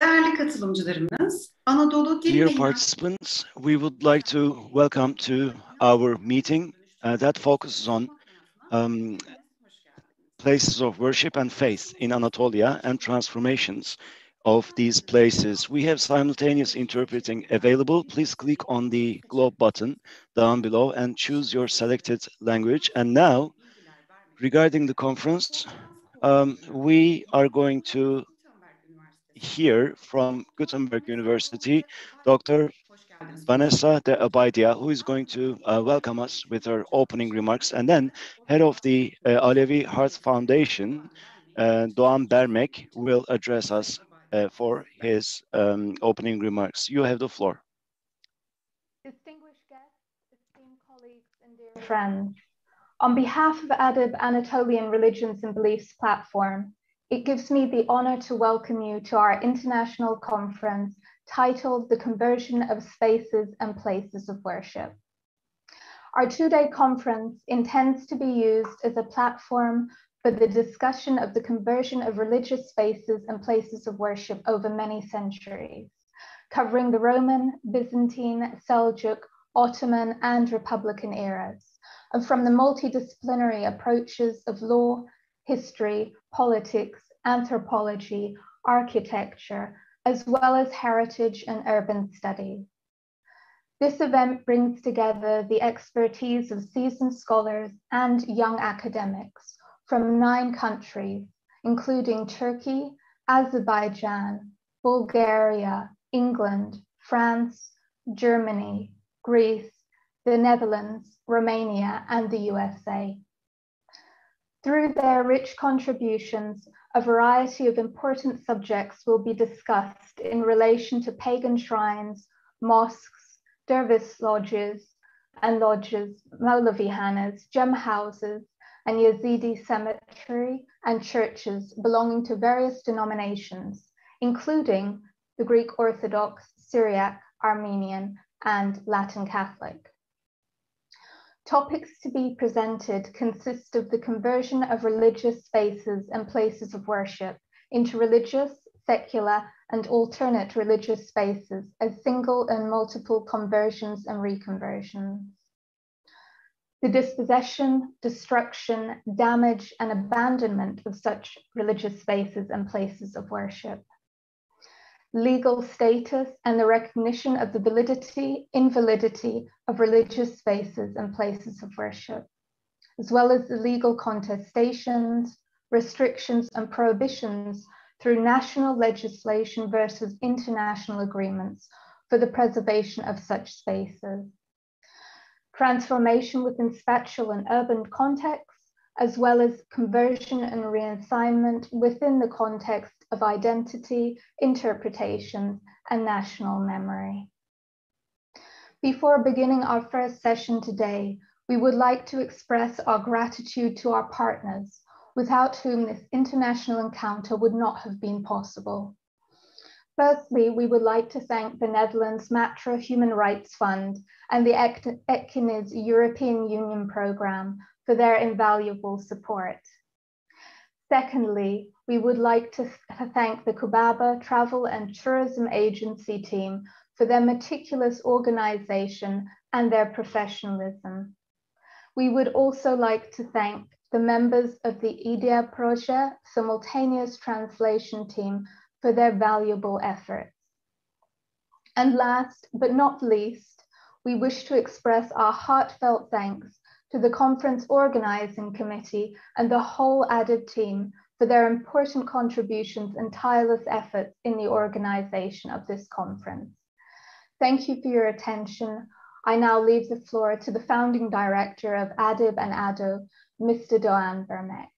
Değerli katılımcılarımız, Anadolu Dil Dear ve participants, we would like to welcome to our meeting that focuses on places of worship and faith in Anatolia and transformations of these places. We have simultaneous interpreting available. Please click on the globe button down below and choose your selected language. And now, regarding the conference, we are going to hear from Gutenberg University, Dr. Vanessa R, who is going to welcome us with her opening remarks, and then head of the Alevi Heart Foundation, Doğan Bermek, will address us for his opening remarks. You have the floor. Distinguished guests, esteemed colleagues, and dear friends, on behalf of ADİP Anatolian Religions and Beliefs platform, it gives me the honor to welcome you to our international conference titled The Conversion of Spaces and Places of Worship. Our two-day conference intends to be used as a platform for the discussion of the conversion of religious spaces and places of worship over many centuries, covering the Roman, Byzantine, Seljuk, Ottoman, and Republican eras, and from the multidisciplinary approaches of law, history, politics, anthropology, architecture, as well as heritage and urban studies. This event brings together the expertise of seasoned scholars and young academics from 9 countries, including Turkey, Azerbaijan, Bulgaria, England, France, Germany, Greece, the Netherlands, Romania, and the USA. Through their rich contributions, a variety of important subjects will be discussed in relation to pagan shrines, mosques, dervish lodges, Mevlevihanes, gem houses, and Yazidi cemetery and churches belonging to various denominations, including the Greek Orthodox, Syriac, Armenian, and Latin Catholic. Topics to be presented consist of the conversion of religious spaces and places of worship into religious, secular, and alternate religious spaces as single and multiple conversions and reconversions. The dispossession, destruction, damage, and abandonment of such religious spaces and places of worship. Legal status and the recognition of the validity, invalidity of religious spaces and places of worship, as well as the legal contestations, restrictions, and prohibitions through national legislation versus international agreements for the preservation of such spaces. Transformation within spatial and urban contexts, as well as conversion and reassignment within the context of identity, interpretation, and national memory. Before beginning our first session today, we would like to express our gratitude to our partners, without whom this international encounter would not have been possible. Firstly, we would like to thank the Netherlands MATRA Human Rights Fund and the Etkiniz European Union Programme for their invaluable support. Secondly, we would like to thank the Kubaba Travel and Tourism Agency team for their meticulous organization and their professionalism. We would also like to thank the members of the IDEA Project simultaneous translation team for their valuable efforts. And last but not least, we wish to express our heartfelt thanks to the conference organizing committee and the whole ADİP team for their important contributions and tireless efforts in the organization of this conference. Thank you for your attention. I now leave the floor to the founding director of ADİP and ADO, Mr. Doğan Bermek.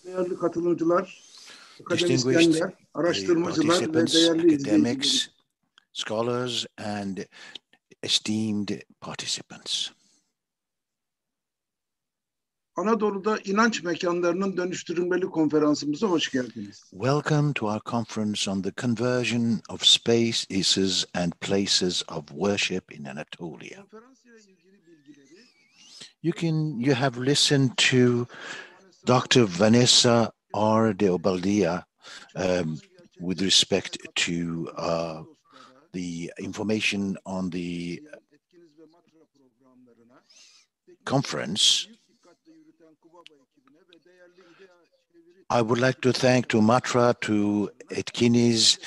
Değerli katılımcılar, Distinguished araştırmacılar ve participants, değerli academics, scholars, and esteemed participants. Anadolu'da inanç mekanlarının dönüştürülmeli konferansımıza hoş geldiniz. Welcome to our conference on the conversion of spaces and places of worship in Anatolia. You have listened to Dr. Vanessa R. de Obaldía with respect to the information on the conference. I would like to thank to MATRA, to Etkiniz,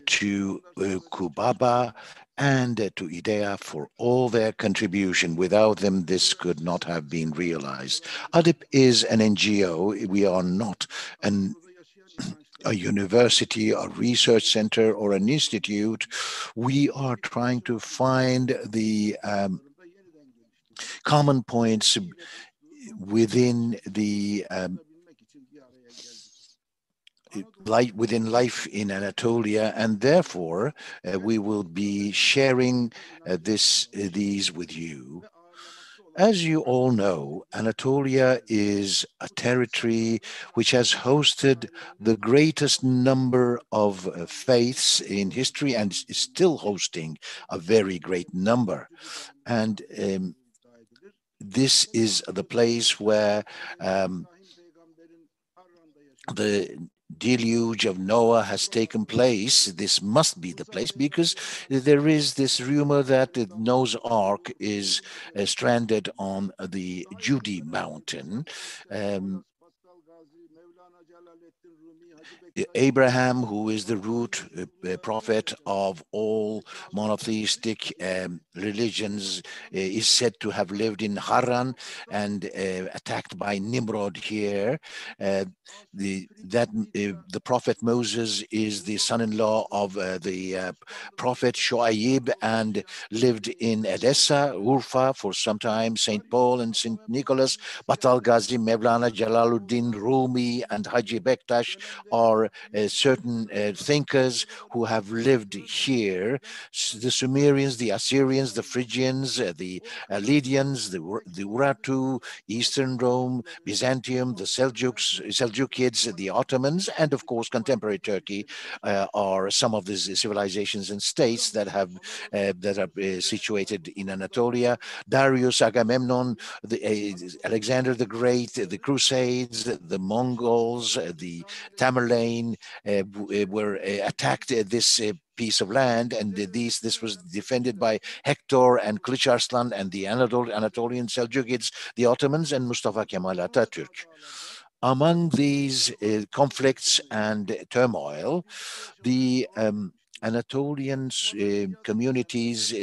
to Kubaba, and to IDEA for all their contribution. Without them, this could not have been realized. ADİP is an NGO. We are not a university, a research center, or an institute. We are trying to find the common points within the within life in Anatolia, and therefore we will be sharing these with you. As you all know, Anatolia is a territory which has hosted the greatest number of faiths in history and is still hosting a very great number. And this is the place where the deluge of Noah has taken place. This must be the place because there is this rumor that Noah's Ark is stranded on the Judy mountain. Abraham, who is the root prophet of all monotheistic religions, is said to have lived in Haran and attacked by Nimrod here. The prophet Moses is the son-in-law of the prophet Shoaib and lived in Edessa, Urfa for some time, St. Paul and St. Nicholas, Batal Ghazi, Mevlana Jalaluddin Rumi, and Haji Bektash are certain thinkers who have lived here. The Sumerians, the Assyrians, the Phrygians, the Lydians, the Urartu, Eastern Rome, Byzantium, the Seljukids, the Ottomans, and of course contemporary Turkey are some of these civilizations and states that are situated in Anatolia. Darius, Agamemnon, Alexander the Great, the Crusades, the Mongols, the Tamerlane were attacked this piece of land, and this was defended by Hector and Kılıç Arslan and the Anatolian Seljukids, the Ottomans, and Mustafa Kemal Atatürk. Among these conflicts and turmoil, the Anatolian communities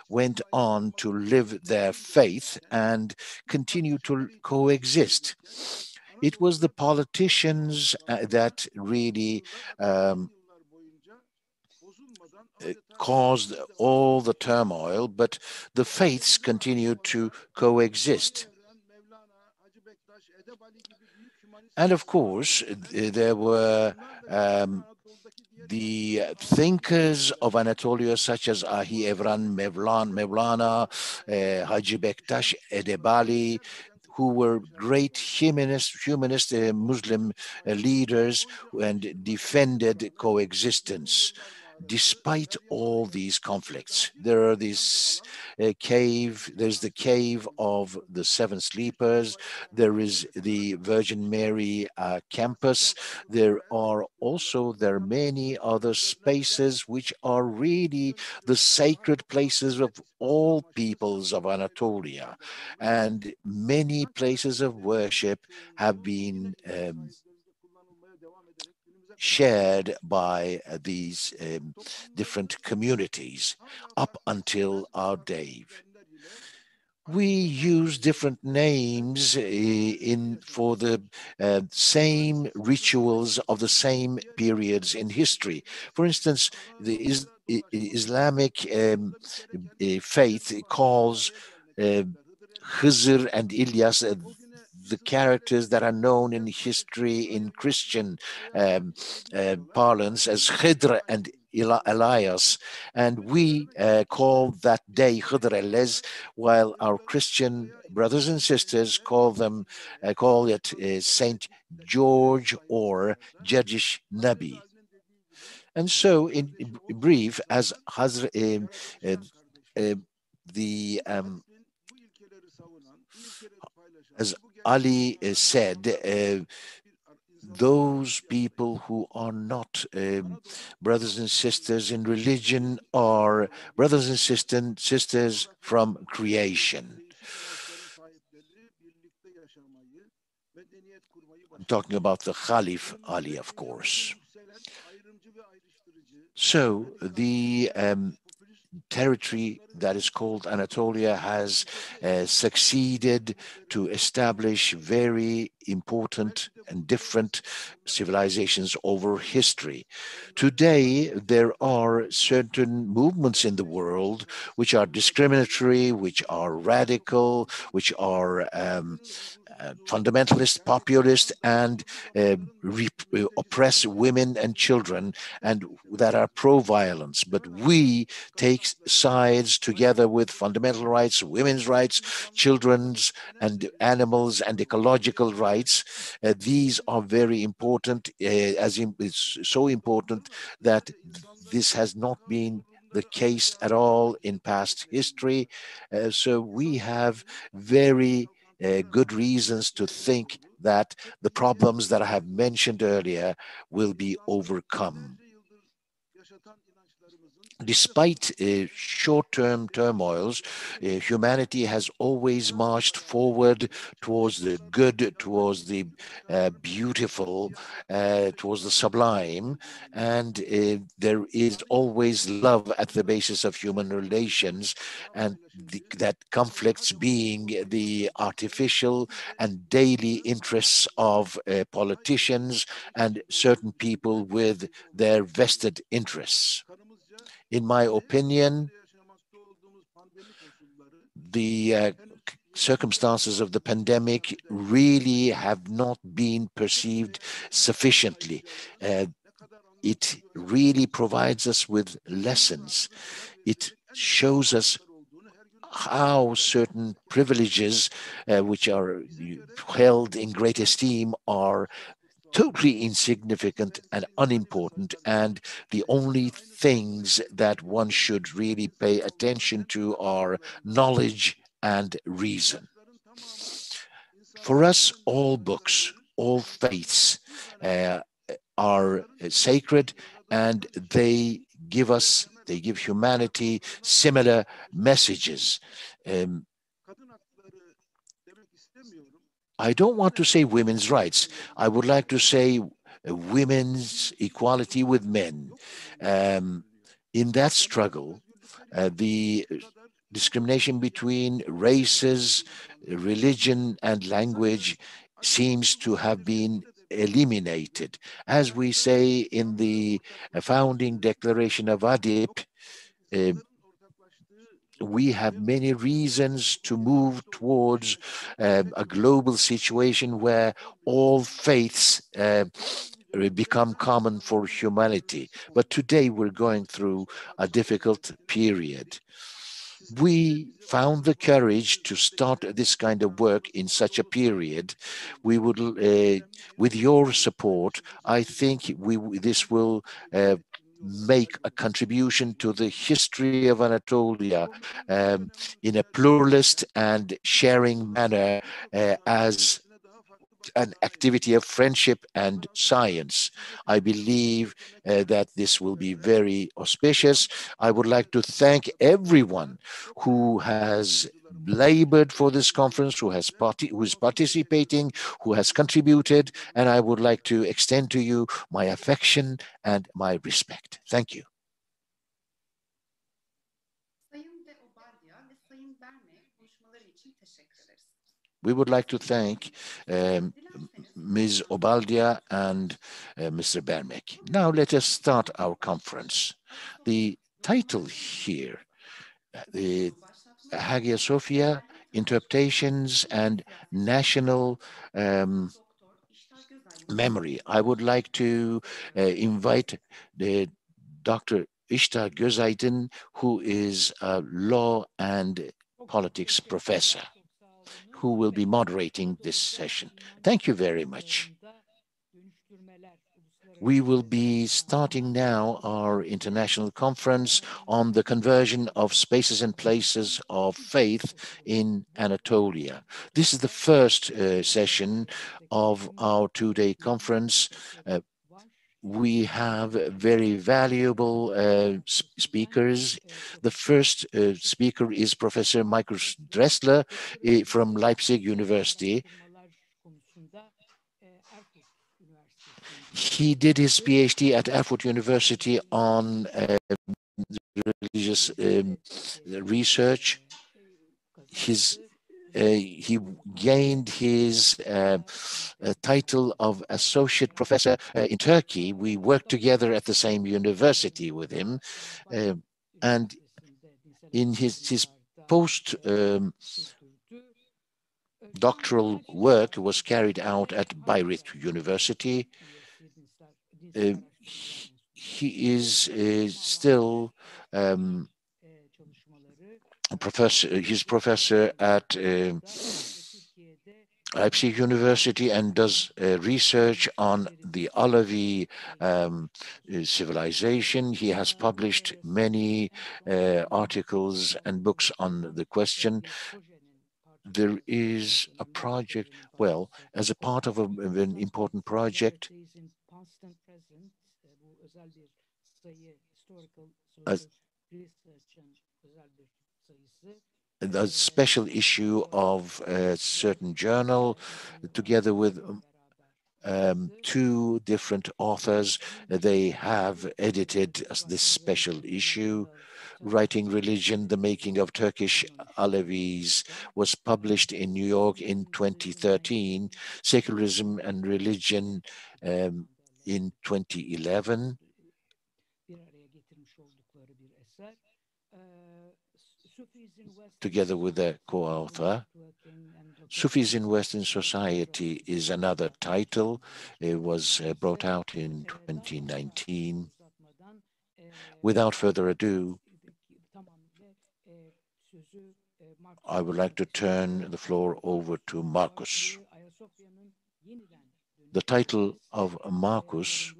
went on to live their faith and continue to coexist. It was the politicians that really caused all the turmoil, but the faiths continued to coexist. And of course, there were the thinkers of Anatolia, such as Ahi Evran Mevlana, Haji Bektash Edebali, who were great humanist Muslim leaders and defended coexistence. Despite all these conflicts, there are there's the cave of the Seven Sleepers, there is the Virgin Mary campus, there are many other spaces which are really the sacred places of all peoples of Anatolia, and many places of worship have been shared by these different communities up until our day. We use different names for the same rituals of the same periods in history. For instance, the Islamic faith calls Hızır and Ilyas the characters that are known in history in Christian parlance as Khidr and Elias, and we call that day Khidr Ellez, while our Christian brothers and sisters call it Saint George or Judgish Nabi. And so, in brief, as As Ali said, those people who are not brothers and sisters in religion are brothers and sisters from creation. I'm talking about the Caliph Ali, of course. So the territory that is called Anatolia has succeeded to establish very important and different civilizations over history. Today, there are certain movements in the world which are discriminatory, which are radical, which are fundamentalist, populist, and oppress women and children, and that are pro-violence. But we take sides together with fundamental rights, women's rights, children's and animals and ecological rights. These are very important, it's so important that this has not been the case at all in past history. So we have very good reasons to think that the problems that I have mentioned earlier will be overcome. Despite short-term turmoils, humanity has always marched forward towards the good, towards the beautiful, towards the sublime, and there is always love at the basis of human relations, and that conflicts being the artificial and daily interests of politicians and certain people with their vested interests. In my opinion, the circumstances of the pandemic really have not been perceived sufficiently. It really provides us with lessons. It shows us how certain privileges which are held in great esteem are totally insignificant and unimportant, and the only things that one should really pay attention to are knowledge and reason. For us, all books, all faiths are sacred, and they give humanity similar messages. I don't want to say women's rights. I would like to say women's equality with men. In that struggle, the discrimination between races, religion, and language seems to have been eliminated. As we say in the founding declaration of ADİP, we have many reasons to move towards a global situation where all faiths become common for humanity. But today we're going through a difficult period. We found the courage to start this kind of work in such a period. We would, with your support, I think this will make a contribution to the history of Anatolia in a pluralist and sharing manner as an activity of friendship and science. I believe that this will be very auspicious. I would like to thank everyone who has labored for this conference, who is participating, who has contributed, and I would like to extend to you my affection and my respect. Thank you. We would like to thank Ms. Obaldía and Mr. Bermek. Now let us start our conference. The title here, the Hagia Sophia, Interpretations and National Memory. I would like to invite the Dr. İştar Gözaydın, who is a law and politics professor, who will be moderating this session. Thank you very much. We will be starting now our international conference on the conversion of spaces and places of faith in Anatolia. This is the first session of our two-day conference. We have very valuable speakers. The first speaker is Professor Markus DRESSLER from Leipzig University. He did his PhD at Erfurt University on religious research. He gained his title of associate professor in Turkey. We worked together at the same university with him, and in his post doctoral work was carried out at Bayreuth University. He is still he's professor at Leipzig University and does research on the Alevi civilization. He has published many articles and books on the question. There is a project, well, as a part of an important project, a special issue of a certain journal, together with two different authors. They have edited this special issue. Writing Religion, the Making of Turkish Alevis was published in New York in 2013, Secularism and Religion in 2011. Together with a co-author. Sufis in Western Society is another title. It was brought out in 2019. Without further ado, I would like to turn the floor over to Markus. The title of Markus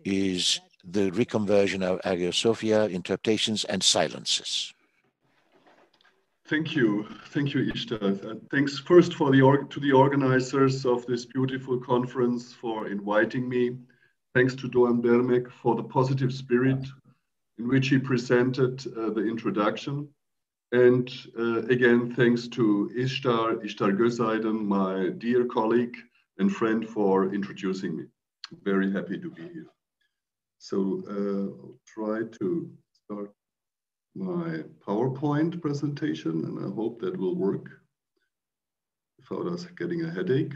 is The Reconversion of Hagia Sophia, Interpretations and Silences. Thank you, Ishtar. Thanks first to the organizers of this beautiful conference for inviting me. Thanks to Doğan Bermek for the positive spirit in which he presented the introduction. And again, thanks to Iştar Gözaydın, my dear colleague and friend, for introducing me. Very happy to be here. So I'll try to start my PowerPoint presentation, and I hope that will work without us getting a headache.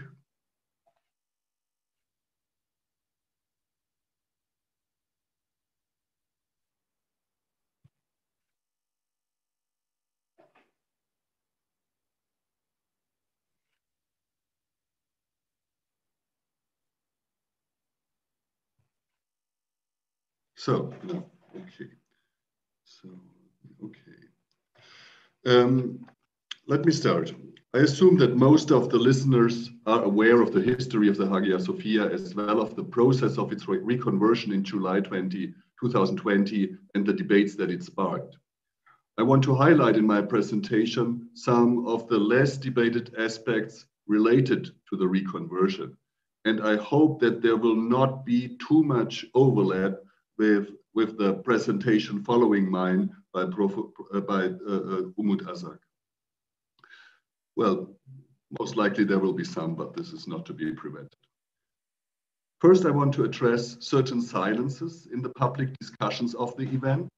So, no, okay. So, okay. Let me start. I assume that most of the listeners are aware of the history of the Hagia Sophia, as well as the process of its reconversion in July 2020 and the debates that it sparked. I want to highlight in my presentation some of the less debated aspects related to the reconversion. And I hope that there will not be too much overlap with the presentation following mine by Umut AZAK. Well, most likely there will be some, but this is not to be prevented. First, I want to address certain silences in the public discussions of the event,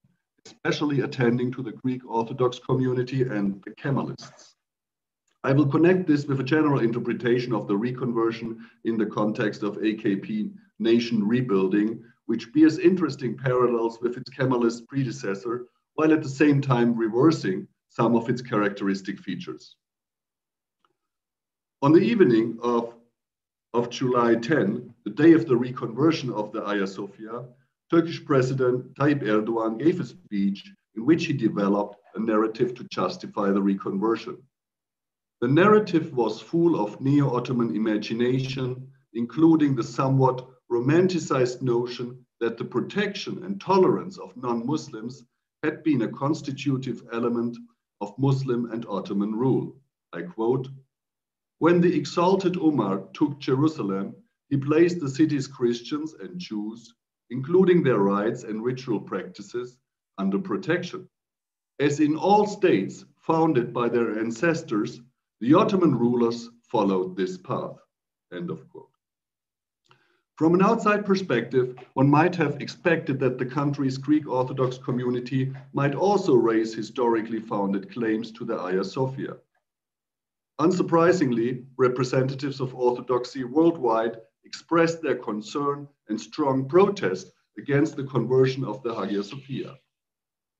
especially attending to the Greek Orthodox community and the Kemalists. I will connect this with a general interpretation of the reconversion in the context of AKP nation rebuilding, which bears interesting parallels with its Kemalist predecessor, while at the same time reversing some of its characteristic features. On the evening of July 10, the day of the reconversion of the Hagia Sophia, Turkish President Tayyip Erdogan gave a speech in which he developed a narrative to justify the reconversion. The narrative was full of neo-Ottoman imagination, including the somewhat romanticized notion that the protection and tolerance of non-Muslims had been a constitutive element of Muslim and Ottoman rule. I quote, "When the exalted Umar took Jerusalem, he placed the city's Christians and Jews, including their rites and ritual practices, under protection. As in all states founded by their ancestors, the Ottoman rulers followed this path." End of quote. From an outside perspective, one might have expected that the country's Greek Orthodox community might also raise historically founded claims to the Hagia Sophia. Unsurprisingly, representatives of Orthodoxy worldwide expressed their concern and strong protest against the conversion of the Hagia Sophia.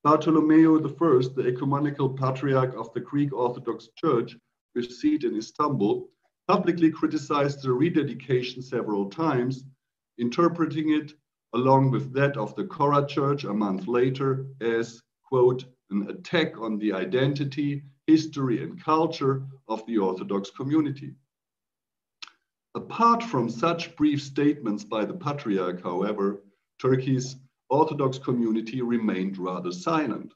Bartholomew I, the ecumenical patriarch of the Greek Orthodox Church with seat in Istanbul, publicly criticized the rededication several times, interpreting it, along with that of the Chora Church a month later, as, quote, "an attack on the identity, history, and culture of the Orthodox community." Apart from such brief statements by the Patriarch, however, Turkey's Orthodox community remained rather silent.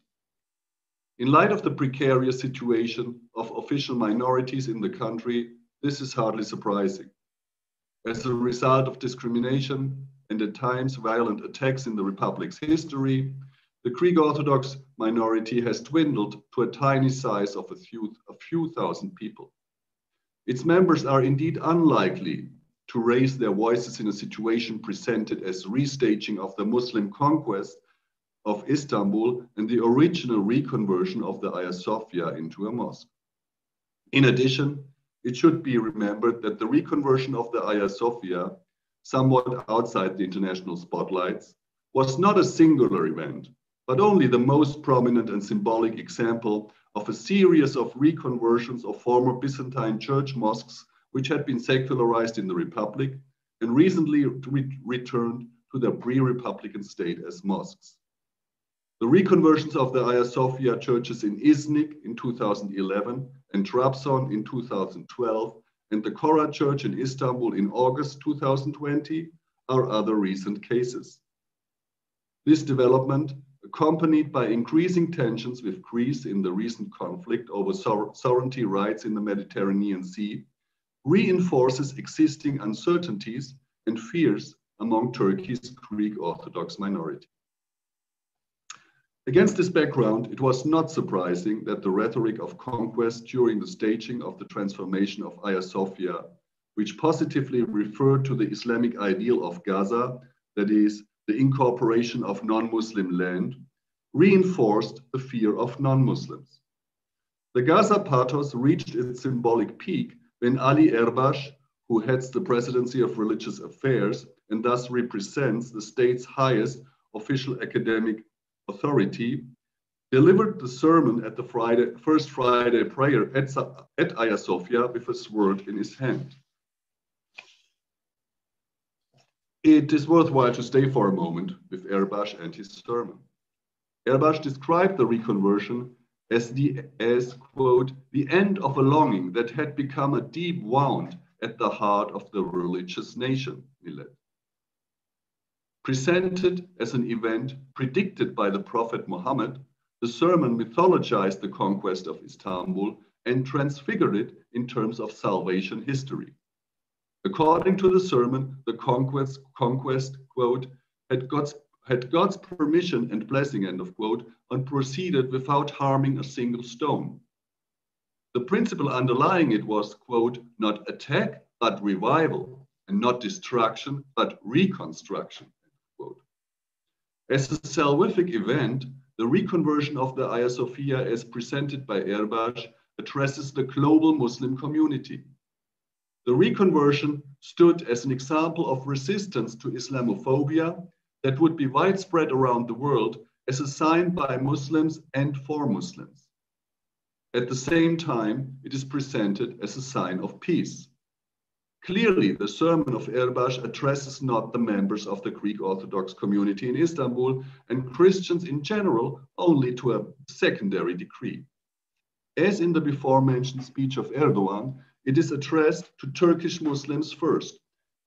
In light of the precarious situation of official minorities in the country, this is hardly surprising. As a result of discrimination and at times violent attacks in the Republic's history, the Greek Orthodox minority has dwindled to a tiny size of a few thousand people. Its members are indeed unlikely to raise their voices in a situation presented as restaging of the Muslim conquest of Istanbul and the original reconversion of the Hagia Sophia into a mosque. In addition, it should be remembered that the reconversion of the Hagia Sophia, somewhat outside the international spotlights, was not a singular event, but only the most prominent and symbolic example of a series of reconversions of former Byzantine church mosques which had been secularized in the Republic and recently returned to their pre-Republican state as mosques. The reconversions of the Hagia Sophia churches in Iznik in 2011 and Trabzon in 2012 and the Chora Church in Istanbul in August 2020 are other recent cases. This development, accompanied by increasing tensions with Greece in the recent conflict over sovereignty rights in the Mediterranean Sea, reinforces existing uncertainties and fears among Turkey's Greek Orthodox minority. Against this background, it was not surprising that the rhetoric of conquest during the staging of the transformation of Hagia Sophia, which positively referred to the Islamic ideal of Gaza, that is, the incorporation of non-Muslim land, reinforced the fear of non-Muslims. The Gaza pathos reached its symbolic peak when Ali Erbash, who heads the Presidency of Religious Affairs and thus represents the state's highest official academic authority, delivered the sermon at the first Friday prayer at Hagia Sophia with a sword in his hand. It is worthwhile to stay for a moment with Erbash and his sermon. Erbash described the reconversion as, quote, the end of a longing that had become a deep wound at the heart of the religious nation, he led. Presented as an event predicted by the Prophet Muhammad, the sermon mythologized the conquest of Istanbul and transfigured it in terms of salvation history. According to the sermon, the conquest, quote, had God's permission and blessing, end of quote, and proceeded without harming a single stone. The principle underlying it was, quote, not attack, but revival, and not destruction, but reconstruction, end quote. As a salvific event, the reconversion of the Hagia Sophia as presented by Erbash addresses the global Muslim community. The reconversion stood as an example of resistance to Islamophobia that would be widespread around the world as a sign by Muslims and for Muslims. At the same time, it is presented as a sign of peace. Clearly, the sermon of Erbash addresses not the members of the Greek Orthodox community in Istanbul and Christians in general only to a secondary degree. As in the before mentioned speech of Erdogan, it is addressed to Turkish Muslims first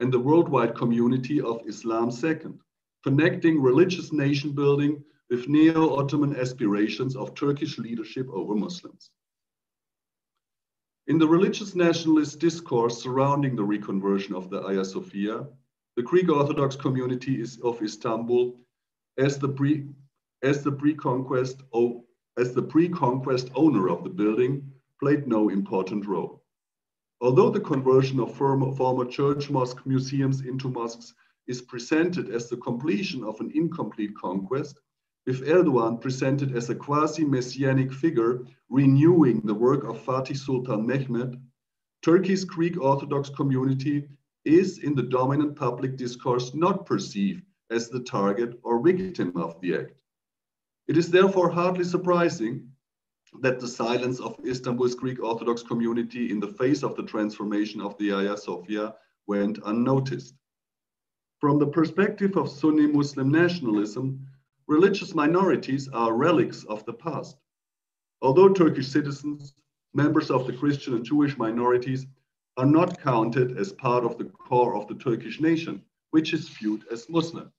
and the worldwide community of Islam second, connecting religious nation building with neo-Ottoman aspirations of Turkish leadership over Muslims. In the religious nationalist discourse surrounding the reconversion of the Hagia Sophia, the Greek Orthodox community of Istanbul, as the pre-conquest owner of the building, played no important role. Although the conversion of former church mosque museums into mosques is presented as the completion of an incomplete conquest, with Erdogan presented as a quasi-messianic figure renewing the work of Fatih Sultan Mehmed, Turkey's Greek Orthodox community is in the dominant public discourse not perceived as the target or victim of the act. It is therefore hardly surprising that the silence of Istanbul's Greek Orthodox community in the face of the transformation of the Hagia Sophia went unnoticed. From the perspective of Sunni Muslim nationalism, religious minorities are relics of the past. Although Turkish citizens, members of the Christian and Jewish minorities, are not counted as part of the core of the Turkish nation, which is viewed as Muslim.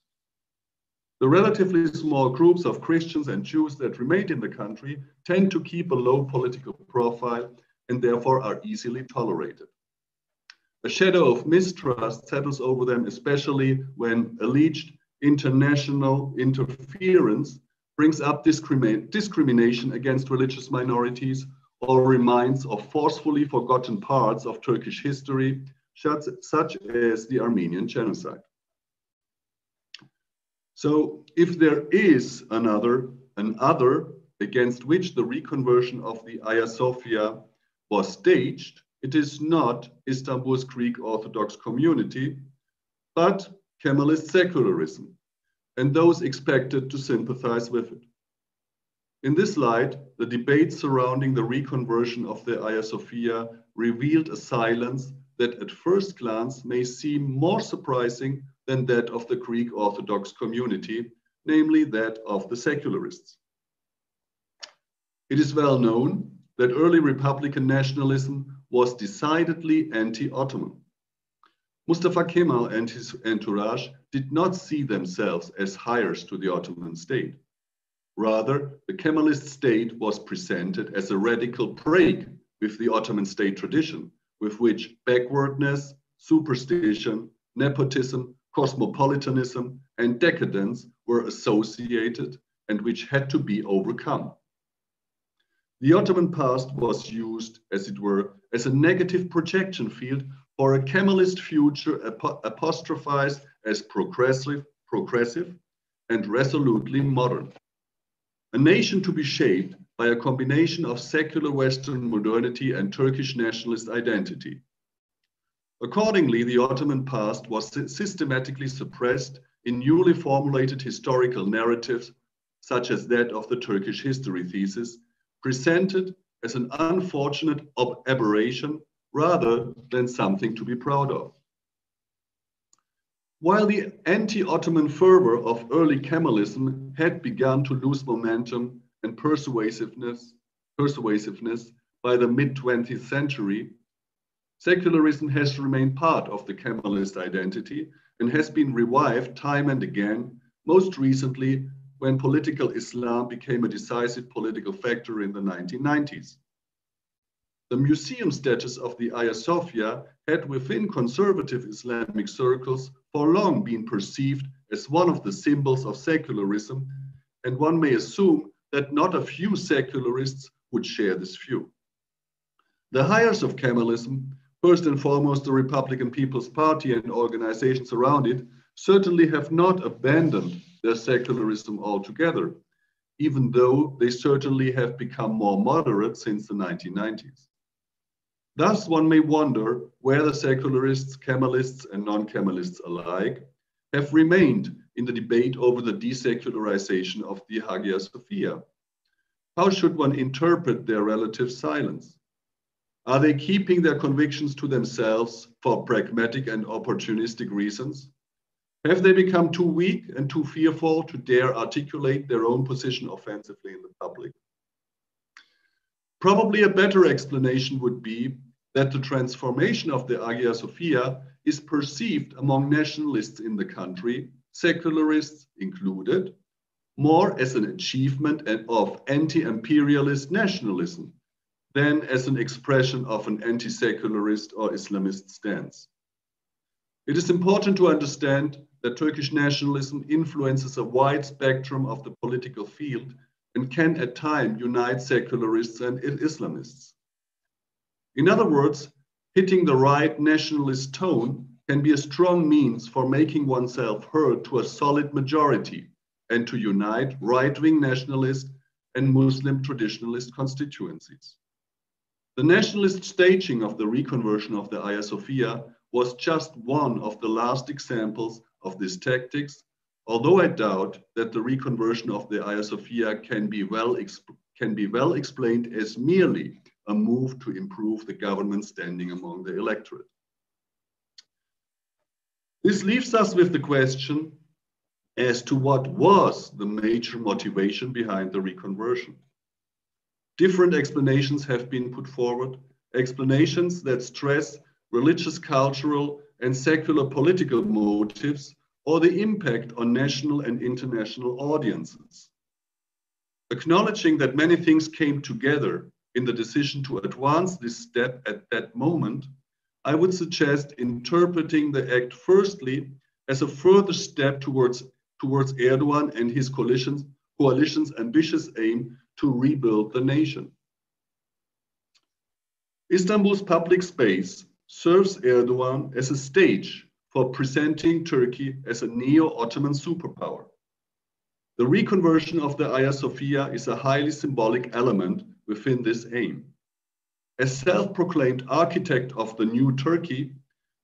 The relatively small groups of Christians and Jews that remained in the country tend to keep a low political profile and therefore are easily tolerated. A shadow of mistrust settles over them, especially when alleged international interference brings up discrimination against religious minorities or reminds of forcefully forgotten parts of Turkish history, such as the Armenian genocide. So if there is an other against which the reconversion of the Hagia Sophia was staged, it is not Istanbul's Greek Orthodox community, but Kemalist secularism, and those expected to sympathize with it. In this light, the debate surrounding the reconversion of the Hagia Sophia revealed a silence that at first glance may seem more surprising than that of the Greek Orthodox community, namely that of the secularists. It is well known that early Republican nationalism was decidedly anti-Ottoman. Mustafa Kemal and his entourage did not see themselves as heirs to the Ottoman state. Rather, the Kemalist state was presented as a radical break with the Ottoman state tradition, with which backwardness, superstition, nepotism, cosmopolitanism, and decadence were associated and which had to be overcome. The Ottoman past was used, as it were, as a negative projection field for a Kemalist future apostrophized as progressive and resolutely modern. A nation to be shaped by a combination of secular Western modernity and Turkish nationalist identity. Accordingly, the Ottoman past was systematically suppressed in newly formulated historical narratives, such as that of the Turkish history thesis, presented as an unfortunate aberration rather than something to be proud of. While the anti-Ottoman fervor of early Kemalism had begun to lose momentum and persuasiveness by the mid-20th century, secularism has remained part of the Kemalist identity and has been revived time and again, most recently when political Islam became a decisive political factor in the 1990s. The museum status of the Hagia Sophia had within conservative Islamic circles for long been perceived as one of the symbols of secularism, and one may assume that not a few secularists would share this view. The heirs of Kemalism, first and foremost the Republican People's Party and organizations around it, certainly have not abandoned their secularism altogether, even though they certainly have become more moderate since the 1990s. Thus, one may wonder where the secularists, Kemalists, and non-Kemalists alike have remained in the debate over the desecularization of the Hagia Sophia. How should one interpret their relative silence? Are they keeping their convictions to themselves for pragmatic and opportunistic reasons? Have they become too weak and too fearful to dare articulate their own position offensively in the public? Probably a better explanation would be that the transformation of the Hagia Sophia is perceived among nationalists in the country, secularists included, more as an achievement of anti-imperialist nationalism than as an expression of an anti-secularist or Islamist stance. It is important to understand that Turkish nationalism influences a wide spectrum of the political field and can at times unite secularists and Islamists. In other words, hitting the right nationalist tone can be a strong means for making oneself heard to a solid majority and to unite right-wing nationalist and Muslim traditionalist constituencies. The nationalist staging of the reconversion of the Hagia Sophia was just one of the last examples of these tactics, although I doubt that the reconversion of the Hagia Sophia can be well explained as merely a move to improve the government standing among the electorate. This leaves us with the question as to what was the major motivation behind the reconversion. Different explanations have been put forward, explanations that stress religious, cultural, and secular political motives or the impact on national and international audiences. Acknowledging that many things came together in the decision to advance this step at that moment, I would suggest interpreting the act firstly as a further step towards Erdogan and his coalition's ambitious aim to rebuild the nation. Istanbul's public space serves Erdogan as a stage for presenting Turkey as a neo-Ottoman superpower. The reconversion of the Hagia Sophia is a highly symbolic element within this aim. As self-proclaimed architect of the new Turkey,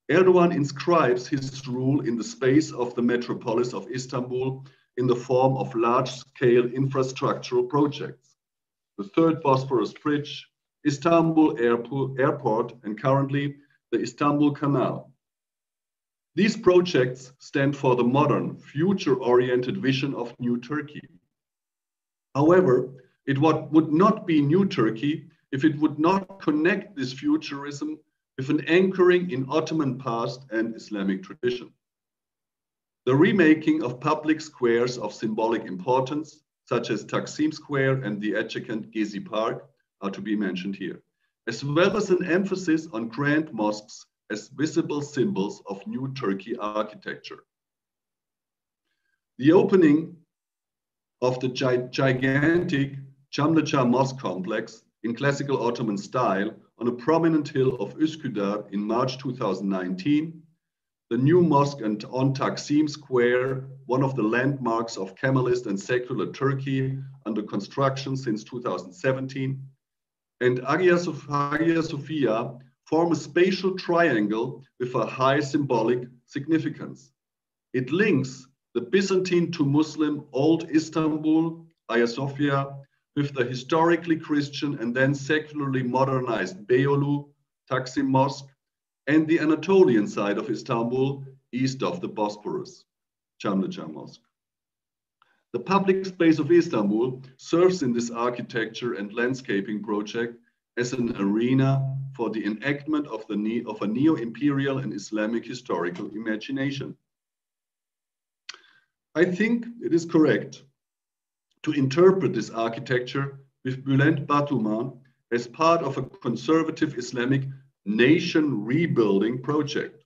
Erdogan inscribes his rule in the space of the metropolis of Istanbul in the form of large-scale infrastructural projects. The third Bosphorus Bridge, Istanbul Airport, and currently the Istanbul Canal. These projects stand for the modern, future-oriented vision of New Turkey. However, it would not be New Turkey if it would not connect this futurism with an anchoring in Ottoman past and Islamic tradition. The remaking of public squares of symbolic importance, such as Taksim Square and the adjacent Gezi Park, are to be mentioned here, as well as an emphasis on grand mosques as visible symbols of New Turkey architecture. The opening of the gigantic Çamlıca Mosque complex in classical Ottoman style on a prominent hill of Üsküdar in March 2019, the new mosque on Taksim Square, one of the landmarks of Kemalist and secular Turkey under construction since 2017, and Hagia Sophia form a spatial triangle with a high symbolic significance. It links the Byzantine to Muslim Old Istanbul, Hagia Sophia, with the historically Christian and then secularly modernized Beyoğlu, Taksim Mosque, and the Anatolian side of Istanbul, east of the Bosphorus, Çamlıca Mosque. The public space of Istanbul serves in this architecture and landscaping project as an arena for the enactment of a neo-imperial and Islamic historical imagination. I think it is correct to interpret this architecture with Bülent Batuman as part of a conservative Islamic nation rebuilding project.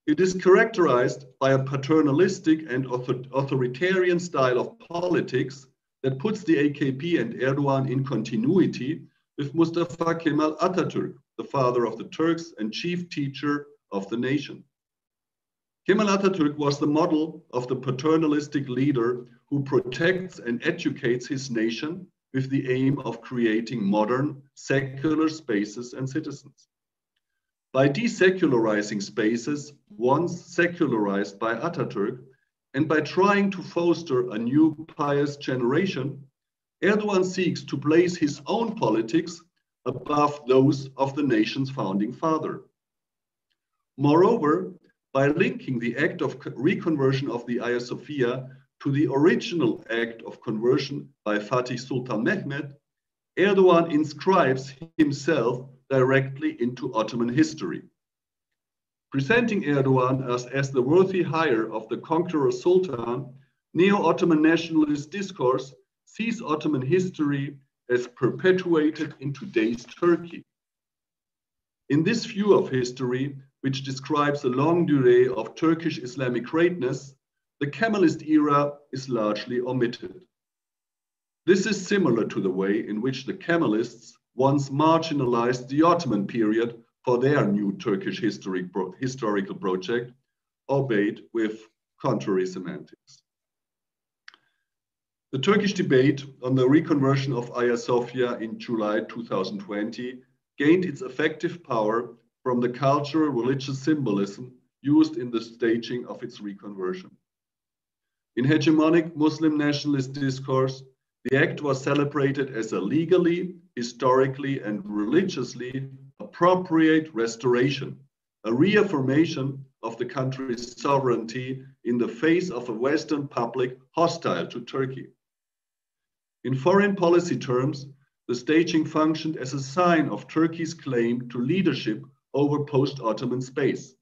It is characterized by a paternalistic and authoritarian style of politics that puts the AKP and Erdogan in continuity with Mustafa Kemal Atatürk, the father of the Turks and chief teacher of the nation. Kemal Atatürk was the model of the paternalistic leader who protects and educates his nation with the aim of creating modern, secular spaces and citizens. By desecularizing spaces once secularized by Atatürk, and by trying to foster a new pious generation, Erdogan seeks to place his own politics above those of the nation's founding father. Moreover, by linking the act of reconversion of the Hagia Sophia to the original act of conversion by Fatih Sultan Mehmed, Erdogan inscribes himself directly into Ottoman history. Presenting Erdogan as the worthy hire of the conqueror sultan, neo-Ottoman nationalist discourse sees Ottoman history as perpetuated in today's Turkey. In this view of history, which describes a longue durée of Turkish Islamic greatness, the Kemalist era is largely omitted. This is similar to the way in which the Kemalists once marginalized the Ottoman period for their new Turkish historical project, albeit with contrary semantics. The Turkish debate on the reconversion of Hagia Sophia in July 2020 gained its effective power from the cultural religious symbolism used in the staging of its reconversion. In hegemonic Muslim nationalist discourse, the act was celebrated as a legally, historically, and religiously appropriate restoration, a reaffirmation of the country's sovereignty in the face of a Western public hostile to Turkey. In foreign policy terms, the staging functioned as a sign of Turkey's claim to leadership over post-Ottoman space.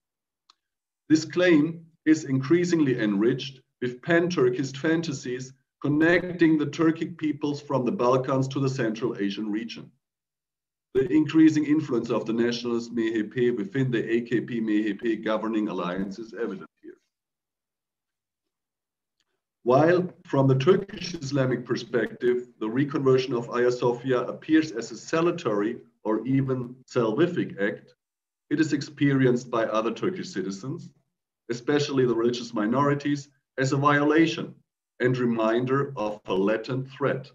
This claim is increasingly enriched with pan-Turkist fantasies connecting the Turkic peoples from the Balkans to the Central Asian region. The increasing influence of the nationalist MHP within the AKP-MHP governing alliance is evident here. While from the Turkish Islamic perspective, the reconversion of Hagia Sophia appears as a salutary or even salvific act, it is experienced by other Turkish citizens, especially the religious minorities, as a violation and reminder of a latent threat.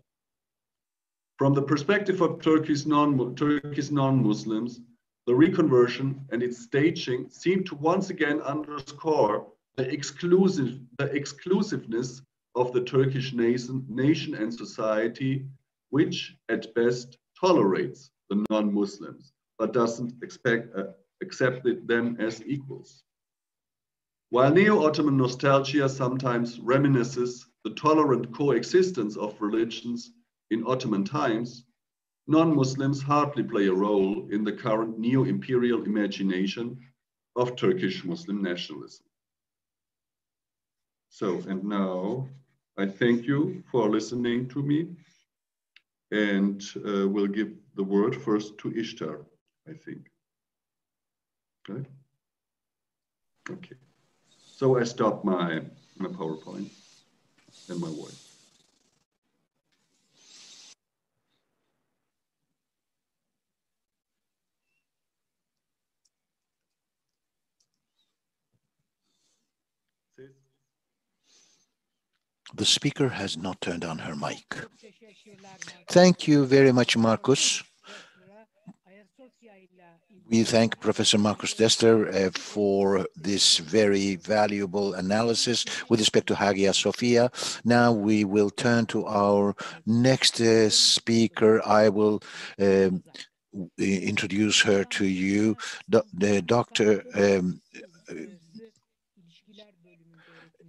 From the perspective of Turkey's non-Muslims, the reconversion and its staging seem to once again underscore the exclusiveness of the Turkish nation and society, which at best tolerates the non-Muslims, but doesn't accept them as equals. While neo-Ottoman nostalgia sometimes reminisces the tolerant coexistence of religions in Ottoman times, non-Muslims hardly play a role in the current neo-imperial imagination of Turkish Muslim nationalism. So, and now I thank you for listening to me, and we'll give the word first to Iştar, I think. Okay. Okay. So I stop my PowerPoint and my voice. The speaker has not turned on her mic. Thank you very much, Markus. We thank Professor Markus Dessler for this very valuable analysis with respect to Hagia Sophia. Now we will turn to our next speaker. I will introduce her to you, Dr.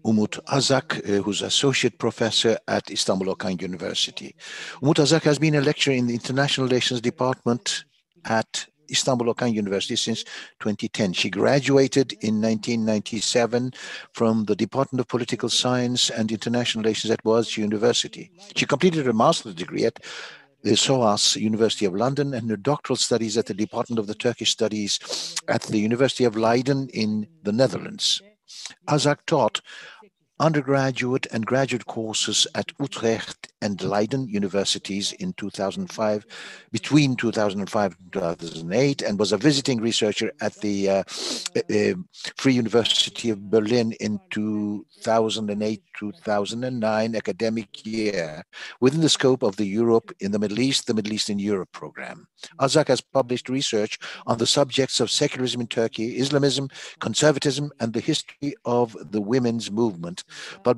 Umut AZAK, who's Associate Professor at Istanbul Okan University. Umut AZAK has been a lecturer in the International Relations Department at Istanbul Okan University since 2010. She graduated in 1997 from the Department of Political Science and International Relations at Boğaziçi University. She completed her master's degree at the SOAS University of London and her doctoral studies at the Department of the Turkish Studies at the University of Leiden in the Netherlands. AZAK taught undergraduate and graduate courses at Utrecht and Leiden universities in 2005, between 2005 and 2008, and was a visiting researcher at the Free University of Berlin in 2008-2009 academic year within the scope of the Europe in the Middle East in Europe program. AZAK has published research on the subjects of secularism in Turkey, Islamism, conservatism, and the history of the women's movement. Her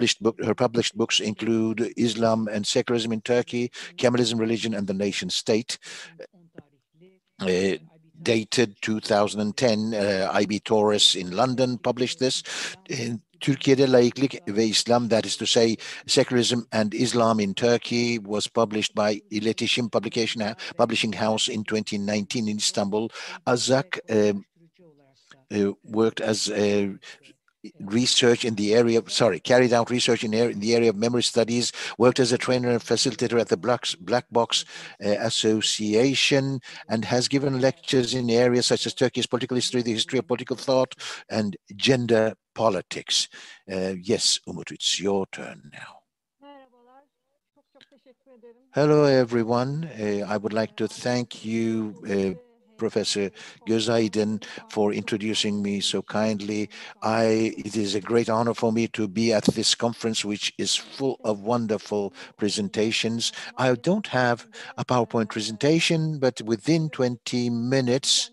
published books include Islam and Secularism in Turkey, Kemalism, Religion, and the Nation State, dated 2010. IB Torres in London published this. In Türkiye'de Laiklik ve İslam, that is to say, Secularism and Islam in Turkey, was published by İletişim Publishing House in 2019 in Istanbul. AZAK worked as a research in the area, carried out research in the area of memory studies, worked as a trainer and facilitator at the Black Box Association, and has given lectures in areas such as Turkey's political history, the history of political thought, and gender politics. Yes, Umut, it's your turn now. Hello, everyone. I would like to thank you, Professor GÖZAYDIN, for introducing me so kindly. It is a great honor for me to be at this conference, which is full of wonderful presentations. I don't have a PowerPoint presentation, but within 20 minutes,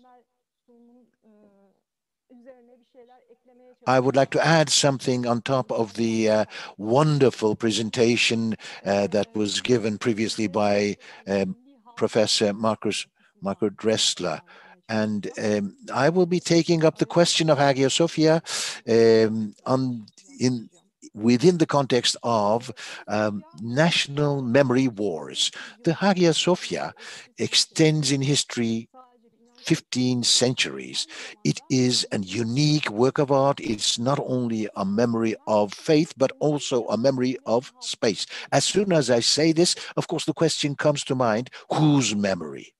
I would like to add something on top of the wonderful presentation that was given previously by Professor Markus DRESSLER. And I will be taking up the question of Hagia Sophia within the context of national memory wars. The Hagia Sophia extends in history 15 centuries. It is a unique work of art. It's not only a memory of faith, but also a memory of space. As soon as I say this, of course, the question comes to mind, whose memory?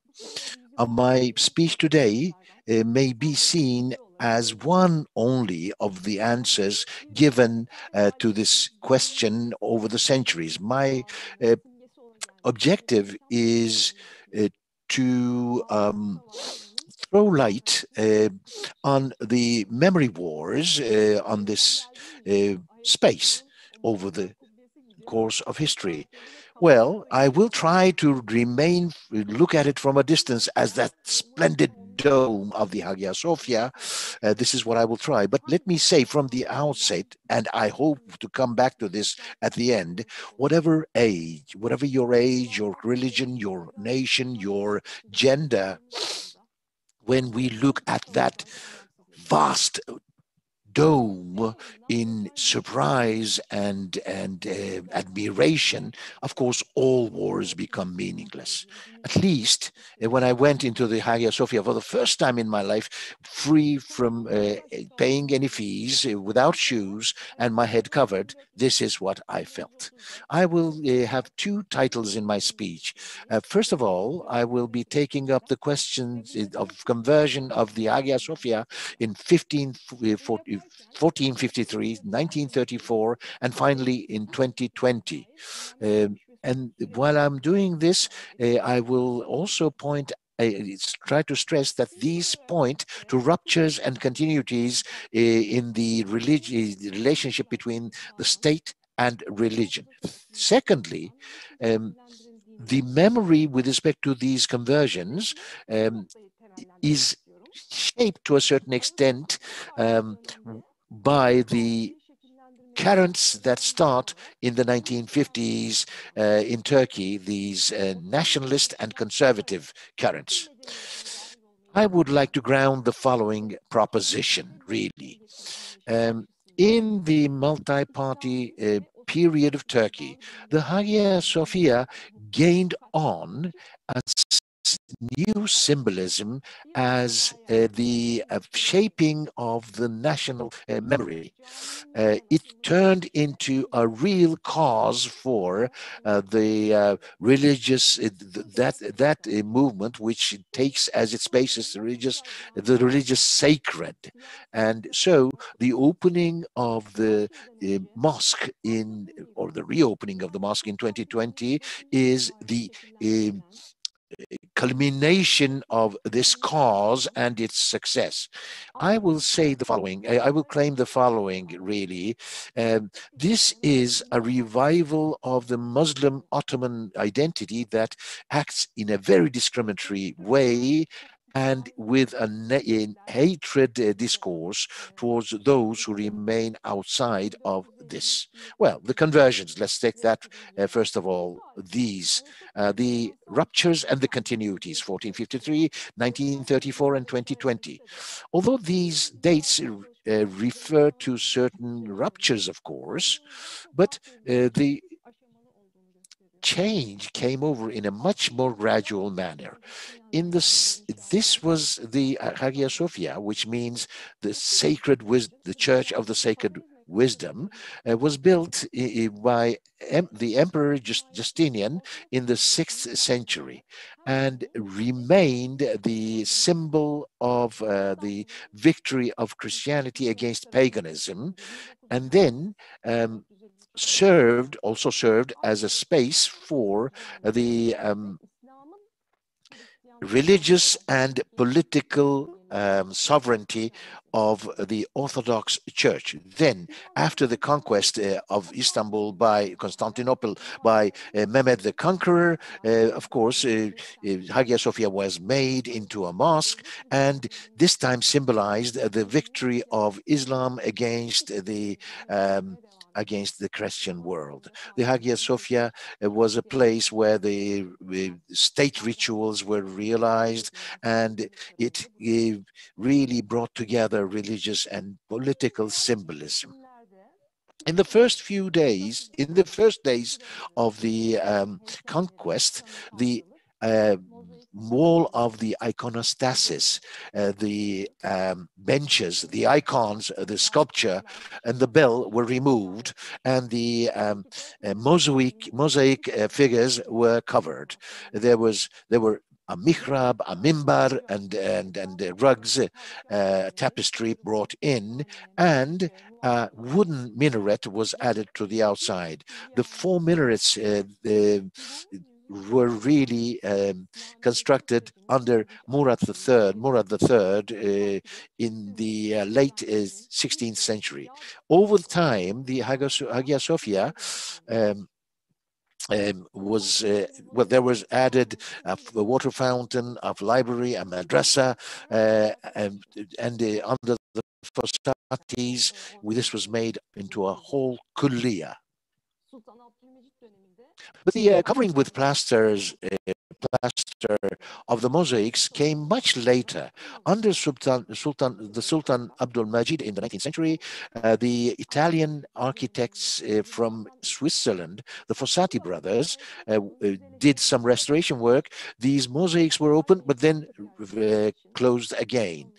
My speech today may be seen as one only of the answers given to this question over the centuries. My objective is to throw light on the memory wars on this space over the course of history. Well, I will try to look at it from a distance as that splendid dome of the Hagia Sophia. This is what I will try. But let me say from the outset, and I hope to come back to this at the end, whatever your age, your religion, your nation, your gender, when we look at that vast dome in surprise and admiration, of course, all wars become meaningless. At least when I went into the Hagia Sophia for the first time in my life, free from paying any fees, without shoes, and my head covered, this is what I felt. I will have two titles in my speech. First of all, I will be taking up the questions of conversion of the Hagia Sophia in 1453, 1934, and finally in 2020. And while I'm doing this, I will also try to stress that these point to ruptures and continuities in the relationship between the state and religion. Secondly, the memory with respect to these conversions is shaped to a certain extent by the currents that start in the 1950s in Turkey, these nationalist and conservative currents. I would like to ground the following proposition, really. In the multi-party period of Turkey, the Hagia Sophia gained on a new symbolism as the shaping of the national memory. It turned into a real cause for the religious, movement which takes as its basis the religious sacred. And so the opening of the mosque or the reopening of the mosque in 2020 is the culmination of this cause and its success. I will say the following, I will claim the following, really. This is a revival of the Muslim Ottoman identity that acts in a very discriminatory way and with a hatred discourse towards those who remain outside of this. Well, the conversions, let's take that first of all, the ruptures and the continuities, 1453, 1934, and 2020. Although these dates refer to certain ruptures, of course, but change came over in a much more gradual manner. This was the Hagia Sophia, which means the Church of the Sacred Wisdom, was built by the Emperor Justinian in the 6th century and remained the symbol of the victory of Christianity against paganism, and then also served as a space for the religious and political sovereignty of the Orthodox Church. Then, after the conquest of Istanbul by Constantinople by Mehmed the Conqueror, of course, Hagia Sophia was made into a mosque, and this time symbolized the victory of Islam against the Christian world. The Hagia Sophia was a place where the state rituals were realized, and it really brought together religious and political symbolism. In the first days of the conquest, the wall of the iconostasis, the benches, the icons, the sculpture, and the bell were removed, and the mosaic figures were covered. There were a mihrab, a mimbar, and rugs, tapestry brought in, and a wooden minaret was added to the outside. The 4 minarets were really constructed under Murad III in the late 16th century. Over time, the Hagia Sophia there was added a water fountain, a library, a madrasa, and under the Fosatis, this was made into a whole kulliya. But the covering with plaster of the mosaics came much later. Under the Sultan Abdul Majid in the 19th century, the Italian architects from Switzerland, the Fossati brothers, did some restoration work. These mosaics were opened, but then closed again.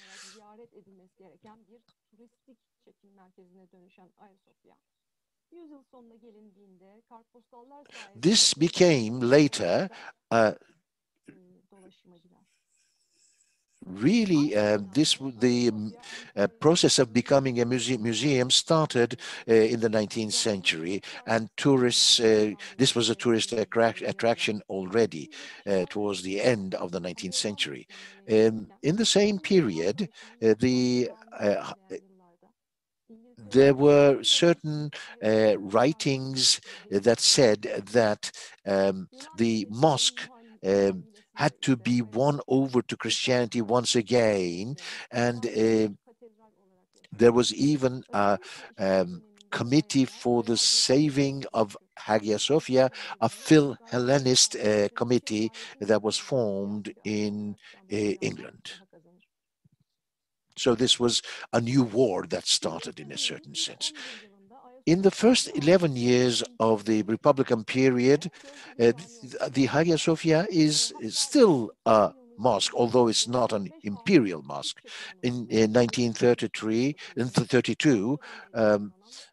This became later really the process of becoming a museum started in the 19th century, and tourists, this was a tourist attraction already towards the end of the 19th century. In the same period, there were certain writings that said that the mosque had to be won over to Christianity once again, and there was even a committee for the saving of Hagia Sophia, a Phil-Hellenist committee that was formed in England. So this was a new war that started in a certain sense. In the first 11 years of the Republican period, the Hagia Sophia is still a mosque, although it's not an imperial mosque. In 1933 and 1932,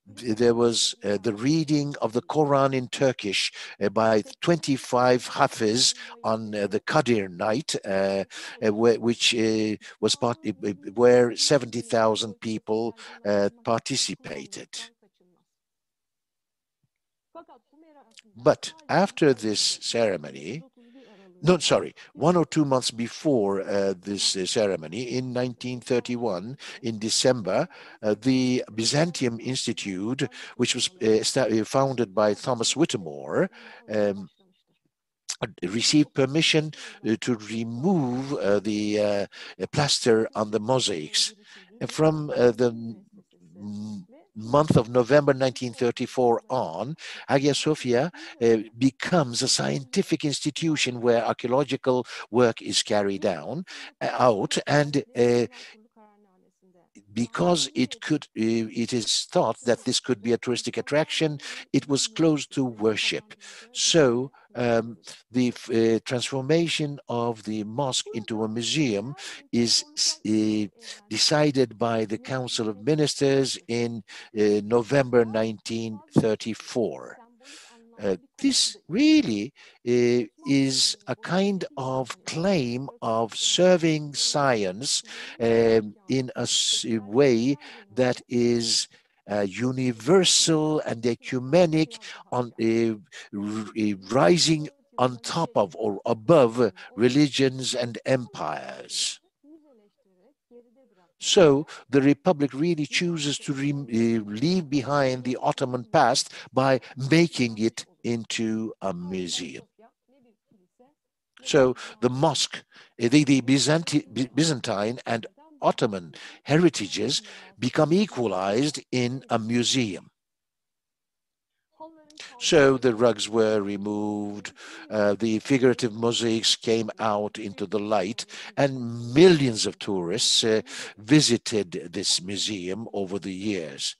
there was the reading of the Quran in Turkish by 25 Hafiz on the Qadir night, where 70,000 people participated. But after this ceremony, 1 or 2 months before this ceremony, in 1931, in December, the Byzantium Institute, which was founded by Thomas Whittemore, received permission to remove the plaster on the mosaics. From the month of November 1934 on, Hagia Sophia becomes a scientific institution where archaeological work is carried out, and because it is thought that this could be a touristic attraction, it was closed to worship. So the transformation of the mosque into a museum is decided by the Council of Ministers in November 1934. This really is a kind of claim of serving science in a way that is universal and ecumenic, on rising on top of or above religions and empires. So the Republic really chooses to leave behind the Ottoman past by making it into a museum. So the mosque, the Byzantine and Ottoman heritages become equalized in a museum. So the rugs were removed, the figurative mosaics came out into the light, and millions of tourists visited this museum over the years.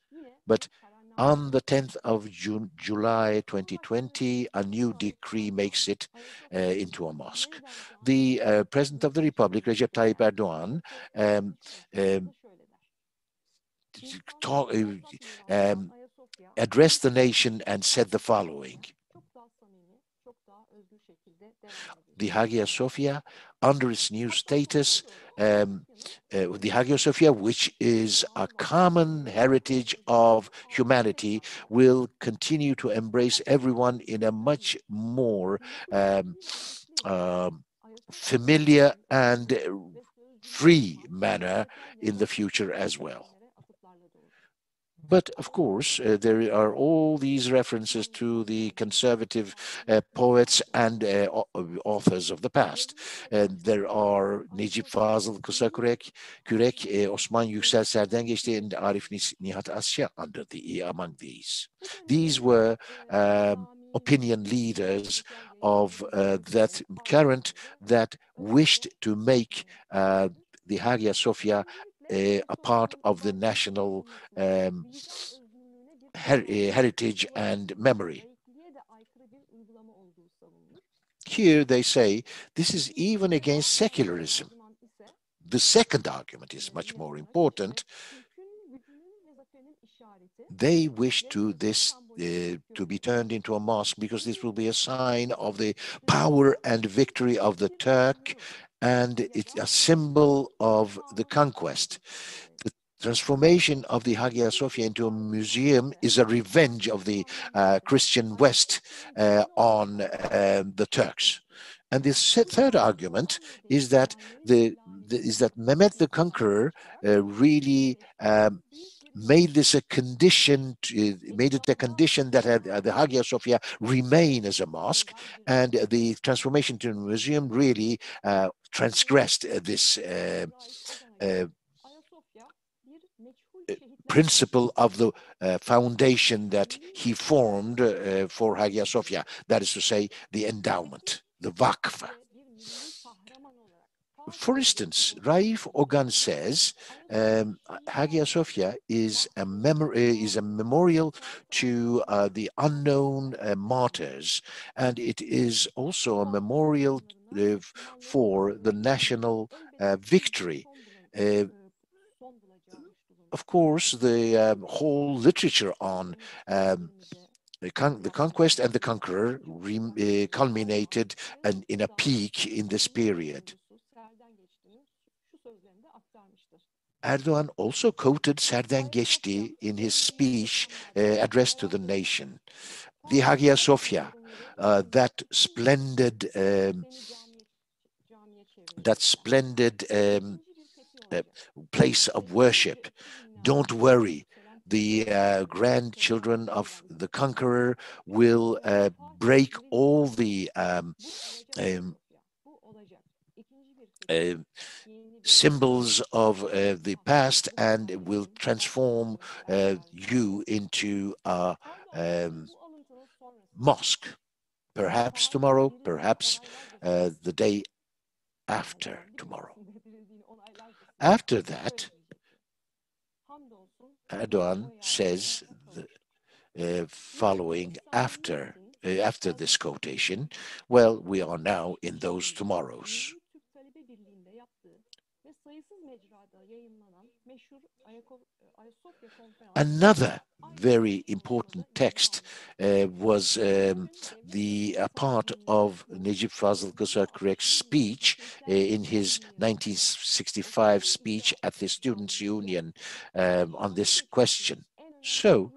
But on the 10th of July 2020, a new decree makes it into a mosque. The President of the Republic, Recep Tayyip Erdogan, addressed the nation and said the following: the Hagia Sophia, under its new status, the Hagia Sophia, which is a common heritage of humanity, will continue to embrace everyone in a much more familiar and free manner in the future as well. But of course, there are all these references to the conservative poets and authors of the past. There are Necip Fazıl Kısakürek, Osman Yüksel Serdengeçli, and Arif Nihat Asya among these. These were opinion leaders of that current that wished to make the Hagia Sophia a part of the national heritage and memory. Here they say this is even against secularism. The second argument is much more important. They wish this to be turned into a mosque because this will be a sign of the power and victory of the Turk, and it's a symbol of the conquest. The transformation of the Hagia Sophia into a museum is a revenge of the Christian West on the Turks. And the third argument is that Mehmet the Conqueror really made this a condition, made it a condition that the Hagia Sophia remain as a mosque, and the transformation to a museum really transgressed this principle of the foundation that he formed for Hagia Sophia, that is to say, the endowment, the vakf. For instance, Raif Ogan says Hagia Sophia is a memorial to the unknown martyrs, and it is also a memorial for the national victory. Of course, the whole literature on the conquest and the conqueror culminated in a peak in this period. Erdogan also quoted Serdengeçli in his speech addressed to the nation. The Hagia Sophia, that splendid place of worship. Don't worry, the grandchildren of the conqueror will break all the symbols of the past and will transform you into a mosque. Perhaps tomorrow, perhaps the day after tomorrow. After that, Erdogan says the following after this quotation. Well, we are now in those tomorrows. Another very important text was the part of Necip Fazıl Kısakürek's speech in his 1965 speech at the Students' Union on this question. So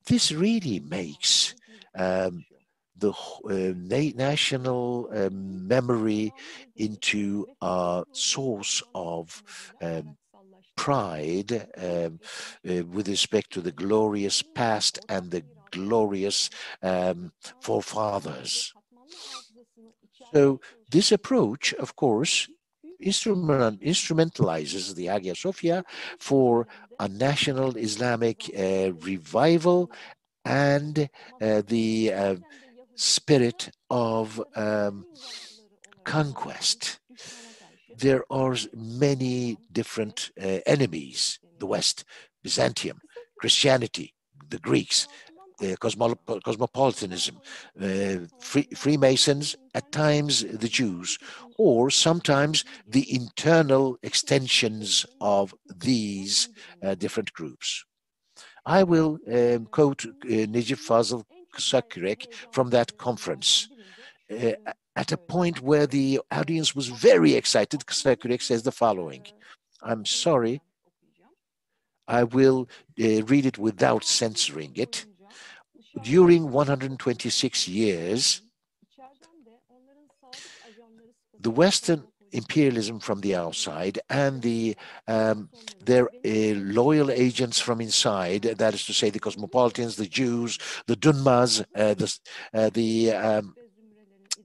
this really makes the national memory into a source of pride with respect to the glorious past and the glorious forefathers. So this approach, of course, instrumentalizes the Hagia Sophia for a national Islamic revival and the spirit of conquest. There are many different enemies: the West, Byzantium, Christianity, the Greeks, cosmopolitanism, Freemasons, at times the Jews, or sometimes the internal extensions of these different groups. I will quote Necip Fazıl Kısakürek from that conference. At a point where the audience was very excited, Kısakürek says the following. I'm sorry, I will read it without censoring it. During 126 years, the Western imperialism from the outside and their loyal agents from inside, that is to say the cosmopolitans, the Jews, the Dunmas, the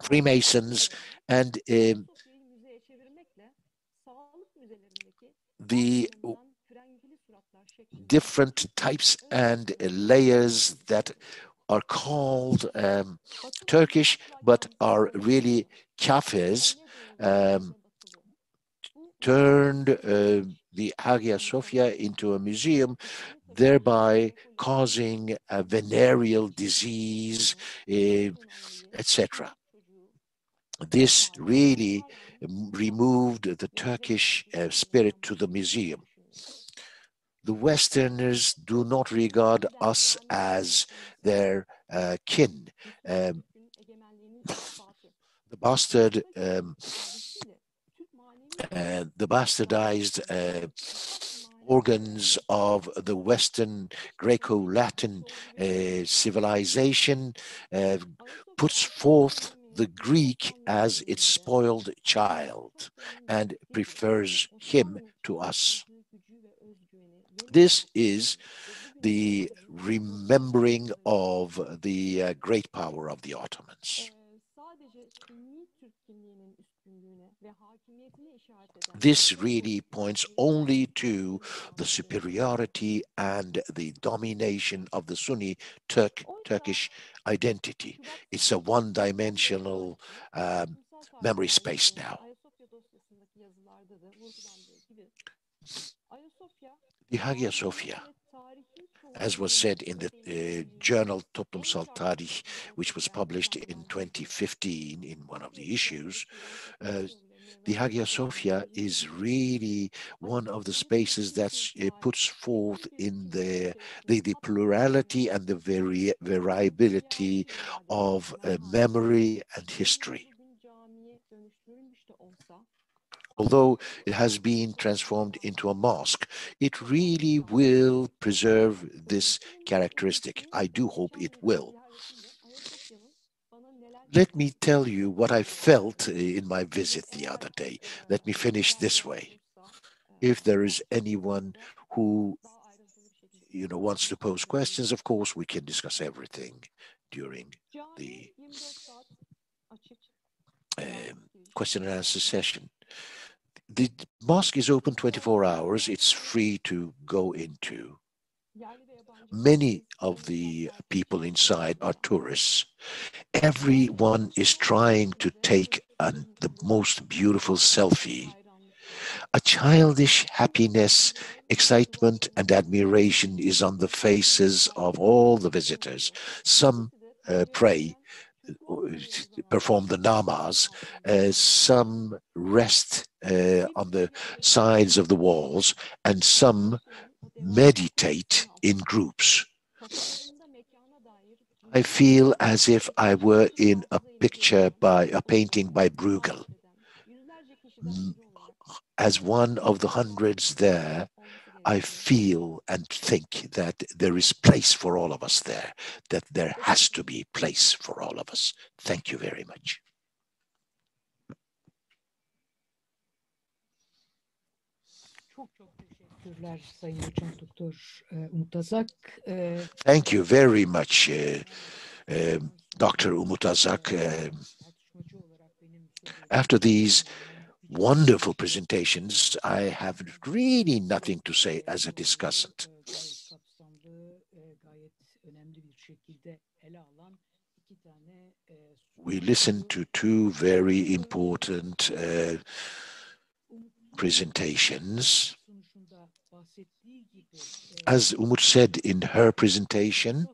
Freemasons, and the different types and layers that are called Turkish but are really Kafirs, turned the Hagia Sophia into a museum, thereby causing a venereal disease, etc. This really removed the Turkish spirit to the museum. The Westerners do not regard us as their kin. The bastardized organs of the Western Greco-Latin civilization puts forth the Greek as its spoiled child and prefers him to us. This is the remembering of the great power of the Ottomans. This really points only to the superiority and the domination of the Sunni Turkish identity. It's a one-dimensional memory space now. The Hagia Sophia, as was said in the journal Toplumsal Tarih, which was published in 2015 in one of the issues, the Hagia Sophia is really one of the spaces that puts forth in the plurality and the variability of memory and history. Although it has been transformed into a mosque, it really will preserve this characteristic. I do hope it will. Let me tell you what I felt in my visit the other day. Let me finish this way. If there is anyone who wants to pose questions, of course, we can discuss everything during the question and answer session. The mosque is open 24 hours. It's free to go into. Many of the people inside are tourists. Everyone is trying to take the most beautiful selfie. A childish happiness, excitement, and admiration is on the faces of all the visitors. Some pray, perform the namaz, some rest on the sides of the walls, and some meditate in groups. I feel as if I were in a painting by Bruegel. As one of the hundreds there, I feel and think that there is place for all of us there, that there has to be place for all of us. Thank you very much. Thank you very much, Dr. Umut AZAK. After these wonderful presentations, I have really nothing to say as a discussant. We listened to two very important presentations. As Umut said in her presentation,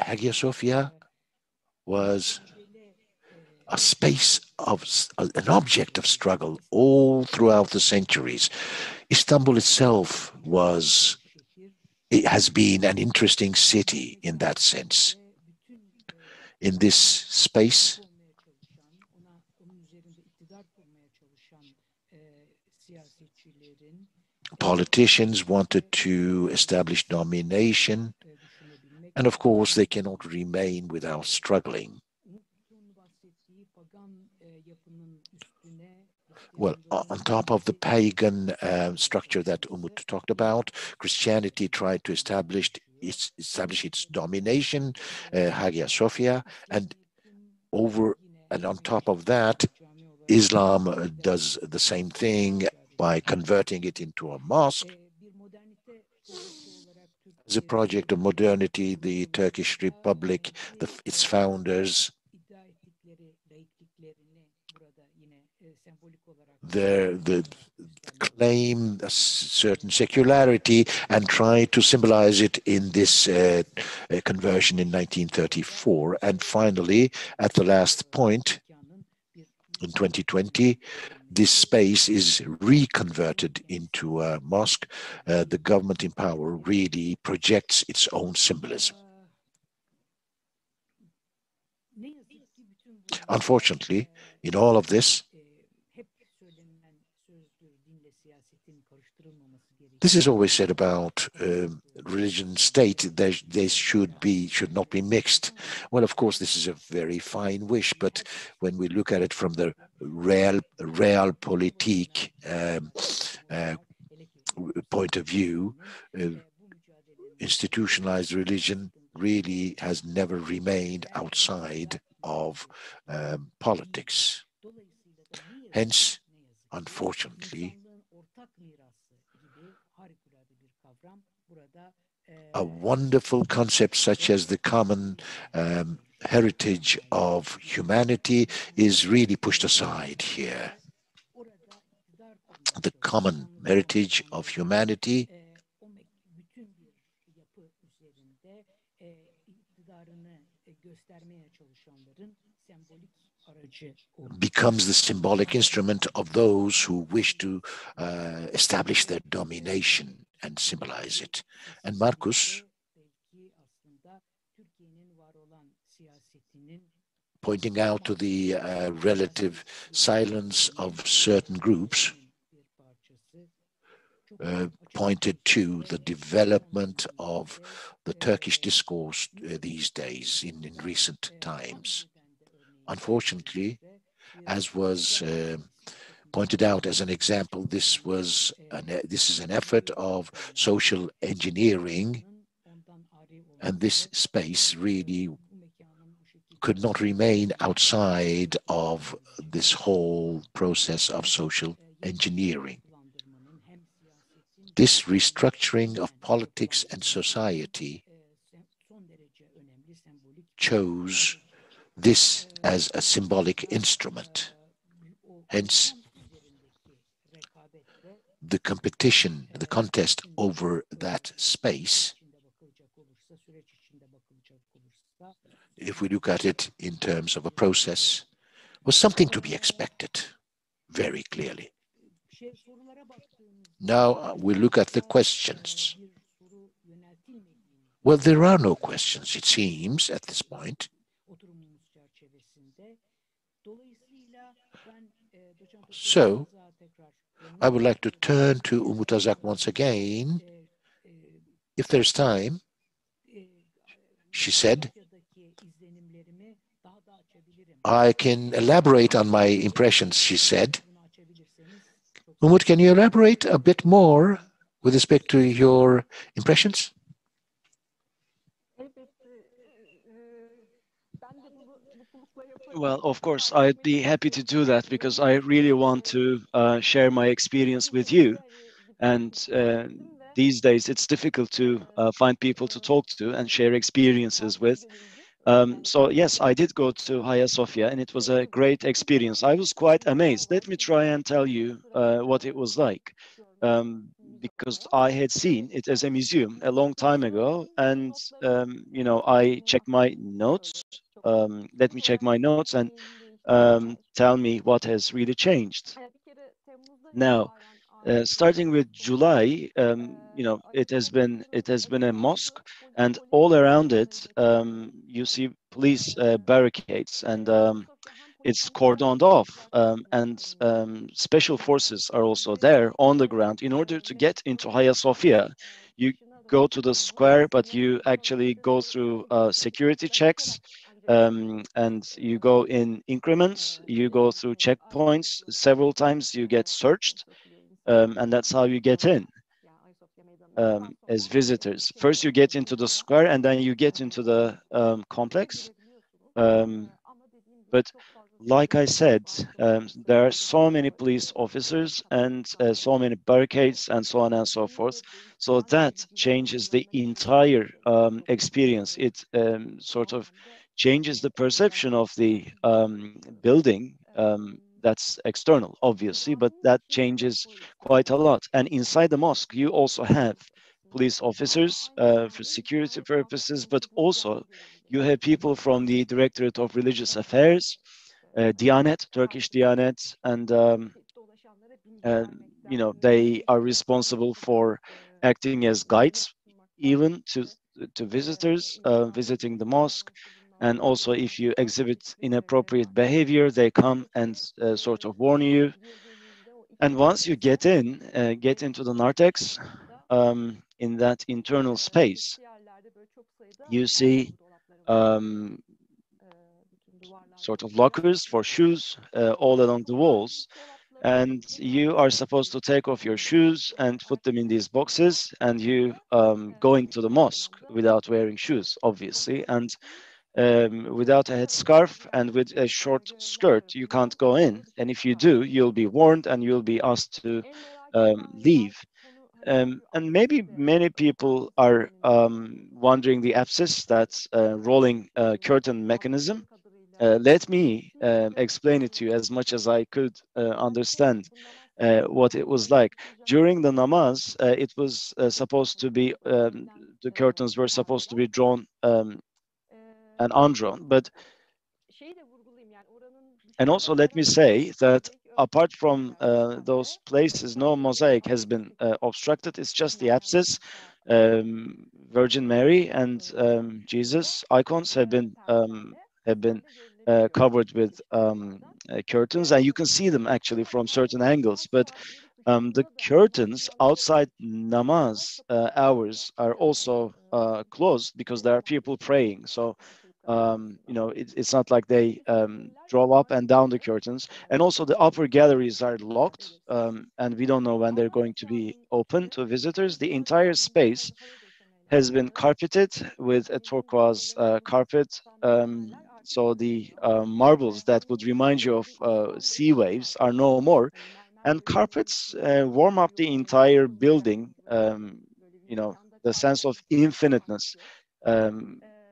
Hagia Sophia was a space of an object of struggle all throughout the centuries. Istanbul itself has been an interesting city in that sense. In this space, politicians wanted to establish domination, and of course they cannot remain without struggling. Well, on top of the pagan structure that Umut talked about, Christianity tried to establish its domination, Hagia Sophia, and on top of that, Islam does the same thing by converting it into a mosque. As a project of modernity, the Turkish Republic, its founders, they claim a certain secularity and try to symbolize it in this conversion in 1934. And finally, at the last point, in 2020, this space is reconverted into a mosque. The government in power really projects its own symbolism. Unfortunately, in all of this, this is always said about religion and state. They should not be mixed. Well, of course, this is a very fine wish, but when we look at it from the realpolitik point of view, institutionalized religion really has never remained outside of politics. Hence, unfortunately, a wonderful concept such as the common heritage of humanity is really pushed aside here. The common heritage of humanity becomes the symbolic instrument of those who wish to establish their domination and symbolize it. And Markus, pointing out to the relative silence of certain groups, pointed to the development of the Turkish discourse these days in recent times. Unfortunately, as was pointed out as an example, this is an effort of social engineering, and this space really could not remain outside of this whole process of social engineering. This restructuring of politics and society chose this as a symbolic instrument. Hence, the competition, the contest over that space, if we look at it in terms of a process, was something to be expected very clearly. Now we look at the questions. Well, there are no questions, it seems, at this point. So, I would like to turn to Umut AZAK once again. If there's time, she said, I can elaborate on my impressions, she said. Umut, can you elaborate a bit more with respect to your impressions? Well, of course, I'd be happy to do that because I really want to share my experience with you. And these days, it's difficult to find people to talk to and share experiences with. So yes, I did go to Hagia Sophia, and it was a great experience. I was quite amazed. Let me try and tell you what it was like. Because I had seen it as a museum a long time ago, and you know, I checked my notes. Let me check my notes and tell me what has really changed. Now, starting with July, you know, it has been a mosque, and all around it, you see police barricades, and it's cordoned off, and special forces are also there on the ground. In order to get into Hagia Sophia, you go to the square, but you actually go through security checks, and you go in increments. You go through checkpoints several times. You get searched, and that's how you get in as visitors. First, you get into the square, and then you get into the complex. But like I said, there are so many police officers and so many barricades and so on and so forth. So that changes the entire experience. It sort of changes the perception of the building. That's external, obviously, but that changes quite a lot. And inside the mosque, you also have police officers for security purposes, but also you have people from the Directorate of Religious Affairs, Diyanet, Turkish Diyanet, and you know, they are responsible for acting as guides, even to visitors visiting the mosque. And also, if you exhibit inappropriate behavior, they come and sort of warn you. And once you get into the narthex, in that internal space, you see sort of lockers for shoes all along the walls. And you are supposed to take off your shoes and put them in these boxes, and you go into the mosque without wearing shoes, obviously. And without a headscarf and with a short skirt, you can't go in. And if you do, you'll be warned and you'll be asked to leave. And maybe many people are wondering the abscess, that rolling curtain mechanism. Let me explain it to you as much as I could understand what it was like. During the namaz, it was supposed to be, the curtains were supposed to be drawn and undrawn. But, and also let me say that apart from those places, no mosaic has been obstructed. It's just the abscess. Virgin Mary and Jesus icons have been covered with curtains, and you can see them actually from certain angles. But the curtains outside namaz hours are also closed because there are people praying. So you know, it's not like they draw up and down the curtains. And also the upper galleries are locked, and we don't know when they're going to be open to visitors. The entire space has been carpeted with a turquoise carpet. So the marbles that would remind you of sea waves are no more. And carpets warm up the entire building, you know, the sense of infiniteness.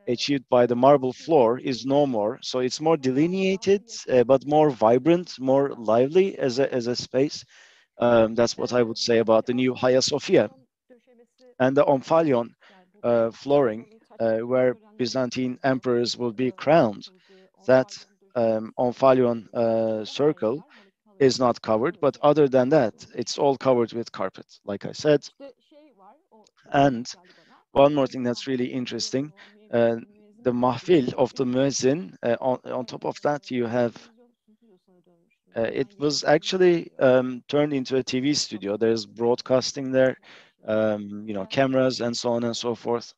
achieved by the marble floor is no more. So it's more delineated, but more vibrant, more lively as a space. That's what I would say about the new Hagia Sophia. And the Omphalion flooring, where Byzantine emperors will be crowned. That Omphalion circle is not covered, but other than that, it's all covered with carpet, like I said. And one more thing that's really interesting, the mahfil of the muezzin, on top of that, you have, it was actually turned into a TV studio. There's broadcasting there, you know, cameras and so on and so forth.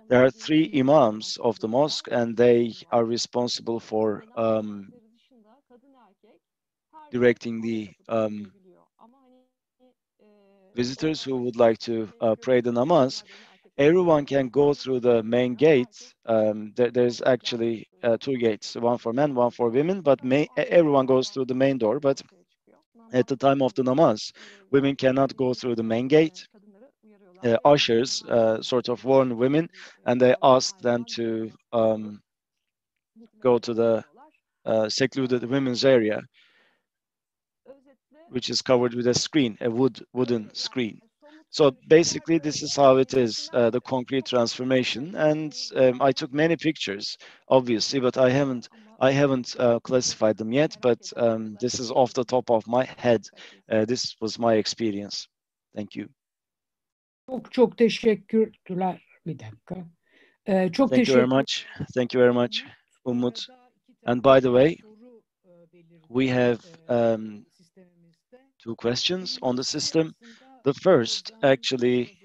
There are 3 imams of the mosque, and they are responsible for directing the visitors who would like to pray the namaz. Everyone can go through the main gate. There's actually 2 gates, one for men, one for women, but everyone goes through the main door. But at the time of the namaz, women cannot go through the main gate. Ushers sort of warn women, and they ask them to go to the secluded women's area, which is covered with a screen, a wooden screen. So basically, this is how it is, the concrete transformation. And I took many pictures, obviously, but I haven't classified them yet. But this is off the top of my head. This was my experience. Thank you. Çok teşekkürler. Bir dakika. Çok Thank you very much. Thank you very much, Umut. And by the way, we have 2 questions on the system. The first actually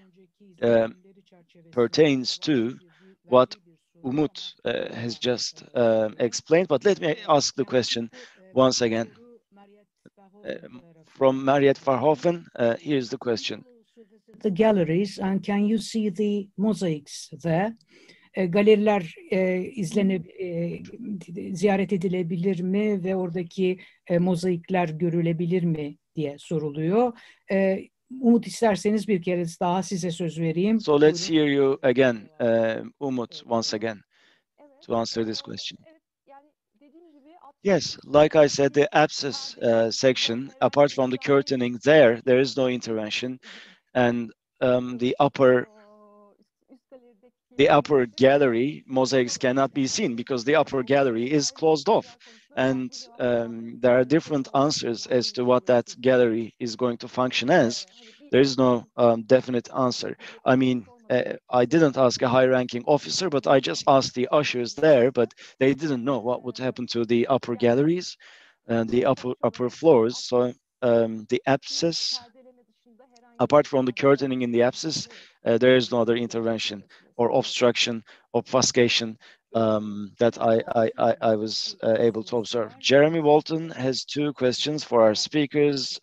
pertains to what Umut has just explained, but let me ask the question once again. From Mariette Verhoeven, here's the question. The galleries, and can you see the mosaics there? Galeriler ziyaret edilebilir mi ve oradaki mozaikler görülebilir mi diye soruluyor. Umut, isterseniz bir kere daha size söz vereyim. So let's hear you again, Umut, once again, to answer this question. Yes, like I said, the apsis section, apart from the curtaining there is no intervention. And the upper gallery mosaics cannot be seen because the upper gallery is closed off. And there are different answers as to what that gallery is going to function as. There is no definite answer. I mean, I didn't ask a high-ranking officer, but I just asked the ushers there, but they didn't know what would happen to the upper galleries and the upper floors. So the apsis, apart from the curtaining in the apsis, there is no other intervention or obstruction, obfuscation that I was able to observe. Jeremy Walton has 2 questions for our speakers.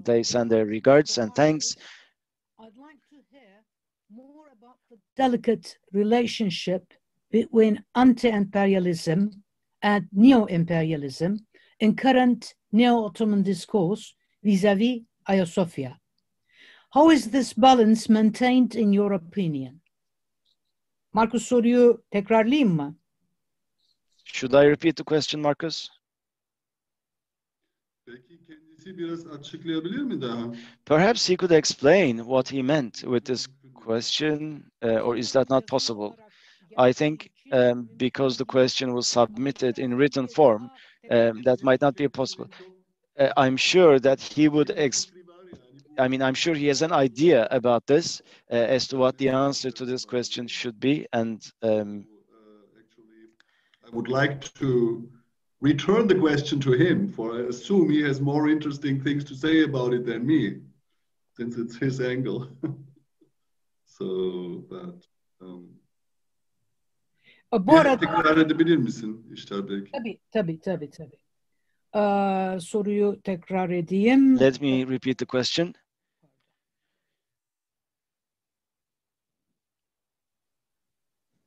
They send their regards and thanks. I'd like to hear more about the delicate relationship between anti-imperialism and neo-imperialism in current neo-Ottoman discourse vis-à-vis Hagia Sophia. How is this balance maintained in your opinion? Markus, soruyu tekrarlayayım mı? Should I repeat the question, Markus? Belki kendisi biraz açıklayabilir mi daha? Perhaps he could explain what he meant with this question, or is that not possible? I think because the question was submitted in written form, that might not be possible. I'm sure that he would I'm sure he has an idea about this as to what the answer to this question should be. And actually, I would like to return the question to him, for I assume he has more interesting things to say about it than me, since it's his angle. So, but tekrar edebilir misin İştar Bey? Tabii. Soruyu tekrar edeyim. Let me repeat the question.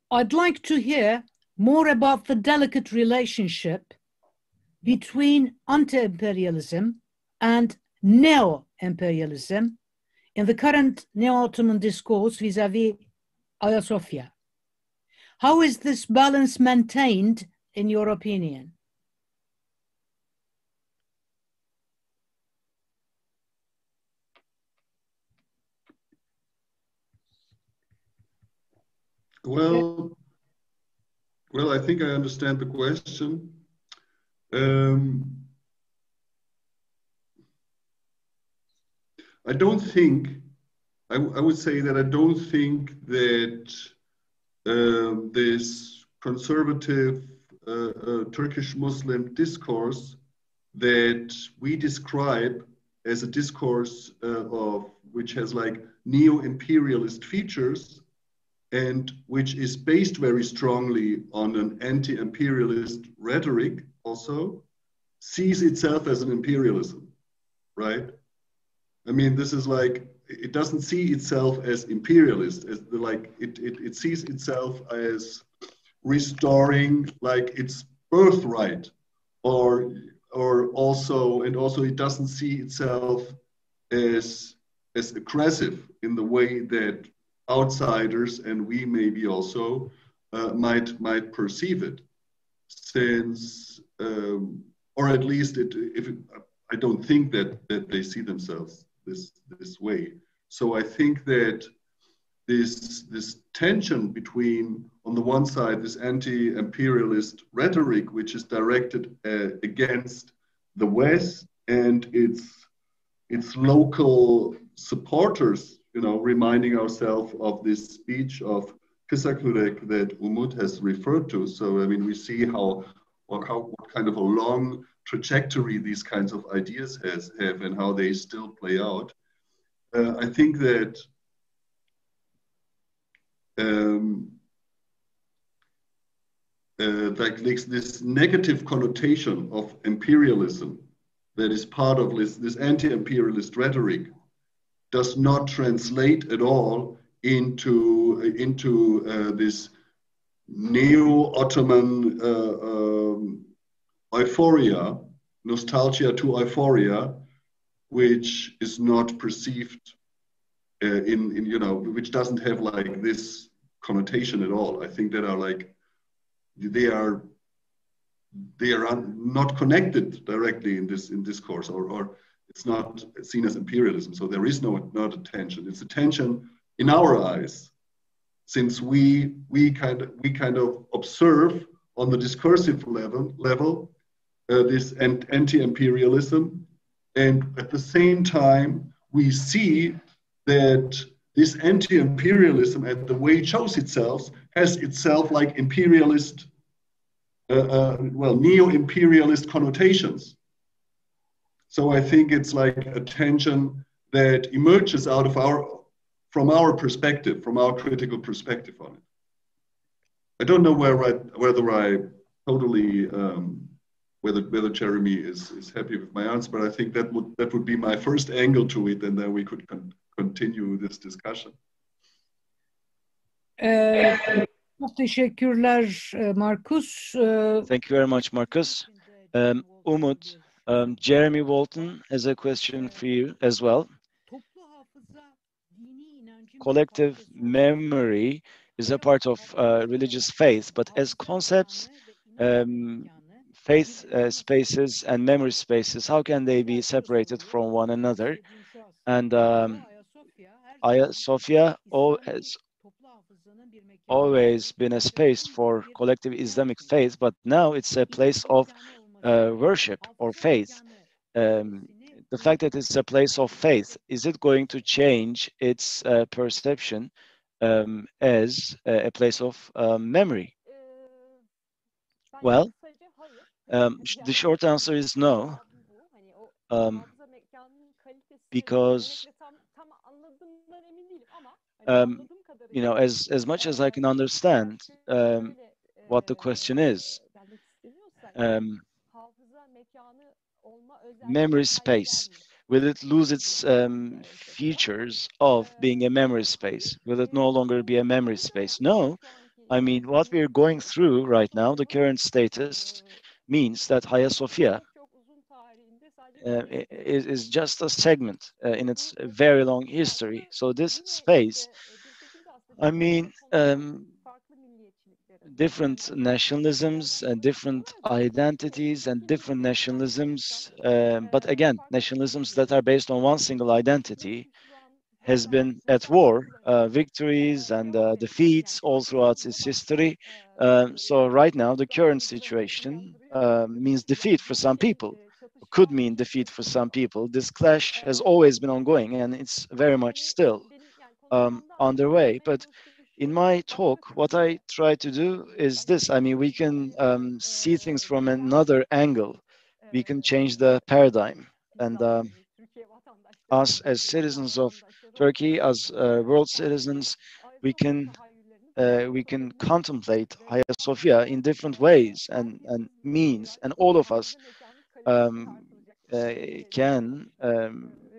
I'd like to hear more about the delicate relationship between anti-imperialism and neo-imperialism in the current neo-Ottoman discourse vis-à-vis Hagia Sophia. How is this balance maintained, in your opinion? Well, I think I understand the question. I don't think, I would say that I don't think that this conservative Turkish Muslim discourse that we describe as a discourse of which has like neo-imperialist features and which is based very strongly on an anti-imperialist rhetoric also, sees itself as an imperialism, right? I mean, this is like, it doesn't see itself as imperialist, as the, like, it sees itself as restoring like its birthright, or also, and also it doesn't see itself as aggressive in the way that outsiders and we maybe also might perceive it, since or at least I don't think that they see themselves this way. So I think that this tension between, on the one side, this anti-imperialist rhetoric, which is directed against the West and its local supporters, you know, reminding ourselves of this speech of Kısakürek that Umut has referred to. So, I mean, we see what kind of a long trajectory these kinds of ideas have and how they still play out. I think that like this negative connotation of imperialism that is part of this anti-imperialist rhetoric does not translate at all into this neo-Ottoman euphoria, nostalgia to euphoria, which is not perceived in you know, which doesn't have like this connotation at all. I think that are like, they are not connected directly in this discourse, or it's not seen as imperialism. So there is not a tension. It's a tension in our eyes, since we kind of observe on the discursive level this anti-imperialism, and at the same time we see that this anti-imperialism and the way it shows itself has itself like imperialist, neo-imperialist connotations. So I think it's like a tension that emerges out of from our perspective, from our critical perspective on it. I don't know whether I totally, whether Jeremy is happy with my answer, but I think that would be my first angle to it, and then we could continue this discussion. Çok teşekkürler Markus. Thank you very much, Markus. Umut, Jeremy Walton has a question for you as well. Collective memory is a part of religious faith, but as concepts, faith spaces and memory spaces, how can they be separated from one another? And Hagia Sophia has always been a space for collective Islamic faith, but now it's a place of worship or faith. The fact that it's a place of faith, is it going to change its perception as a place of memory? Well, the short answer is no, because you know, as much as I can understand what the question is, memory space, will it lose its features of being a memory space? Will it no longer be a memory space? No. I mean, what we're going through right now, the current status, means that Hagia Sophia is just a segment in its very long history. So this space, I mean, different nationalisms and different identities and different nationalisms, but again, nationalisms that are based on one single identity has been at war, victories and defeats all throughout its history. So right now, the current situation means defeat for some people, could mean defeat for some people. This clash has always been ongoing and it's very much still underway. But in my talk, what I try to do is this. I mean, we can see things from another angle. We can change the paradigm. And us as citizens of Turkey, as world citizens, we can contemplate Hagia Sophia in different ways and means, and all of us can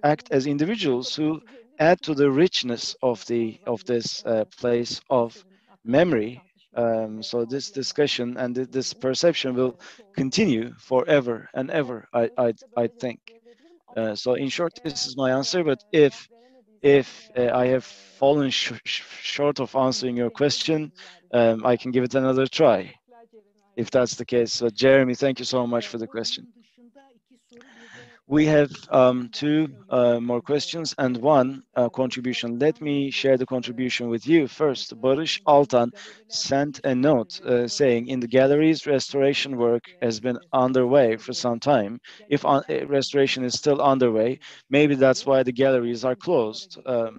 act as individuals who add to the richness of this place of memory. So this discussion and this perception will continue forever and ever, I think. So in short, this is my answer. But if I have fallen short of answering your question, I can give it another try, if that's the case. So Jeremy, thank you so much for the question. We have two more questions and one contribution. Let me share the contribution with you first. Barış Altan sent a note saying, in the galleries, restoration work has been underway for some time. If restoration is still underway, maybe that's why the galleries are closed.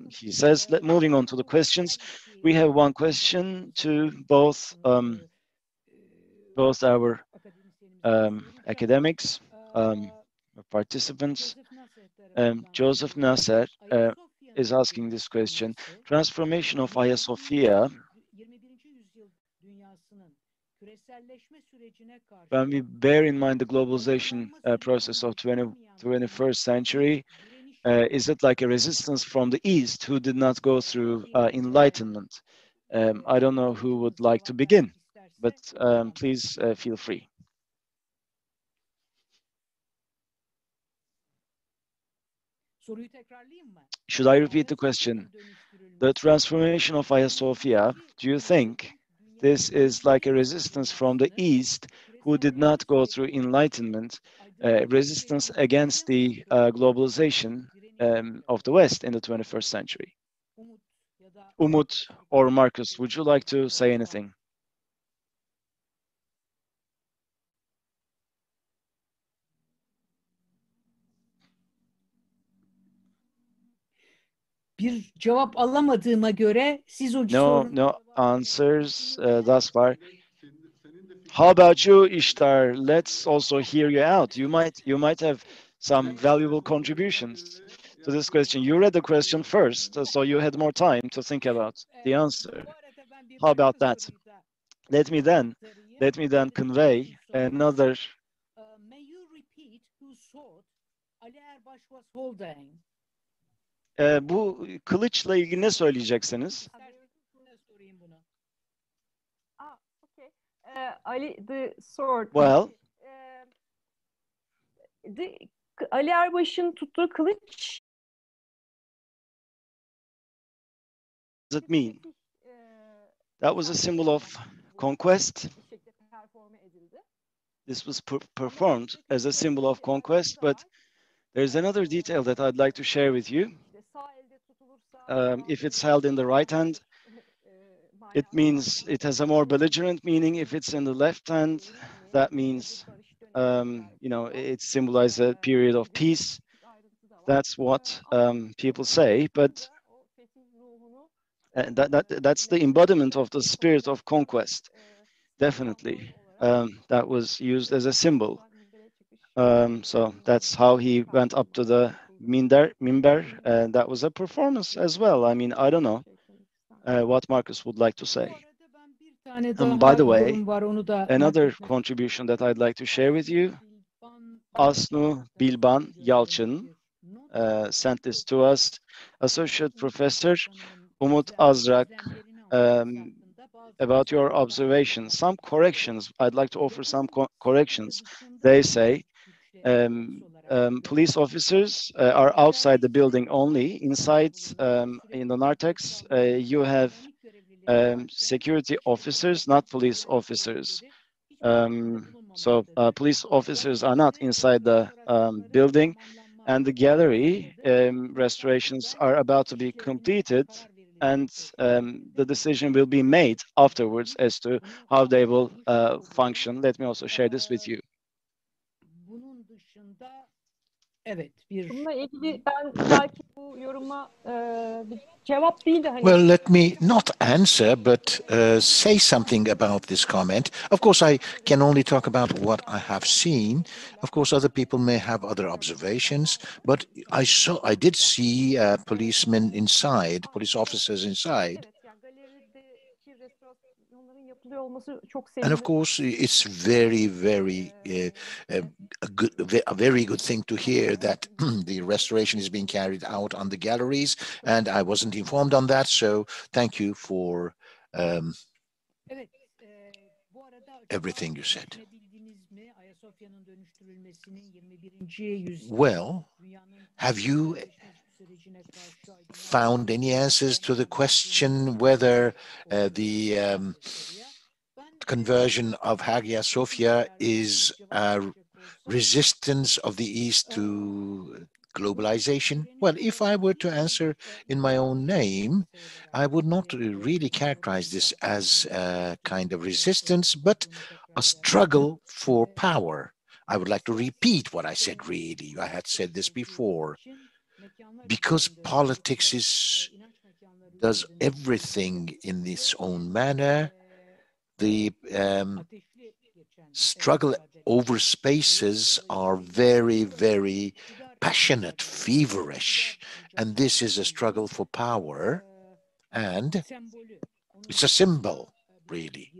He says, moving on to the questions, we have one question to both our academics, participants. Joseph Nasser is asking this question. Transformation of Hagia Sophia, when we bear in mind the globalization process of 21st century, is it like a resistance from the East who did not go through enlightenment? I don't know who would like to begin, but please feel free. Should I repeat the question? The transformation of Hagia Sophia, do you think this is like a resistance from the East who did not go through enlightenment, resistance against the globalization of the West in the 21st century? Umut or Markus, would you like to say anything? Bir cevap alamadığıma göre siz o No answers thus far. How about you, Ishtar? Let's also hear you out. You might have some valuable contributions to this question. You read the question first, so you had more time to think about the answer. How about that? Let me then convey another. May you repeat who thought Ali Erbaş was holding? Bu kılıçla ilgili ne söyleyeceksiniz? Ali, the sword. Well, Ali Erbaş'ın tuttuğu kılıç. What does it mean? That was a symbol of conquest. This was performed as a symbol of conquest, but there's another detail that I'd like to share with you. If it's held in the right hand, it means it has a more belligerent meaning. If it's in the left hand, that means, it symbolizes a period of peace. That's what people say, but that's the embodiment of the spirit of conquest. Definitely, that was used as a symbol. So that's how he went up to the minber, and that was a performance as well. I mean, I don't know what Markus would like to say. By the way, another contribution that I'd like to share with you, Asnu Bilban Yalçın sent this to us. Associate Professor Umut Azrak, about your observations, some corrections. I'd like to offer some corrections. They say police officers are outside the building only. Inside, in the narthex, you have security officers, not police officers. So police officers are not inside the building, and the gallery restorations are about to be completed, and the decision will be made afterwards as to how they will function. Let me also share this with you. Evet, Bununla ilgili ben belki bu yoruma bir cevap değil de hani... Well, let me not answer, but say something about this comment. Of course, I can only talk about what I have seen. Of course, other people may have other observations, but I did see policemen inside, police officers inside. And of course, it's very, very a very good thing to hear that the restoration is being carried out on the galleries, and I wasn't informed on that, so thank you for everything you said. Well, have you found any answers to the question whether the conversion of Hagia Sophia is a resistance of the East to globalization? Well, if I were to answer in my own name, I would not really characterize this as a kind of resistance, but a struggle for power. I would like to repeat what I said, really. I had said this before. Because politics does everything in its own manner, the struggle over spaces are very, very passionate, feverish, and this is a struggle for power, and it's a symbol, really.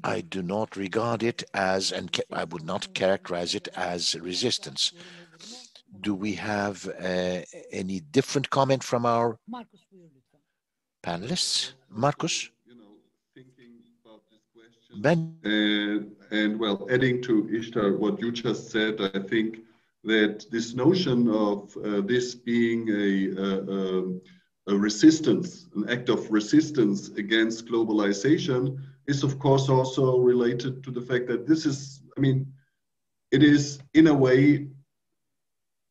I do not regard it as, and I would not characterize it as resistance. Do we have any different comment from our panelists? Markus? Thinking about this question, and well, adding to Ishtar, what you just said, I think that this notion of this being a resistance, an act of resistance against globalization is of course also related to the fact that this is, I mean, it is in a way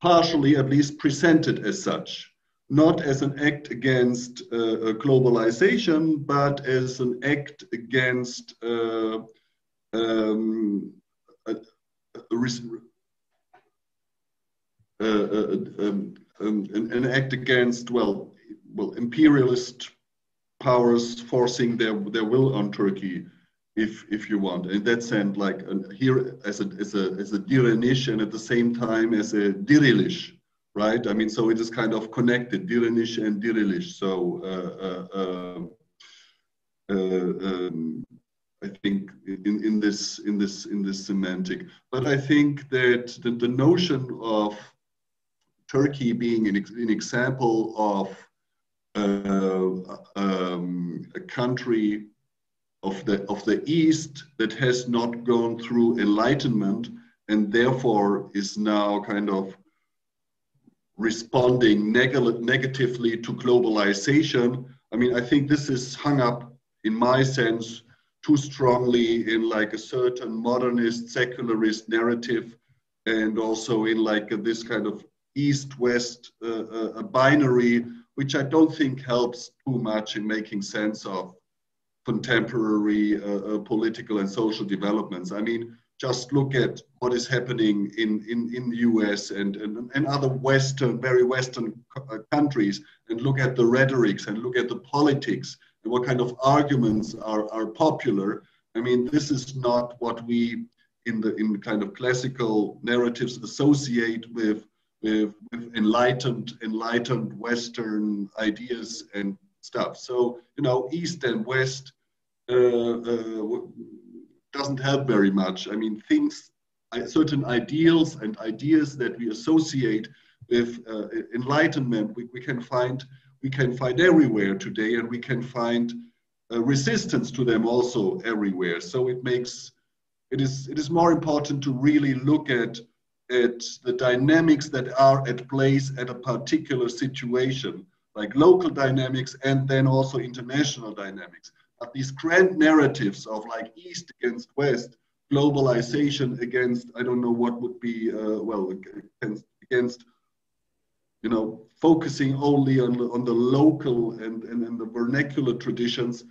partially at least presented as such. Not as an act against globalization, but as an act against an act against imperialist powers forcing their will on Turkey, if you want. In that sense, like here as a direniş and at the same time as a diriliş. Right? I mean, so it is kind of connected, direniş and diriliş. So I think in this semantic, but I think that the notion of Turkey being an example of a country of the East that has not gone through enlightenment and therefore is now kind of responding negatively to globalization. I mean, I think this is hung up, in my sense, too strongly in like a certain modernist, secularist narrative, and also in like this kind of East-West binary, which I don't think helps too much in making sense of contemporary political and social developments. I mean, just look at what is happening in the US and other Western, very Western countries, and look at the rhetorics and look at the politics and what kind of arguments are popular. I mean, this is not what we in the kind of classical narratives associate with enlightened Western ideas and stuff. So, you know, East and West doesn't help very much. I mean, certain ideals and ideas that we associate with enlightenment, we can find everywhere today, and we can find resistance to them also everywhere. So it is more important to really look at the dynamics that are at place at a particular situation, like local dynamics and then also international dynamics. But these grand narratives of like East against West, globalization against, I don't know what would be, against, you know, focusing only on the local and the vernacular traditions.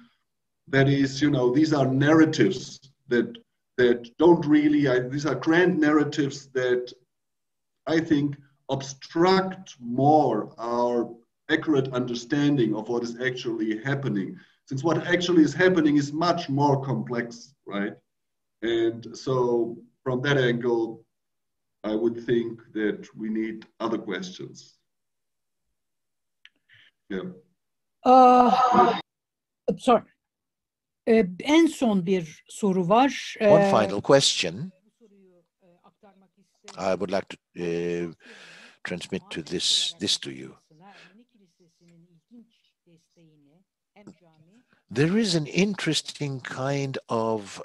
That is, you know, these are narratives that don't really, these are grand narratives that I think obstruct more our accurate understanding of what is actually happening, since what actually is happening is much more complex, right? And so from that angle, I would think that we need other questions. Yeah. Sorry. En son bir soru var. One final question I would like to transmit to this to you. There is an interesting kind of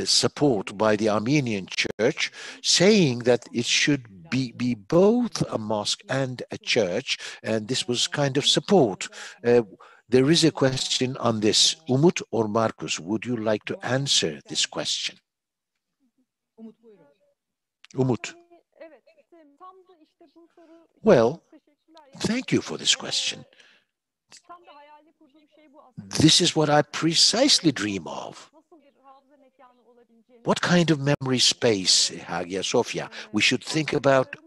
support by the Armenian Church, saying that it should be both a mosque and a church, and this was kind of support. There is a question on this. Umut or Markus, would you like to answer this question? Umut. Well, thank you for this question. This is what I precisely dream of. What kind of memory space, Hagia, Sophia? We should think about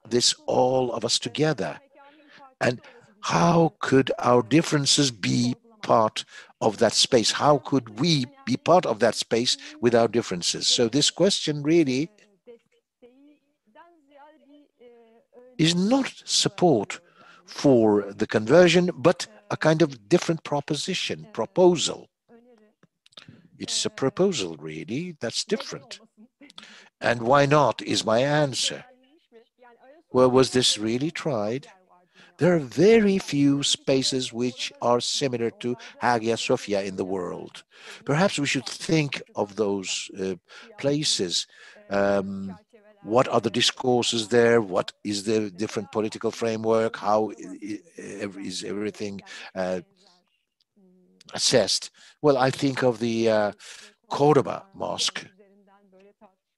this, all of us together. And how could our differences be part of that space? How could we be part of that space with our differences? So this question really is not support for the conversion, but a kind of different proposal. It's a proposal, really, that's different. And why not is my answer. Well, was this really tried? There are very few spaces which are similar to Hagia Sophia in the world. Perhaps we should think of those places. What are the discourses there? What is the different political framework? How is everything assessed? Well, I think of the Cordoba Mosque.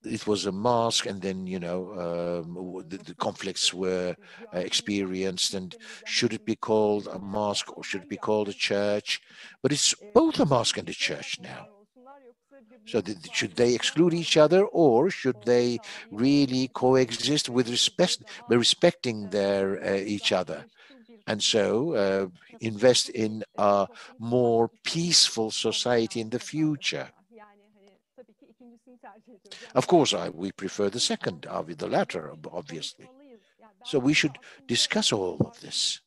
It was a mosque, and then, you know, the conflicts were experienced, and should it be called a mosque or should it be called a church? But it's both a mosque and a church now. So should they exclude each other, or should they really coexist with respecting each other? And so invest in a more peaceful society in the future. Of course, we prefer the second, the latter, obviously. So we should discuss all of this.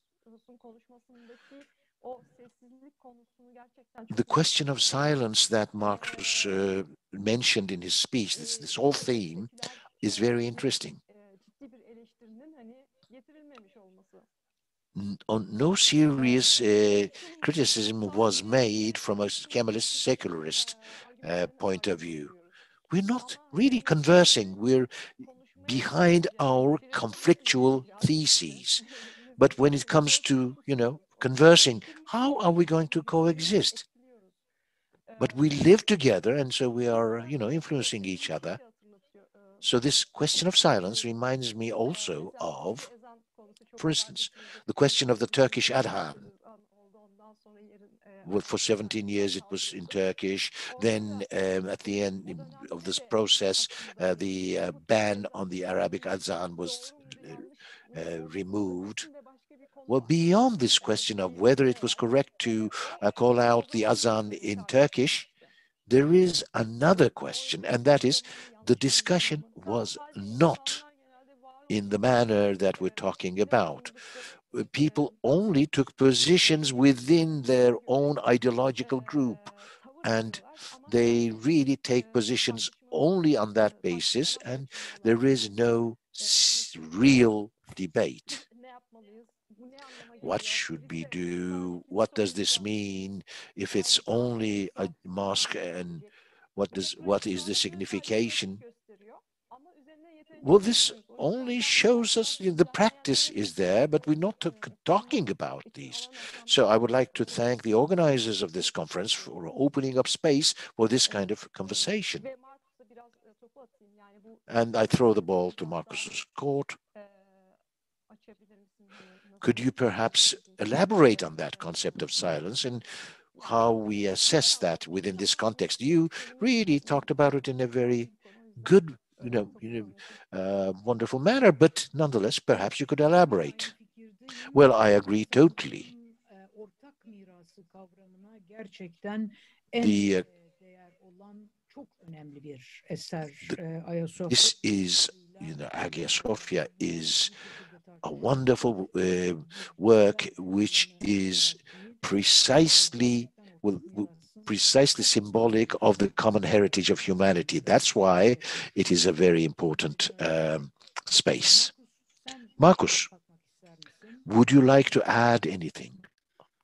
The question of silence that Markus mentioned in his speech, this whole theme, is very interesting. No serious criticism was made from a Kemalist secularist point of view. We're not really conversing. We're behind our conflictual theses. But when it comes to, you know, conversing, how are we going to coexist? But we live together, and so we are, you know, influencing each other. So this question of silence reminds me also of, for instance, the question of the Turkish adhan. Well, for 17 years it was in Turkish. Then at the end of this process, the ban on the Arabic adhan was removed. Well, beyond this question of whether it was correct to call out the adhan in Turkish, there is another question, and that is the discussion was not in the manner that we're talking about. People only took positions within their own ideological group, and they really take positions only on that basis, and there is no real debate. What should we do? What does this mean if it's only a mosque, and what is the signification? Well, this only shows us the practice is there, but we're not talking about these. So I would like to thank the organizers of this conference for opening up space for this kind of conversation. And I throw the ball to Markus's court. Could you perhaps elaborate on that concept of silence and how we assess that within this context? You really talked about it in a very good, wonderful manner, but nonetheless, perhaps you could elaborate. Well, I agree totally. This is, Hagia Sophia is a wonderful work which is precisely symbolic of the common heritage of humanity. That's why it is a very important space. Markus, would you like to add anything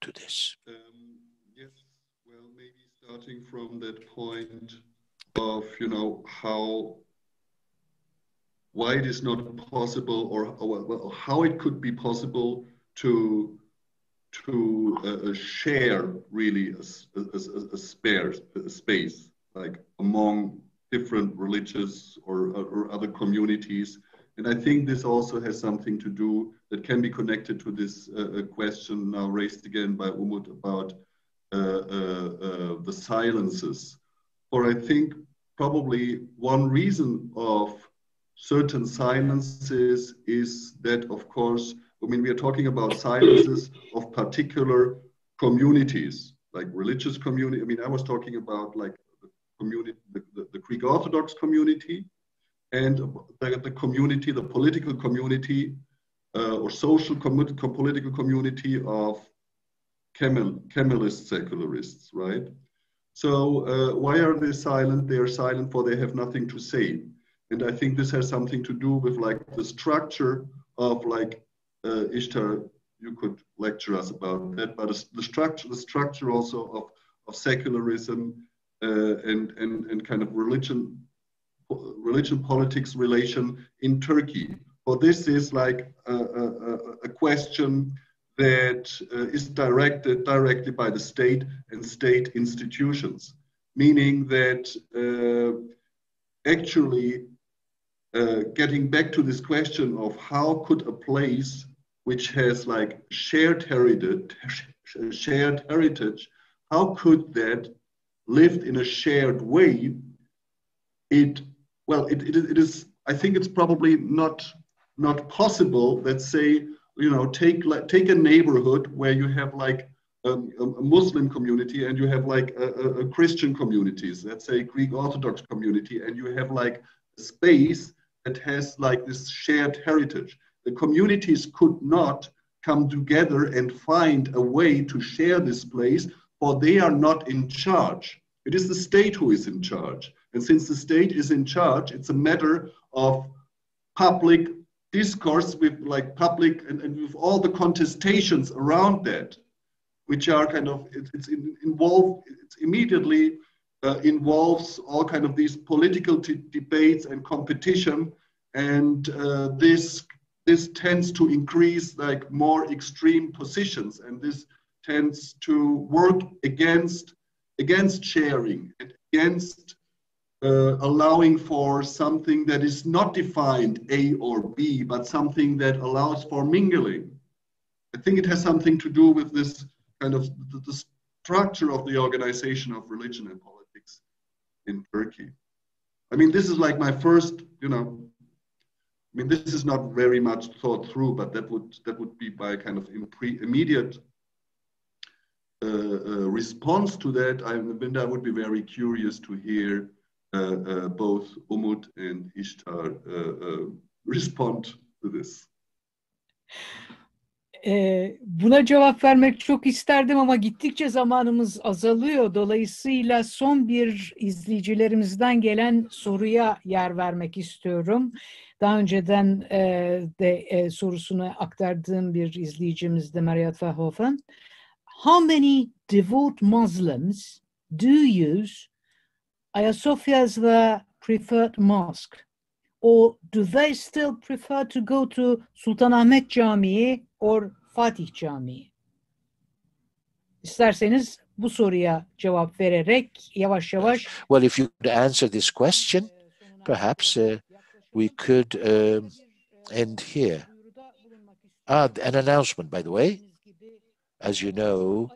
to this? Yes, well, maybe starting from that point of, why it is not possible, or how it could be possible to share really a space, like among different religious or other communities. And I think this also has something to do that can be connected to this question now raised again by Umut about the silences. For I think probably one reason of certain silences is that, of course, we are talking about silences of particular communities, like religious community. I was talking about like the community, the Greek Orthodox community, and the community, the political community, or social political community of Kemalist secularists, right? So why are they silent? They are silent for they have nothing to say. And I think this has something to do with like the structure of like Ishtar, you could lecture us about that, but the structure also of secularism and kind of religion politics relation in Turkey. For this is like a question that is directed directly by the state and state institutions, meaning that actually getting back to this question of how could a place which has like shared heritage, how could that lived in a shared way? It is. I think it's probably not possible. Let's say, take a neighborhood where you have like a Muslim community and you have like a Christian communities. Let's say Greek Orthodox community, and you have like a space that has like this shared heritage. The communities could not come together and find a way to share this place, for they are not in charge. It is the state who is in charge. And since the state is in charge, it's a matter of public discourse with like public and with all the contestations around that, which are kind of, it immediately involves all kind of these political debates and competition. And this tends to increase like more extreme positions, and this tends to work against sharing and against allowing for something that is not defined A or B, but something that allows for mingling. I think it has something to do with this kind of the structure of the organization of religion and politics in Turkey. This is like my first, this is not very much thought through, but that would be by kind of immediate response to that. I would be very curious to hear both Umut and Ishtar respond to this. Buna cevap vermek çok isterdim ama gittikçe zamanımız azalıyor. Dolayısıyla son bir izleyicilerimizden gelen soruya yer vermek istiyorum. Daha önceden de sorusunu aktardığım bir izleyicimiz de Mariat Verhoeven. How many devout Muslims do use Hagia Sophia as the preferred mosque? or do they still prefer to go to Sultanahmet Camii or Fatih Camii? İsterseniz bu soruya cevap vererek yavaş yavaş. Well, if you could answer this question, perhaps we could end here. An announcement, by the way. As you know,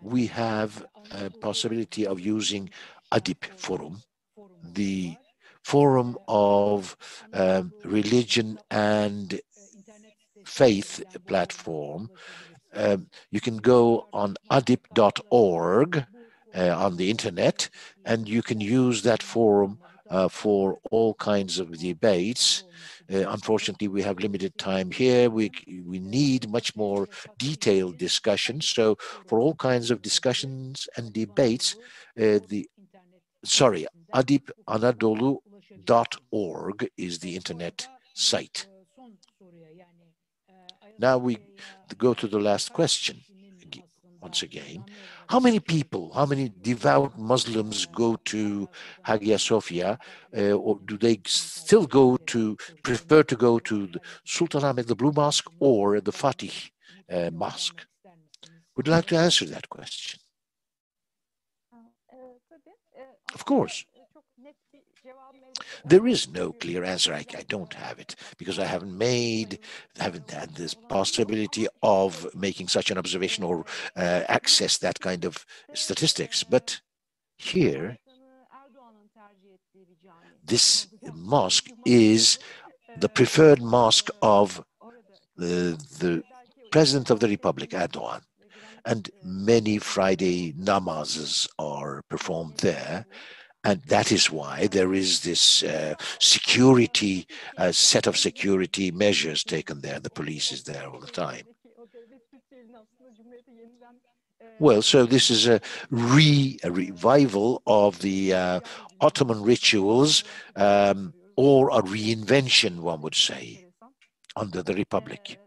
we have a possibility of using ADİP Forum, the forum of religion and faith platform. You can go on adip.org on the internet, and you can use that forum for all kinds of debates. Unfortunately, we have limited time here. We need much more detailed discussions. So for all kinds of discussions and debates, adipanadolu.org is the internet site. Now we go to the last question once again. How many people, how many devout Muslims go to Hagia Sophia, or do they still prefer to go to the Sultanahmet, the Blue Mosque, or the Fatih Mosque? Would you like to answer that question? Of course. There is no clear answer. I don't have it because I haven't had this possibility of making such an observation or access that kind of statistics. But here, this mosque is the preferred mosque of the President of the Republic, Erdogan, and many Friday namazes are performed there. And that is why there is this security, set of security measures taken there. The police is there all the time. Well, so this is a revival of the Ottoman rituals, or a reinvention, one would say, under the Republic.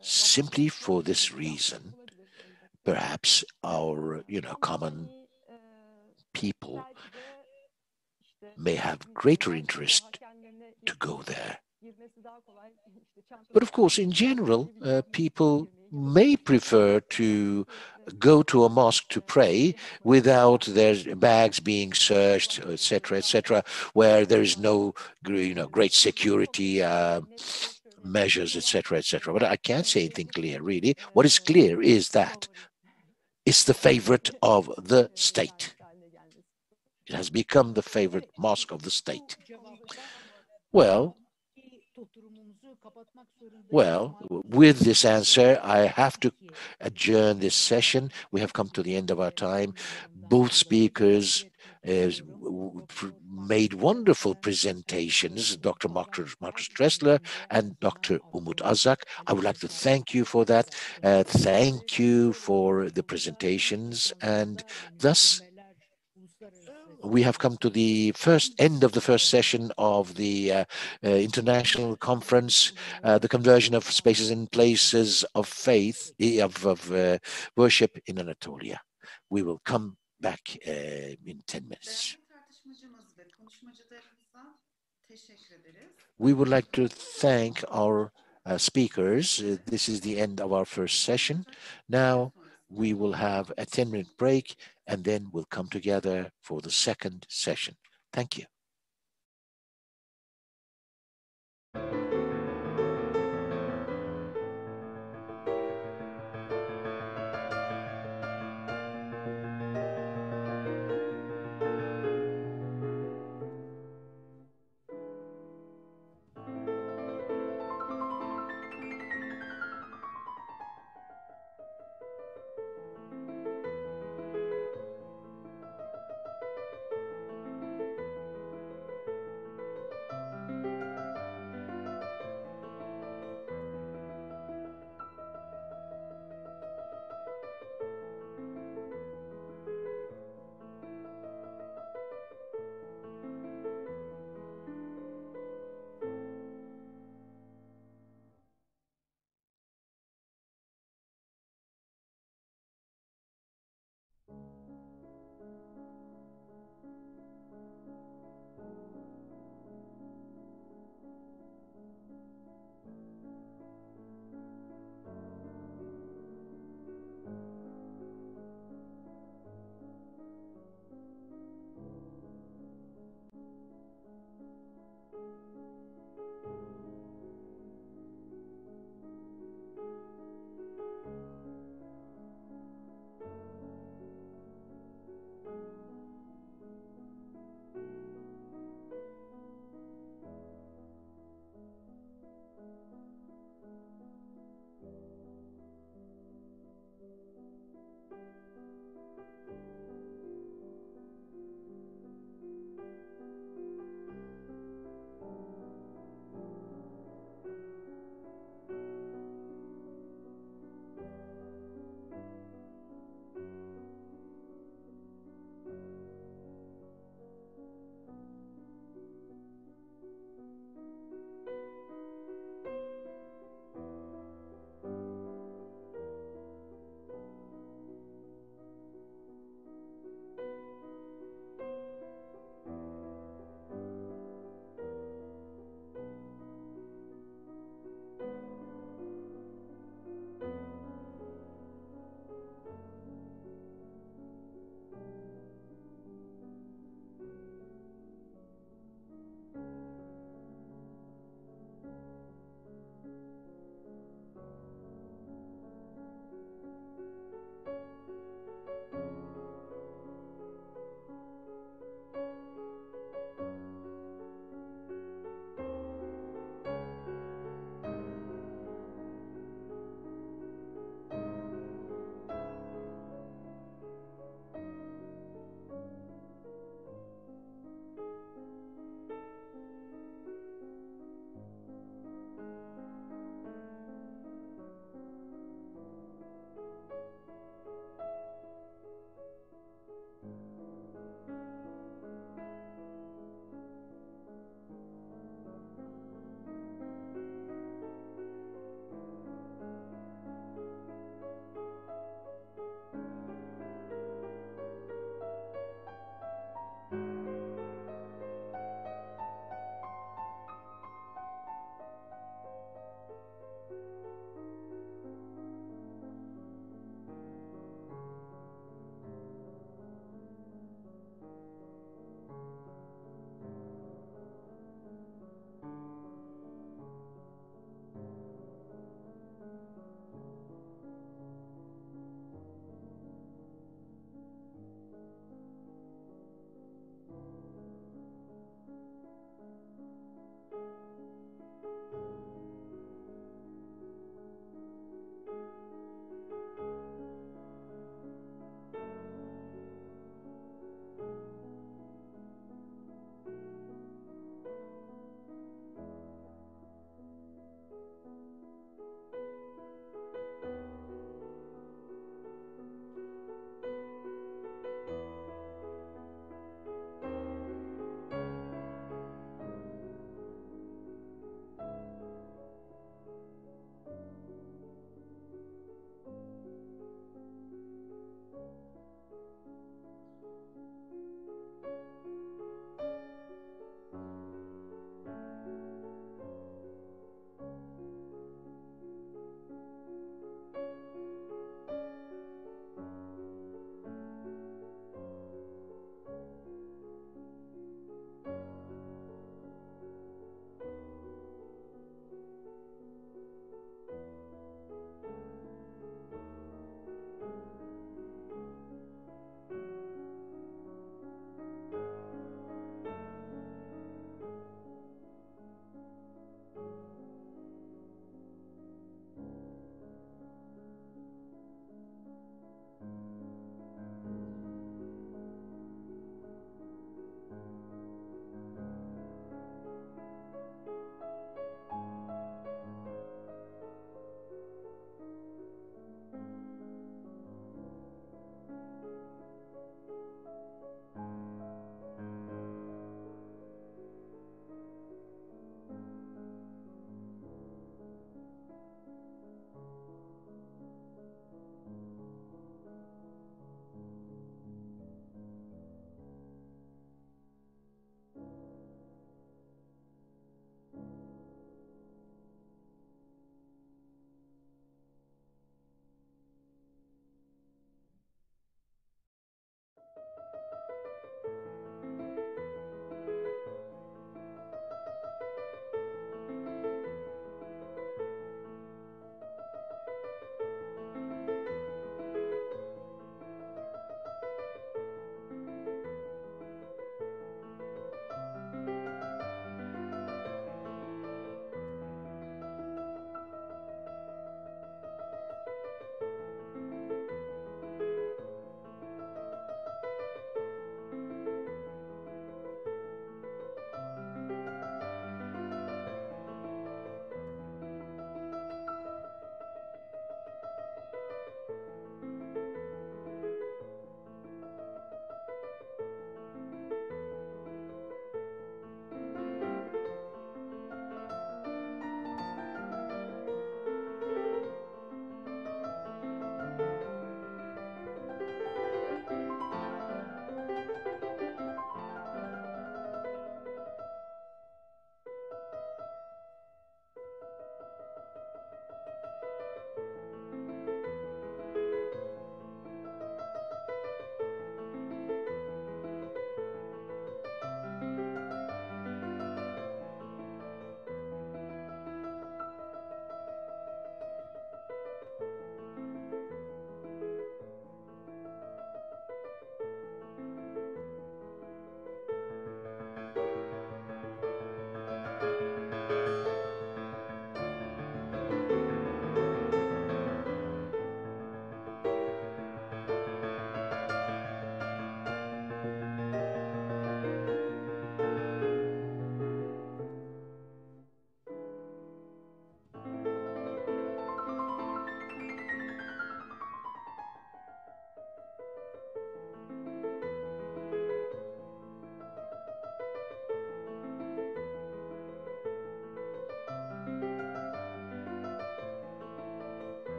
Simply for this reason, perhaps our, common people may have greater interest to go there. But of course, in general, people may prefer to go to a mosque to pray without their bags being searched, etc., where there is no, great security measures, etc. But I can't say anything clear, really. What is clear is that it's the favorite of the state. It has become the favorite mosque of the state. Well, with this answer, I have to adjourn this session. We have come to the end of our time. Both speakers made wonderful presentations, Dr. Markus DRESSLER and Dr. Umut AZAK. I would like to thank you for that. Thank you for the presentations. And thus, we have come to the end of the first session of the international conference, the conversion of spaces and places of faith, of worship in Anatolia. We will come back in 10 minutes. We would like to thank our speakers. This is the end of our first session. Now we will have a 10-minute break, and then we'll come together for the second session. Thank you.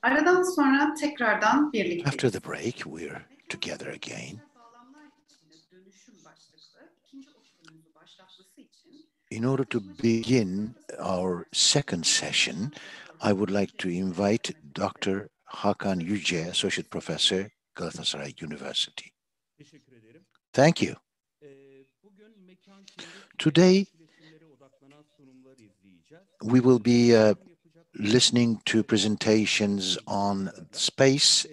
Aradan sonra tekrardan birlikteyiz. After the break, we're together again. In order to begin our second session, I would like to invite Dr. Hakan Yüce, Associate Professor, Galatasaray University. Thank you. Today, we will be listening to presentations on space,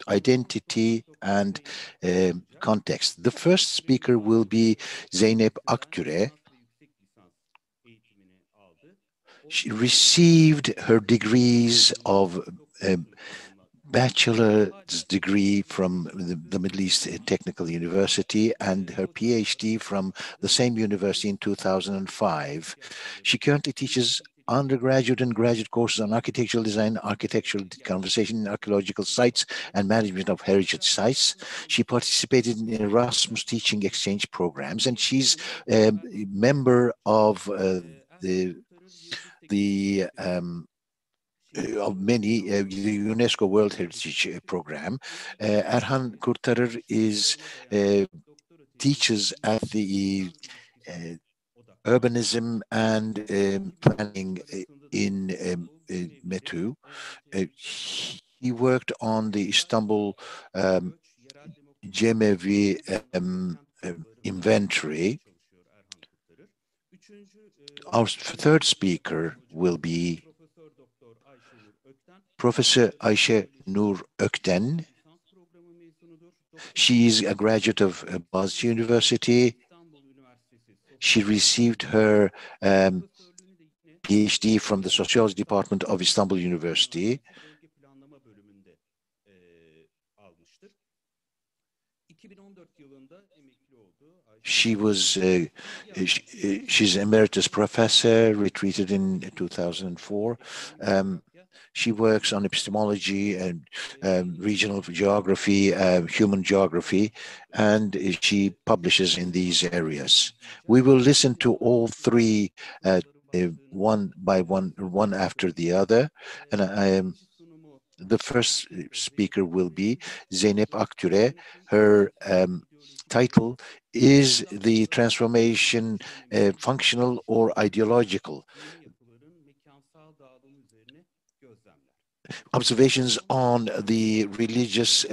identity, and context. The first speaker will be Zeynep Aktüre. She received her degrees of bachelor's degree from the Middle East Technical University and her PhD from the same university in 2005. She currently teaches undergraduate and graduate courses on architectural design, architectural conversation in archaeological sites, and management of heritage sites. She participated in Erasmus teaching exchange programs, and she's a member of of many the UNESCO World Heritage Program. Erhan Kurtarır is teaches at the urbanism and planning in METÜ. He worked on the Istanbul Cemevi inventory. Our third speaker will be Professor Ayşe Nur Ökten. She is a graduate of Boğaziçi University. She received her PhD from the Sociology Department of Istanbul University. She was she's emeritus professor, retreated in 2004. She works on epistemology and regional geography, human geography, and she publishes in these areas. We will listen to all three one by one after the other, and the first speaker will be Zeynep Aktüre. Her title is the transformation functional or ideological. Observations on the religious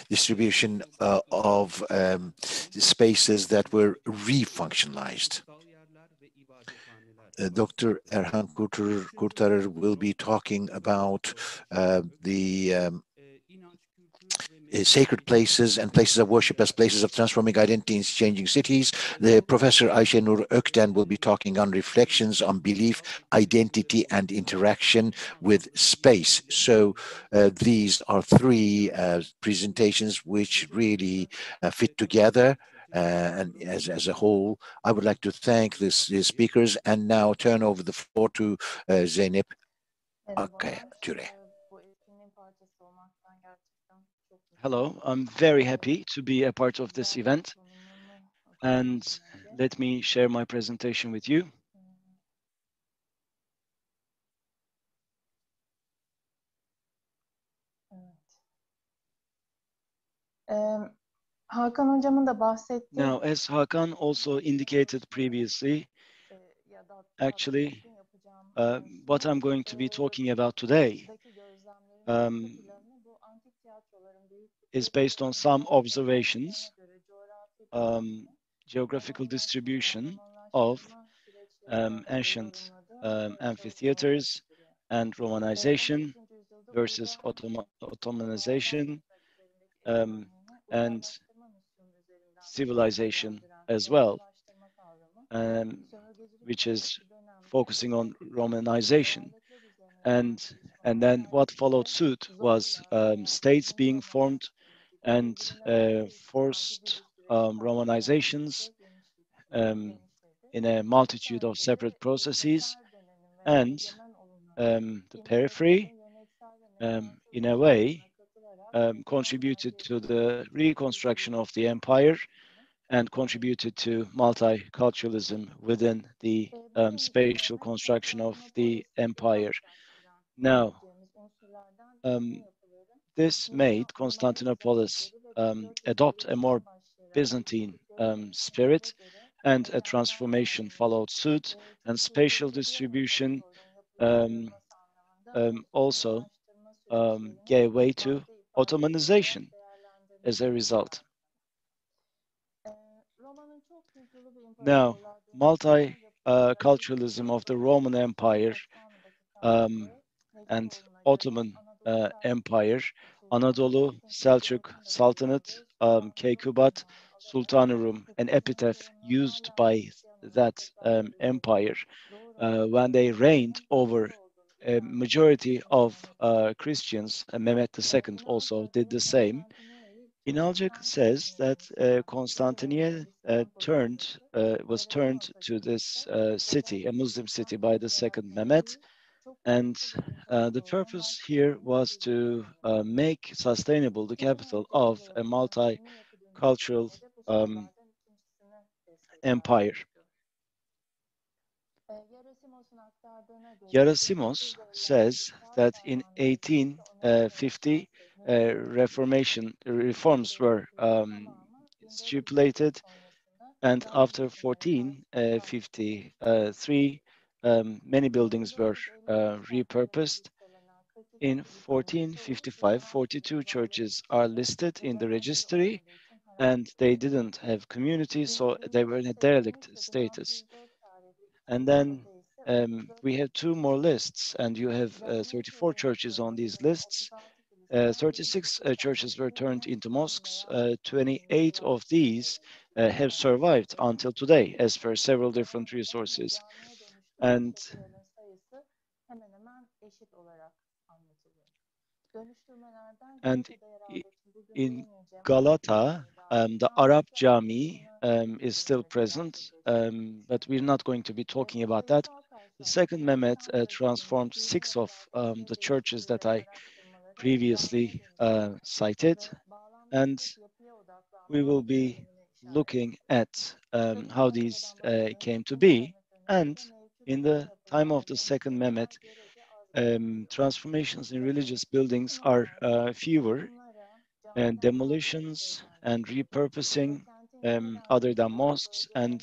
distribution of spaces that were refunctionalized. Dr. Erhan Kurtarır will be talking about the sacred places and places of worship as places of transforming identity in changing cities. The Professor Ayşe Nur Ökten will be talking on reflections on belief, identity, and interaction with space. So these are three presentations which really fit together. And as a whole, I would like to thank the speakers and now turn over the floor to Zeynep Aktüre. Hello, I'm very happy to be a part of this event, and let me share my presentation with you. Hakan hocamın da bahsettiği. Now, as Hakan also indicated previously, actually, what I'm going to be talking about today is based on some observations, geographical distribution of ancient amphitheaters and Romanization versus Ottomanization and civilization as well, which is focusing on Romanization. And then what followed suit was states being formed and forced Romanizations in a multitude of separate processes, and the periphery, in a way, contributed to the reconstruction of the empire and contributed to multiculturalism within the spatial construction of the empire. Now, this made Constantinopolis adopt a more Byzantine spirit, and a transformation followed suit, and spatial distribution also gave way to Ottomanization as a result. Now, multiculturalism of the Roman Empire and Ottoman Empire, Anadolu, Selçuk Sultanate, Keykubat, Sultanurum, an epithet used by that empire when they reigned over a majority of Christians, and Mehmet II also did the same. İnalcık says that Constantinople was turned to this city, a Muslim city, by the second Mehmet, and the purpose here was to make sustainable the capital of a multicultural empire. Gerasimos says that in 1850 reforms were stipulated, and after 1453 many buildings were repurposed. In 1455, 42 churches are listed in the registry, and they didn't have community, so they were in a derelict status. And then we have two more lists, and you have 34 churches on these lists. 36 churches were turned into mosques. 28 of these have survived until today, as per several different resources. And in Galata, the Arab Jami is still present, but we're not going to be talking about that. The second Mehmet transformed 6 of the churches that I previously cited, and we will be looking at how these came to be. And in the time of the second Mehmet, transformations in religious buildings are fewer, and demolitions and repurposing other than mosques, and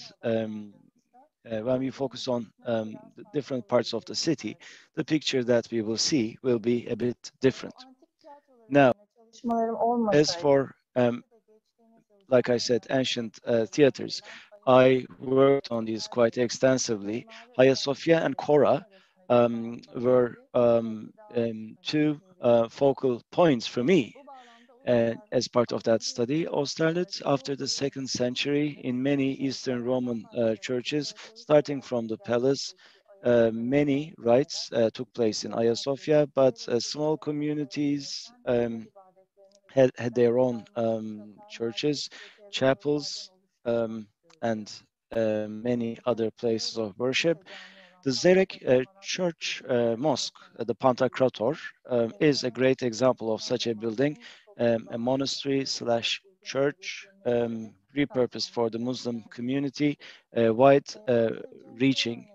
when we focus on the different parts of the city, the picture that we will see will be a bit different. Now, as for, like I said, ancient theaters, I worked on these quite extensively. Hagia Sophia and Kora were two focal points for me as part of that study. Austerlitz, after the 2nd century, in many Eastern Roman churches, starting from the palace, many rites took place in Hagia Sophia, but small communities had their own churches, chapels, and many other places of worship. The Zerek church mosque, the Pantokrator, is a great example of such a building, a monastery slash church repurposed for the Muslim community. Wide-reaching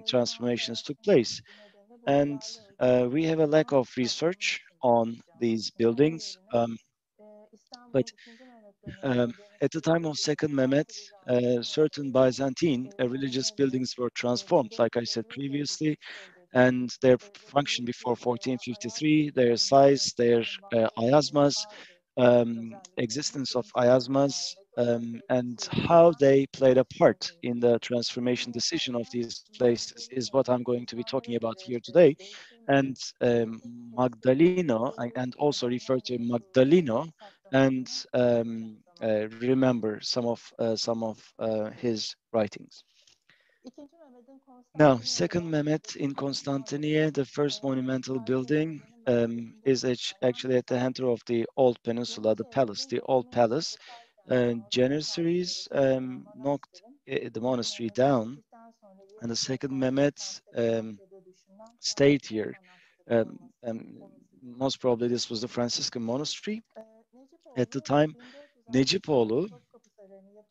transformations took place. And we have a lack of research on these buildings, but at the time of second Mehmet, certain Byzantine religious buildings were transformed, like I said previously, and their function before 1453, their size, their ayazmas, existence of ayazmas, and how they played a part in the transformation decision of these places is what I'm going to be talking about here today. And Magdaleno, and also refer to Magdaleno, and remember some of his writings. Now, second Mehmet in Constantinople, the first monumental building, is actually at the center of the old peninsula, the palace. The old palace, Janissaries knocked the monastery down, and the second Mehmet stayed here. Most probably this was the Franciscan monastery. At the time, Necipoğlu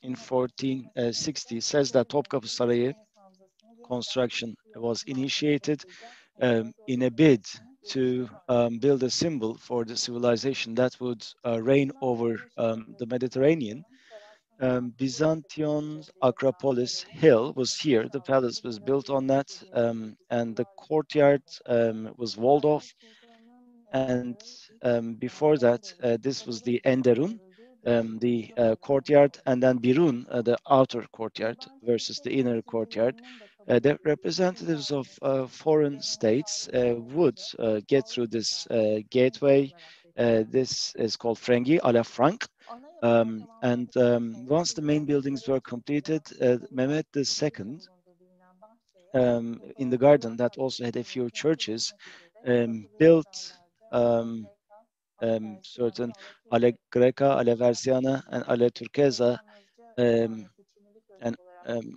in 1460 says that Topkapı Sarayı construction was initiated in a bid to build a symbol for the civilization that would reign over the Mediterranean. Byzantion's Acropolis Hill was here. The palace was built on that, and the courtyard was walled off. And before that, this was the Enderun, the courtyard, and then Birun, the outer courtyard versus the inner courtyard. The representatives of foreign states would get through this gateway. This is called Frengi, à la Franc. Once the main buildings were completed, Mehmet II, in the garden that also had a few churches, built certain Ale Greca, Ale Versiana, and Ale Turquesa, and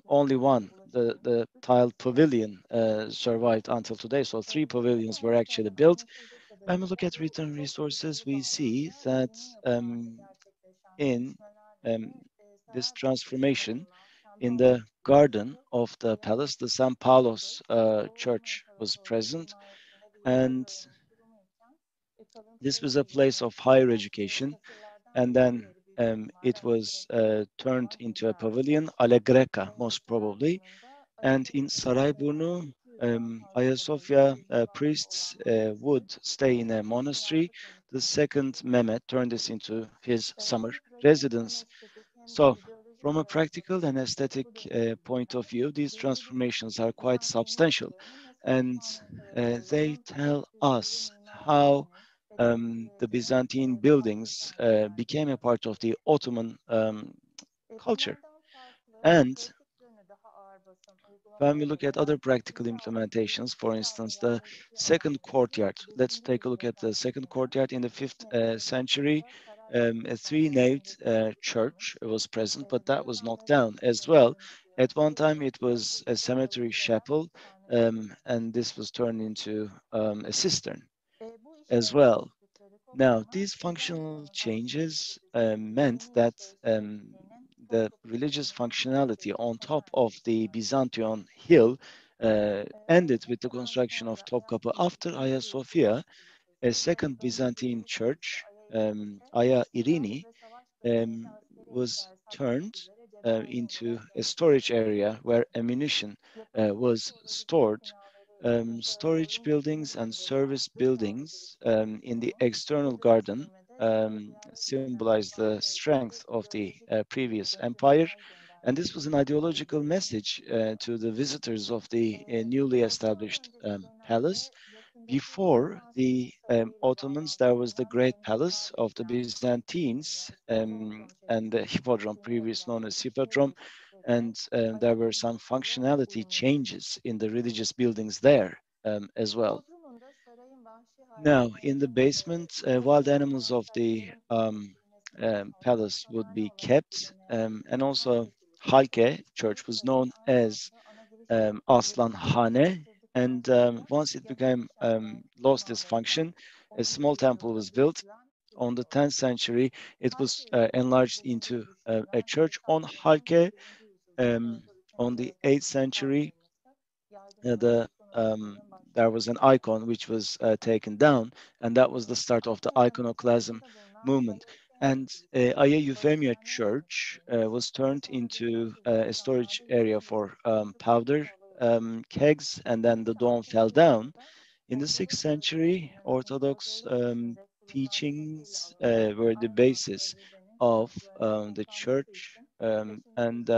only one, the tiled pavilion, survived until today. So 3 pavilions were actually built. When we look at written resources, we see that in this transformation, in the garden of the palace, the San Paulo's church was present, and this was a place of higher education, and then it was turned into a pavilion, Alla Greca, most probably. And in Sarayburnu, Hagia Sophia priests would stay in a monastery. The second Mehmet turned this into his summer residence. So, from a practical and aesthetic point of view, these transformations are quite substantial, and they tell us how the Byzantine buildings became a part of the Ottoman culture. And when we look at other practical implementations, for instance, the second courtyard, let's take a look at the second courtyard in the 5th century. A 3-naved church was present, but that was knocked down as well. At one time, it was a cemetery chapel, and this was turned into a cistern as well. Now, these functional changes meant that the religious functionality on top of the Byzantium hill ended with the construction of Topkapı. After Hagia Sophia, a second Byzantine church, Hagia Irini, was turned into a storage area where ammunition was stored. Storage buildings and service buildings in the external garden symbolize the strength of the previous empire. And this was an ideological message to the visitors of the newly established palace. Before the Ottomans, there was the Great Palace of the Byzantines and the Hippodrome, previously known as Hippodrome, and there were some functionality changes in the religious buildings there as well. Now, in the basement, wild animals of the palace would be kept, and also Halke church was known as Aslan Hane, and once it became lost its function, a small temple was built. On the 10th century, it was enlarged into a church on Halke. On the 8th century, there was an icon which was taken down, and that was the start of the iconoclasm movement. And Hagia Euphemia Church was turned into a storage area for powder kegs, and then the dome fell down. In the 6th century, Orthodox teachings were the basis of the church, and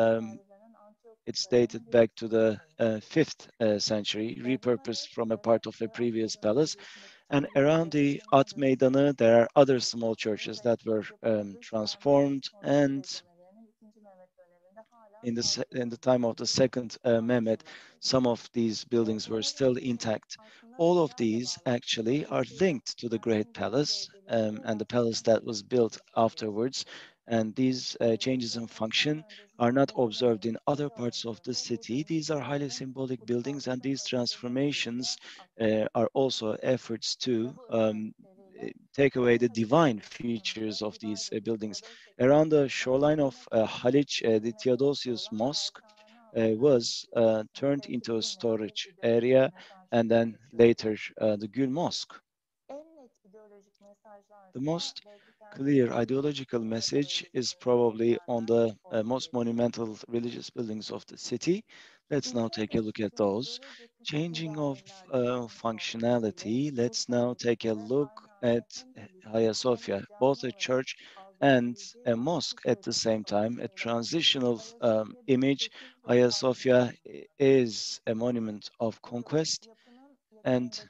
it's dated back to the 5th century, repurposed from a part of a previous palace. And around the At Meydanı, there are other small churches that were transformed, and in the time of the second Mehmet, some of these buildings were still intact. All of these actually are linked to the Great Palace and the palace that was built afterwards. And these changes in function are not observed in other parts of the city. These are highly symbolic buildings, and these transformations are also efforts to take away the divine features of these buildings. Around the shoreline of Haliç, the Theodosius Mosque was turned into a storage area, and then later the Gül Mosque The most clear ideological message is probably on the most monumental religious buildings of the city. Let's now take a look at those. Changing of functionality, let's now take a look at Hagia Sophia, both a church and a mosque at the same time, a transitional image. Hagia Sophia is a monument of conquest, and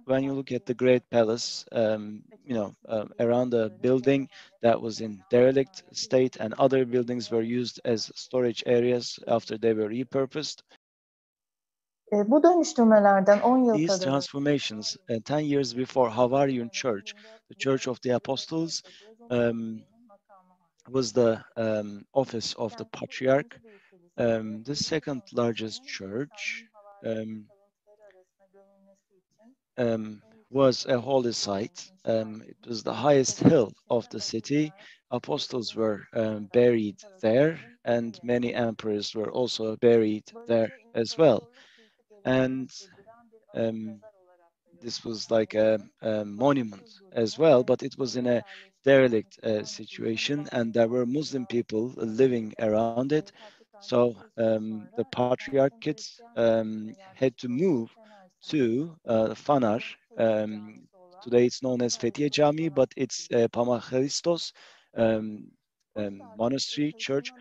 when you look at the Great Palace, around the building that was in derelict state, and other buildings were used as storage areas after they were repurposed. Bu dönüştürmelerden 10 yıl These kadar transformations, 10 years before Havarian Church, the Church of the Apostles, was the office of the Patriarch. The second largest church was a holy site. It was the highest hill of the city. Apostles were buried there, and many emperors were also buried there as well. And this was like a monument as well, but it was in a derelict situation, and there were Muslim people living around it. So the patriarchate had to move to Fanar. Today it's known as Fethiye Cami, but it's Pamachristos monastery church.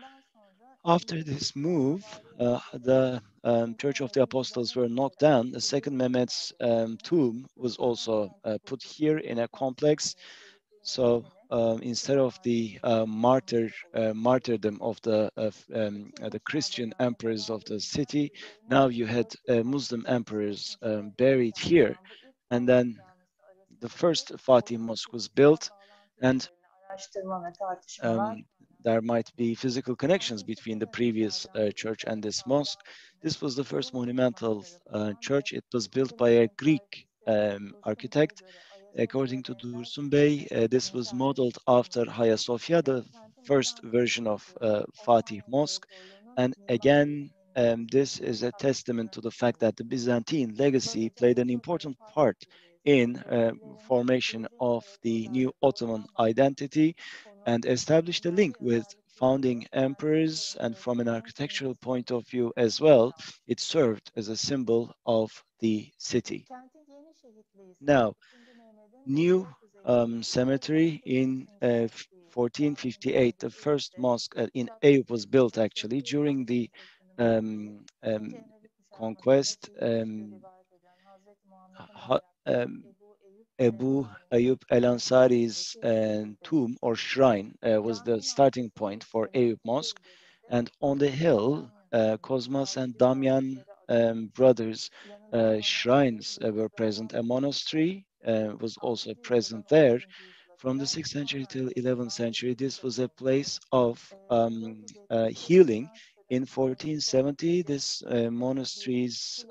After this move, the Church of the Apostles were knocked down. The second Mehmet's tomb was also put here in a complex. So instead of the martyrdom of the Christian emperors of the city, now you had Muslim emperors buried here. And then the first Fatih Mosque was built, and there might be physical connections between the previous church and this mosque. This was the first monumental church. It was built by a Greek architect. According to Dursun Bey, this was modeled after Hagia Sophia, the first version of Fatih Mosque. And again, this is a testament to the fact that the Byzantine legacy played an important part in formation of the new Ottoman identity and established a link with founding emperors. And from an architectural point of view as well, it served as a symbol of the city. Now, new cemetery in 1458, the first mosque in Eyüp was built actually during the conquest. Ebu Ayyub el-Ansari's tomb or shrine was the starting point for Eyüp Mosque. And on the hill, Cosmas and Damian brothers' shrines were present. A monastery was also present there. From the 6th century till 11th century, this was a place of healing. In 1470, this monastery's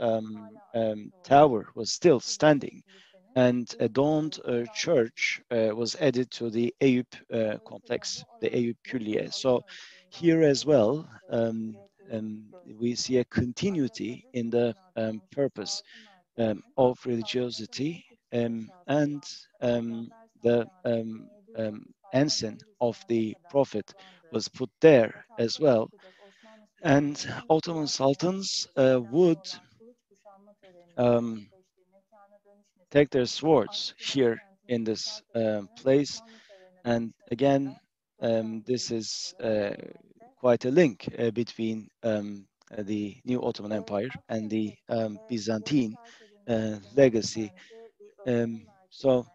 tower was still standing, and a domed church was added to the Eyüp complex, the Eyüp Külliye. So here as well, we see a continuity in the purpose of religiosity, and the ensign of the Prophet was put there as well. And Ottoman sultans would take their swords here in this place. And again, this is quite a link between the new Ottoman Empire and the Byzantine legacy. So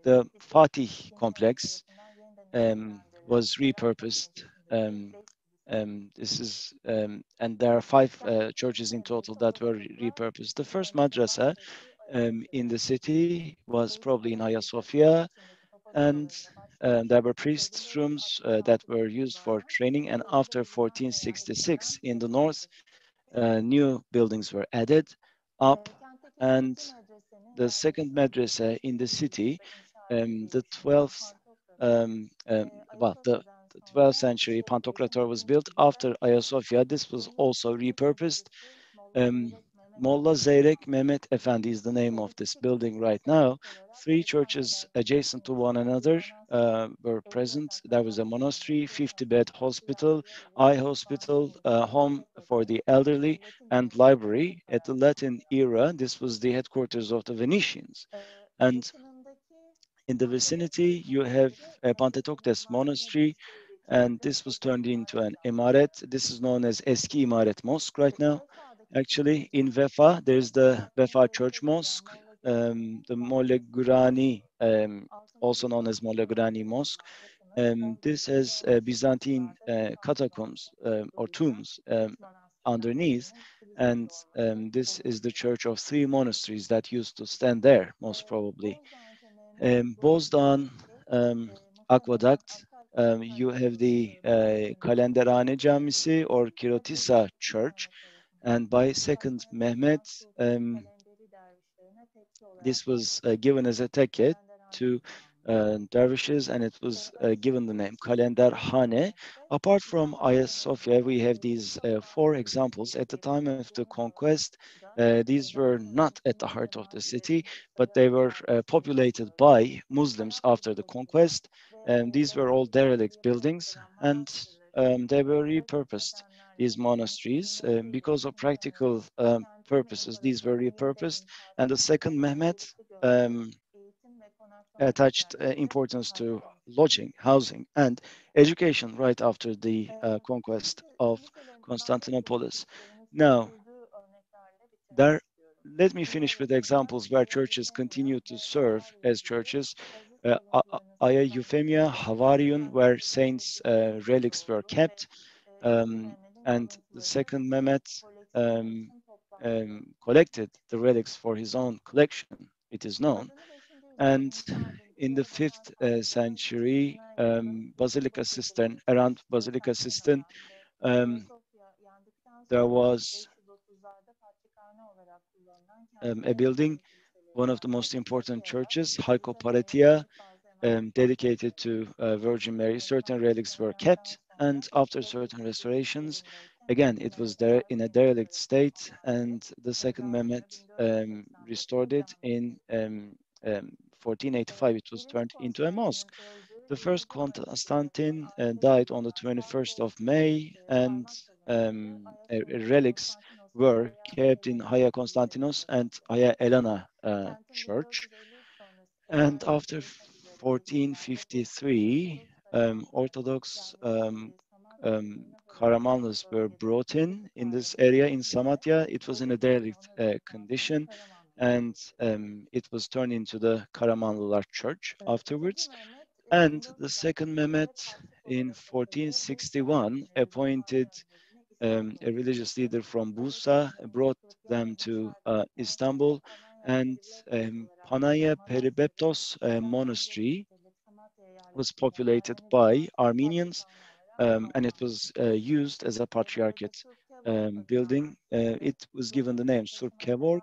the Fatih complex was repurposed. This is, and there are 5 churches in total that were repurposed. The first madrasa in the city was probably in Hagia Sophia, and there were priests' rooms that were used for training. And after 1466, in the north, new buildings were added up, and the second madrasa in the city, the 12th, the 12th century Pantocrator was built after Hagia Sophia. This was also repurposed. Molla Zeyrek Mehmet Efendi is the name of this building right now. 3 churches adjacent to one another were present. There was a monastery, 50-bed hospital, eye hospital, home for the elderly, and library. At the Latin era, this was the headquarters of the Venetians. And in the vicinity, you have a Pantetoktes monastery, and this was turned into an imaret. This is known as Eski İmaret Mosque right now. Actually, in Vefa, there's the Vefa Church Mosque, the Molle Gurani, also known as Molle Gurani Mosque. This has Byzantine catacombs or tombs underneath, and this is the church of 3 monasteries that used to stand there, most probably. Bozdağ Aqueduct, you have the Kalenderhane Camisi or Kirotisa Church, and by 2nd Mehmet, this was given as a tekke to dervishes, and it was given the name Kalenderhane. Apart from Hagia Sophia, we have these 4 examples. At the time of the conquest, these were not at the heart of the city, but they were populated by Muslims after the conquest. These were all derelict buildings, and they were repurposed, these monasteries, because of practical purposes. These were repurposed, and the 2nd Mehmet attached importance to lodging, housing, and education right after the conquest of Constantinopolis. Now, let me finish with examples where churches continue to serve as churches. Hagia Euphemia, Havarion, where saints' relics were kept, and the 2nd Mehmet collected the relics for his own collection, it is known. And in the 5th century, Basilica Cistern, around Basilica Cistern, there was a building, one of the most important churches, Hypoparetia, dedicated to Virgin Mary. Certain relics were kept, and after certain restorations, again, it was there in a derelict state, and the 2nd Mehmet restored it in 1485. It was turned into a mosque. The 1st Constantine died on the 21st of May, and relics were kept in Hagia Konstantinos and Hagia Elena church. And after 1453, Orthodox Karamanlıs were brought in this area in Samatya. It was in a derelict condition, and it was turned into the Karamanlılar church afterwards. And the 2nd Mehmet in 1461 appointed a religious leader from Bursa, brought them to Istanbul, and Panaya Peribeptos monastery was populated by Armenians, and it was used as a patriarchate building. It was given the name Surkevork,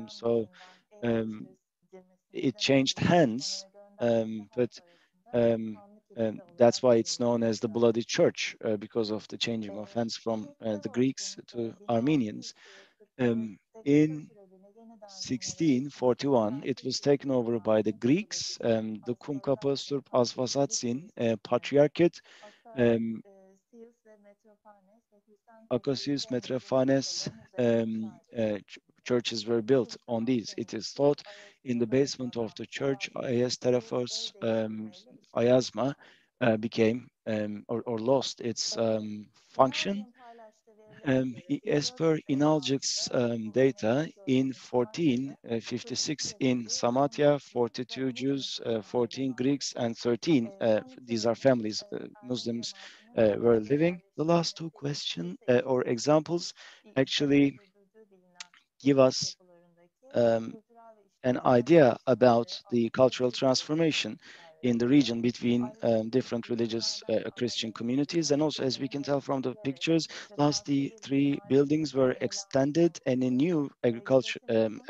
so it changed hands, but that's why it's known as the Bloody Church, because of the changing of hands from the Greeks to Armenians. In 1641, it was taken over by the Greeks, the Kumkapı Surp Asvasatsin Patriarchate, Akasius, Metrafanes churches were built on these. It is thought in the basement of the church, Ayas Terafos Ayasma became or lost its function. As per Inalcik's data, in 1456 in Samatya, 42 Jews, 14 Greeks, and 13, these are families, Muslims, were living. The last 2 questions or examples actually give us an idea about the cultural transformation in the region between different religious Christian communities. And also, as we can tell from the pictures, last the 3 buildings were extended and a new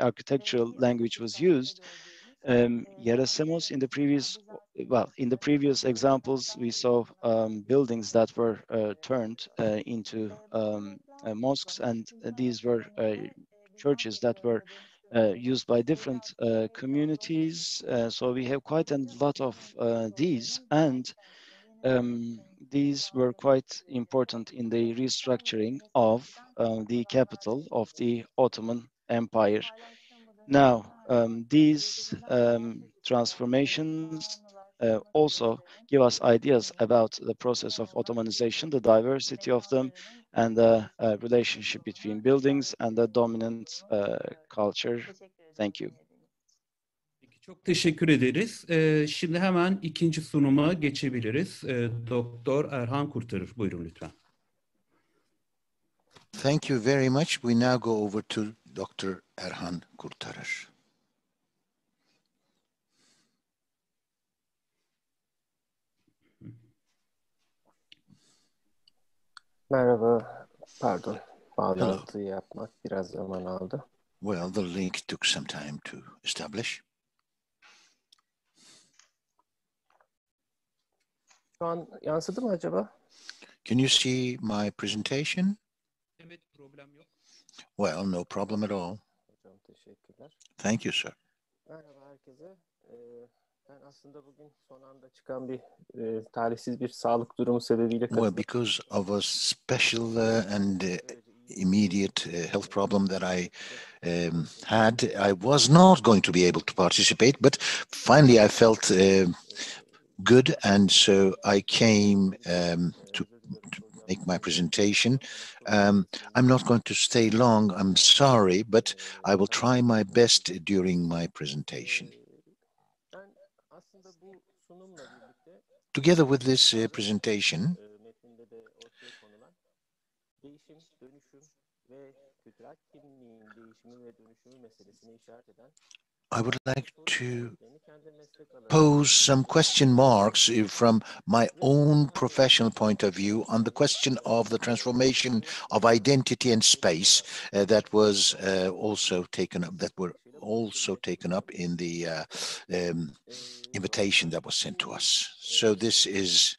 architectural language was used. Yerasemos in the previous examples, we saw buildings that were turned into mosques, and these were churches that were used by different communities. So we have quite a lot of these, and these were quite important in the restructuring of the capital of the Ottoman Empire. Now, these transformations also give us ideas about the process of Ottomanization, the diversity of them, and the relationship between buildings and the dominant culture. Thank you. Çok teşekkür ederiz. Şimdi hemen ikinci sunuma geçebiliriz. Doktor Erhan Kurtarır, buyurun lütfen. Thank you very much. We now go over to Dr. Erhan Kurtarır. Merhaba, pardon. Bağlantıyı yapmak biraz zaman aldı. Well, the link took some time to establish. Şu an yansıdı mı acaba? Can you see my presentation? Evet, problem yok. Well, no problem at all. Hocam teşekkürler. Thank you, sir. Merhaba herkese. Ben aslında bugün son anda çıkan bir talihsiz bir sağlık durumu sebebiyle Well, because of a special and immediate health problem that I had, I was not going to be able to participate, but finally I felt good, and so I came to make my presentation. I'm not going to stay long, I'm sorry, but I will try my best during my presentation. Together with this presentation, I would like to pose some question marks from my own professional point of view on the question of the transformation of identity and space that was also taken up, that were also taken up in the invitation that was sent to us. So this is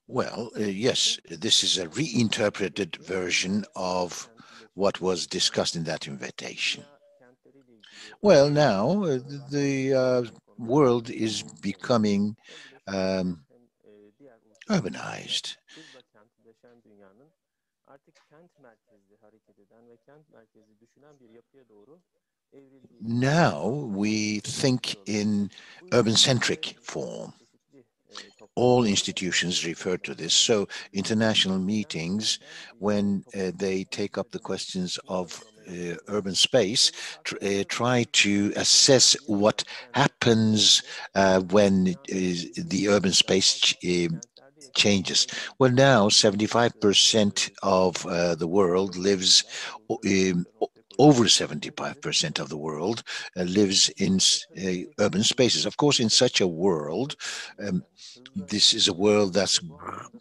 well, yes, this is a reinterpreted version of what was discussed in that invitation. Well, now the world is becoming urbanized. Now we think in urban-centric form. All institutions refer to this. So international meetings, when they take up the questions of urban space, try to assess what happens when the urban space changes. Well, now 75% of the world lives, over 75% of the world lives in urban spaces. Of course, in such a world, this is a world that's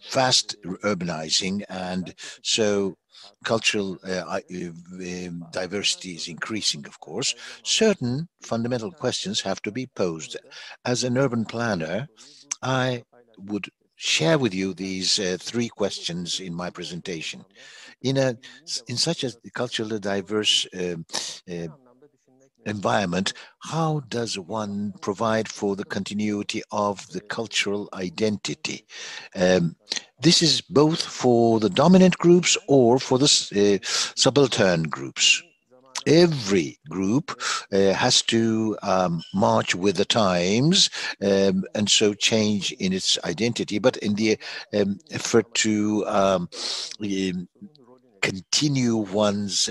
fast urbanizing, and so cultural diversity is increasing, of course. Certain fundamental questions have to be posed. As an urban planner, I would share with you these three questions in my presentation. In such a culturally diverse environment, how does one provide for the continuity of the cultural identity? This is both for the dominant groups or for the subaltern groups. Every group has to march with the times and so change in its identity, but in the effort to continue one's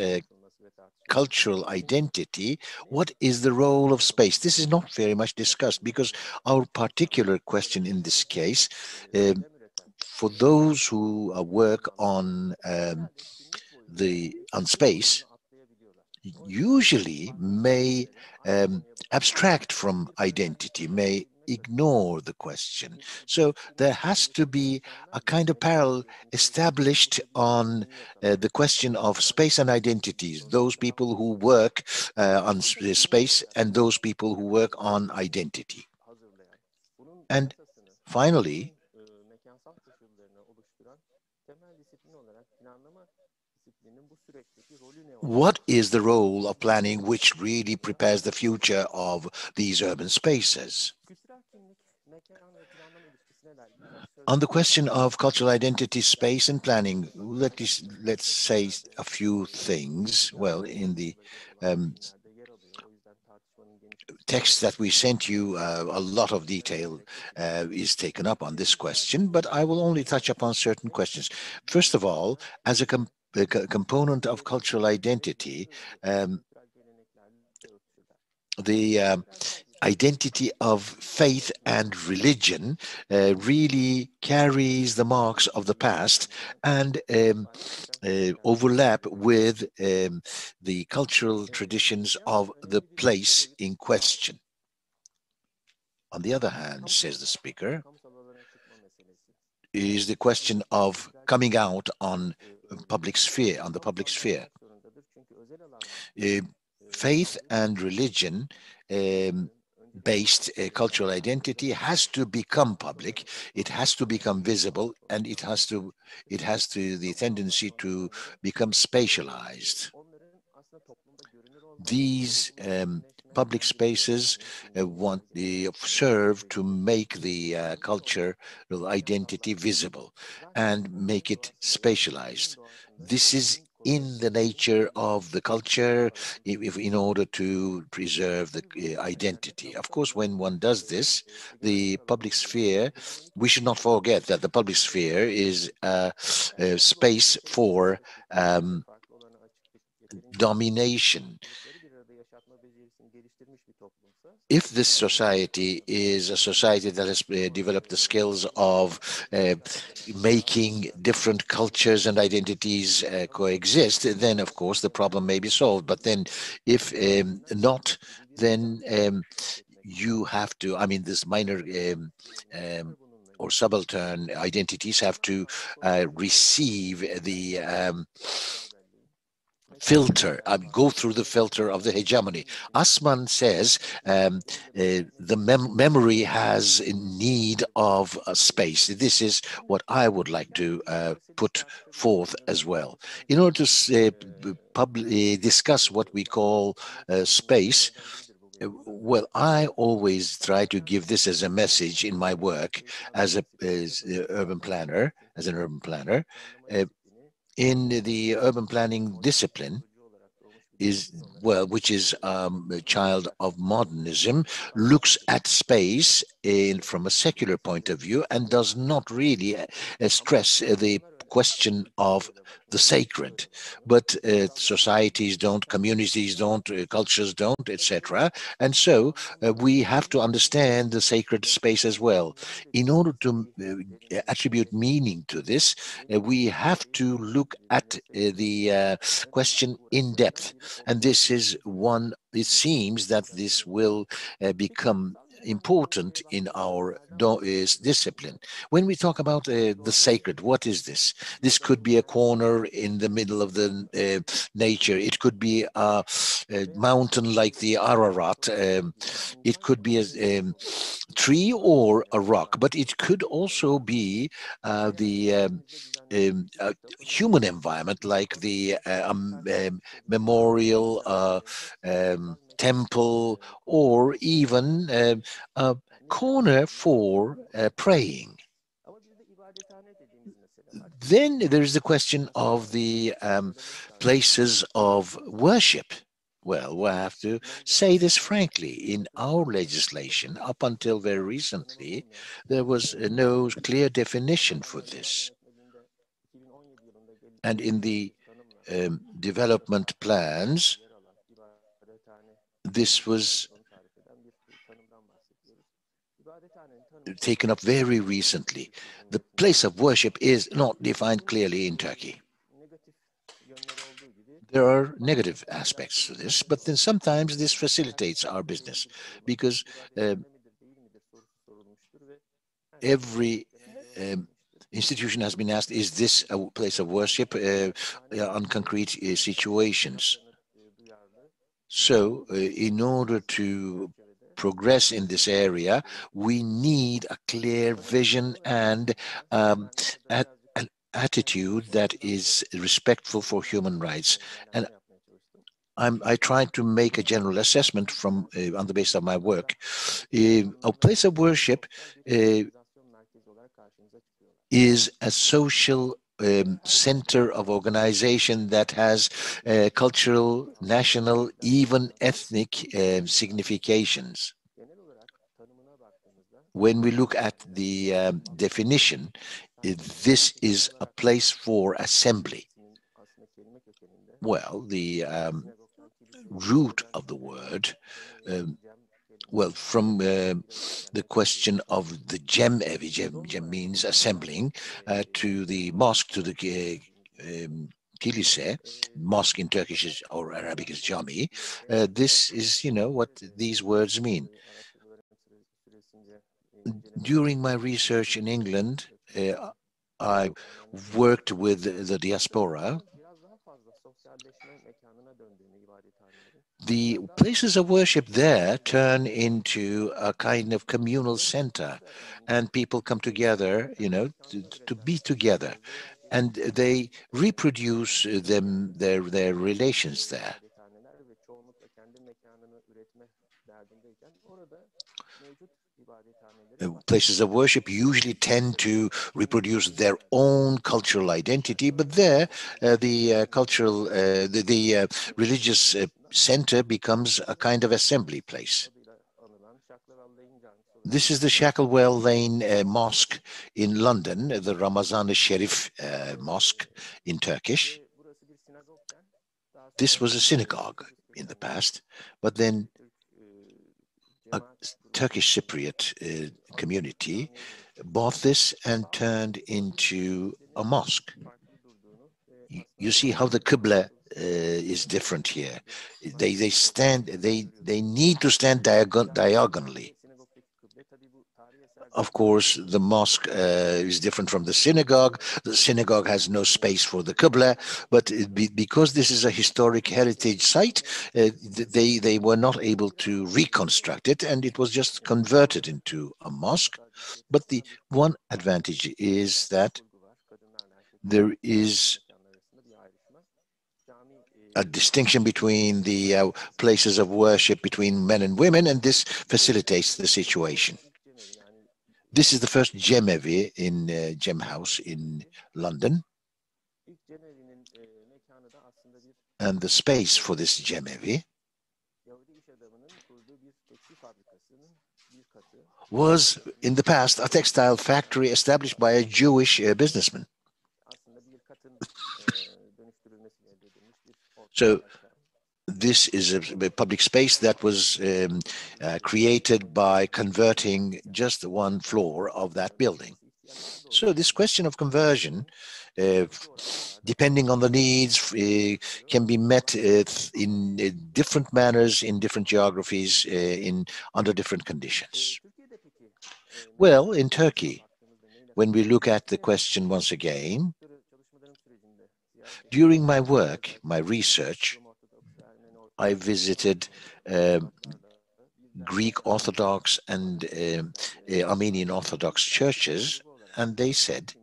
cultural identity, what is the role of space? This is not very much discussed because our particular question in this case, for those who work on space, usually may abstract from identity, may ignore the question. So there has to be a kind of parallel established on the question of space and identities, those people who work on space and those people who work on identity. And finally, what is the role of planning which really prepares the future of these urban spaces? On the question of cultural identity, space and planning, let's say a few things. Well, in the text that we sent you, a lot of detail is taken up on this question, but I will only touch upon certain questions. First of all, as a component of cultural identity, the identity of faith and religion really carries the marks of the past and overlap with the cultural traditions of the place in question. On the other hand, says the speaker, is the question of coming out on public sphere, on the public sphere. Faith and religion based cultural identity has to become public, it has to become visible, and it has the tendency to become spatialized. These public spaces serve to make the cultural identity visible and make it spatialized. This is in the nature of the culture in order to preserve the identity. Of course, when one does this, the public sphere, we should not forget that the public sphere is a space for domination. If this society is a society that has developed the skills of making different cultures and identities coexist, then of course the problem may be solved. But then if not, then you have to, I mean, this minor or subaltern identities have to receive the filter, go through the filter of the hegemony. Assmann says the memory has a need of a space. This is what I would like to put forth as well. In order to discuss what we call space, well, I always try to give this as a message in my work as an urban planner. In the urban planning discipline, which is a child of modernism, looks at space from a secular point of view and does not really stress the question of the sacred, but societies don't, communities don't, cultures don't, etc. And so we have to understand the sacred space as well. In order to attribute meaning to this, we have to look at the question in depth. And this is one, it seems that this will become important in our discipline. When we talk about the sacred, what is this? This could be a corner in the middle of the nature. It could be a mountain like the Ararat. It could be a tree or a rock, but it could also be the human environment, like the memorial, temple, or even a corner for praying. Then there is the question of the places of worship. Well, we have to say this frankly. In our legislation, up until very recently, there was no clear definition for this. And in the development plans, this was taken up very recently. The place of worship is not defined clearly in Turkey. There are negative aspects to this, but then sometimes this facilitates our business because every institution has been asked, is this a place of worship on concrete situations? So in order to progress in this area, we need a clear vision and attitude that is respectful for human rights. And I tried to make a general assessment from on the basis of my work. A place of worship is a social center of organization that has cultural, national, even ethnic significations. When we look at the definition, this is a place for assembly. Well, the root of the word, well, from the question of the cem evi, cem means assembling, to the mosque, to the kilise, mosque in Turkish is, or Arabic is jami. This is, you know, what these words mean. During my research in England, I worked with the diaspora. The places of worship there turn into a kind of communal center, and people come together, you know, to be together, and they reproduce their relations there. Places of worship usually tend to reproduce their own cultural identity, but there the cultural, the religious center becomes a kind of assembly place. This is the Shacklewell Lane Mosque in London, the Ramazan-ı Sherif Mosque in Turkish. This was a synagogue in the past, but then a Turkish Cypriot community bought this and turned into a mosque. You see how the Qibla is different here. They need to stand diagonally. Of course, the mosque is different from the synagogue. The synagogue has no space for the Qibla, but because this is a historic heritage site, they were not able to reconstruct it, and it was just converted into a mosque. But the one advantage is that there is a distinction between the places of worship between men and women, and this facilitates the situation. This is the first cem evi in Cem House in London. And the space for this cem evi was, in the past, a textile factory established by a Jewish businessman. So this is a public space that was created by converting just one floor of that building. So this question of conversion, depending on the needs, can be met in different manners, in different geographies, under different conditions. Well, in Turkey, when we look at the question once again, during my work, my research, I visited Greek Orthodox and Armenian Orthodox churches, and they said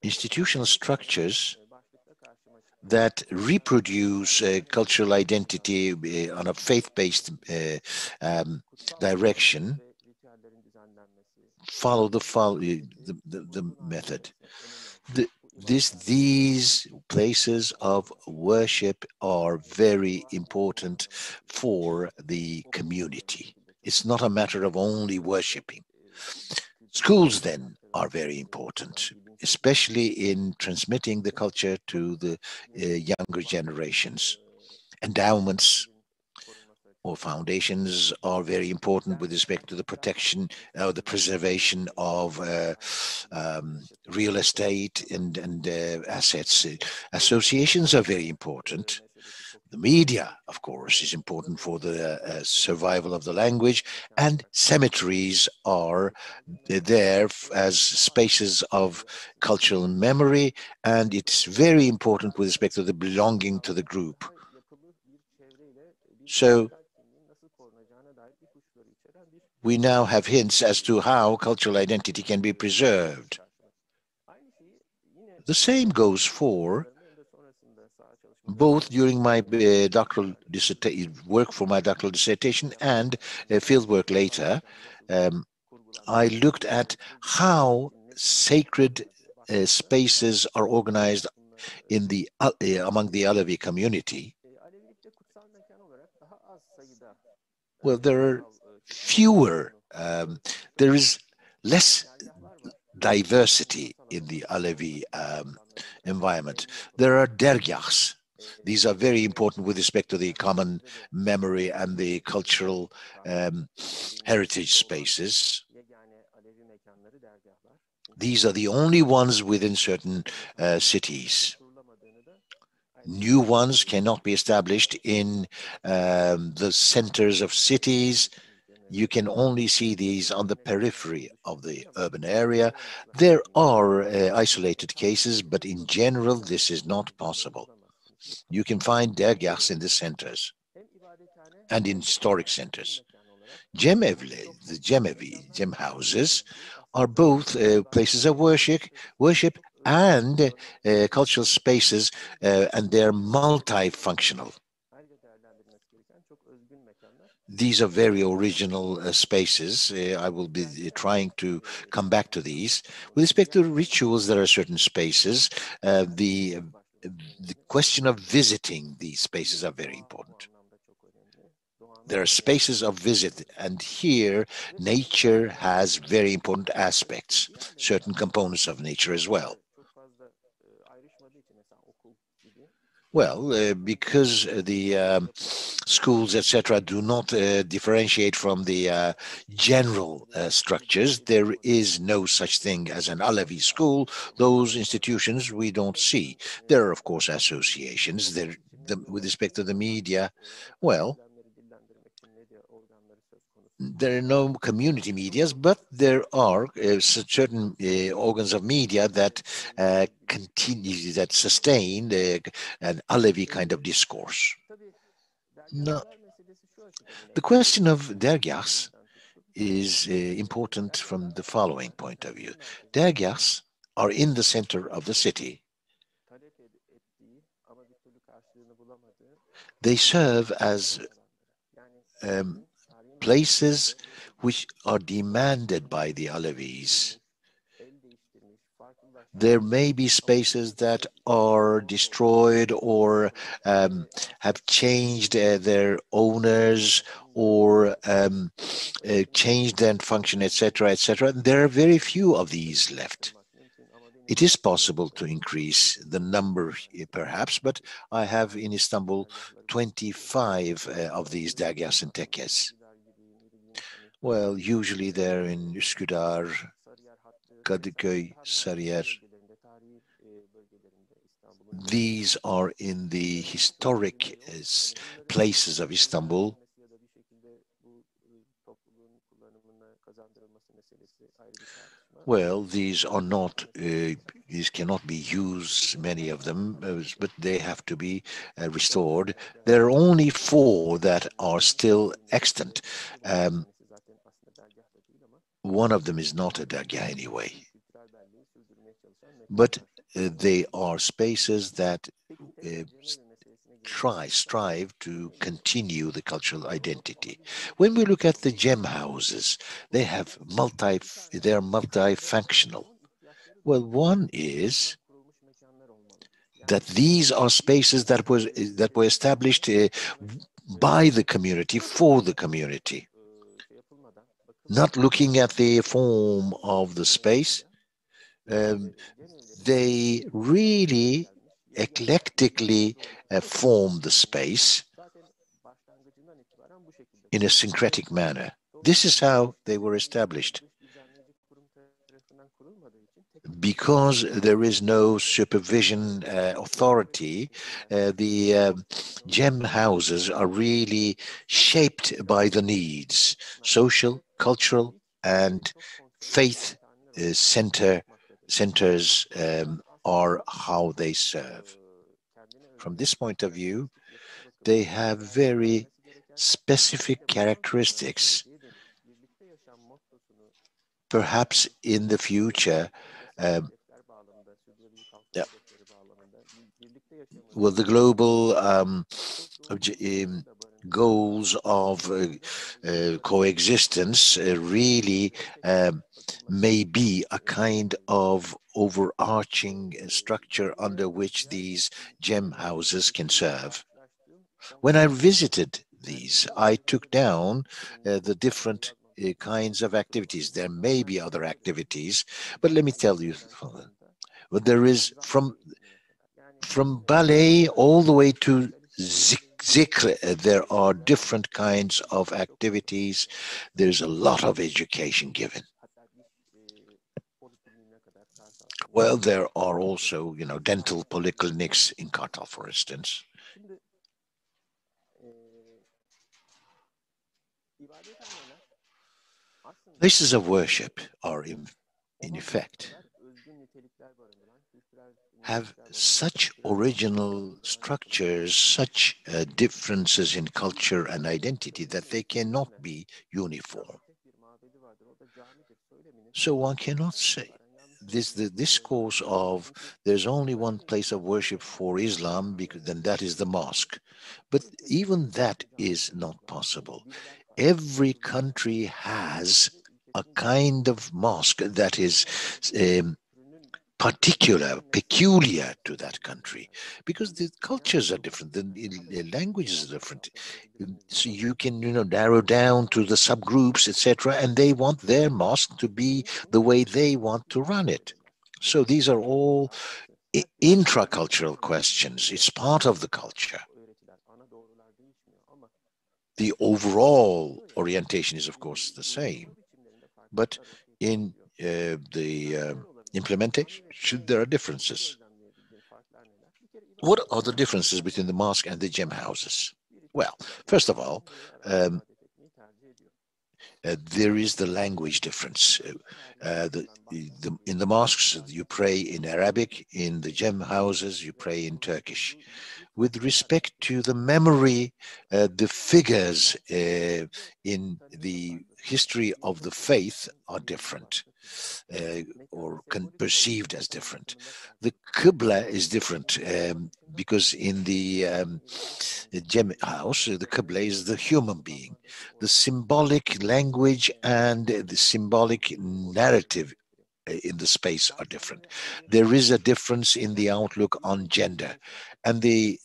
institutional structures that reproduce cultural identity on a faith-based direction follow the method. These places of worship are very important for the community. It's not a matter of only worshiping. Schools then are very important, especially in transmitting the culture to the younger generations. Endowments or foundations are very important with respect to the protection or the preservation of real estate and assets. Associations are very important. The media, of course, is important for the survival of the language, and cemeteries are there as spaces of cultural memory, and it's very important with respect to the belonging to the group. So we now have hints as to how cultural identity can be preserved. The same goes for both during my doctoral work for my doctoral dissertation and field work later. I looked at how sacred spaces are organized in the among the Alevi community. Well, there are fewer, there is less diversity in the Alevi environment. There are dergahs. These are very important with respect to the common memory and the cultural heritage spaces. These are the only ones within certain cities. New ones cannot be established in the centers of cities. You can only see these on the periphery of the urban area. There are isolated cases, but in general, this is not possible. You can find dergahs in the centers and in historic centers. Cem houses are both places of worship and cultural spaces, and they're multifunctional. These are very original spaces. I will be trying to come back to these. With respect to rituals, there are certain spaces. The question of visiting these spaces are very important. There are spaces of visit, and here nature has very important aspects, certain components of nature as well. Well, because the schools, etc., do not differentiate from the general structures, there is no such thing as an Alevi school. Those institutions we don't see. There are, of course, associations. With respect to the media, well, there are no community medias, but there are certain organs of media that continue, that sustain an Alevi kind of discourse. Now, the question of dergahs is important from the following point of view. Dergahs are in the center of the city. They serve as places which are demanded by the Alevis. There may be spaces that are destroyed or have changed their owners or changed their function, etc., etc. There are very few of these left. It is possible to increase the number, perhaps, but I have in Istanbul 25 of these dergahs and tekkes. Well, usually they're in Üsküdar, Kadıköy, Sarıyer. These are in the historic places of Istanbul. Well, these are not, these cannot be used, many of them, but they have to be restored. There are only 4 that are still extant. One of them is not a dergah anyway, but they are spaces that strive to continue the cultural identity. When we look at the gem houses, they are multifunctional. Well, one is that these are spaces that were established by the community, for the community. Not looking at the form of the space, they really eclectically form the space in a syncretic manner. This is how they were established. Because there is no supervision authority, the gem houses are really shaped by the needs, social, cultural, and faith centers are how they serve. From this point of view, they have very specific characteristics. perhaps in the future, well, the global goals of coexistence really may be a kind of overarching structure under which these gem houses can serve. When I visited these, I took down the different kinds of activities. There may be other activities, but let me tell you, but there is from ballet all the way to zikr, there are different kinds of activities. There's a lot of education given. Well, there are also, dental polyclinics in Kartal, for instance. Places of worship are, in effect, have such original structures, such differences in culture and identity that they cannot be uniform. So one cannot say the discourse of there's only one place of worship for Islam, because then that is the mosque. But even that is not possible. Every country has a kind of mosque that is peculiar to that country, because the cultures are different, the languages are different. So you can, narrow down to the subgroups, etc., and they want their mosque to be the way they want to run it. So these are all intracultural questions. It's part of the culture. The overall orientation is, of course, the same, but in the implementation, there are differences. What are the differences between the mosque and the gem houses? Well, first of all, there is the language difference. In the mosques, you pray in Arabic. In the gem houses, you pray in Turkish. With respect to the memory, the figures in the history of the faith are different, or perceived as different. The Qibla is different because in the gem house, the Qibla is the human being. The symbolic language and the symbolic narrative in the space are different. There is a difference in the outlook on gender, and the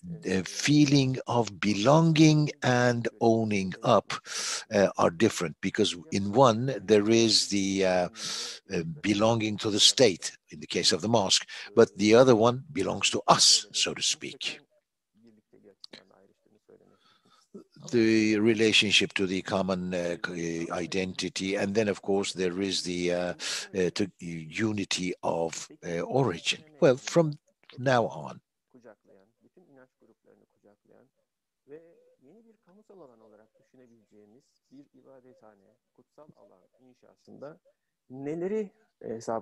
feeling of belonging and owning up are different, because in one there is the belonging to the state in the case of the mosque, but the other one belongs to us, so to speak. The relationship to the common identity, and then of course there is the unity of origin. Well, from now on,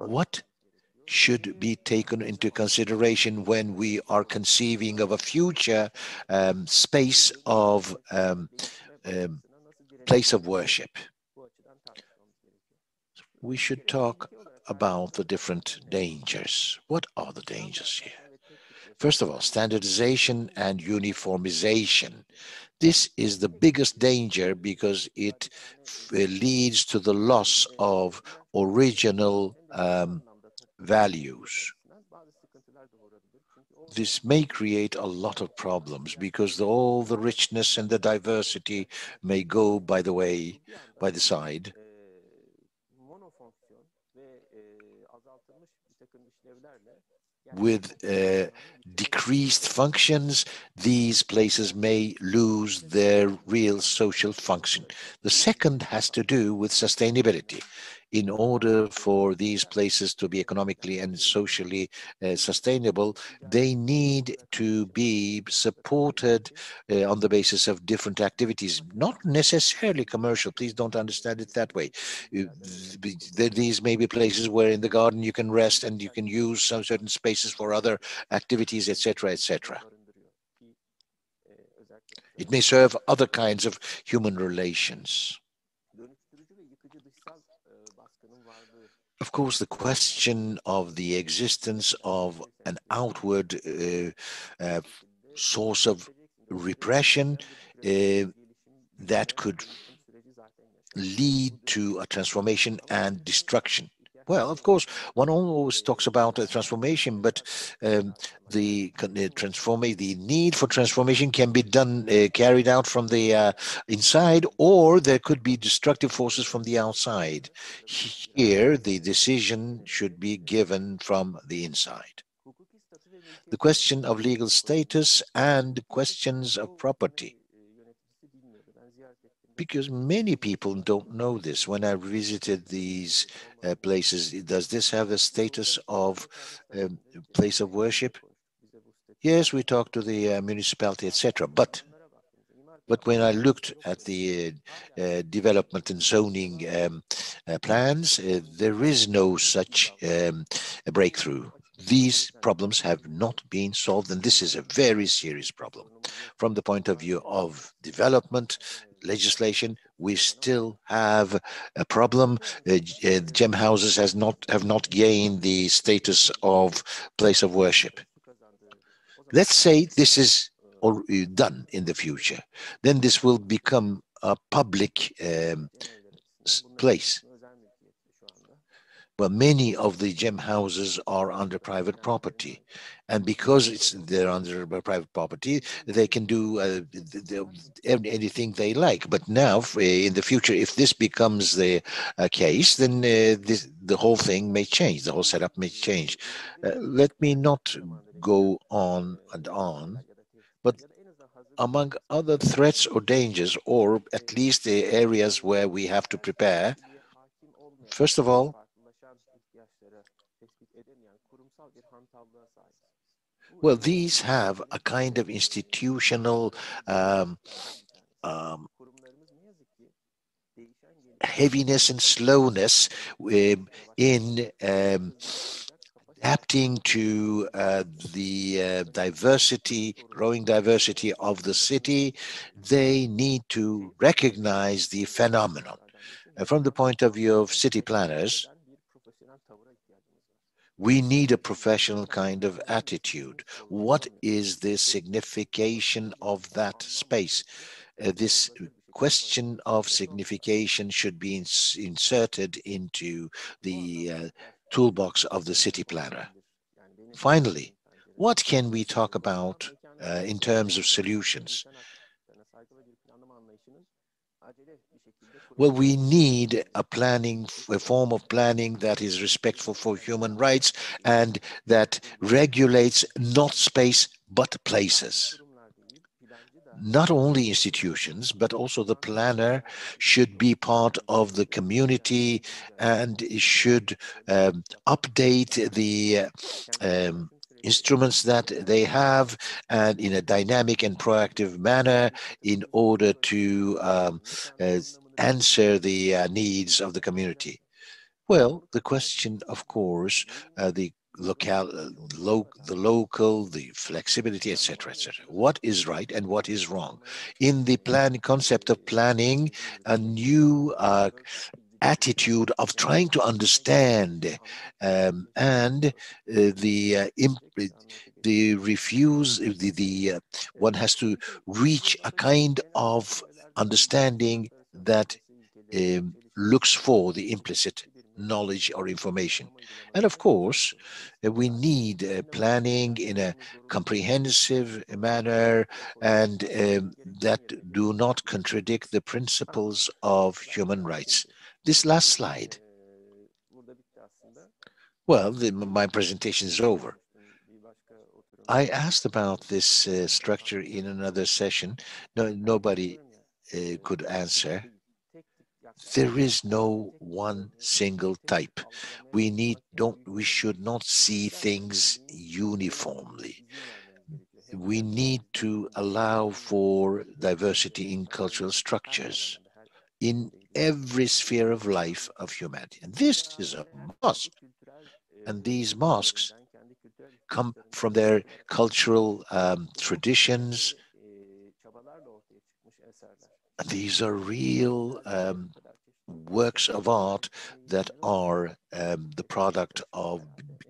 what should be taken into consideration when we are conceiving of a future space of place of worship? We should talk about the different dangers. What are the dangers here? First of all, standardization and uniformization. This is the biggest danger because it leads to the loss of original values. This may create a lot of problems because all the richness and the diversity may go by the side. With decreased functions, these places may lose their real social function. The second has to do with sustainability. In order for these places to be economically and socially sustainable, they need to be supported on the basis of different activities, not necessarily commercial. Please don't understand it that way. These may be places where in the garden you can rest and you can use some certain spaces for other activities, etc., etc. It may serve other kinds of human relations. Of course, the question of the existence of an outward source of repression that could lead to a transformation and destruction. Well, of course, one always talks about a transformation, but the need for transformation can be done, carried out from the inside, or there could be destructive forces from the outside. Here, the decision should be given from the inside. The question of legal status and questions of property. Because many people don't know this. When I visited these places, does this have a status of place of worship? Yes, we talked to the municipality, etc. But when I looked at the development and zoning plans, there is no such a breakthrough. These problems have not been solved, and this is a very serious problem. From the point of view of development, legislation, we still have a problem. Gem houses have not gained the status of place of worship. Let's say this is done in the future. Then this will become a public place. Well, many of the gem houses are under private property, and because they're under private property, they can do anything they like. But now, in the future, if this becomes the case, then the whole thing may change. The whole setup may change. Let me not go on and on, but among other threats or dangers, or at least the areas where we have to prepare, first of all, well, these have a kind of institutional heaviness and slowness in adapting to the growing diversity of the city. They need to recognize the phenomenon. From the point of view of city planners, we need a professional kind of attitude. What is the signification of that space? This question of signification should be inserted into the toolbox of the city planner. Finally, what can we talk about in terms of solutions? Well, we need a form of planning that is respectful for human rights and that regulates not space but places. Not only institutions, but also the planner should be part of the community and should update the instruments that they have, and in a dynamic and proactive manner in order to answer the needs of the community. Well, the question, of course, the local, the flexibility, etc., etc. What is right and what is wrong? In the concept of planning, a new attitude of trying to understand and one has to reach a kind of understanding that looks for the implicit knowledge or information. And of course, we need planning in a comprehensive manner and that do not contradict the principles of human rights. This last slide. Well, my presentation is over. I asked about this structure in another session. Nobody could answer. There is no one single type. We should not see things uniformly. We need to allow for diversity in cultural structures in every sphere of life of humanity. And this is a mosque. And these mosques come from their cultural traditions. And these are real works of art that are the product of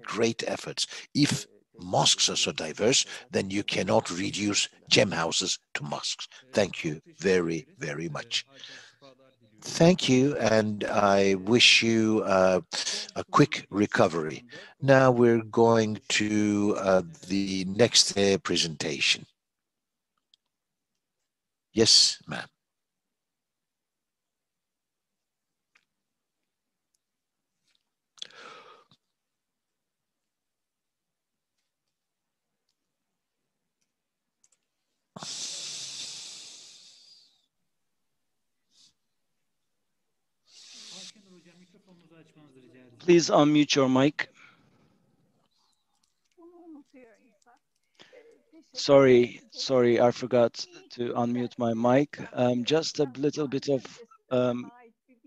great efforts. If mosques are so diverse, then you cannot reduce gem houses to mosques. Thank you very, very much. Thank you, and I wish you a quick recovery. Now we're going to the next presentation. Yes, ma'am. Please unmute your mic. Sorry, I forgot to unmute my mic. Just a little bit of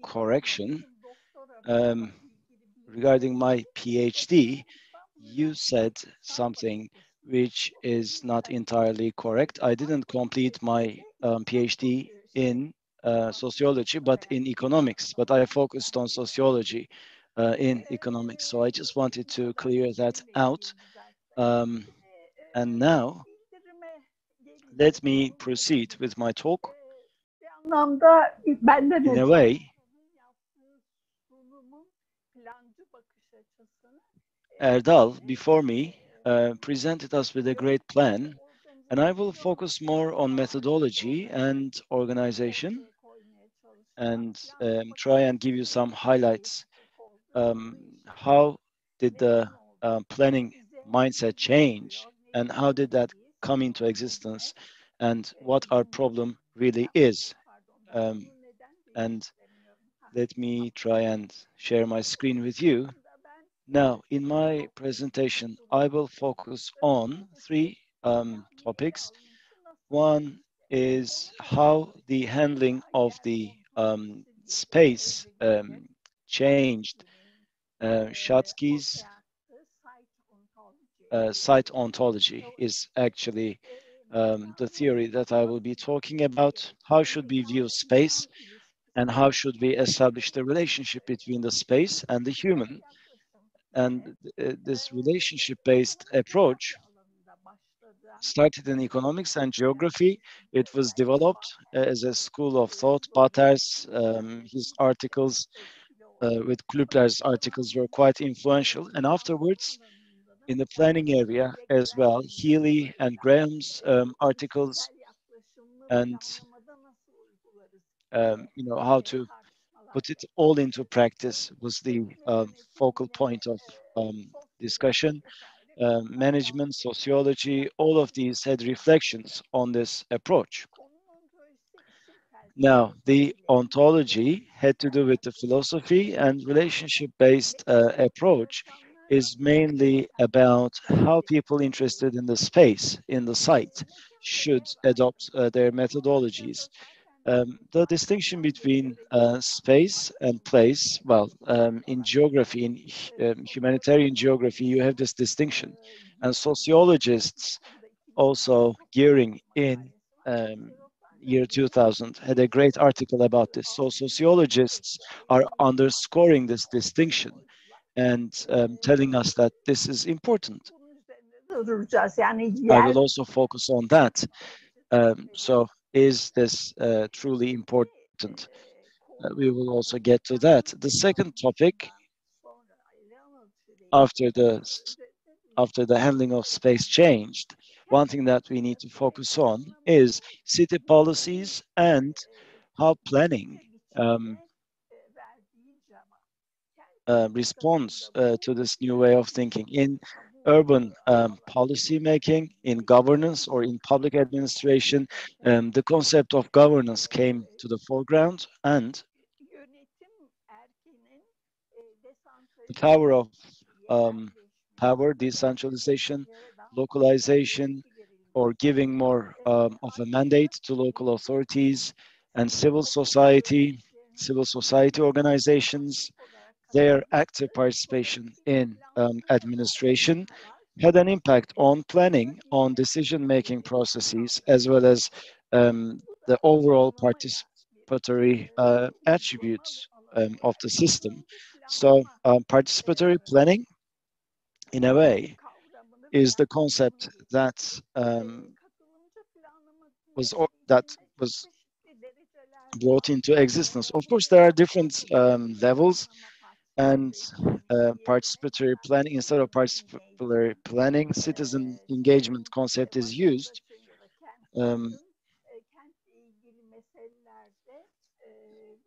correction. Regarding my PhD, you said something which is not entirely correct. I didn't complete my PhD in sociology, but in economics, but I focused on sociology in economics. So I just wanted to clear that out. And now, let me proceed with my talk. In a way, Erdal, before me, presented us with a great plan, and I will focus more on methodology and organization and try and give you some highlights. How did the planning mindset change, and how did that come into existence, and what our problem really is? And let me try and share my screen with you. Now, in my presentation, I will focus on three topics. One is how the handling of the space changed. Shatsky's site ontology is actually the theory that I will be talking about. How should we view space, and how should we establish the relationship between the space and the human? And this relationship-based approach started in economics and geography. It was developed as a school of thought. Bata's, his articles with Klüpler's articles were quite influential. And afterwards, in the planning area as well, Healy and Graham's articles, and you know, how to put it all into practice was the focal point of discussion. Management, sociology, all of these had reflections on this approach. Now, the ontology had to do with the philosophy, and relationship-based approach is mainly about how people interested in the space, in the site, should adopt their methodologies. The distinction between space and place, well, in geography, in humanitarian geography, you have this distinction. And sociologists also, Gearing in year 2000, had a great article about this. So sociologists are underscoring this distinction and telling us that this is important. I will also focus on that. So is this truly important? We will also get to that. The second topic, after the handling of space changed, one thing that we need to focus on is city policies and how planning responds to this new way of thinking. In urban policy making, in governance, or in public administration, the concept of governance came to the foreground, and the power of power, decentralization, localization, or giving more of a mandate to local authorities, and civil society organizations, their active participation in administration had an impact on planning, on decision-making processes, as well as the overall participatory attributes of the system. So participatory planning, in a way, is the concept that was brought into existence. Of course, there are different levels, and participatory planning, instead of participatory planning, citizen engagement concept is used.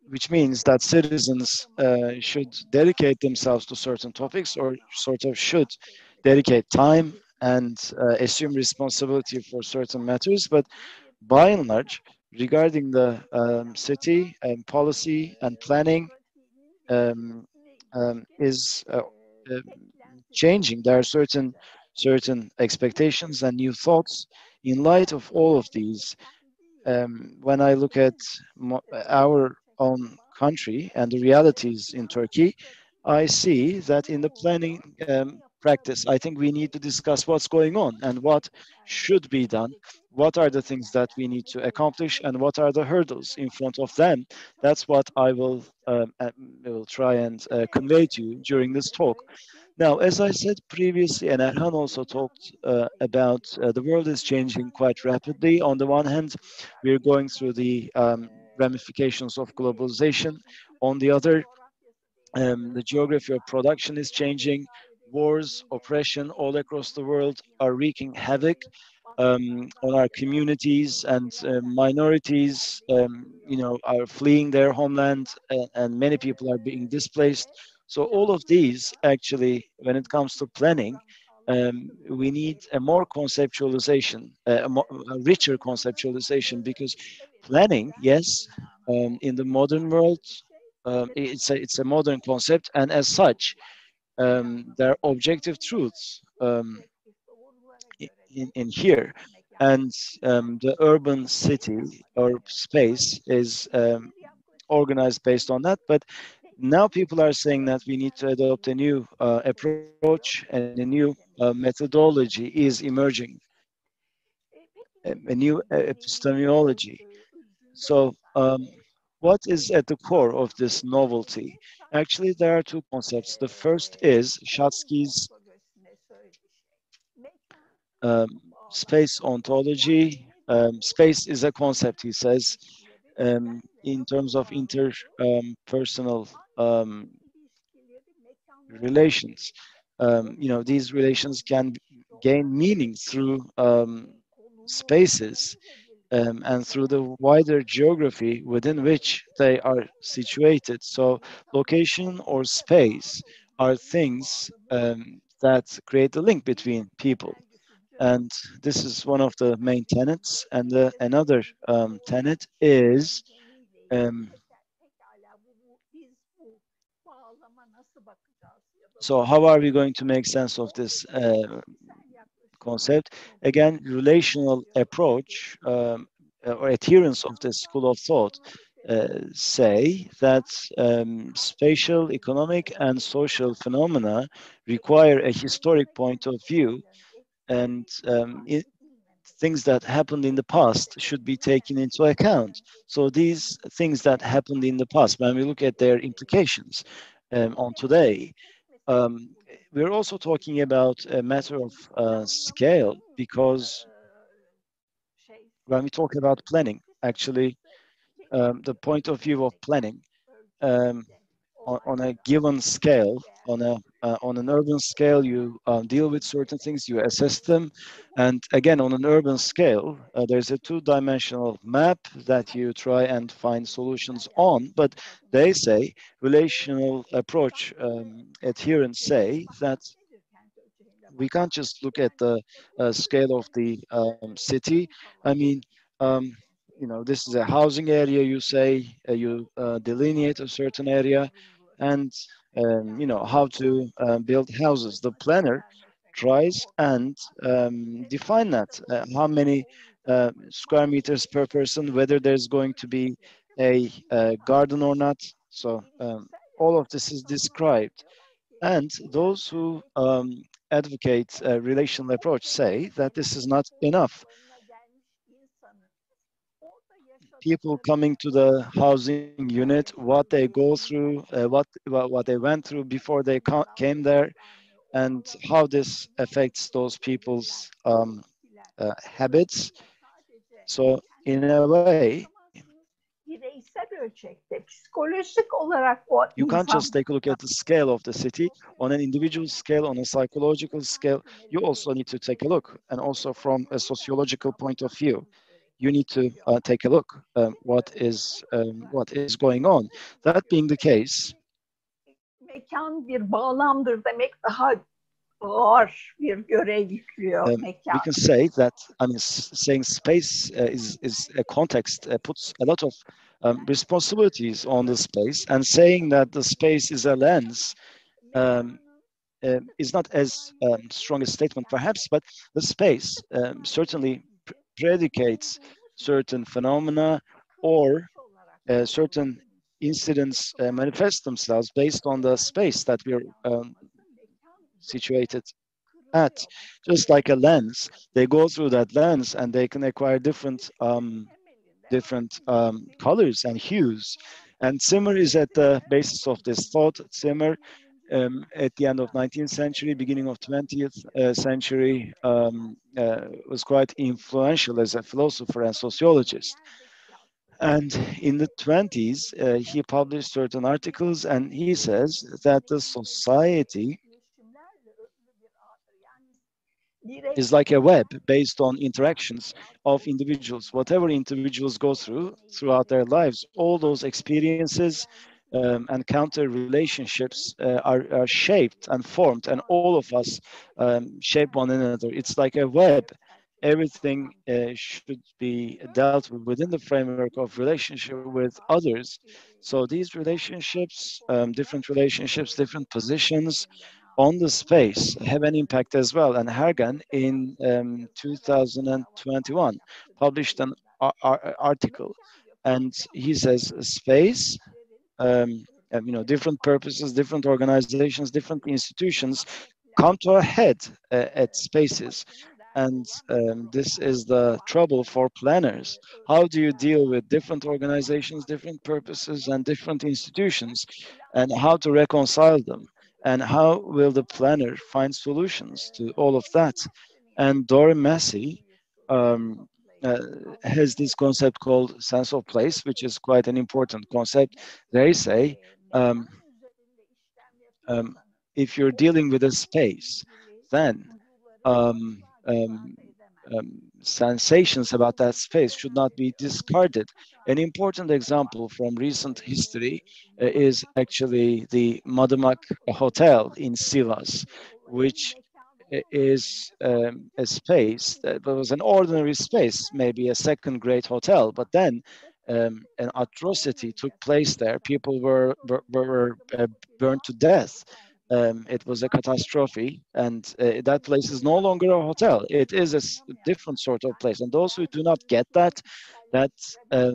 Which means that citizens should dedicate themselves to certain topics, or sort of should dedicate time and assume responsibility for certain matters. But by and large, regarding the city and policy and planning is changing. There are certain expectations and new thoughts. In light of all of these, when I look at our own country and the realities in Turkey, I see that in the planning practice, I think we need to discuss what's going on and what should be done. What are the things that we need to accomplish, and what are the hurdles in front of them? That's what I will try and convey to you during this talk. Now, as I said previously, and Erhan also talked about, the world is changing quite rapidly. On the one hand, we're going through the ramifications of globalization. On the other, the geography of production is changing. Wars, oppression all across the world are wreaking havoc on our communities, and minorities, are fleeing their homeland, and many people are being displaced. So all of these, actually, when it comes to planning, we need a more conceptualization, a richer conceptualization, because planning, yes, in the modern world, it's a modern concept, and as such, there are objective truths in here, and the urban city or space is organized based on that. But now people are saying that we need to adopt a new approach, and a new methodology is emerging, a new epistemology. So what is at the core of this novelty? Actually, there are two concepts. The first is Shatsky's space ontology. Space is a concept, he says, in terms of interpersonal relations. These relations can gain meaning through spaces, and through the wider geography within which they are situated. So location or space are things that create the link between people. And this is one of the main tenets. And another tenet is so how are we going to make sense of this concept? Again, relational approach or adherence of this school of thought say that spatial, economic, and social phenomena require a historic point of view, and things that happened in the past should be taken into account. So these things that happened in the past, when we look at their implications on today, we're also talking about a matter of scale, because when we talk about planning, actually, the point of view of planning on a given scale, on an urban scale, you deal with certain things, you assess them, and again, on an urban scale, there's a two-dimensional map that you try and find solutions on. But they say, relational approach adherents say that we can't just look at the scale of the city. I mean, this is a housing area, you say, you delineate a certain area, and how to build houses. The planner tries and define that, how many square meters per person, whether there's going to be a garden or not. So all of this is described. And those who advocate a relational approach say that this is not enough. people coming to the housing unit, what they go through, what they went through before they came there, and how this affects those people's habits. So in a way, you can't just take a look at the scale of the city. On an individual scale, on a psychological scale, you also need to take a look. And also from a sociological point of view, you need to take a look what is going on. That being the case, mekan bir bağlamdır demek daha ağır bir görev yüklüyor mekan. We can say that, I mean, saying space is a context, puts a lot of responsibilities on the space, and saying that the space is a lens is not as strong a statement perhaps, but the space certainly predicates certain phenomena, or certain incidents manifest themselves based on the space that we're situated at. Just like a lens, they go through that lens and they can acquire different colors and hues. And Zimmer is at the basis of this thought. Zimmer, at the end of 19th century, beginning of 20th century, was quite influential as a philosopher and sociologist. And in the 20s, he published certain articles, and he says that the society is like a web based on interactions of individuals. Whatever individuals go throughout their lives, all those experiences and counter relationships are shaped and formed, and all of us shape one another. It's like a web. Everything should be dealt with within the framework of relationship with others. So these relationships, different positions on the space have an impact as well. And Hakan in 2021 published an article, and he says space, different purposes, different organizations, different institutions come to a head at spaces. And this is the trouble for planners. How do you deal with different organizations, different purposes, and different institutions, and how to reconcile them? And how will the planner find solutions to all of that? And Dore Massey has this concept called sense of place, which is quite an important concept. They say, if you're dealing with a space, then sensations about that space should not be discarded. An important example from recent history is actually the Madımak Hotel in Sivas, which is a space that was an ordinary space, maybe a second-grade hotel, but then an atrocity took place there. People were burned to death. It was a catastrophe, and that place is no longer a hotel. It is a different sort of place. And those who do not get that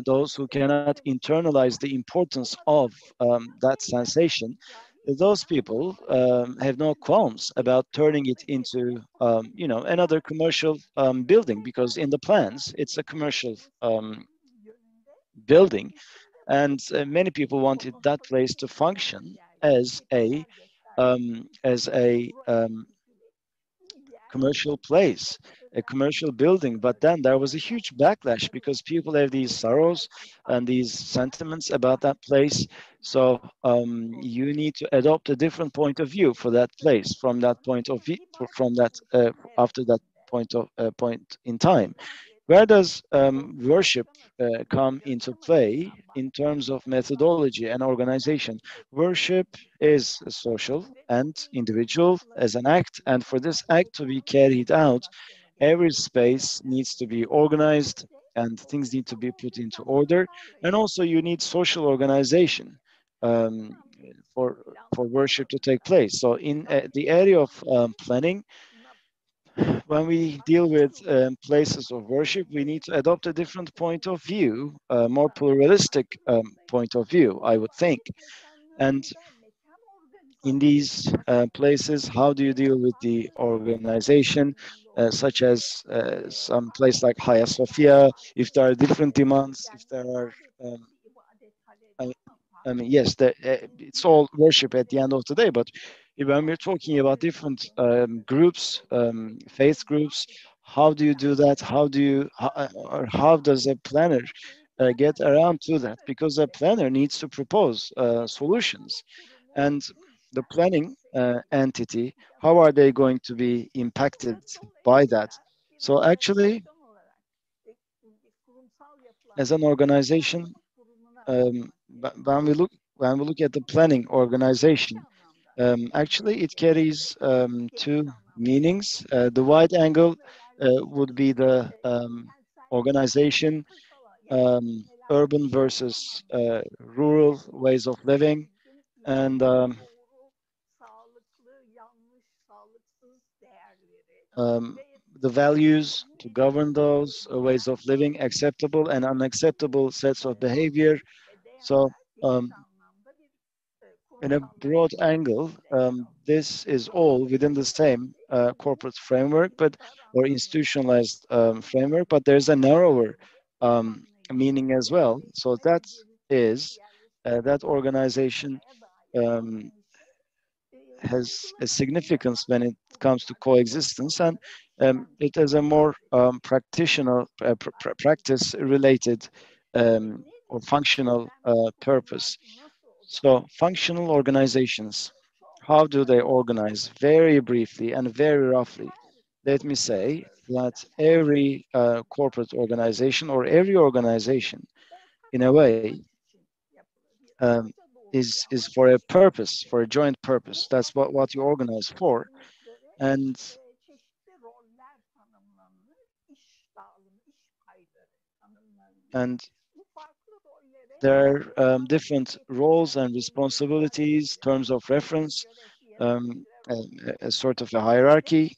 those who cannot internalize the importance of that sensation, those people have no qualms about turning it into, another commercial building, because in the plans, it's a commercial building. And many people wanted that place to function as a commercial place, a commercial building. But then there was a huge backlash because people have these sorrows and these sentiments about that place. So you need to adopt a different point of view for that place from that point of view, after that point in time. Where does worship come into play in terms of methodology and organization? Worship is social and individual as an act, and for this act to be carried out, every space needs to be organized and things need to be put into order. And also you need social organization for worship to take place. So in the area of planning, when we deal with places of worship, we need to adopt a different point of view, a more pluralistic point of view, I would think. And in these places, how do you deal with the organization, such as some place like Hagia Sophia, if there are different demands, if there are, I mean, yes, it's all worship at the end of the day, but when we're talking about different groups, faith groups, how do you do that? Or how does a planner get around to that? Because a planner needs to propose solutions, and the planning entity, how are they going to be impacted by that? So actually, as an organization, when we look at the planning organization, actually it carries two meanings. The wide angle would be the organization, urban versus rural ways of living, and the values to govern those ways of living, acceptable and unacceptable sets of behavior. So in a broad angle, this is all within the same corporate framework, or institutionalized framework, but there's a narrower meaning as well. So that is that organization has a significance when it comes to coexistence, and it has a more practice-related or functional purpose. So functional organizations, how do they organize? Very briefly and very roughly, let me say that every corporate organization or every organization, in a way, is for a purpose, for a joint purpose. That's what you organize for. And there are different roles and responsibilities, terms of reference, a sort of a hierarchy.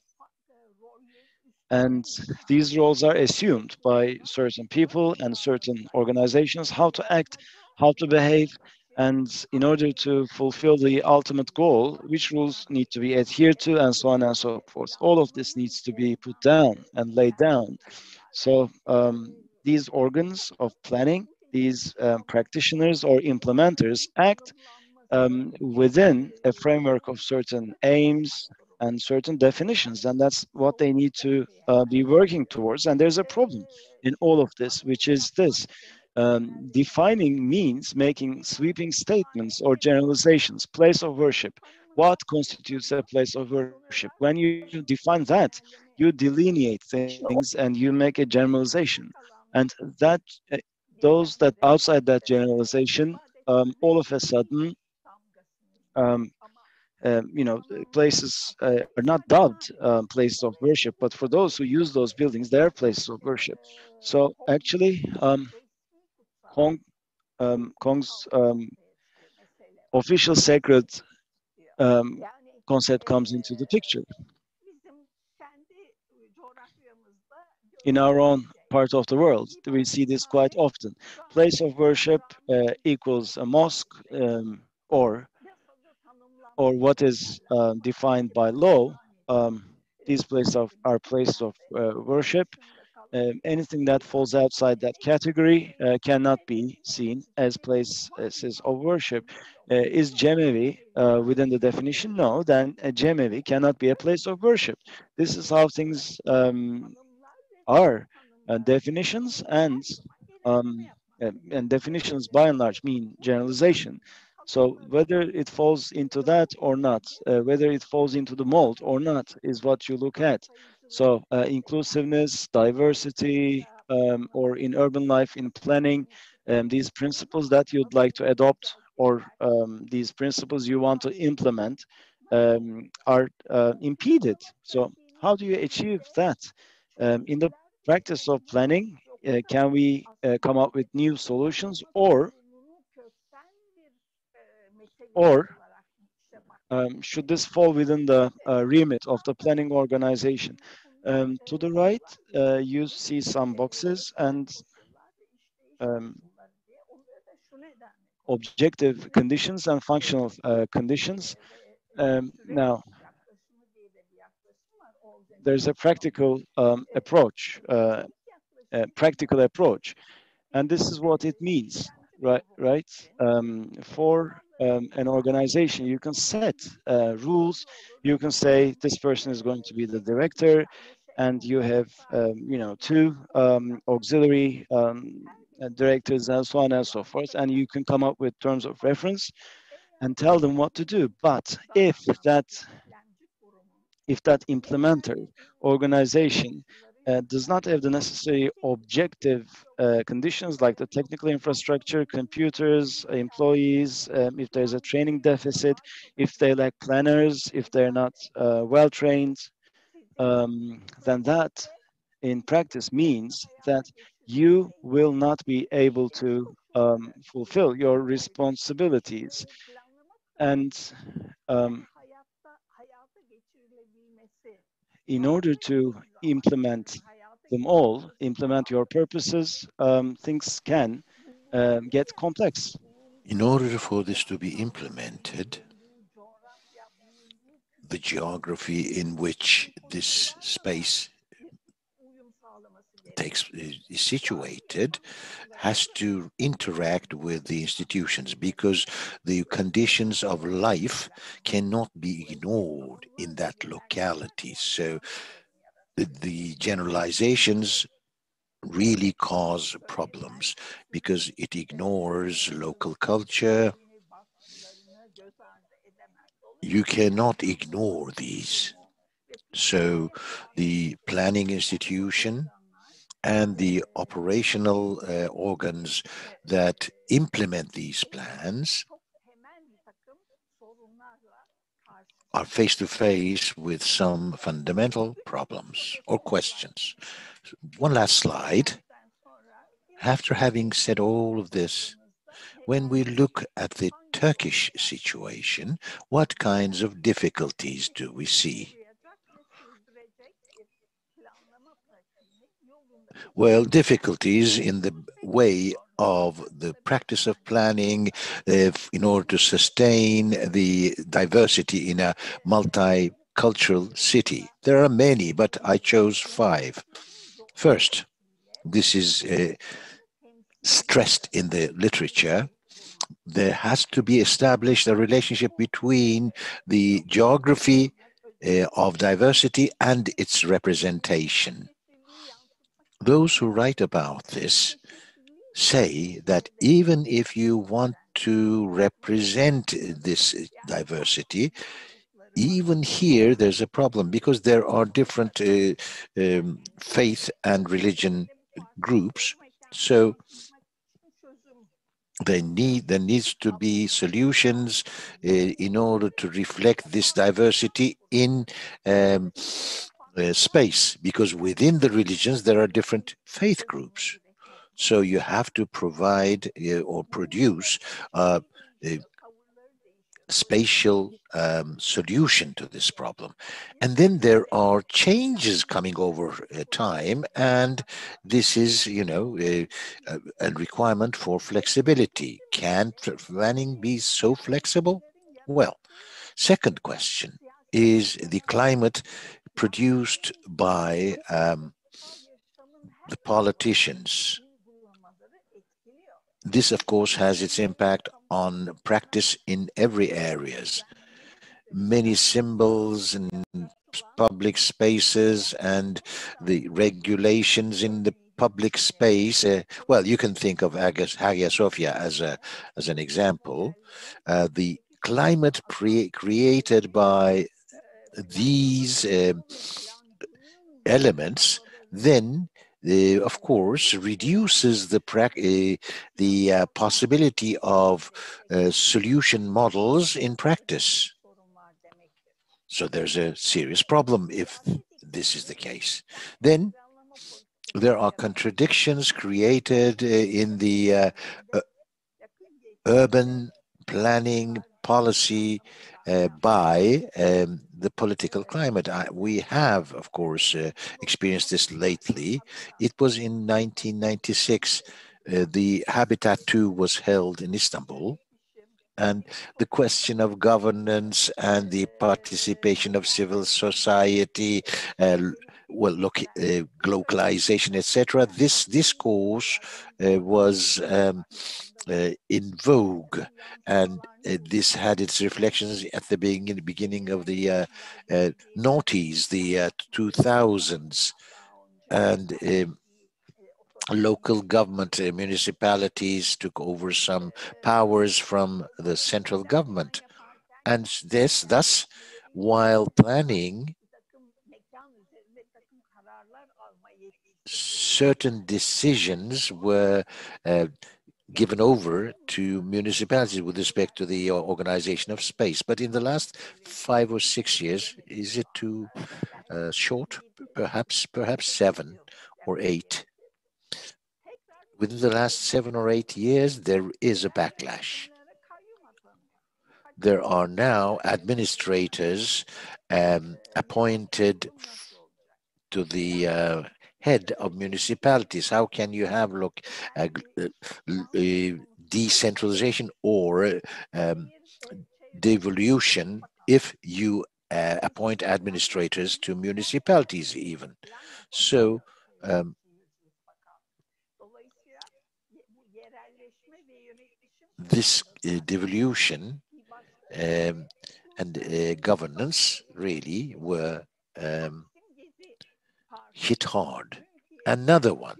And these roles are assumed by certain people and certain organizations, how to act, how to behave, and in order to fulfill the ultimate goal, which rules need to be adhered to, and so on and so forth. All of this needs to be put down and laid down. So these organs of planning, these practitioners or implementers act within a framework of certain aims and certain definitions, and that's what they need to be working towards. And there's a problem in all of this, which is this. Defining means making sweeping statements or generalizations. Place of worship. What constitutes a place of worship? When you define that, you delineate things and you make a generalization. And that those that outside that generalization, all of a sudden, places are not dubbed places of worship, but for those who use those buildings, they're places of worship. So actually, Kong's official sacred concept comes into the picture. In our own part of the world, we see this quite often. Place of worship equals a mosque, or what is defined by law. These places are places of worship. Anything that falls outside that category cannot be seen as places of worship. Is Cemevi within the definition? No, then a Cemevi cannot be a place of worship. This is how things are. Definitions and definitions by and large mean generalization. So whether it falls into that or not, whether it falls into the mold or not, is what you look at. So inclusiveness, diversity, or in urban life, in planning, these principles that you'd like to adopt, or these principles you want to implement, are impeded. So how do you achieve that? In the practice of planning, can we come up with new solutions, or should this fall within the remit of the planning organization? To the right, you see some boxes and objective conditions and functional conditions. Now, there's a practical approach, and this is what it means, right? For an organization, you can set rules. You can say this person is going to be the director, and you have, you know, 2 auxiliary directors, and so on and so forth, and you can come up with terms of reference and tell them what to do. But if that implementer organization does not have the necessary objective conditions like the technical infrastructure, computers, employees, if there's a training deficit, if they lack planners, if they're not well trained, then that in practice means that you will not be able to fulfill your responsibilities. And in order to implement them all, implement your purposes, things can get complex. In order for this to be implemented, the geography in which this space is situated has to interact with the institutions, because the conditions of life cannot be ignored in that locality. So the generalizations really cause problems because it ignores local culture. You cannot ignore these. So the planning institution and the operational organs that implement these plans are face to face with some fundamental problems or questions. One last slide. After having said all of this, when we look at the Turkish situation, what kinds of difficulties do we see? Well, difficulties in the way of the practice of planning in order to sustain the diversity in a multicultural city. There are many, but I chose 5. First, this is stressed in the literature. There has to be established a relationship between the geography of diversity and its representation. Those who write about this say that even if you want to represent this diversity, even here there's a problem because there are different faith and religion groups. So there needs to be solutions in order to reflect this diversity in space, because within the religions there are different faith groups. So you have to provide or produce a spatial solution to this problem. And then there are changes coming over time, and this is, you know, a requirement for flexibility. Can planning be so flexible? Well, second question is the climate produced by the politicians. This, of course, has its impact on practice in every areas. Many symbols in public spaces and the regulations in the public space. Well, you can think of Hagia Sophia as an example. The climate created by these elements then of course reduces the possibility of solution models in practice. So there's a serious problem if this is the case. Then there are contradictions created in the urban planning policy by the political climate. We have, of course, experienced this lately. It was in 1996, the Habitat 2 was held in Istanbul. And the question of governance and the participation of civil society, globalization, etc. This discourse was in vogue, and this had its reflections at the beginning of the noughties, the 2000s, and local government municipalities took over some powers from the central government. And thus, while planning, certain decisions were given over to municipalities with respect to the organization of space. But in the last 5 or 6 years, is it too short? Perhaps 7 or 8. Within the last 7 or 8 years, there is a backlash. There are now administrators appointed to the head of municipalities. How can you have decentralization or devolution if you appoint administrators to municipalities even? So this devolution and governance really were hit hard. Another one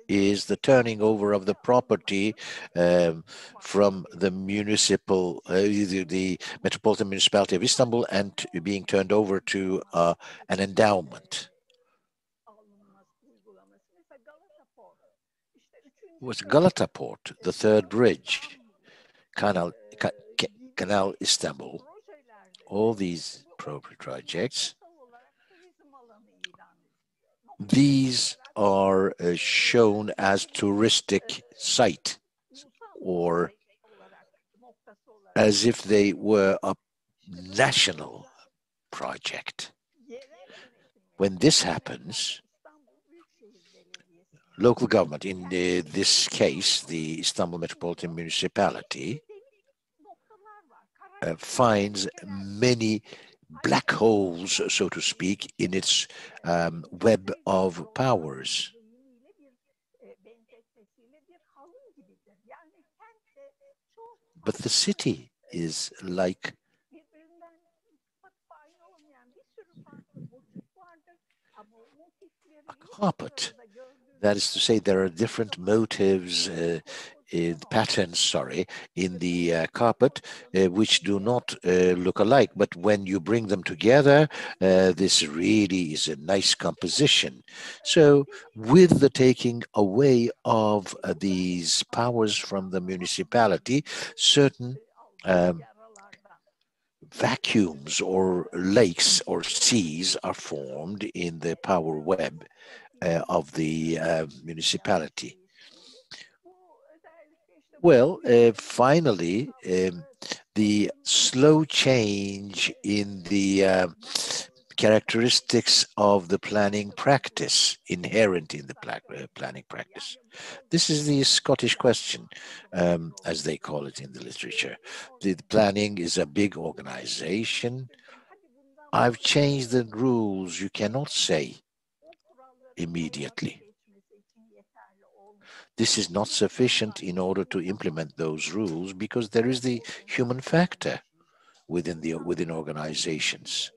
is the turning over of the property from the the Metropolitan Municipality of Istanbul and being turned over to an endowment. It was Galata Port, the third bridge, Canal Istanbul, all these projects. These are shown as touristic site, or as if they were a national project. When this happens, local government, in this case, the Istanbul Metropolitan Municipality, finds many black holes, so to speak, in its web of powers. But the city is like a carpet. That is to say, there are different motives, patterns, in the carpet, which do not look alike. But when you bring them together, this really is a nice composition. So with the taking away of these powers from the municipality, certain vacuums or lakes or seas are formed in the power web of the municipality. Well, finally, the slow change in the characteristics of the planning practice, inherent in the planning practice. This is the Scottish question, as they call it in the literature. The planning is a big organization. I've changed the rules, you cannot say immediately. This is not sufficient in order to implement those rules because there is the human factor within organizations.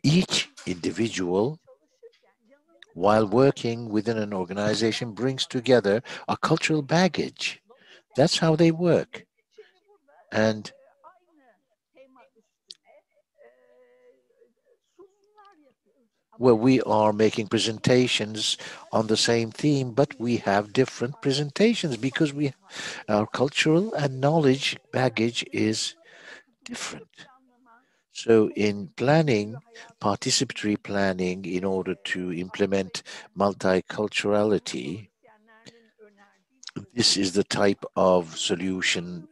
Each individual, while working within an organization, brings together a cultural baggage. That's how they work. And well, we are making presentations on the same theme, but we have different presentations because our cultural and knowledge baggage is different. So in planning, participatory planning, in order to implement multiculturality, this is the type of solution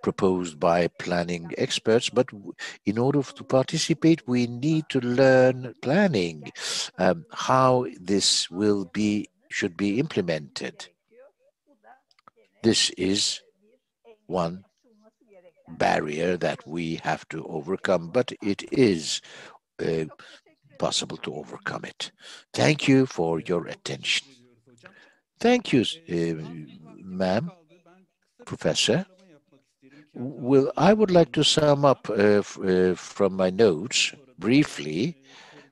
proposed by planning experts, but in order to participate, we need to learn planning, how this should be implemented. This is one barrier that we have to overcome, but it is possible to overcome it. Thank you for your attention. Thank you, ma'am, Professor. Well, I would like to sum up from my notes briefly.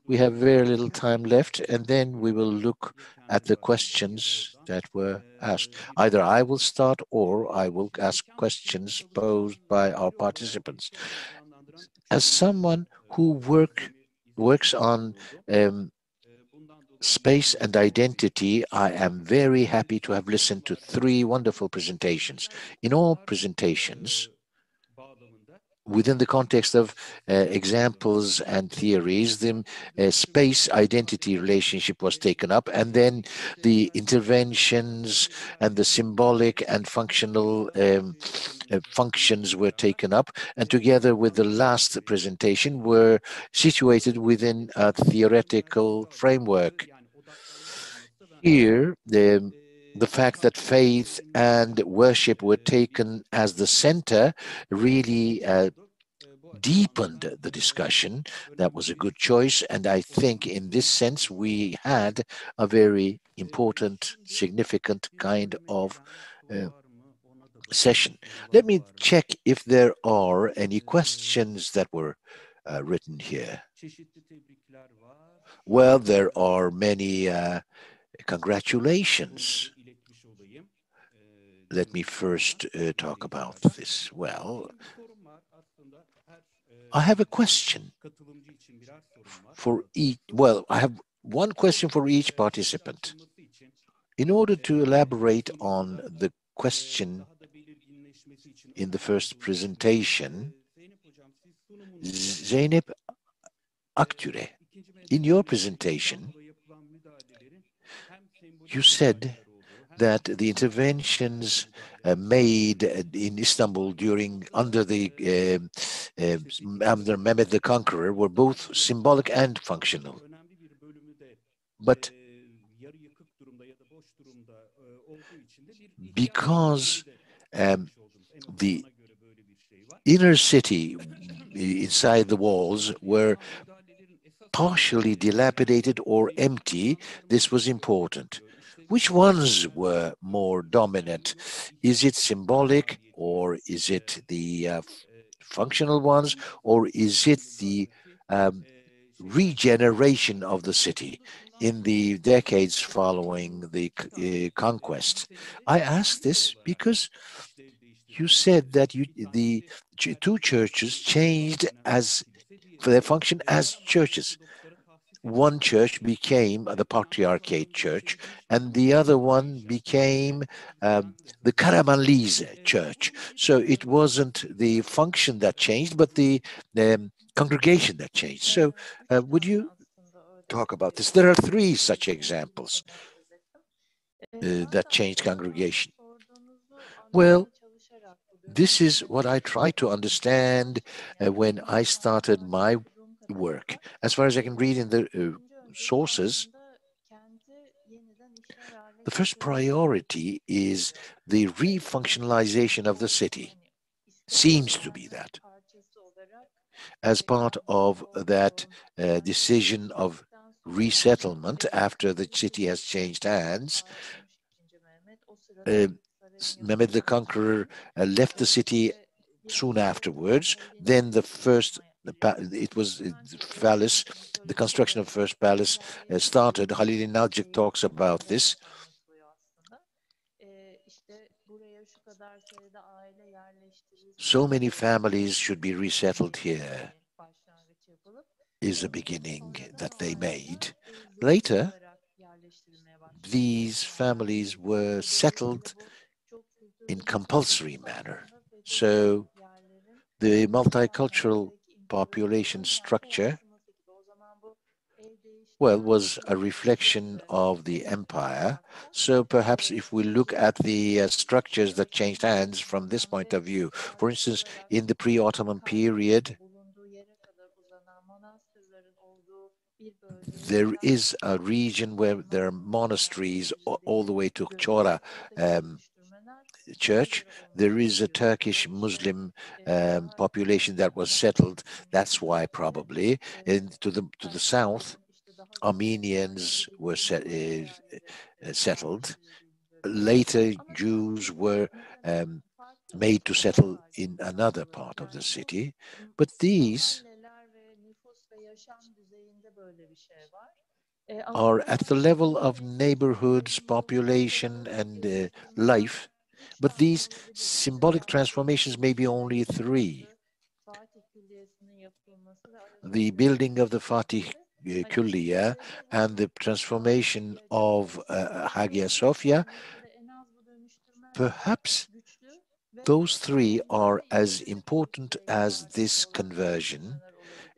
We have very little time left, and then we will look at the questions that were asked. Either I will start or I will ask questions posed by our participants. As someone who works on space and identity, I am very happy to have listened to 3 wonderful presentations. In all presentations, within the context of examples and theories, the space identity relationship was taken up, and then the interventions and the symbolic and functional functions were taken up, and together with the last presentation were situated within a theoretical framework. Here, the fact that faith and worship were taken as the center really deepened the discussion. That was a good choice, and I think in this sense we had a very important, significant kind of session. Let me check if there are any questions that were written here. Well, there are many congratulations. Let me first talk about this. Well, I have a question for each. Well, I have one question for each participant. In order to elaborate on the question in the first presentation, Zeynep Aktüre, in your presentation, you said that the interventions made in Istanbul under Mehmed the Conqueror were both symbolic and functional. But because the inner city inside the walls were partially dilapidated or empty, this was important. Which ones were more dominant? Is it symbolic, or is it the functional ones, or is it the regeneration of the city in the decades following the conquest? I ask this because you said that the 2 churches changed for their function as churches. One church became the Patriarchate Church, and the other one became the Karamanlise Church. So it wasn't the function that changed, but the congregation that changed. So would you talk about this? There are 3 such examples that changed congregation. Well, this is what I tried to understand when I started my work. As far as I can read in the sources, the first priority is the refunctionalization of the city. Seems to be that. As part of that decision of resettlement after the city has changed hands, Mehmed the Conqueror left the city soon afterwards. Then the construction of the first palace started. Halil İnalcık talks about this. So many families should be resettled here is a beginning that they made. Later, these families were settled in compulsory manner. So the multicultural population structure, well, was a reflection of the empire. So perhaps if we look at the structures that changed hands from this point of view, for instance, in the pre-Ottoman period, there is a region where there are monasteries all the way to Chora church. There is a Turkish Muslim population that was settled. That's why probably. And to the south, Armenians were settled. Later, Jews were made to settle in another part of the city. But these are at the level of neighborhoods, population, and life. But these symbolic transformations may be only three. The building of the Fatih Külliye and the transformation of Hagia Sophia, perhaps those three are as important as this conversion,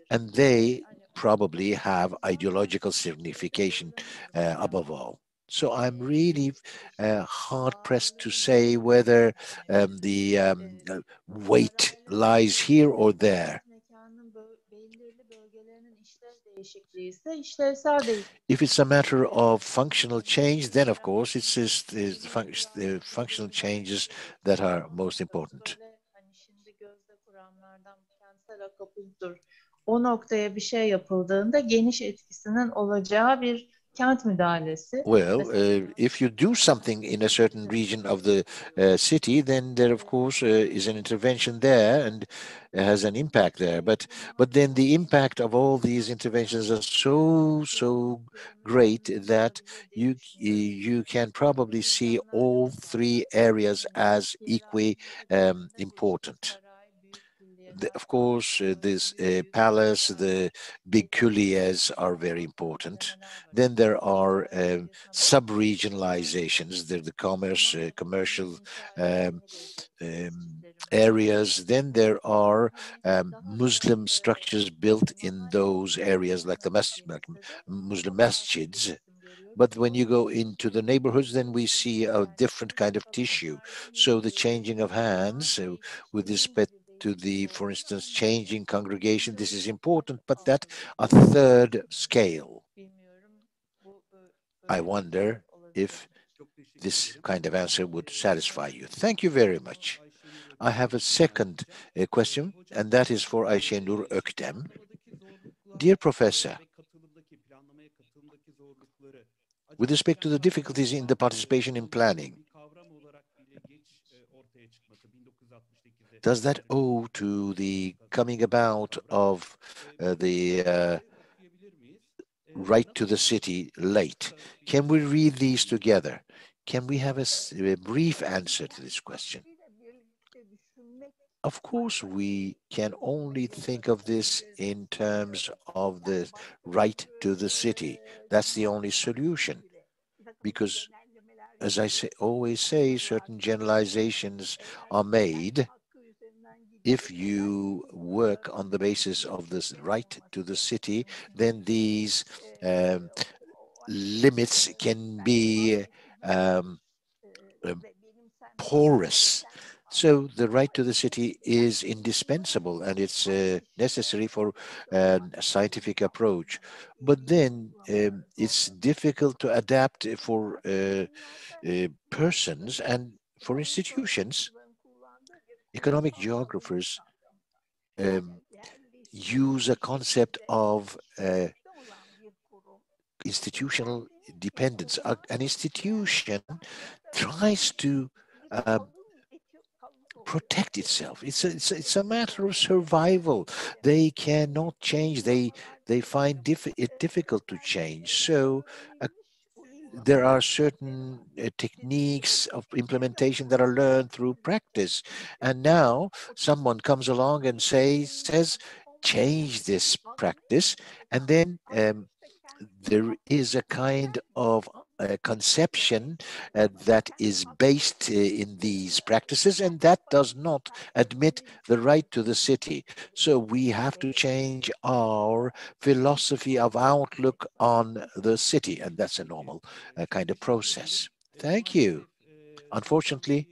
and they probably have ideological signification above all. So I'm really hard-pressed to say whether the weight lies here or there. If it's a matter of functional change, then of course it's just the functional changes that are most important. O noktaya bir şey yapıldığında geniş etkisinin olacağı bir kent müdahalesi. Well, if you do something in a certain region of the city, then there, of course, is an intervention there and has an impact there. But then the impact of all these interventions are so great that you can probably see all three areas as equally important. Of course, this palace, the big kulliyes are very important. Then there are sub-regionalizations. There are the commercial areas. Then there are Muslim structures built in those areas, like the Muslim masjids. But when you go into the neighborhoods, then we see a different kind of tissue. So the changing of hands with respect to the, for instance, changing congregation, this is important, but that a third scale. I wonder if this kind of answer would satisfy you. Thank you very much. I have a second question, and that is for Ayşenur Öktem. Dear Professor, with respect to the difficulties in the participation in planning, does that owe to the coming about of the right to the city late? Can we read these together? Can we have a brief answer to this question? Of course, we can only think of this in terms of the right to the city. That's the only solution. Because, as I always say, certain generalizations are made. If you work on the basis of this right to the city, then these limits can be porous. So the right to the city is indispensable, and it's necessary for a scientific approach. But then it's difficult to adapt for persons and for institutions. Economic geographers use a concept of institutional dependence. An institution tries to protect itself. It's a matter of survival. They cannot change. They find it difficult to change. So there are certain techniques of implementation that are learned through practice. And now someone comes along and says, change this practice. And then there is a kind of conception that is based in these practices, and that does not admit the right to the city. So we have to change our philosophy of outlook on the city, and that's a normal kind of process. Thank you. Unfortunately,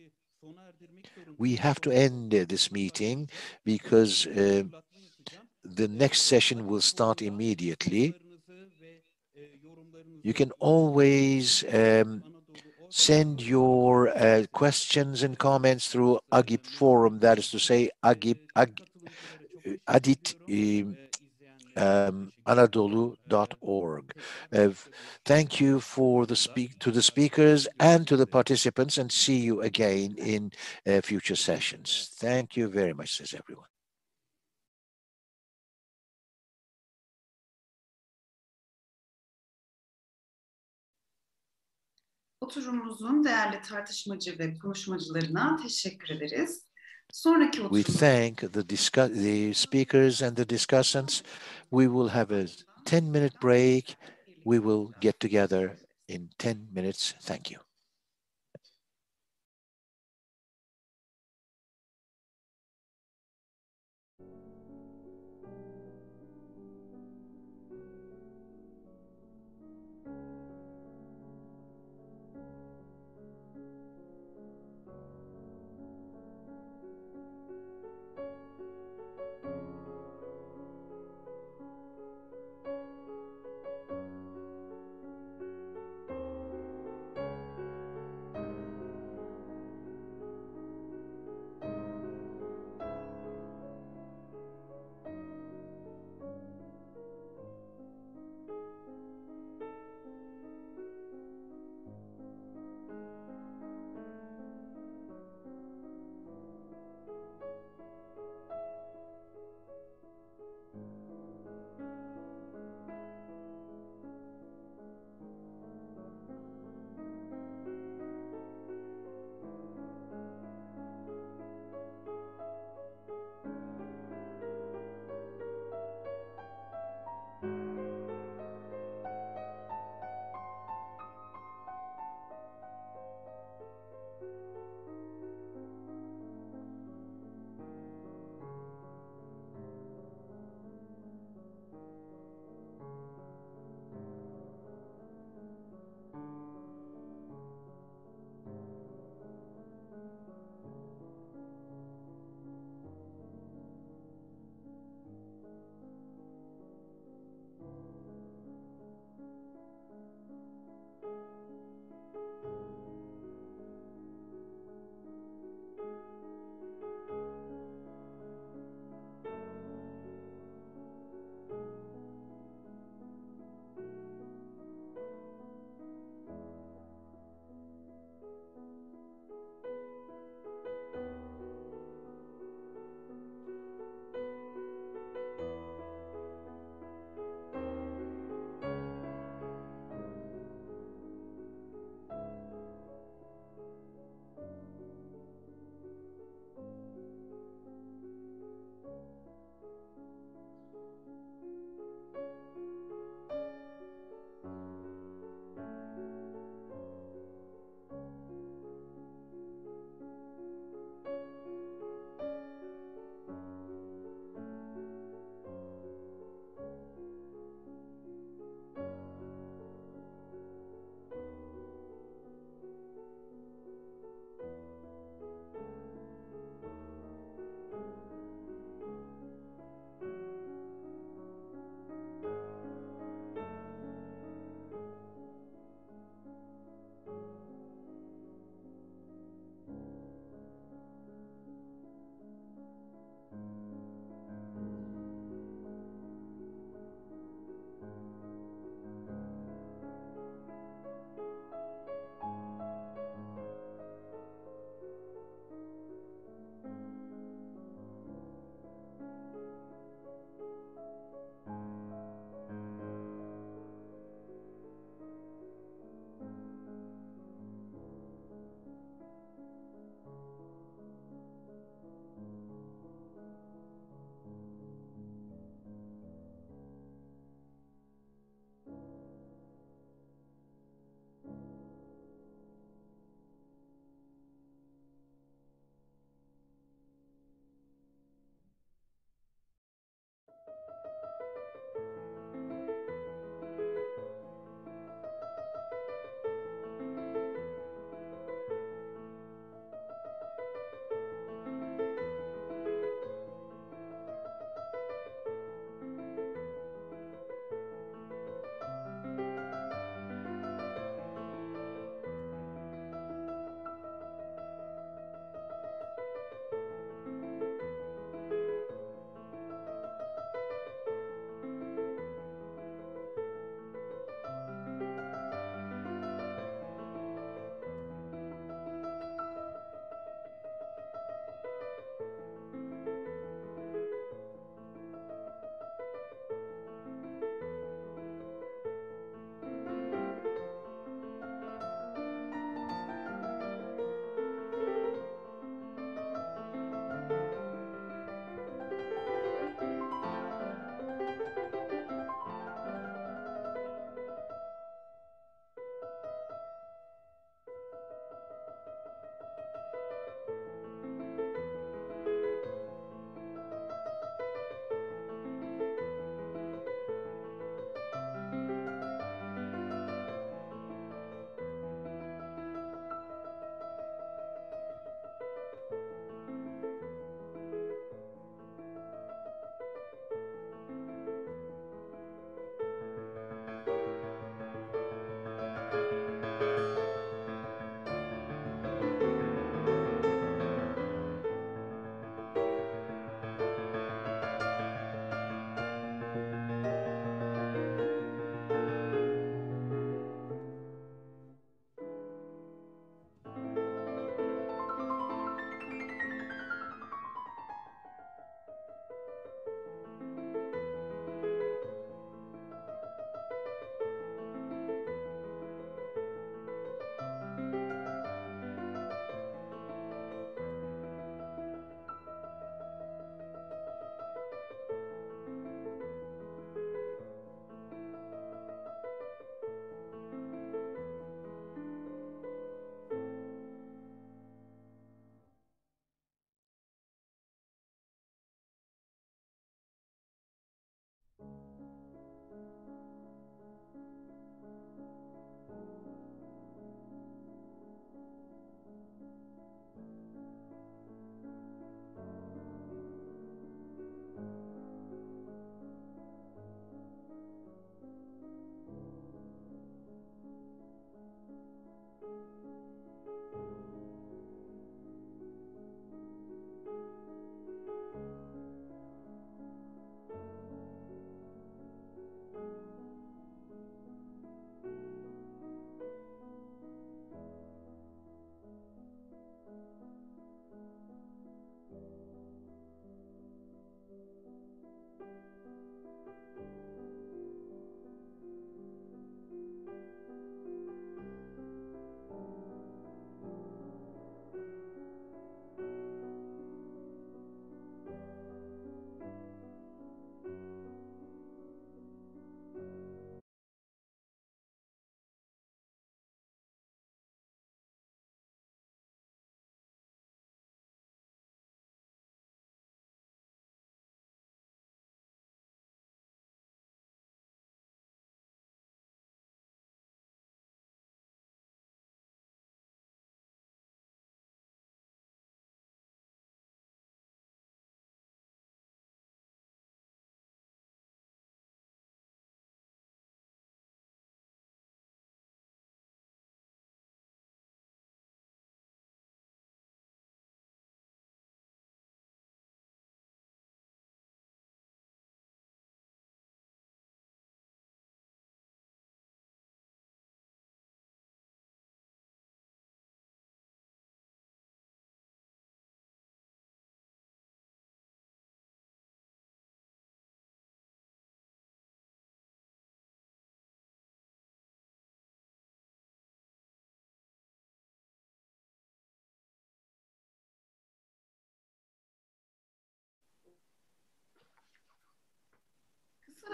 we have to end this meeting because the next session will start immediately. You can always send your questions and comments through AGİP forum, that is to say, Anadolu.org. Thank you to the speakers and to the participants, and see you again in future sessions. Thank you very much, says everyone. Oturumumuzun değerli tartışmacı ve konuşmacılarına teşekkür ederiz. Sonraki We thank the speakers and the discussants. We will have a 10-minute break. We will get together in 10 minutes. Thank you.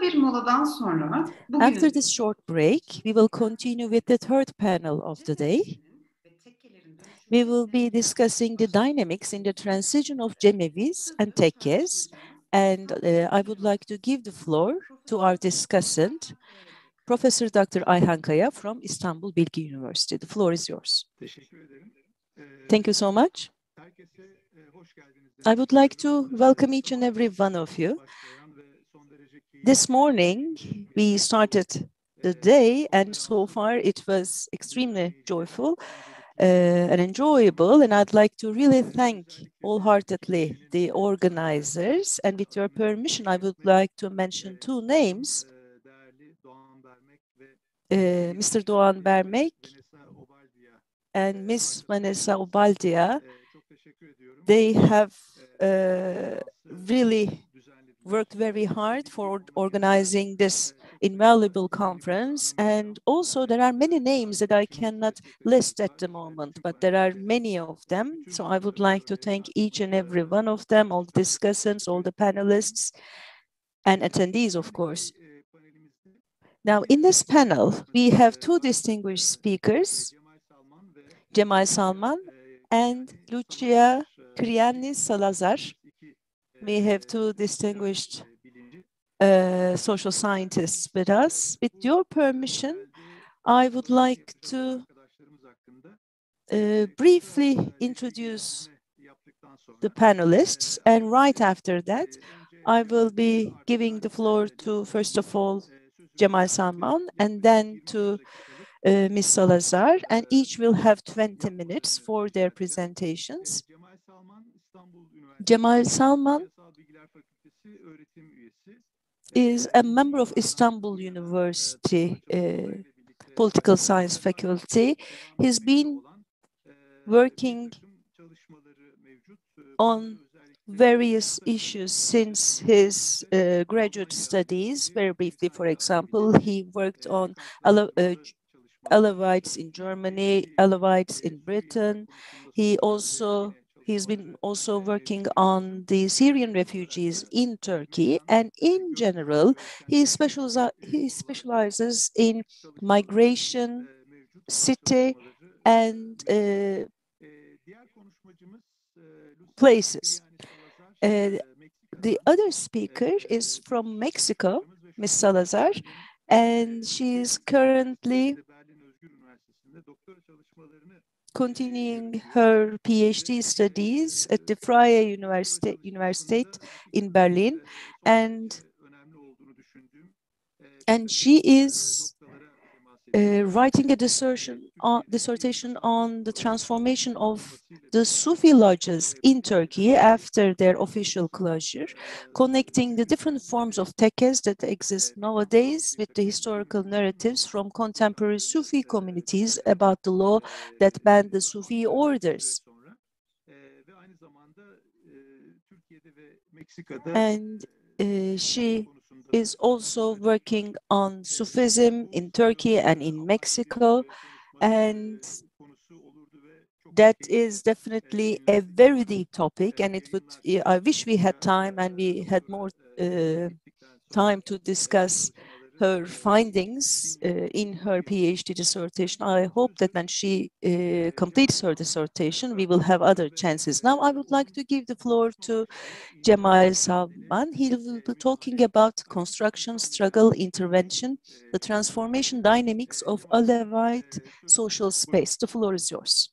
Bir moladan sonra After this short break, we will continue with the third panel of the day. We will be discussing the dynamics in the transition of Cemeviz and Tekkes, and I would like to give the floor to our discussant, Professor Dr. Ayhan Kaya from Istanbul Bilgi University. The floor is yours. Thank you so much. I would like to welcome each and every one of you. This morning, we started the day, and so far it was extremely joyful and enjoyable, and I'd like to really thank wholeheartedly the organizers, and with your permission, I would like to mention two names. Mr. Doğan Bermek and Miss Vanessa Obaldía. They have really worked very hard for organizing this invaluable conference, and also there are many names that I cannot list at the moment, but there are many of them. So I would like to thank each and every one of them, all the discussants, all the panelists, and attendees, of course. Now, in this panel, we have two distinguished speakers, Cemal Salman and Lucia Kriyanis Salazar. We have two distinguished social scientists with us. With your permission, I would like to briefly introduce the panelists, and right after that, I will be giving the floor to, first of all, Cemal Salman, and then to Ms. Salazar, and each will have 20 minutes for their presentations. Cemal Salman is a member of Istanbul University Political Science Faculty. He's been working on various issues since his graduate studies. Very briefly, for example, he worked on Alevites in Germany, Alevites in Britain. He's been also working on the Syrian refugees in Turkey, and in general, he specializes in migration, city, and places. The other speaker is from Mexico, Ms. Salazar, and she is currently continuing her PhD studies at the Freie Universität in Berlin, and she is writing a dissertation on the transformation of the Sufi lodges in Turkey after their official closure, connecting the different forms of tekkes that exist nowadays with the historical narratives from contemporary Sufi communities about the law that banned the Sufi orders. And she is also working on Sufism in Turkey and in Mexico, and that is definitely a very deep topic, and it would, I wish we had time and we had more time to discuss her findings in her PhD dissertation. I hope that when she completes her dissertation, we will have other chances. Now, I would like to give the floor to Cemal Salman. He will be talking about construction, struggle, intervention, the transformation dynamics of Alevite social space. The floor is yours.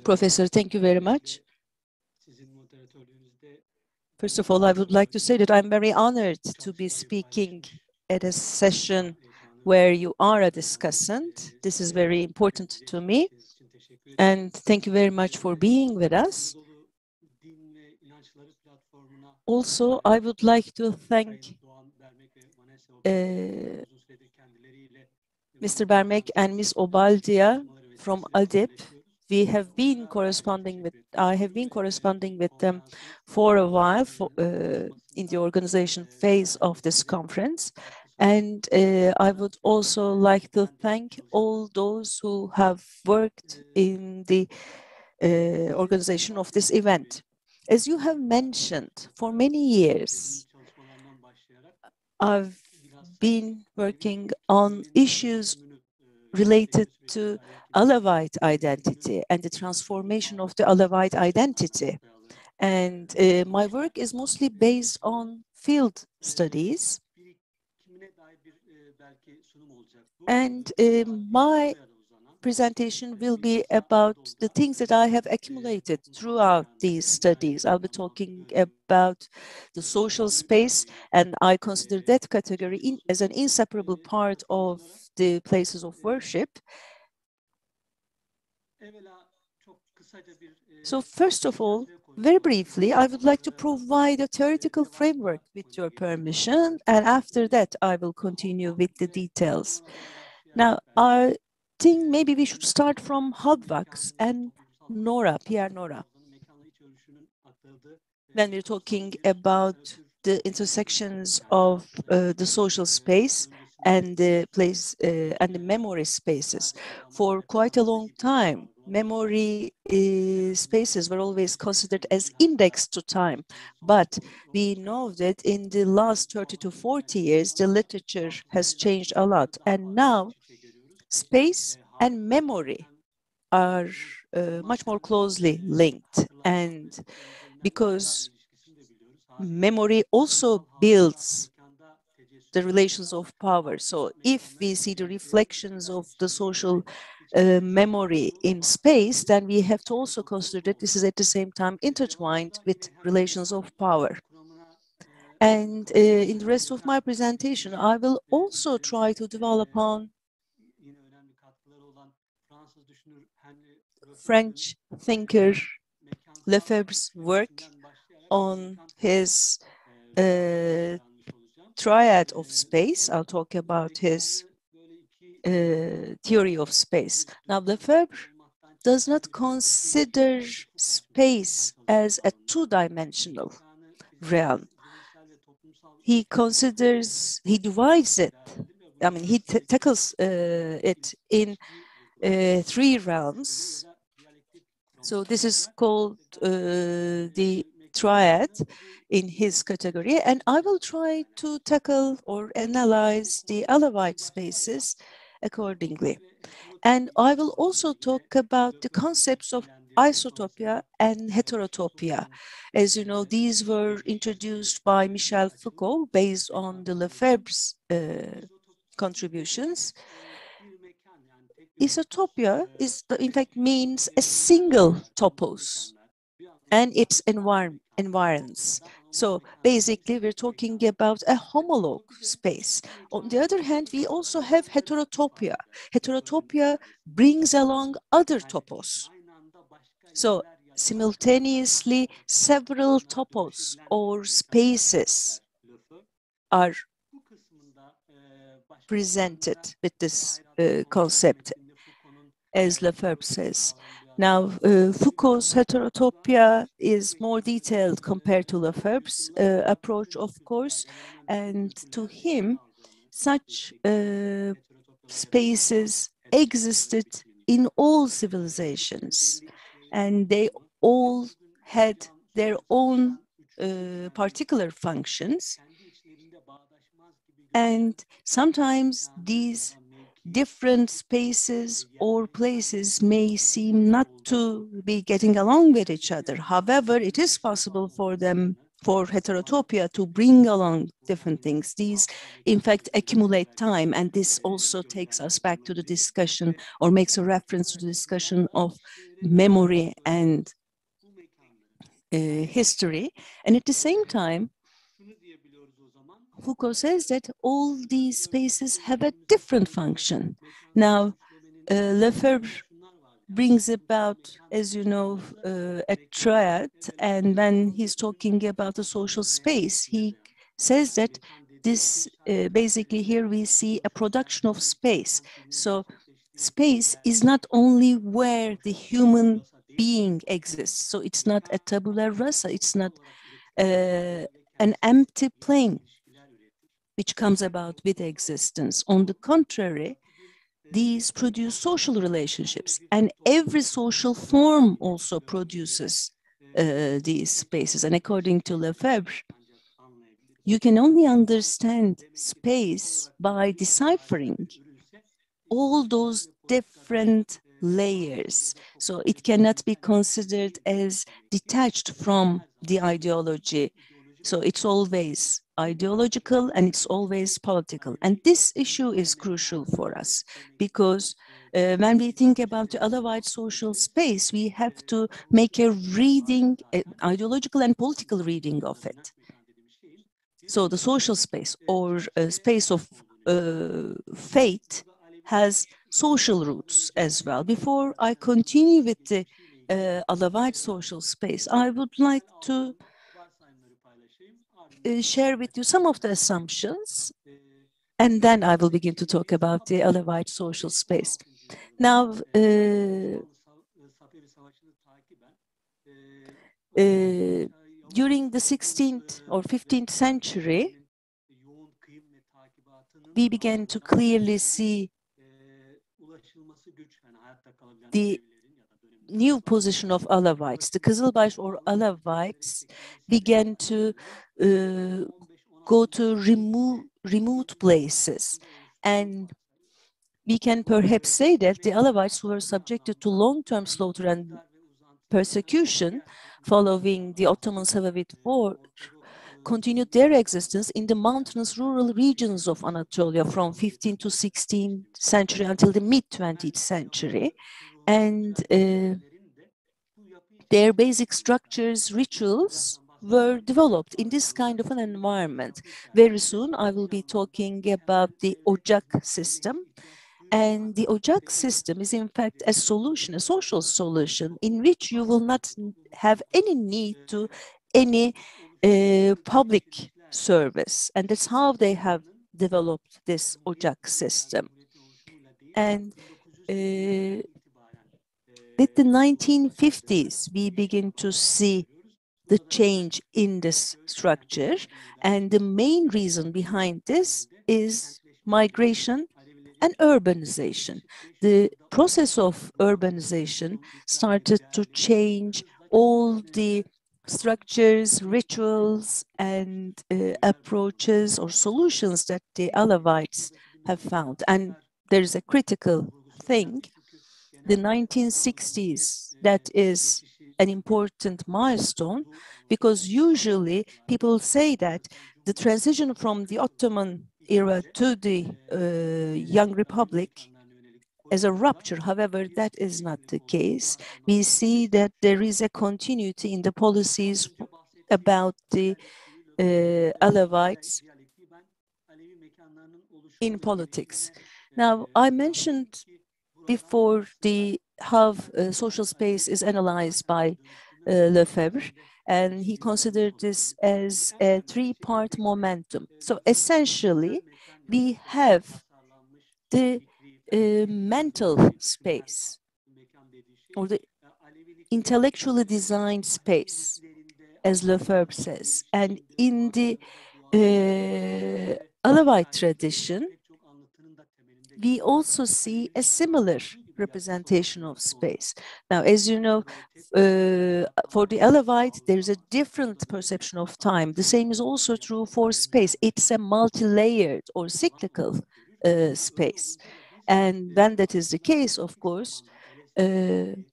Professor, thank you very much. First of all, I would like to say that I'm very honored to be speaking at a session where you are a discussant. This is very important to me. And thank you very much for being with us. Also, I would like to thank Mr. Bermek and Ms. Obaldía from ADİP. We have been corresponding with, I have been corresponding with them for a while in the organization phase of this conference. And I would also like to thank all those who have worked in the organization of this event. As you have mentioned, for many years, I've been working on issues related to Alevite identity and the transformation of the Alevite identity. And my work is mostly based on field studies. And my presentation will be about the things that I have accumulated throughout these studies. I'll be talking about the social space, and I consider that category as an inseparable part of the places of worship. So first of all, very briefly, I would like to provide a theoretical framework with your permission, and after that, I will continue with the details. Now, I think maybe we should start from Hubvax and Nora, Pierre Nora. When we're talking about the intersections of the social space and the place and the memory spaces. For quite a long time, memory spaces were always considered as indexed to time. But we know that in the last 30 to 40 years, the literature has changed a lot. And now, space and memory are much more closely linked. And because memory also builds the relations of power. So if we see the reflections of the social memory in space, then we have to also consider that this is at the same time intertwined with relations of power. And in the rest of my presentation, I will also try to develop on French thinker Lefebvre's work on his triad of space. I'll talk about his theory of space. Now, Lefebvre does not consider space as a two-dimensional realm. He divides it. I mean, he tackles it in three realms. So this is called the triad in his category, and I will try to tackle or analyze the Alevite spaces accordingly. And I will also talk about the concepts of isotopia and heterotopia. As you know, these were introduced by Michel Foucault based on the Lefebvre's contributions. Isotopia in fact means a single topos and its environs. So basically, we're talking about a homologue space. On the other hand, we also have heterotopia. Heterotopia brings along other topos. So simultaneously, several topos or spaces are presented with this concept, as Lefebvre says. Now, Foucault's heterotopia is more detailed compared to Lefebvre's approach, of course, and to him, such spaces existed in all civilizations, and they all had their own particular functions. And sometimes these different spaces or places may seem not to be getting along with each other. However, it is possible for them, for heterotopia, to bring along different things. These, in fact, accumulate time, and this also takes us back to the discussion, or makes a reference to the discussion of memory and history. And at the same time, Foucault says that all these spaces have a different function. Now, Lefebvre brings about, as you know, a triad, and when he's talking about the social space, he says that this, basically here we see a production of space. So space is not only where the human being exists. So it's not a tabula rasa, it's not an empty plane which comes about with existence. On the contrary, these produce social relationships, and every social form also produces these spaces. And according to Lefebvre, you can only understand space by deciphering all those different layers. So it cannot be considered as detached from the ideology. So it's always ideological and it's always political. And this issue is crucial for us because when we think about the Alawite social space, we have to make a reading, an ideological and political reading of it. So the social space or space of faith has social roots as well. Before I continue with the Alawite social space, I would like to share with you some of the assumptions, and then I will begin to talk about the Alawite social space. Now, during the 16th or 15th century, we began to clearly see the new position of Alawites. The Kızılbaş or Alawites began to go to remote places, and we can perhaps say that the Alawites who were subjected to long-term slaughter and persecution following the Ottoman-Safavid War continued their existence in the mountainous rural regions of Anatolia from 15th to 16th century until the mid-20th century. And their basic structures, rituals were developed in this kind of an environment. Very soon I will be talking about the Ocak system. And the Ocak system is in fact a solution, a social solution, in which you will not have any need to any public service. And that's how they have developed this Ocak system. And with the 1950s, we begin to see the change in this structure. And the main reason behind this is migration and urbanization. The process of urbanization started to change all the structures, rituals, and approaches or solutions that the Alawites have found. And there is a critical thing. The 1960s, that is an important milestone, because usually people say that the transition from the Ottoman era to the Young Republic as a rupture. However, that is not the case. We see that there is a continuity in the policies about the Alawites in politics. Now, I mentioned before how social space is analyzed by Lefebvre, and he considered this as a three-part momentum. So essentially, we have the mental space or the intellectually designed space, as Lefebvre says. And in the Alawite tradition, we also see a similar representation of space. Now, as you know, for the Alawite, there's a different perception of time. The same is also true for space. It's a multi-layered or cyclical space. And when that is the case, of course, the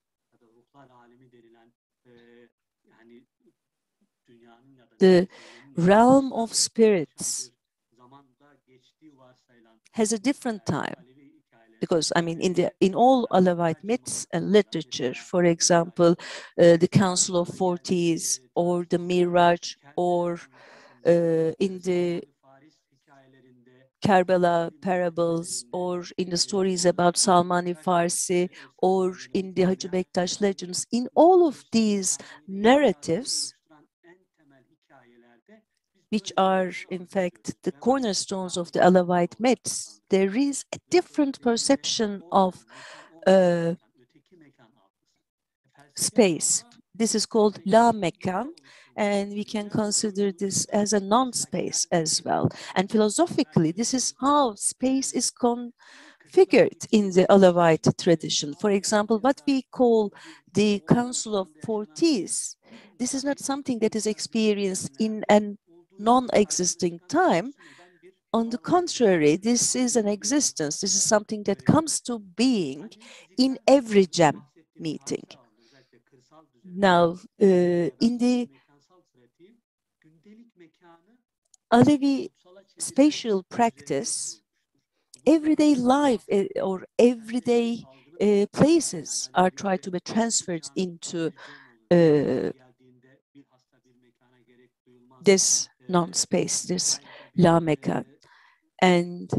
realm of spirits has a different time. Because, I mean, in all Alawite myths and literature, for example, the Council of Forties or the Miraj, or in the Kerbela parables, or in the stories about Salman-i Farsi, or in the Hacı Bektaş legends, in all of these narratives, which are, in fact, the cornerstones of the Alawite myths, there is a different perception of space. This is called la mekan, and we can consider this as a non-space as well. And philosophically, this is how space is configured in the Alawite tradition. For example, what we call the Council of Forties, this is not something that is experienced in an non-existing time. On the contrary, this is an existence. This is something that comes to being in every GEM meeting. Now, in the Alevi spatial practice, everyday life or everyday places are tried to be transferred into this non-space, this la mekan. And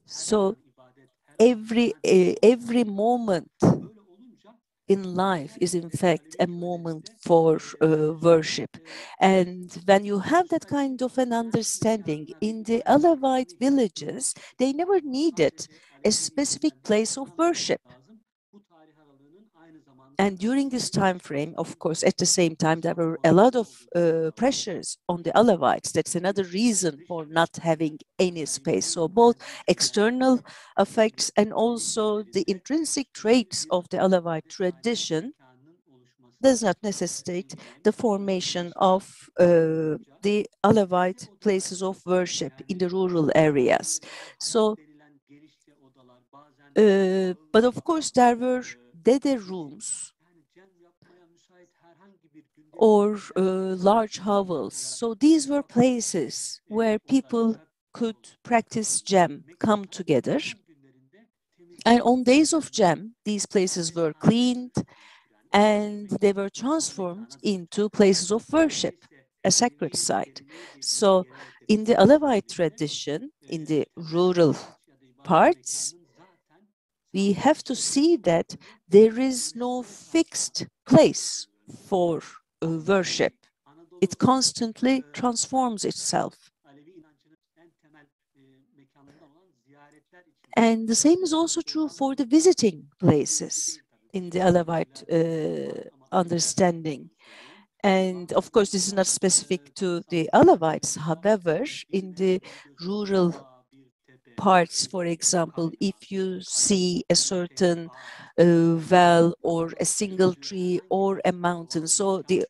so every moment in life is in fact a moment for worship. And when you have that kind of an understanding, in the Alevite villages, they never needed a specific place of worship. And during this time frame, of course, at the same time, there were a lot of pressures on the Alevites. That's another reason for not having any space. So both external effects and also the intrinsic traits of the Alevite tradition does not necessitate the formation of the Alevite places of worship in the rural areas. So, but of course, there were dede rooms or large hovels. So these were places where people could practice GEM, come together. And on days of GEM, these places were cleaned and they were transformed into places of worship, a sacred site. So in the Alevite tradition, in the rural parts, we have to see that there is no fixed place for worship. It constantly transforms itself. And the same is also true for the visiting places in the Alevite understanding. And of course, this is not specific to the Alevites. However, in the rural parts, for example, if you see a certain well or a single tree or a mountain, so the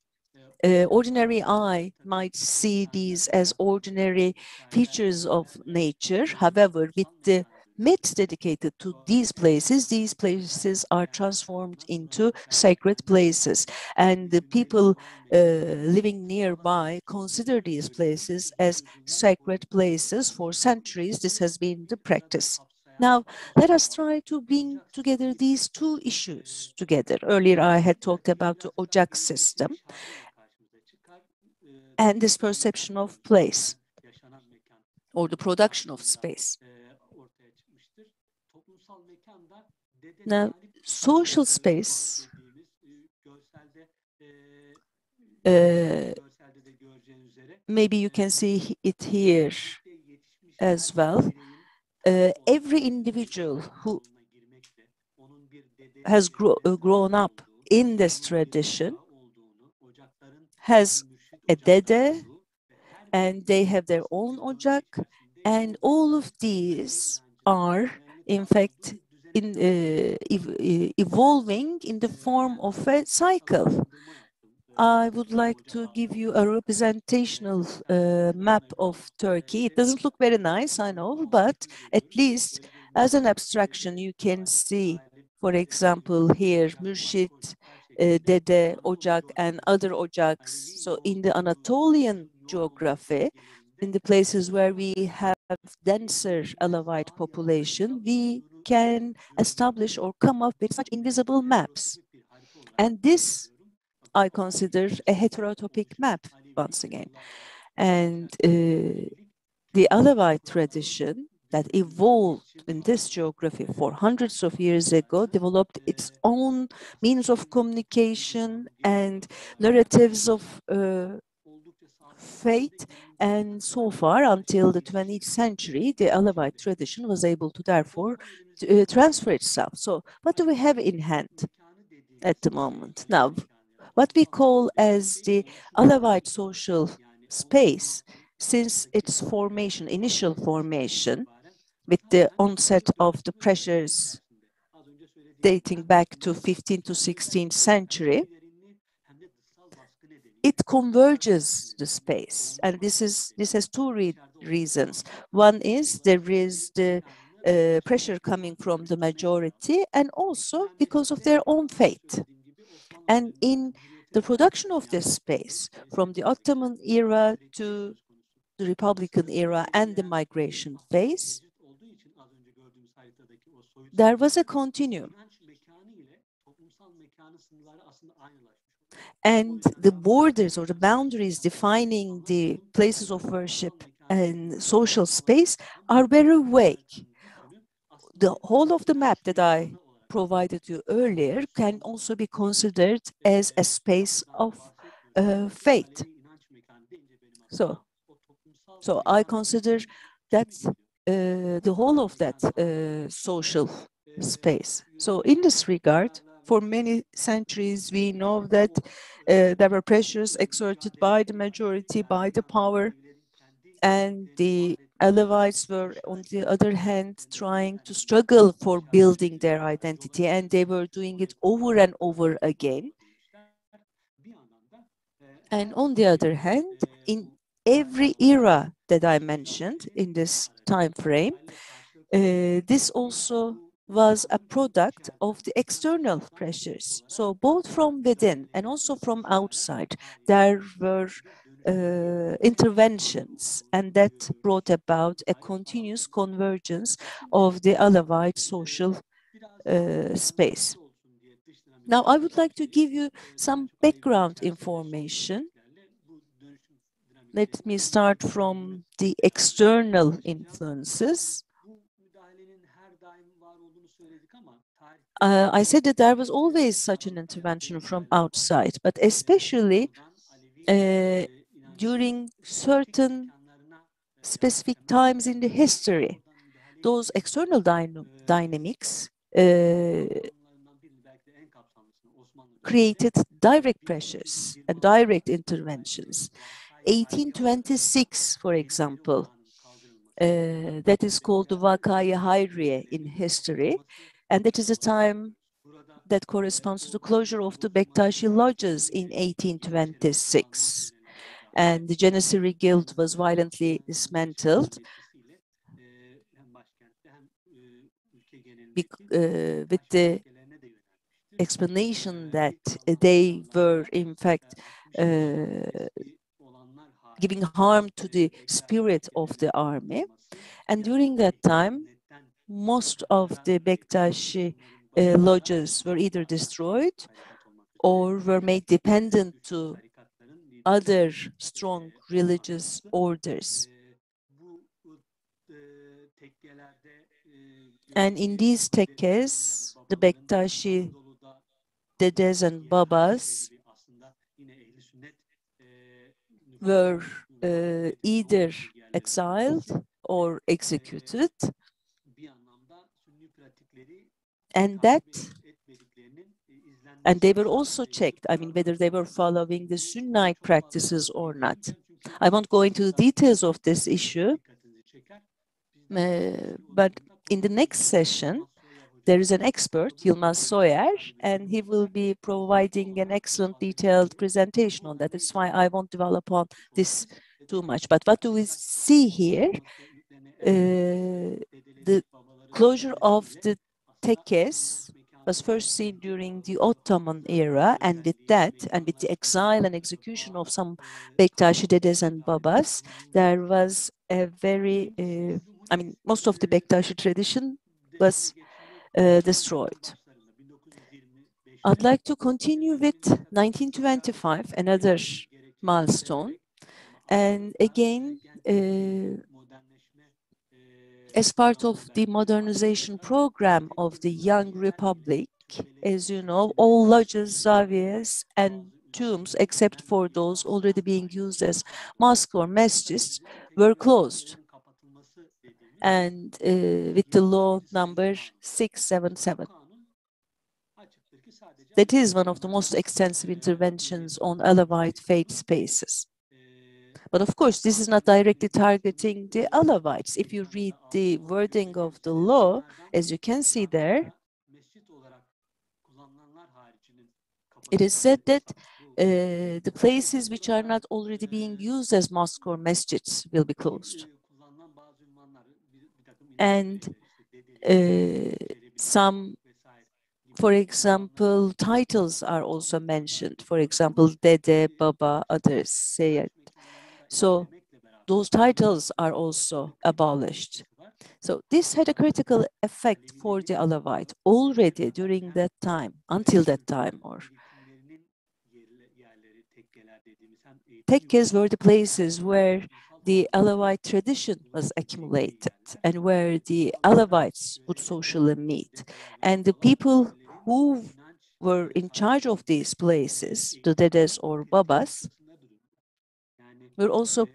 ordinary eye might see these as ordinary features of nature. However, with the myths dedicated to these places are transformed into sacred places. And the people living nearby consider these places as sacred places for centuries. This has been the practice. Now, let us try to bring together these two issues together. Earlier, I had talked about the Ocak system and this perception of place or the production of space. Now, social space maybe you can see it here as well. Every individual who has grown up in this tradition has a dede, and they have their own ocak, and all of these are, in fact, evolving in the form of a cycle. I would like to give you a representational map of Turkey. It doesn't look very nice, I know, but at least as an abstraction, you can see, for example, here, Mürşit, Dede, Ocak, and other ocaks. So in the Anatolian geography, in the places where we have denser Alevite population, we can establish or come up with such invisible maps. And this I consider a heterotopic map once again. And the Alevite tradition that evolved in this geography for hundreds of years ago developed its own means of communication and narratives of faith. And so far, until the 20th century, the Alevite tradition was able to therefore transfer itself. So what do we have in hand at the moment? Now, what we call as the Alevite social space, since its formation, initial formation, with the onset of the pressures dating back to 15th to 16th century, it converges the space, and this has two reasons. One is there is the pressure coming from the majority, and also because of their own fate. And in the production of this space, from the Ottoman era to the Republican era and the migration phase, there was a continuum. And the borders or the boundaries defining the places of worship and social space are very vague. The whole of the map that I provided you earlier can also be considered as a space of faith. So I consider that the whole of that social space. So in this regard, for many centuries, we know that there were pressures exerted by the majority, by the power, and the Alevites were, on the other hand, trying to struggle for building their identity, and they were doing it over and over again. And on the other hand, in every era that I mentioned in this time frame, this also was a product of the external pressures. So both from within and also from outside, there were interventions, and that brought about a continuous convergence of the Alevite social space. Now, I would like to give you some background information. Let me start from the external influences. I said that there was always such an intervention from outside, but especially during certain specific times in the history, those external dynamics created direct pressures and direct interventions. 1826, for example, that is called the Vakaya Hayriye in history, and that is a time that corresponds to the closure of the Bektashi lodges in 1826. And the Janissary Guild was violently dismantled with the explanation that they were, in fact, giving harm to the spirit of the army. And during that time, most of the Bektashi lodges were either destroyed or were made dependent to other strong religious orders. And in these tekkes, the Bektashi dedes and babas were either exiled or executed, and they were also checked, I mean, whether they were following the Sunnite practices or not. I won't go into the details of this issue, but in the next session, there is an expert, Yılmaz Soyer, and he will be providing an excellent detailed presentation on that. That's why I won't develop on this too much. But what do we see here? The closure of the tekkes was first seen during the Ottoman era, and with that, and with the exile and execution of some Bektashi dedes and babas, there was a very, I mean, most of the Bektashi tradition was destroyed. I'd like to continue with 1925, another milestone. And again, as part of the modernization program of the Young Republic, as you know, all lodges, zaviyas, and tombs, except for those already being used as mosques or masjids, were closed. And with the law number 677. That is one of the most extensive interventions on Alevite faith spaces. But of course, this is not directly targeting the Alevites. If you read the wording of the law, as you can see there, it is said that the places which are not already being used as mosque or masjids will be closed. And some, for example, titles are also mentioned. For example, Dede, Baba, others, Seyyed. So those titles are also abolished. So this had a critical effect for the Alevite already during that time, until that time. Or tekkes were the places where the Alevite tradition was accumulated and where the Alevites would socially meet. And the people who were in charge of these places, the Dedes or Babas, were also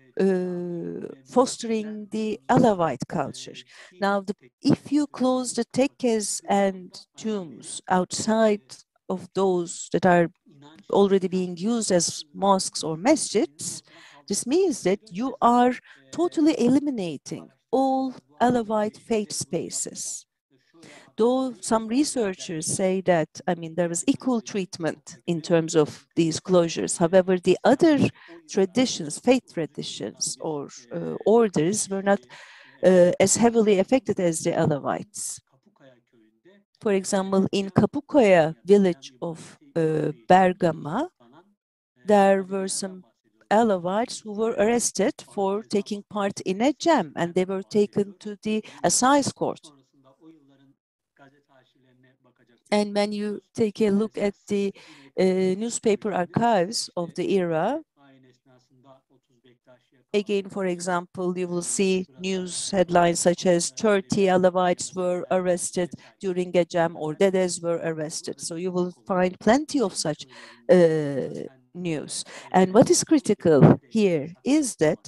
fostering the Alevite culture. Now, if you close the tekkes and tombs outside of those that are already being used as mosques or masjids, this means that you are totally eliminating all Alevite faith spaces. Though some researchers say that, I mean, there was equal treatment in terms of these closures. However, the other traditions, faith traditions or orders were not as heavily affected as the Alevites. For example, in Kapukaya village of Bergama, there were some Alevites who were arrested for taking part in a jam, and they were taken to the assize court. And when you take a look at the newspaper archives of the era, again, for example, you will see news headlines such as 30 Alevites were arrested during a jam, or Dedes were arrested. So you will find plenty of such news. And what is critical here is that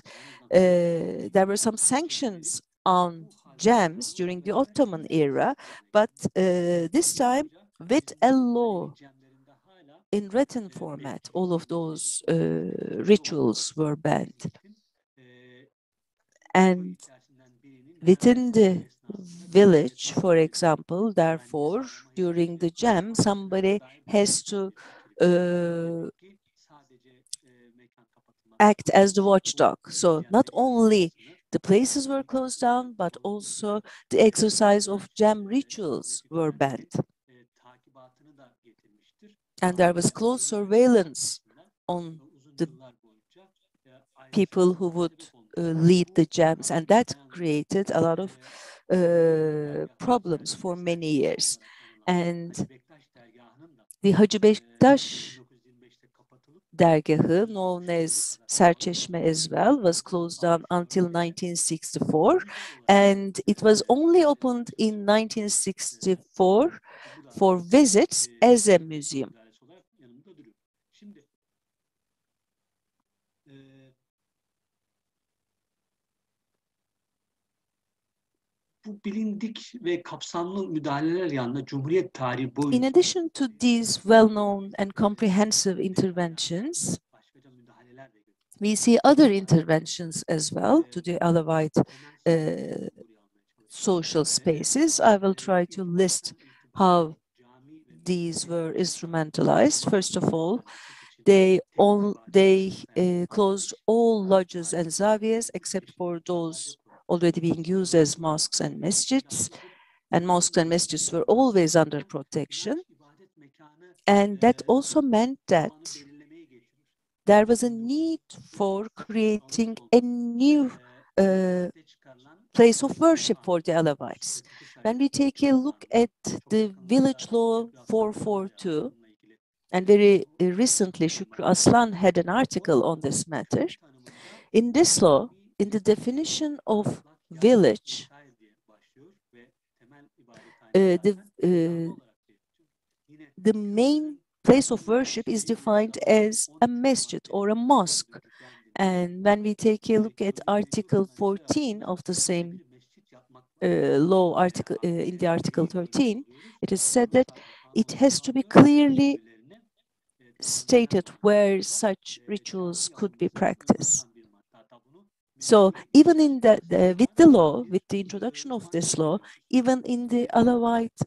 there were some sanctions on jams during the Ottoman era, but this time with a law in written format, all of those rituals were banned. And within the village, for example, therefore, during the jam, somebody has to act as the watchdog. So not only the places were closed down, but also the exercise of jam rituals were banned. And there was close surveillance on the people who would lead the jams, and that created a lot of problems for many years. And the Hacı Bektaş dergahı, known as Serçeşme as well, was closed down until 1964, and it was only opened in 1964 for visits as a museum. Bu bilindik ve kapsamlı müdahaleler yanında Cumhuriyet tarihi boyunca In addition to these well-known and comprehensive interventions, we see other interventions as well to the Alevite social spaces. I will try to list how these were instrumentalized. First of all, they closed all lodges and zaviyas except for those already being used as mosques and masjids, and mosques and masjids were always under protection. And that also meant that there was a need for creating a new place of worship for the Alevites. When we take a look at the village law 442, and very recently Şükrü Aslan had an article on this matter, in this law, in the definition of village, the main place of worship is defined as a masjid or a mosque. And when we take a look at Article 14 of the same law, article in the Article 13, it is said that it has to be clearly stated where such rituals could be practiced. So even in with the law, with the introduction of this law, even in the Alevite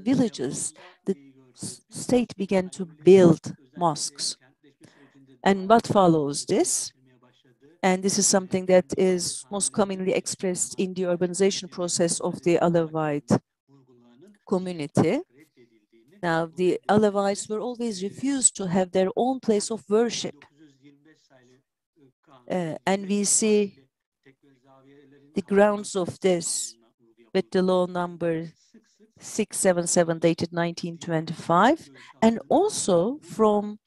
villages, the state began to build mosques. And what follows this? And this is something that is most commonly expressed in the urbanization process of the Alevite community. Now, the Alevites were always refused to have their own place of worship. And we see the grounds of this with the law number 677 dated 1925, and also from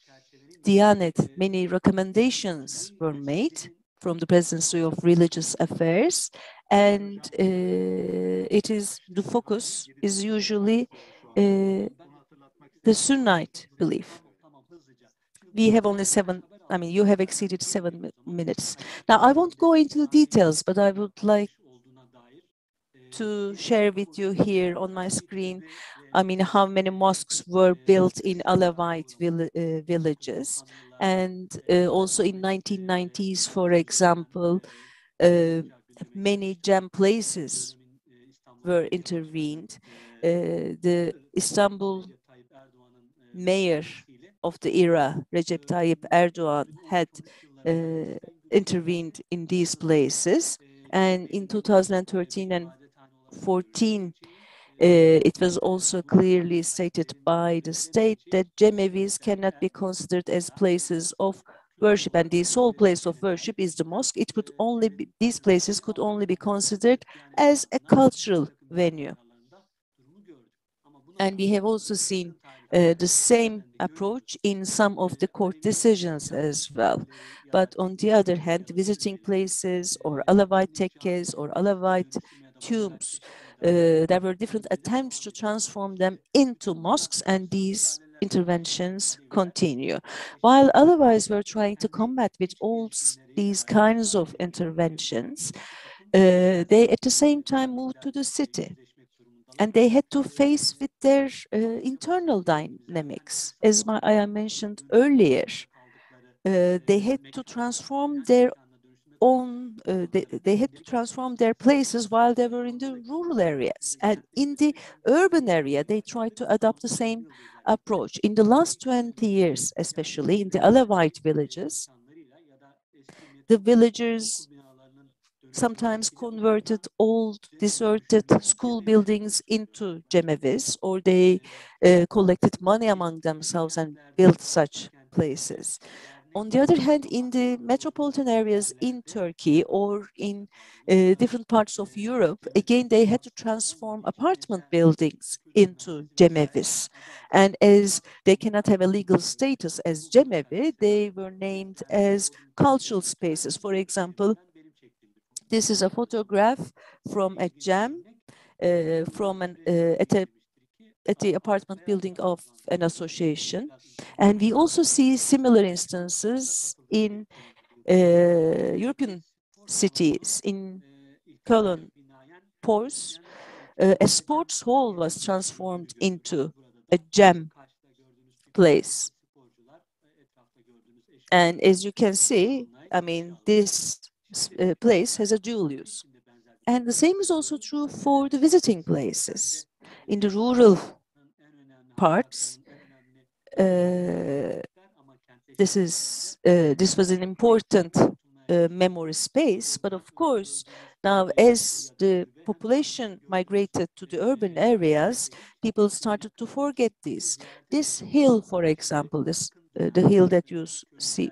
Diyanet, many recommendations were made from the Presidency of Religious Affairs, and the focus is usually the Sunnite belief. We have only you have exceeded 7 minutes. Now, I won't go into the details, but I would like to share with you here on my screen, how many mosques were built in Alevite villages. And also in 1990s, for example, many jam places were intervened. The Istanbul mayor of the era, Recep Tayyip Erdogan, had intervened in these places. And in 2013 and 14, it was also clearly stated by the state that Cemevis cannot be considered as places of worship, and the sole place of worship is the mosque. These places could only be considered as a cultural venue. And we have also seen the same approach in some of the court decisions as well. But on the other hand, visiting places or Alevite tekkes or Alevite tombs, there were different attempts to transform them into mosques, and these interventions continue. While Alevites were trying to combat with all these kinds of interventions, they at the same time moved to the city. And they had to face with their internal dynamics. As I mentioned earlier, they had to transform their own, they had to transform their places while they were in the rural areas. And in the urban area, they tried to adopt the same approach. In the last 20 years, especially in the Alevite villages, the villagers sometimes converted old, deserted school buildings into cemevis, or they collected money among themselves and built such places. On the other hand, in the metropolitan areas in Turkey or in different parts of Europe, again, they had to transform apartment buildings into cemevis. And as they cannot have a legal status as cemevi, they were named as cultural spaces. For example, this is a photograph from a jam at the apartment building of an association. And we also see similar instances in European cities. In Cologne, Pors, a sports hall was transformed into a jam place. And as you can see, this place has a dual use. And the same is also true for the visiting places. In the rural parts, this was an important memory space, but of course, now as the population migrated to the urban areas, people started to forget this. This hill, for example, the hill that you see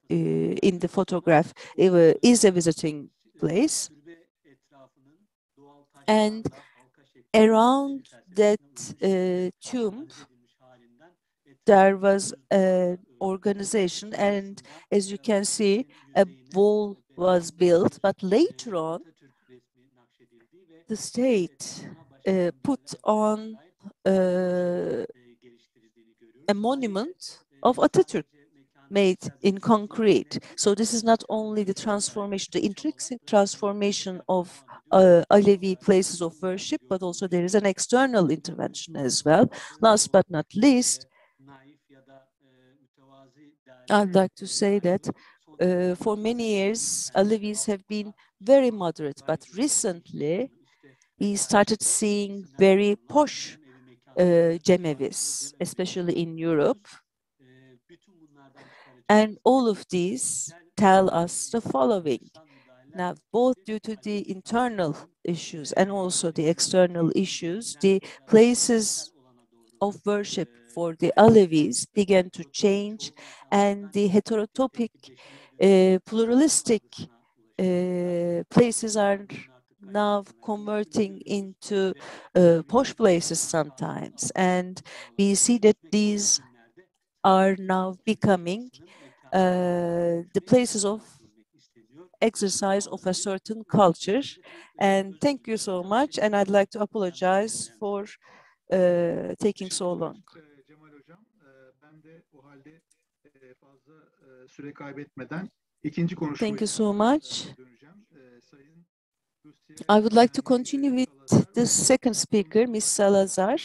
in the photograph, is a visiting place. And around that tomb, there was an organization, and as you can see, a wall was built, but later on, the state put on a monument of Atatürk made in concrete. So this is not only the transformation, the intrinsic transformation of Alevi places of worship, but also there is an external intervention as well. Last but not least, I'd like to say that for many years, Alevis have been very moderate, but recently we started seeing very posh cemevis, especially in Europe. And all of these tell us the following. Now, both due to the internal issues and also the external issues, the places of worship for the Alevis began to change, and the heterotopic, pluralistic places are now converting into posh places sometimes. And we see that these are now becoming the places of exercise of a certain culture. And thank you so much. And I'd like to apologize for taking so long. Thank you so much. I would like to continue with the second speaker, Ms. Salazar.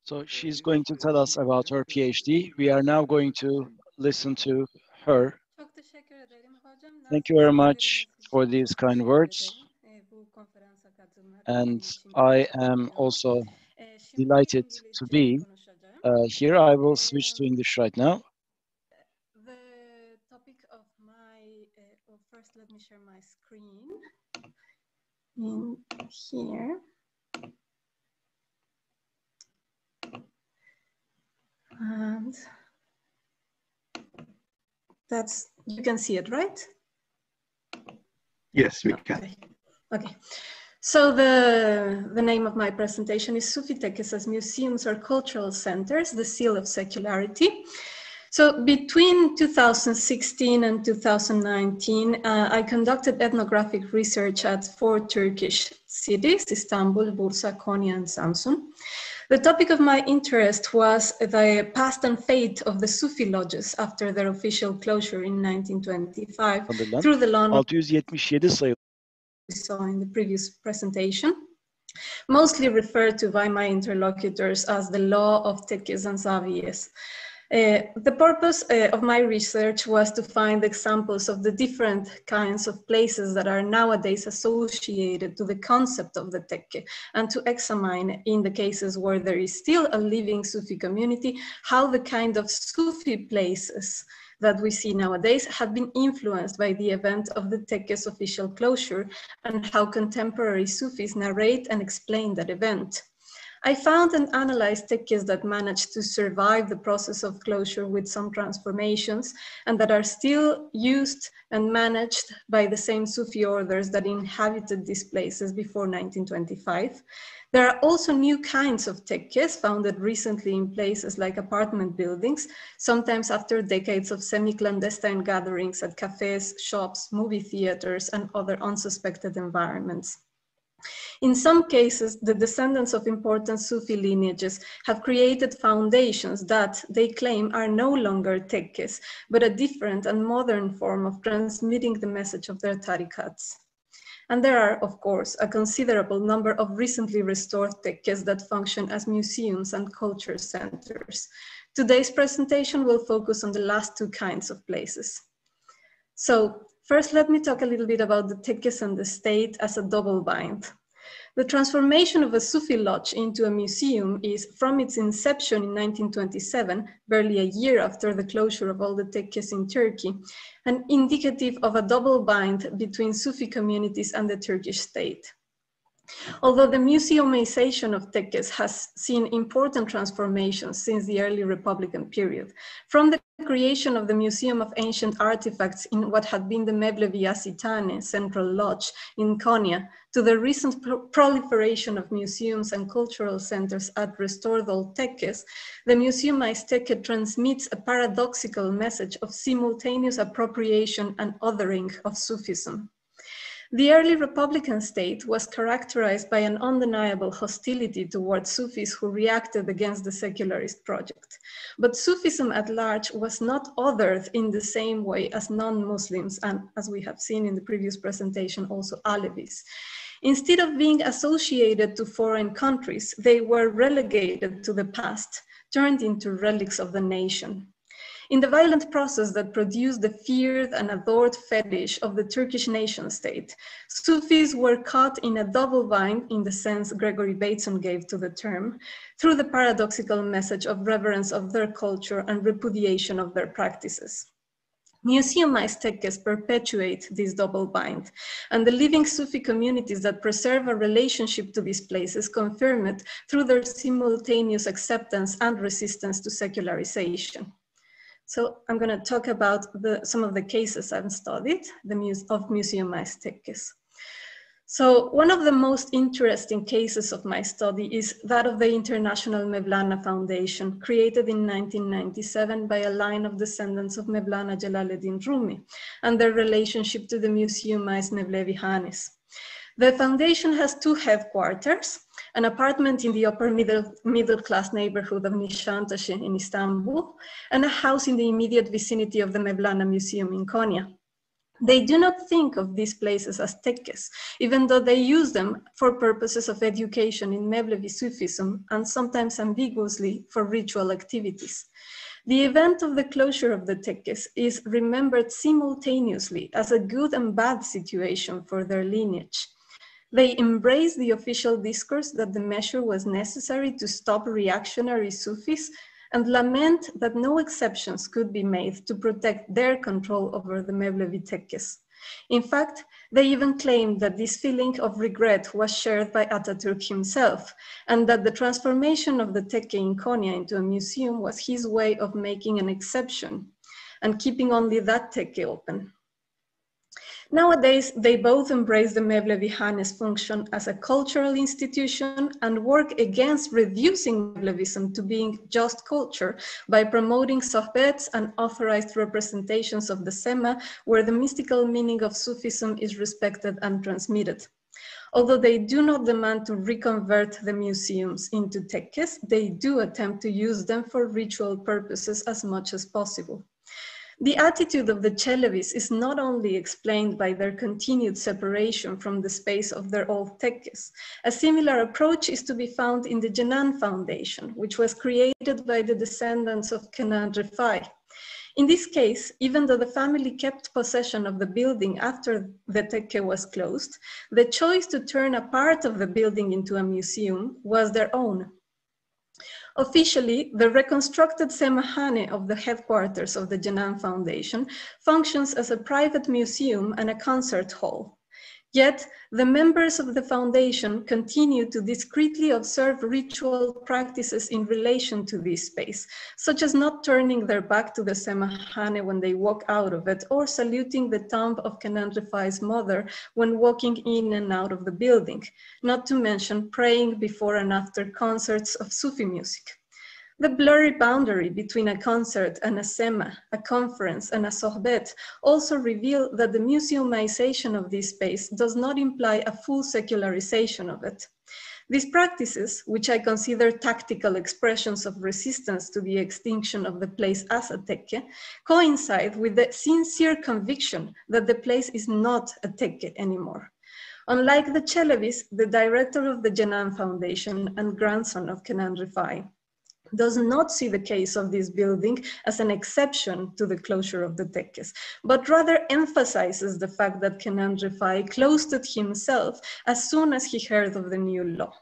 So she's going to tell us about her PhD. We are now going to listen to her. Thank you very much for these kind words. And I am also delighted to be here. I will switch to English right now. The topic of my, first let me share my screen in here. And that's, you can see it, right? Yes, we can. Okay. So the name of my presentation is Sufi Tekkes as Museums or Cultural Centers, the Seal of Secularity. So between 2016 and 2019, I conducted ethnographic research at 4 Turkish cities, Istanbul, Bursa, Konya, and Samsun. The topic of my interest was the past and fate of the Sufi lodges after their official closure in 1925 through the law 677 sayılı we saw in the previous presentation, mostly referred to by my interlocutors as the law of Tekkes and Zaviyes. The purpose of my research was to find examples of the different kinds of places that are nowadays associated to the concept of the tekke, and to examine, in the cases where there is still a living Sufi community, how the kind of Sufi places that we see nowadays have been influenced by the event of the tekke's official closure, and how contemporary Sufis narrate and explain that event. I found and analyzed tekkes that managed to survive the process of closure with some transformations, and that are still used and managed by the same Sufi orders that inhabited these places before 1925. There are also new kinds of tekkes founded recently in places like apartment buildings, sometimes after decades of semi-clandestine gatherings at cafes, shops, movie theaters, and other unsuspected environments. In some cases, the descendants of important Sufi lineages have created foundations that they claim are no longer tekkes, but a different and modern form of transmitting the message of their tarikats. And there are, of course, a considerable number of recently restored tekkes that function as museums and culture centers. Today's presentation will focus on the last 2 kinds of places. So, first, let me talk a little bit about the tekkes and the state as a double bind. The transformation of a Sufi lodge into a museum is, from its inception in 1927, barely a year after the closure of all the tekkes in Turkey, an indicative of a double bind between Sufi communities and the Turkish state. Although the museumization of tekkes has seen important transformations since the early Republican period, from the creation of the Museum of Ancient Artifacts in what had been the Mevlevi Asitane Central Lodge in Konya, to the recent proliferation of museums and cultural centers at restored old tekkes, the museumized tekke transmits a paradoxical message of simultaneous appropriation and othering of Sufism. The early Republican state was characterized by an undeniable hostility towards Sufis who reacted against the secularist project. But Sufism at large was not othered in the same way as non-Muslims, and as we have seen in the previous presentation, also Alevis. Instead of being associated to foreign countries, they were relegated to the past, turned into relics of the nation. In the violent process that produced the feared and adored fetish of the Turkish nation state, Sufis were caught in a double bind, in the sense Gregory Bateson gave to the term, through the paradoxical message of reverence of their culture and repudiation of their practices. Museumized tekkes perpetuate this double bind, and the living Sufi communities that preserve a relationship to these places confirm it through their simultaneous acceptance and resistance to secularization. So I'm going to talk about some of the cases I've studied of museumized tekkes. So one of the most interesting cases of my study is that of the International Mevlana Foundation, created in 1997 by a line of descendants of Mevlana Jalaluddin Rumi and their relationship to the museumized Mevlevi Hanes. The foundation has two headquarters, an apartment in the upper middle class neighborhood of Nişantaşı in Istanbul, and a house in the immediate vicinity of the Mevlana Museum in Konya. They do not think of these places as tekkes, even though they use them for purposes of education in Mevlevi Sufism and sometimes ambiguously for ritual activities. The event of the closure of the tekkes is remembered simultaneously as a good and bad situation for their lineage. They embrace the official discourse that the measure was necessary to stop reactionary Sufis and lament that no exceptions could be made to protect their control over the Mevlevi tekkes. In fact, they even claimed that this feeling of regret was shared by Atatürk himself, and that the transformation of the tekke in Konya into a museum was his way of making an exception and keeping only that tekke open. Nowadays, they both embrace the Mevlevi Hanes function as a cultural institution and work against reducing Mevlevism to being just culture by promoting sohbets and authorized representations of the Sema, where the mystical meaning of Sufism is respected and transmitted. Although they do not demand to reconvert the museums into tekkes, they do attempt to use them for ritual purposes as much as possible. The attitude of the Çelevis is not only explained by their continued separation from the space of their old tekkes. A similar approach is to be found in the Cenan Foundation, which was created by the descendants of Kenan Rifai. In this case, even though the family kept possession of the building after the tekke was closed, the choice to turn a part of the building into a museum was their own. Officially, the reconstructed Semahane of the headquarters of the Cenan Foundation functions as a private museum and a concert hall. Yet, the members of the foundation continue to discreetly observe ritual practices in relation to this space, such as not turning their back to the Semahane when they walk out of it, or saluting the tomb of Kenan Rifai's mother when walking in and out of the building, not to mention praying before and after concerts of Sufi music. The blurry boundary between a concert and a sema, a conference and a sohbet also reveal that the museumization of this space does not imply a full secularization of it. These practices, which I consider tactical expressions of resistance to the extinction of the place as a tekke, coincide with the sincere conviction that the place is not a tekke anymore. Unlike the Çelevis, the director of the Cenan Foundation and grandson of Kenan Rifai, does not see the case of this building as an exception to the closure of the tekkes, but rather emphasizes the fact that Kenan Rifai closed it himself as soon as he heard of the new law.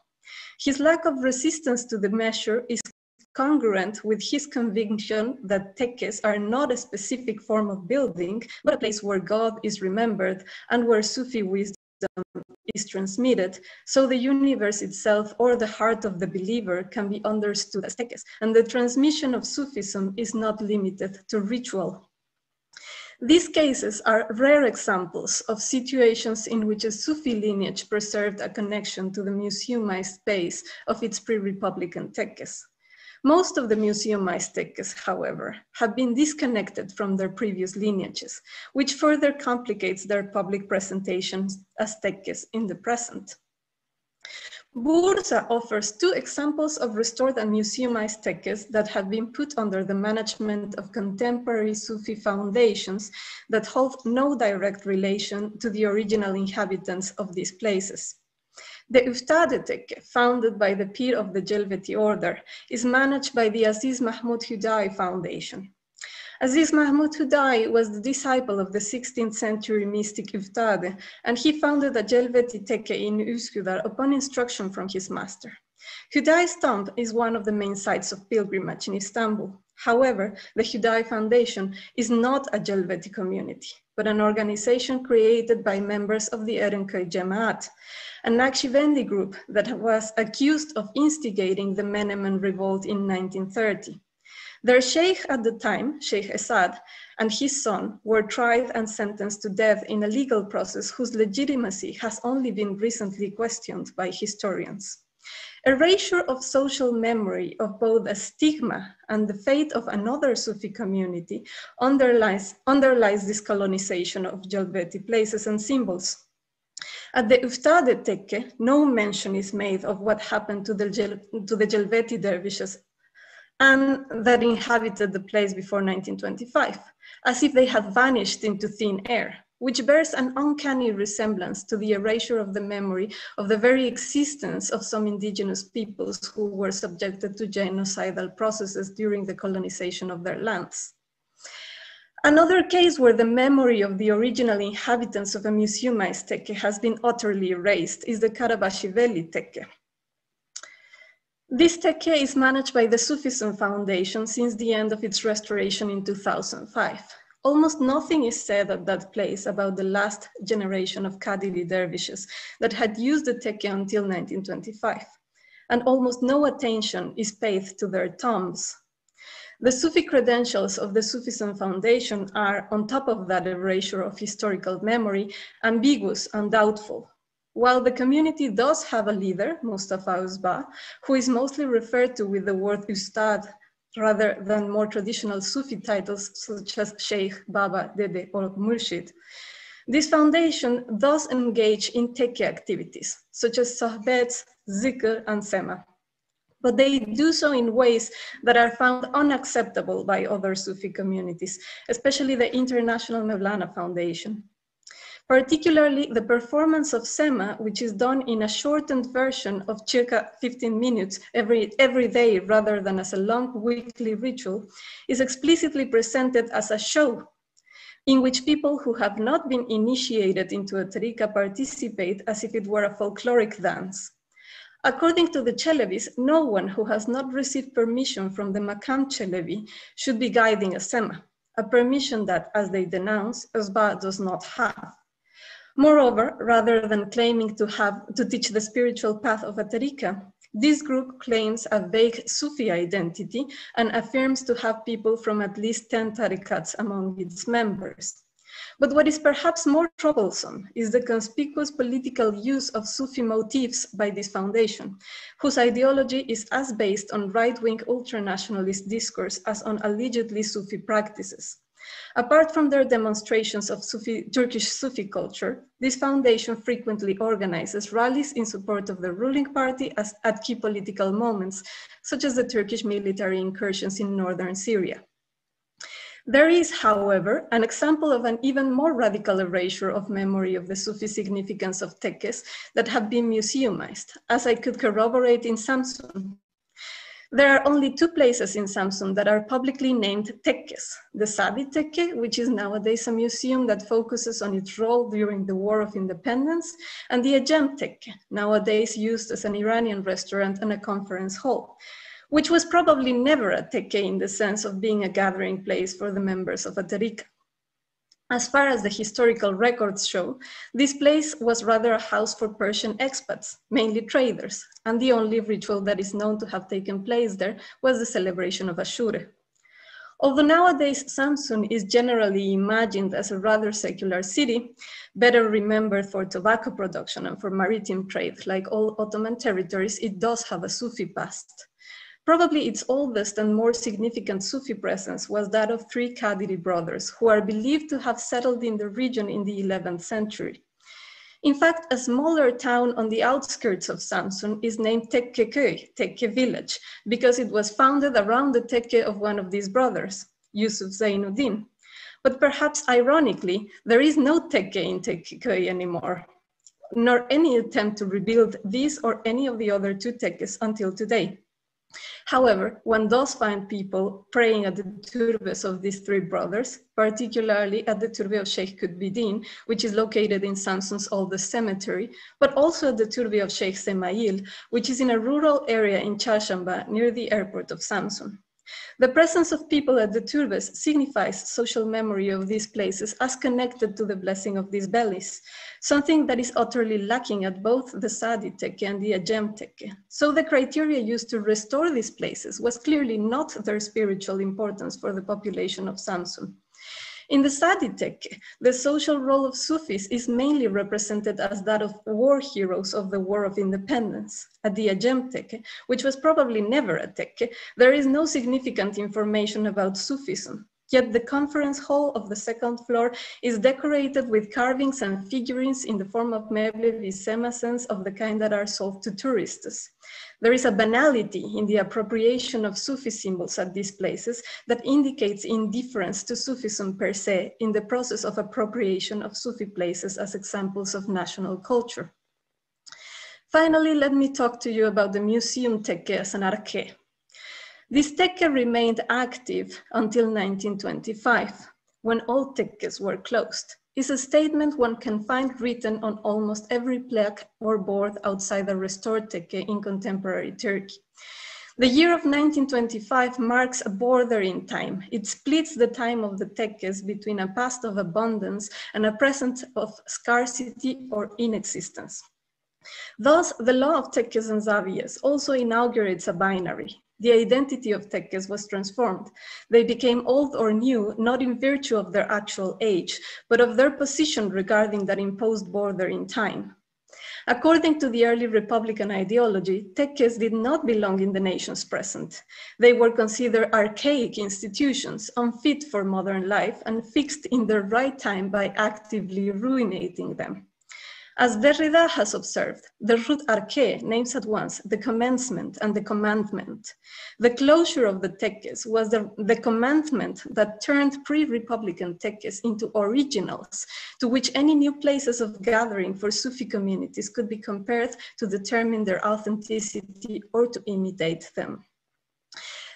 His lack of resistance to the measure is congruent with his conviction that tekkes are not a specific form of building, but a place where God is remembered and where Sufi wisdom is transmitted, so the universe itself or the heart of the believer can be understood as tekkes, and the transmission of Sufism is not limited to ritual. These cases are rare examples of situations in which a Sufi lineage preserved a connection to the museumized space of its pre-Republican tekkes. Most of the museumized tekkes, however, have been disconnected from their previous lineages, which further complicates their public presentations as tekkes in the present. Bursa offers two examples of restored and museumized tekkes that have been put under the management of contemporary Sufi foundations that hold no direct relation to the original inhabitants of these places. The Üftade Tekke, founded by the Pir of the Celveti order, is managed by the Aziz Mahmud Hüdayi Foundation. Aziz Mahmud Hudai was the disciple of the 16th century mystic Üftade, and he founded a Celveti Tekke in Üsküdar upon instruction from his master. Hudai's tomb is one of the main sites of pilgrimage in Istanbul. However, the Hudai Foundation is not a Celveti community, but an organization created by members of the Erenköy Cemaat, a Naqshbandi group that was accused of instigating the Menemen revolt in 1930. Their sheikh at the time, Sheikh Esad, and his son were tried and sentenced to death in a legal process whose legitimacy has only been recently questioned by historians. Erasure of social memory of both a stigma and the fate of another Sufi community underlies this colonization of Celveti places and symbols. At the Üftade Tekke, no mention is made of what happened to the Celveti dervishes and that inhabited the place before 1925, as if they had vanished into thin air, which bears an uncanny resemblance to the erasure of the memory of the very existence of some indigenous peoples who were subjected to genocidal processes during the colonization of their lands. Another case where the memory of the original inhabitants of a museumized tekke has been utterly erased is the Karabashiveli tekke. This tekke is managed by the Sufism Foundation since the end of its restoration in 2005. Almost nothing is said at that place about the last generation of Kadiri dervishes that had used the tekke until 1925, and almost no attention is paid to their tombs. The Sufi credentials of the Sufism Foundation are, on top of that erasure of historical memory, ambiguous and doubtful. While the community does have a leader, Mustafa Uzba, who is mostly referred to with the word Ustad rather than more traditional Sufi titles such as Sheikh, Baba, Dede, or Murshid, this foundation does engage in tekke activities such as sohbet, zikr, and sema. But they do so in ways that are found unacceptable by other Sufi communities, especially the International Mevlana Foundation. Particularly the performance of Sema, which is done in a shortened version of circa 15 minutes every day rather than as a long weekly ritual, is explicitly presented as a show in which people who have not been initiated into a tariqa participate as if it were a folkloric dance. According to the Çelevis, no one who has not received permission from the Makam Çelevi should be guiding a Sema, a permission that, as they denounce, Özba does not have. Moreover, rather than claiming to teach the spiritual path of a tariqa, this group claims a vague Sufi identity and affirms to have people from at least 10 tariqats among its members. But what is perhaps more troublesome is the conspicuous political use of Sufi motifs by this foundation, whose ideology is as based on right-wing ultranationalist discourse as on allegedly Sufi practices. Apart from their demonstrations of Turkish Sufi culture, this foundation frequently organizes rallies in support of the ruling party at key political moments, such as the Turkish military incursions in northern Syria. There is, however, an example of an even more radical erasure of memory of the Sufi significance of tekkes that have been museumized, as I could corroborate in Samsun. There are only two places in Samsun that are publicly named tekkes: the Sadi Tekke, which is nowadays a museum that focuses on its role during the War of Independence, and the Ajem Tekke, nowadays used as an Iranian restaurant and a conference hall, which was probably never a tekke in the sense of being a gathering place for the members of a tariqa. As far as the historical records show, this place was rather a house for Persian expats, mainly traders, and the only ritual that is known to have taken place there was the celebration of Ashura. Although nowadays Samsun is generally imagined as a rather secular city, better remembered for tobacco production and for maritime trade, like all Ottoman territories, it does have a Sufi past. Probably its oldest and more significant Sufi presence was that of three Kadiri brothers, who are believed to have settled in the region in the 11th century. In fact, a smaller town on the outskirts of Samsun is named Tekkeköy, Tekke village, because it was founded around the tekke of one of these brothers, Yusuf Zainuddin. But perhaps ironically, there is no tekke in Tekkeköy anymore, nor any attempt to rebuild this or any of the other two tekkes until today. However, one does find people praying at the turbes of these three brothers, particularly at the turbe of Sheikh Kutbidin, which is located in Samsun's oldest cemetery, but also at the turbe of Sheikh Semail, which is in a rural area in Çarşamba near the airport of Samsun. The presence of people at the turbes signifies social memory of these places as connected to the blessing of these bellies, something that is utterly lacking at both the Sadi Tekke and the Ajem Tekke. So the criteria used to restore these places was clearly not their spiritual importance for the population of Samsun. In the Sadi Tekke, the social role of Sufis is mainly represented as that of war heroes of the War of Independence. At the Ajem Tekke, which was probably never a Tekke, there is no significant information about Sufism. Yet the conference hall of the second floor is decorated with carvings and figurines in the form of meubles vicemasens of the kind that are sold to tourists. There is a banality in the appropriation of Sufi symbols at these places that indicates indifference to Sufism per se in the process of appropriation of Sufi places as examples of national culture. Finally, let me talk to you about the Museum Tekke as an arche. This tekke remained active until 1925, when all tekkes were closed. It's a statement one can find written on almost every plaque or board outside the restored tekke in contemporary Turkey. The year of 1925 marks a border in time. It splits the time of the tekkes between a past of abundance and a present of scarcity or inexistence. Thus, the law of tekkes and zaviyes also inaugurates a binary. The identity of tekkes was transformed. They became old or new, not in virtue of their actual age, but of their position regarding that imposed border in time. According to the early Republican ideology, tekkes did not belong in the nation's present. They were considered archaic institutions, unfit for modern life, and fixed in their right time by actively ruinating them. As Derrida has observed, the root arche names at once the commencement and the commandment. The closure of the tekkes was the commandment that turned pre-Republican tekkes into originals, to which any new places of gathering for Sufi communities could be compared to determine their authenticity or to imitate them.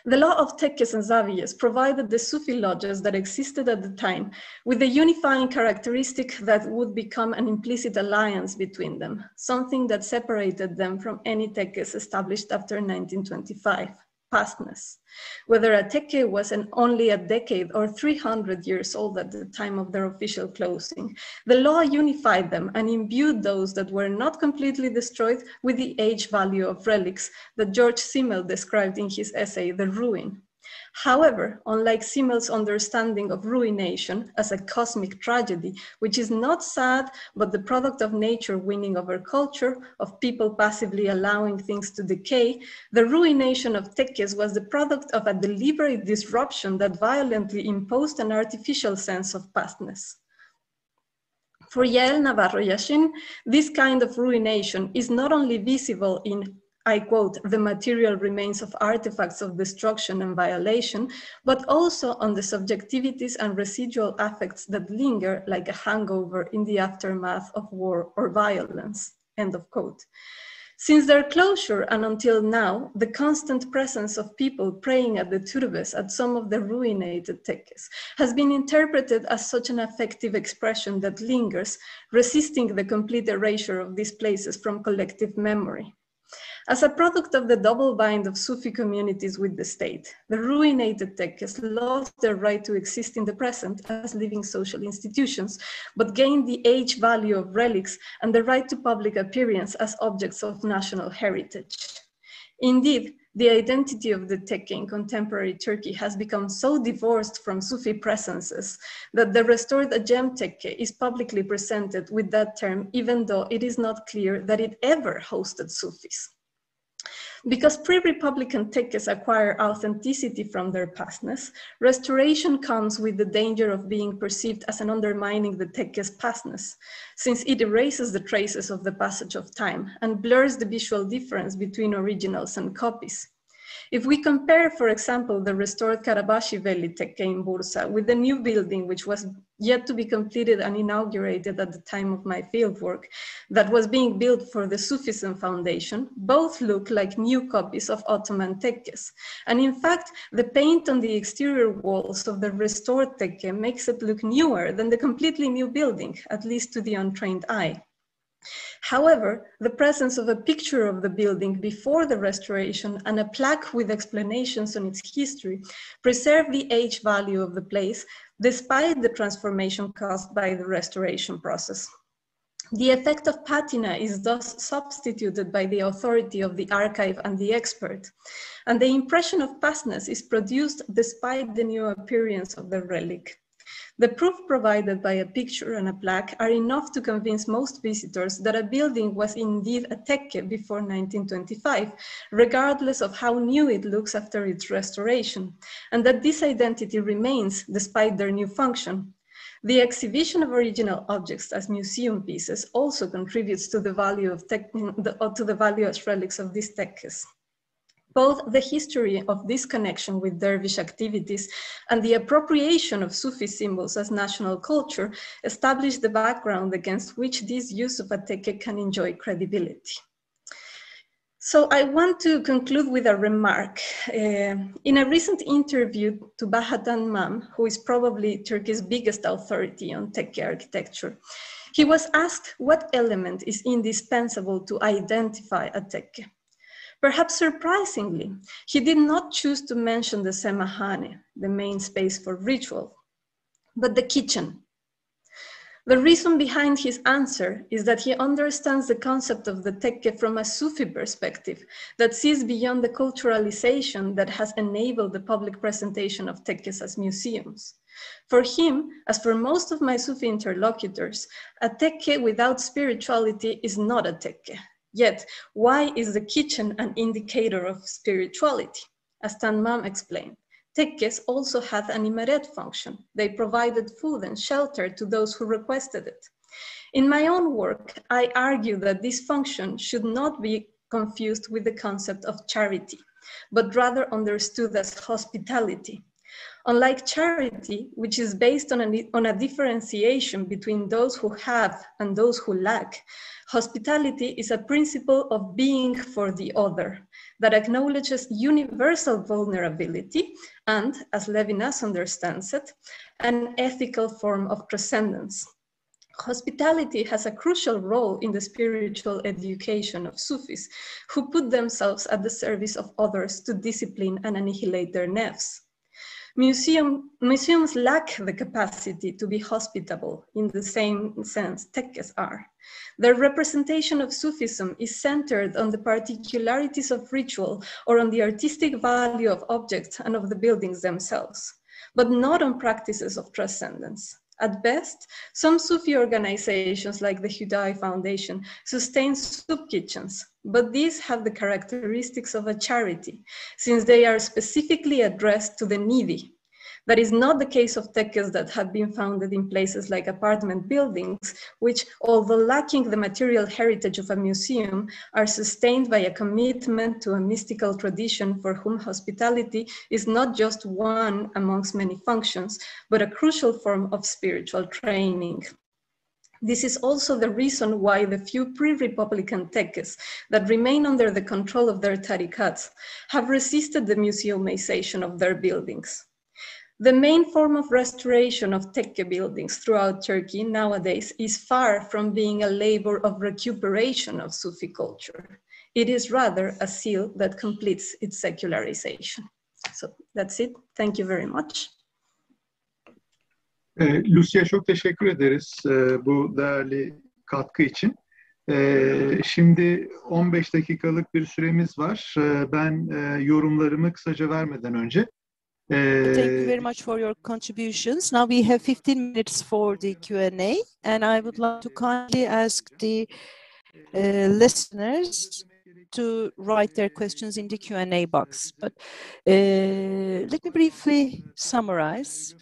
The law of tekkes and zaviyes provided the Sufi lodges that existed at the time with a unifying characteristic that would become an implicit alliance between them, something that separated them from any tekkes established after 1925, pastness. Whether a tekke was only a decade or 300 years old at the time of their official closing, the law unified them and imbued those that were not completely destroyed with the age value of relics that George Simmel described in his essay, The Ruin. However, unlike Simmel's understanding of ruination as a cosmic tragedy, which is not sad, but the product of nature winning over culture, of people passively allowing things to decay, the ruination of tekkes was the product of a deliberate disruption that violently imposed an artificial sense of pastness. For Yael Navarro Yashin, this kind of ruination is not only visible in, I quote, the material remains of artifacts of destruction and violation, but also on the subjectivities and residual affects that linger like a hangover in the aftermath of war or violence, end of quote. Since their closure and until now, the constant presence of people praying at the turbes at some of the ruinated tekkes has been interpreted as such an affective expression that lingers, resisting the complete erasure of these places from collective memory. As a product of the double bind of Sufi communities with the state, the ruinated tekkes lost their right to exist in the present as living social institutions, but gained the age value of relics and the right to public appearance as objects of national heritage. Indeed, the identity of the tekke in contemporary Turkey has become so divorced from Sufi presences that the restored Ajem tekke is publicly presented with that term, even though it is not clear that it ever hosted Sufis. Because pre-Republican tekkes acquire authenticity from their pastness, restoration comes with the danger of being perceived as an undermining the tekke's pastness, since it erases the traces of the passage of time and blurs the visual difference between originals and copies. If we compare, for example, the restored Karabaşiveli Tekke in Bursa with the new building, which was yet to be completed and inaugurated at the time of my fieldwork, that was being built for the Sufism Foundation, both look like new copies of Ottoman tekkes. And in fact, the paint on the exterior walls of the restored tekke makes it look newer than the completely new building, at least to the untrained eye. However, the presence of a picture of the building before the restoration and a plaque with explanations on its history preserve the age value of the place despite the transformation caused by the restoration process. The effect of patina is thus substituted by the authority of the archive and the expert, and the impression of pastness is produced despite the new appearance of the relic. The proof provided by a picture and a plaque are enough to convince most visitors that a building was indeed a tekke before 1925, regardless of how new it looks after its restoration, and that this identity remains despite their new function. The exhibition of original objects as museum pieces also contributes to the value of as relics of these tekkes. Both the history of this connection with dervish activities and the appropriation of Sufi symbols as national culture establish the background against which this use of a tekke can enjoy credibility. So I want to conclude with a remark. In a recent interview to Bahatan Mam, who is probably Turkey's biggest authority on tekke architecture, he was asked what element is indispensable to identify a tekke. Perhaps surprisingly, he did not choose to mention the semahane, the main space for ritual, but the kitchen. The reason behind his answer is that he understands the concept of the tekke from a Sufi perspective that sees beyond the culturalization that has enabled the public presentation of tekkes as museums. For him, as for most of my Sufi interlocutors, a tekke without spirituality is not a tekke. Yet, why is the kitchen an indicator of spirituality? As Tanmam explained, tekkes also had an imaret function. They provided food and shelter to those who requested it. In my own work, I argue that this function should not be confused with the concept of charity, but rather understood as hospitality. Unlike charity, which is based on a differentiation between those who have and those who lack, hospitality is a principle of being for the other that acknowledges universal vulnerability and, as Levinas understands it, an ethical form of transcendence. Hospitality has a crucial role in the spiritual education of Sufis, who put themselves at the service of others to discipline and annihilate their nefs. Museums lack the capacity to be hospitable in the same sense tekkes are. Their representation of Sufism is centered on the particularities of ritual or on the artistic value of objects and of the buildings themselves, but not on practices of transcendence. At best, some Sufi organizations like the Hüdayi Foundation sustain soup kitchens, but these have the characteristics of a charity, since they are specifically addressed to the needy. That is not the case of tekkes that have been founded in places like apartment buildings, which, although lacking the material heritage of a museum, are sustained by a commitment to a mystical tradition for whom hospitality is not just one amongst many functions, but a crucial form of spiritual training. This is also the reason why the few pre-Republican tekkes that remain under the control of their tarikats have resisted the museumization of their buildings. The main form of restoration of tekke buildings throughout Turkey nowadays is far from being a labor of recuperation of Sufi culture. It is rather a seal that completes its secularization. So that's it. Thank you very much. Lucia, çok teşekkür ederiz bu değerli katkı için. Şimdi 15 dakikalık bir süremiz var. Ben yorumlarımı kısaca vermeden önce. Thank you very much for your contributions. Now we have 15 minutes for the Q&A, and I would like to kindly ask the listeners to write their questions in the Q&A box. But let me briefly summarize.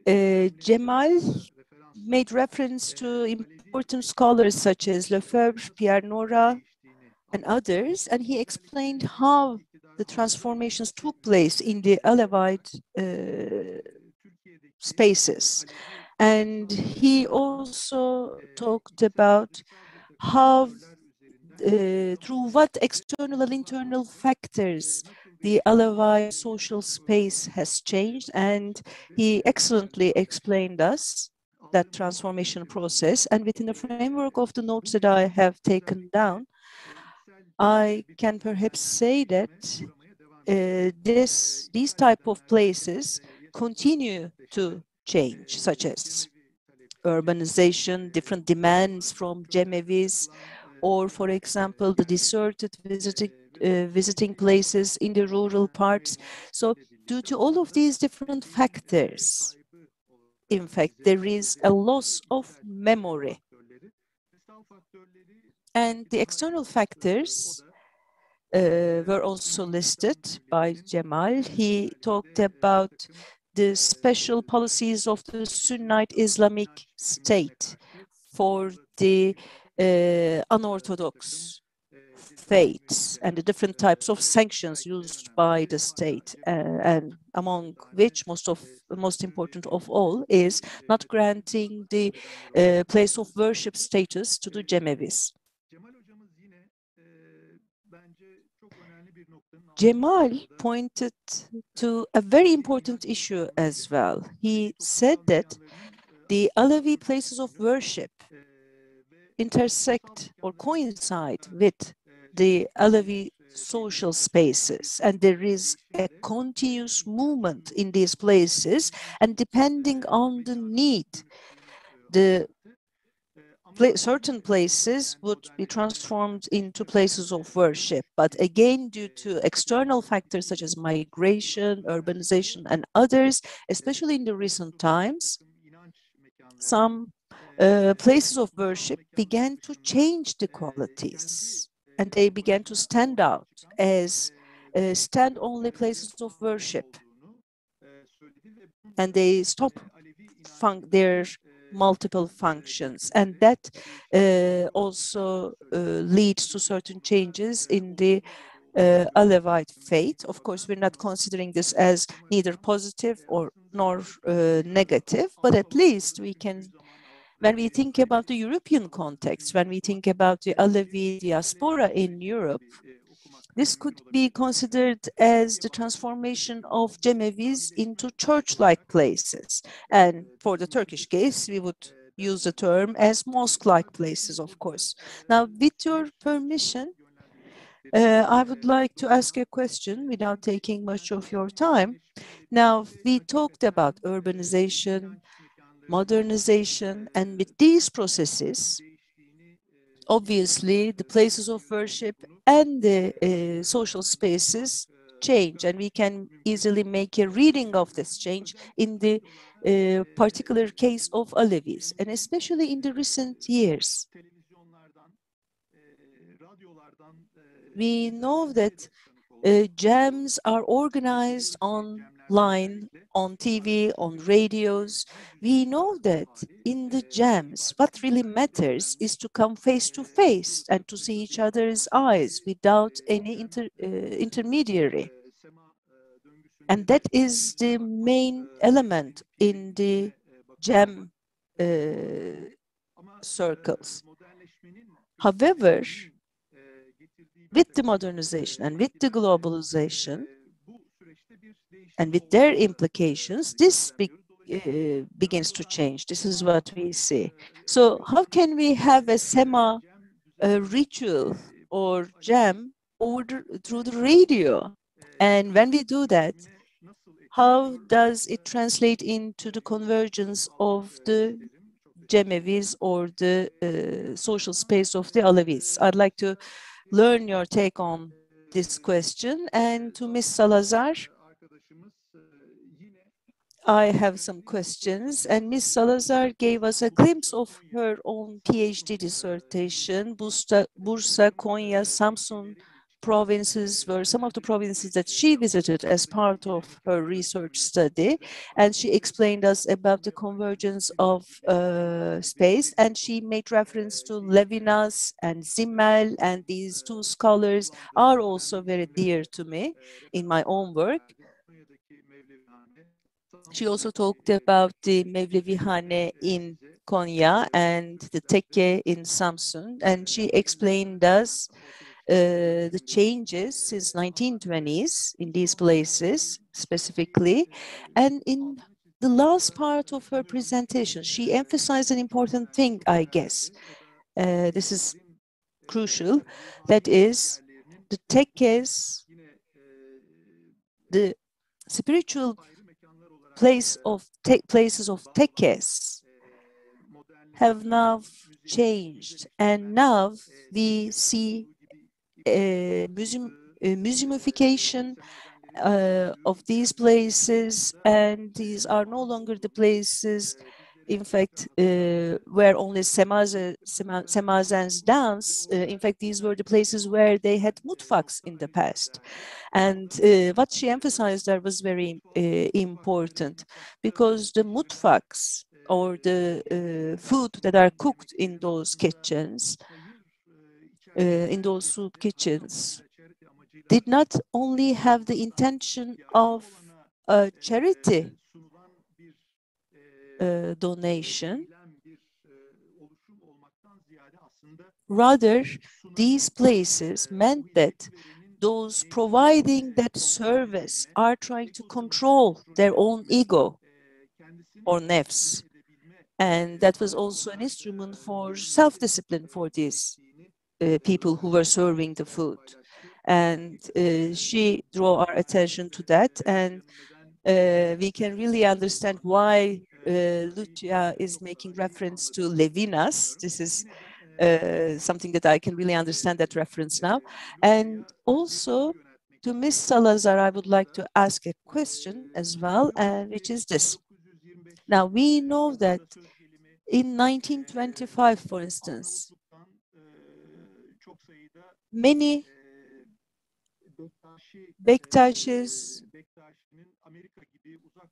Cemal made reference to important scholars such as Lefebvre, Pierre Nora, and others, and he explained how the transformations took place in the Alevite spaces. And he also talked about how, through what external and internal factors the Alevite social space has changed, and he excellently explained us that transformation process. And within the framework of the notes that I have taken down, I can perhaps say that these type of places continue to change, such as urbanization, different demands from Cemevis, or, for example, the deserted visiting places in the rural parts. So due to all of these different factors, in fact, there is a loss of memory. And the external factors were also listed by Cemal. He talked about the special policies of the Sunnite Islamic State for the unorthodox faiths and the different types of sanctions used by the state, and among which most important of all is not granting the place of worship status to the Cemevis. Cemal pointed to a very important issue as well. He said that the Alevi places of worship intersect or coincide with the Alevi social spaces, and there is a continuous movement in these places, and depending on the need, certain places would be transformed into places of worship. But again, due to external factors such as migration, urbanization, and others, especially in the recent times, some places of worship began to change the qualities, and they began to stand out as stand-only places of worship. And they stop their multiple functions, and that also leads to certain changes in the Alevite faith. Of course, we're not considering this as neither positive nor negative, but at least we can, when we think about the European context, when we think about the Alevi diaspora in Europe, this could be considered as the transformation of Cemevis into church-like places. And for the Turkish case, we would use the term as mosque-like places, of course. Now, with your permission, I would like to ask a question without taking much of your time. Now, we talked about urbanization, modernization, and with these processes, obviously, the places of worship and the social spaces change, and we can easily make a reading of this change in the particular case of Alevis, and especially in the recent years. We know that jams are organized online, on TV, on radios. We know that in the jams, what really matters is to come face to face and to see each other's eyes without any intermediary. And that is the main element in the jam circles. However, with the modernization and with the globalization and with their implications, this begins to change. This is what we see. So how can we have a Sema ritual or jam through the radio? And when we do that, how does it translate into the convergence of the Cemevis or the social space of the Alevis? I'd like to learn your take on this question. And to Ms. Salazar, I have some questions. And Ms. Salazar gave us a glimpse of her own PhD dissertation, Bursa, Konya, Samsun provinces were some of the provinces that she visited as part of her research study. And she explained us about the convergence of space. And she made reference to Levinas and Zimmel, and these two scholars are also very dear to me in my own work. She also talked about the Mevlevihane in Konya and the Tekke in Samsun, and she explained us the changes since 1920s in these places specifically. And in the last part of her presentation, she emphasized an important thing, I guess. This is crucial. That is, the Tekkes, the spiritual places of Tekkes have now changed, and now we see museumification of these places, and these are no longer the places, in fact, where only Semazens dance. In fact, these were the places where they had mutfaks in the past. And what she emphasized there was very important, because the mutfaks, or the food that are cooked in those kitchens, in those soup kitchens, did not only have the intention of a charity donation. Rather, these places meant that those providing that service are trying to control their own ego or nefs. And that was also an instrument for self-discipline for these people who were serving the food. And she drew our attention to that, and we can really understand why Lucia is making reference to Levinas. This is something that I can really understand that reference now. And also to Ms. Salazar, I would like to ask a question as well, which is this. Now, we know that in 1925, for instance, many Bektaşis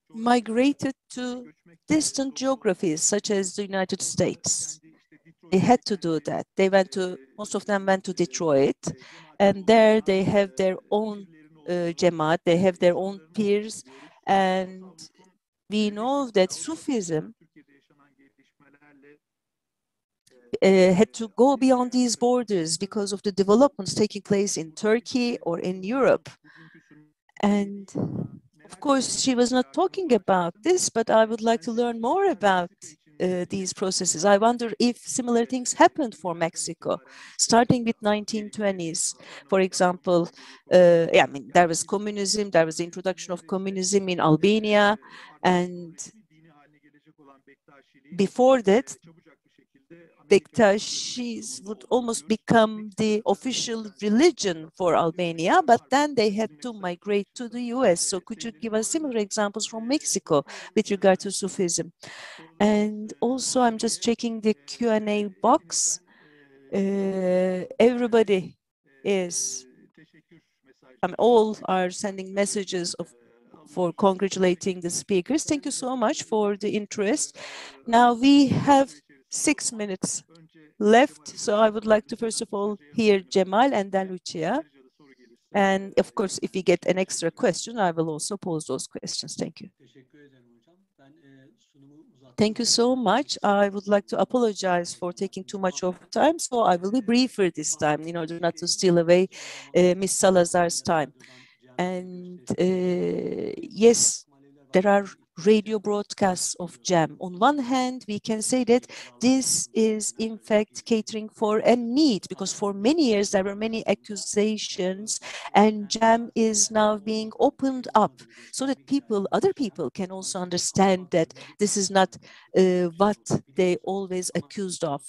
migrated to distant geographies, such as the United States. They had to do that. They went to, most of them went to Detroit, and there they have their own Jemaat, they have their own peers, and we know that Sufism had to go beyond these borders because of the developments taking place in Turkey or in Europe. And of course, she was not talking about this, but I would like to learn more about these processes. I wonder if similar things happened for Mexico, starting with 1920s. For example, I mean, there was communism, there was the introduction of communism in Albania, and before that, Bektaşis would almost become the official religion for Albania, but then they had to migrate to the US. So could you give us similar examples from Mexico with regard to Sufism? And also, I'm just checking the Q&A box. Everybody is, all are sending messages for congratulating the speakers. Thank you so much for the interest. Now we have 6 minutes left, so I would like to first of all hear Cemal and then Lucia. And of course, if we get an extra question, I will also pose those questions. Thank you. Thank you so much. I would like to apologize for taking too much of time, so I will be briefer this time in order not to steal away Ms. Salazar's time. And yes, there are radio broadcasts of GEM. On one hand, we can say that this is in fact catering for a need, because for many years there were many accusations, and GEM is now being opened up so that other people can also understand that this is not what they always accused of.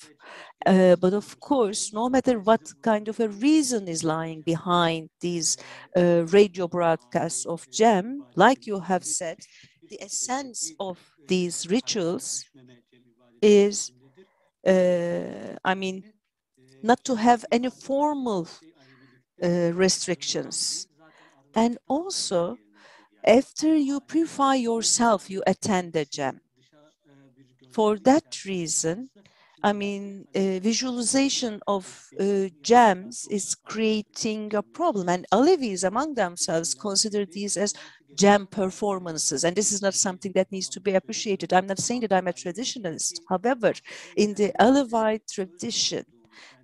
But of course, no matter what kind of a reason is lying behind these radio broadcasts of GEM, like you have said, the essence of these rituals is, I mean, not to have any formal restrictions. And also, after you purify yourself, you attend a jam. For that reason, I mean, visualization of jams is creating a problem, and Alevis among themselves consider these as jam performances, and this is not something that needs to be appreciated. I'm not saying that I'm a traditionalist. However, in the Alevite tradition,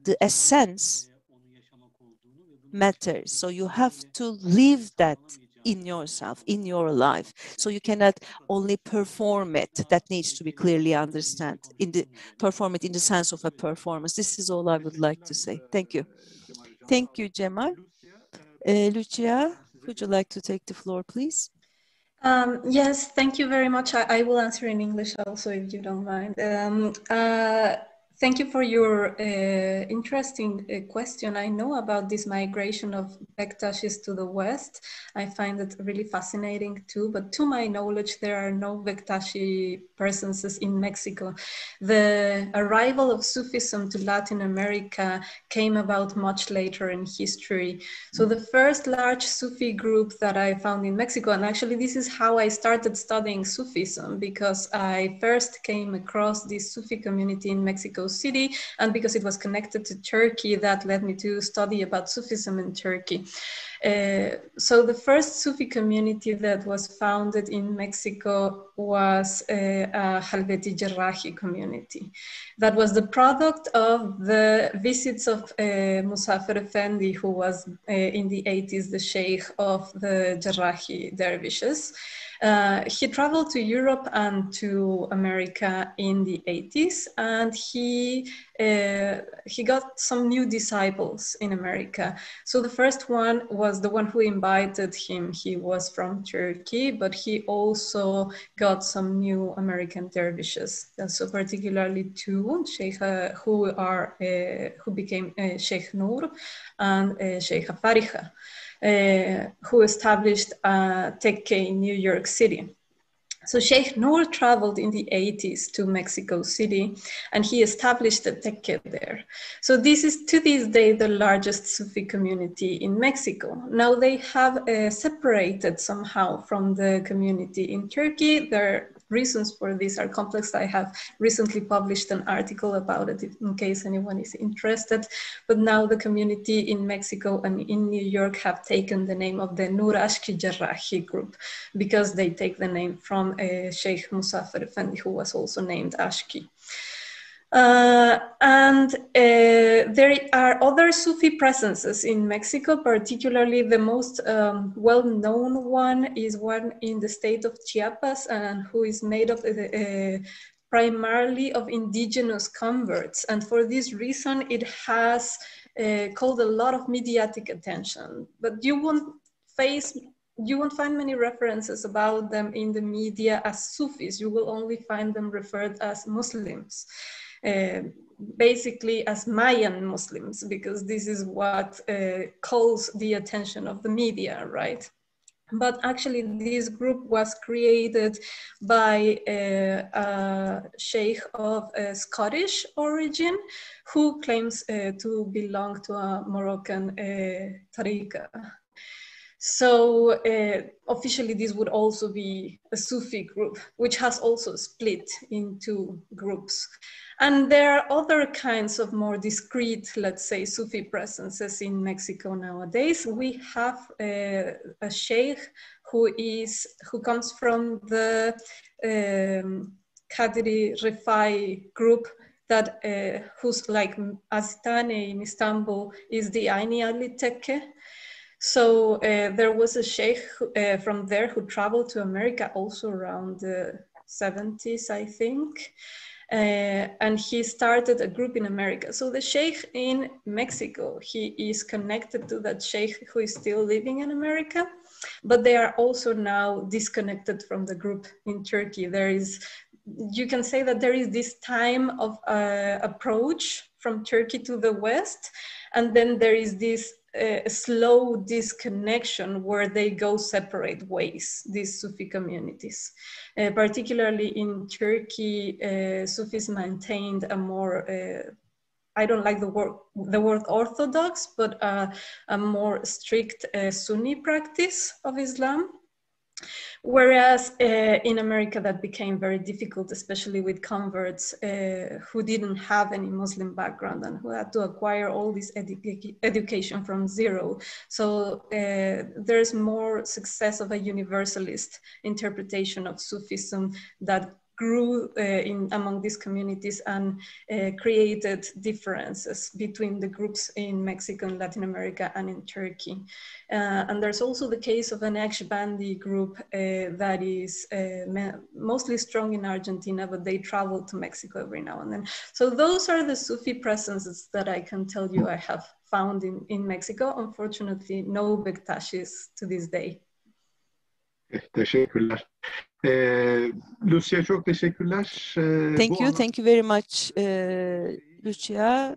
the essence matters. So you have to live that in yourself, in your life. So you cannot only perform it. That needs to be clearly understood. Perform it in the sense of a performance. This is all I would like to say. Thank you. Thank you, Cemal. Lucia, would you like to take the floor, please? Yes, thank you very much. I will answer in English also, if you don't mind. Thank you for your interesting question. I know about this migration of Bektashis to the West. I find it really fascinating too, but to my knowledge, there are no Bektashi presences in Mexico. The arrival of Sufism to Latin America came about much later in history. So the first large Sufi group that I found in Mexico, and actually this is how I started studying Sufism, because I first came across this Sufi community in Mexico City, and because it was connected to Turkey, that led me to study about Sufism in Turkey. So the first Sufi community that was founded in Mexico was a Halveti Jarrahi community. That was the product of the visits of Musafer Effendi, who was in the 80s the sheikh of the Jarrahi dervishes. He traveled to Europe and to America in the 80s, and he got some new disciples in America. So the first one was the one who invited him. He was from Turkey, but he also got some new American dervishes. So particularly two sheikh who became Sheikh Nur and Sheikh Fariha. Who established Tekke in New York City. So Sheikh Nur traveled in the 80s to Mexico City, and he established a Tekke there. So this is to this day the largest Sufi community in Mexico. Now they have separated somehow from the community in Turkey. Their reasons for this are complex. I have recently published an article about it in case anyone is interested. But now the community in Mexico and in New York have taken the name of the Nur Ashki Jarrahi group, because they take the name from Sheikh Musafer Effendi, who was also named Ashki. There are other Sufi presences in Mexico, particularly the most well-known one is one in the state of Chiapas, and who is made up primarily of indigenous converts. And for this reason, it has called a lot of mediatic attention. But you won't find many references about them in the media as Sufis. You will only find them referred as Muslims. Basically as Mayan Muslims, because this is what calls the attention of the media, right? But actually this group was created by a sheikh of Scottish origin who claims to belong to a Moroccan tariqa. So officially this would also be a Sufi group, which has also split into groups. And there are other kinds of more discreet, let's say, Sufi presences in Mexico nowadays. We have a sheikh who comes from the Kadri Rifai group, that who's like Azitane in Istanbul is the Aini Ali Tekke. So there was a sheikh from there who traveled to America also around the 70s, I think. And he started a group in America. So the sheikh in Mexico, he is connected to that sheikh who is still living in America, but they are also now disconnected from the group in Turkey. You can say that there is this time of approach from Turkey to the West, and then there is this slow disconnection where they go separate ways, these Sufi communities. Particularly in Turkey, Sufis maintained a more I don't like the word orthodox, but a more strict Sunni practice of Islam. Whereas in America that became very difficult, especially with converts who didn't have any Muslim background and who had to acquire all this education from zero. So there's more success of a universalist interpretation of Sufism that grew among these communities and created differences between the groups in Mexico and Latin America and in Turkey. And there's also the case of an Naqshbandi group that is mostly strong in Argentina, but they travel to Mexico every now and then. So those are the Sufi presences that I can tell you I have found in Mexico. Unfortunately, no Bektashis to this day. Teşekkürler. Lucia çok teşekkürler. Thank you very much, Lucia.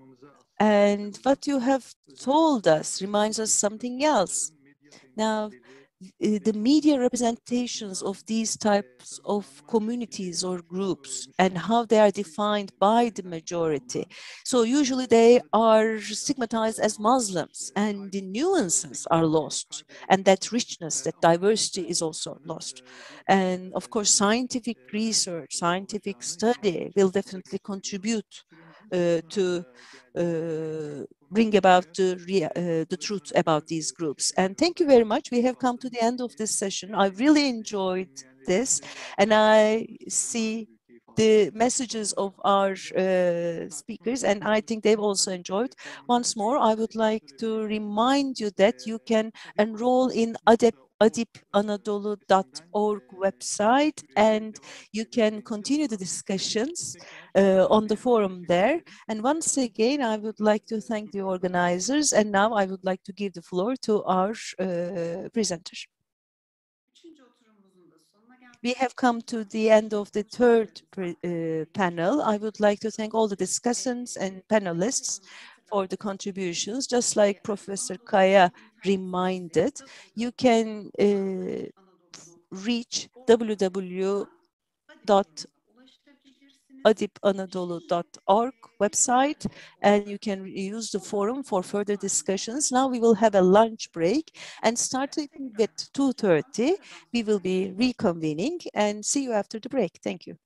And what you have told us reminds us something else. Now, the media representations of these types of communities or groups and how they are defined by the majority. So usually they are stigmatized as Muslims and the nuances are lost, and that richness, that diversity is also lost. And of course, scientific research, scientific study will definitely contribute to bring about the truth about these groups. And thank you very much. We have come to the end of this session. I really enjoyed this, and I see the messages of our speakers, and I think they've also enjoyed. Once more, I would like to remind you that you can enroll in adipanadolu.org website, and you can continue the discussions on the forum there. And once again, I would like to thank the organizers, and now I would like to give the floor to our presenter. We have come to the end of the third panel. I would like to thank all the discussants and panelists for the contributions. Just like Professor Kaya reminded, you can reach www.adipanadolu.org website, and you can use the forum for further discussions. Now we will have a lunch break, and starting with 2:30, we will be reconvening, and see you after the break. Thank you.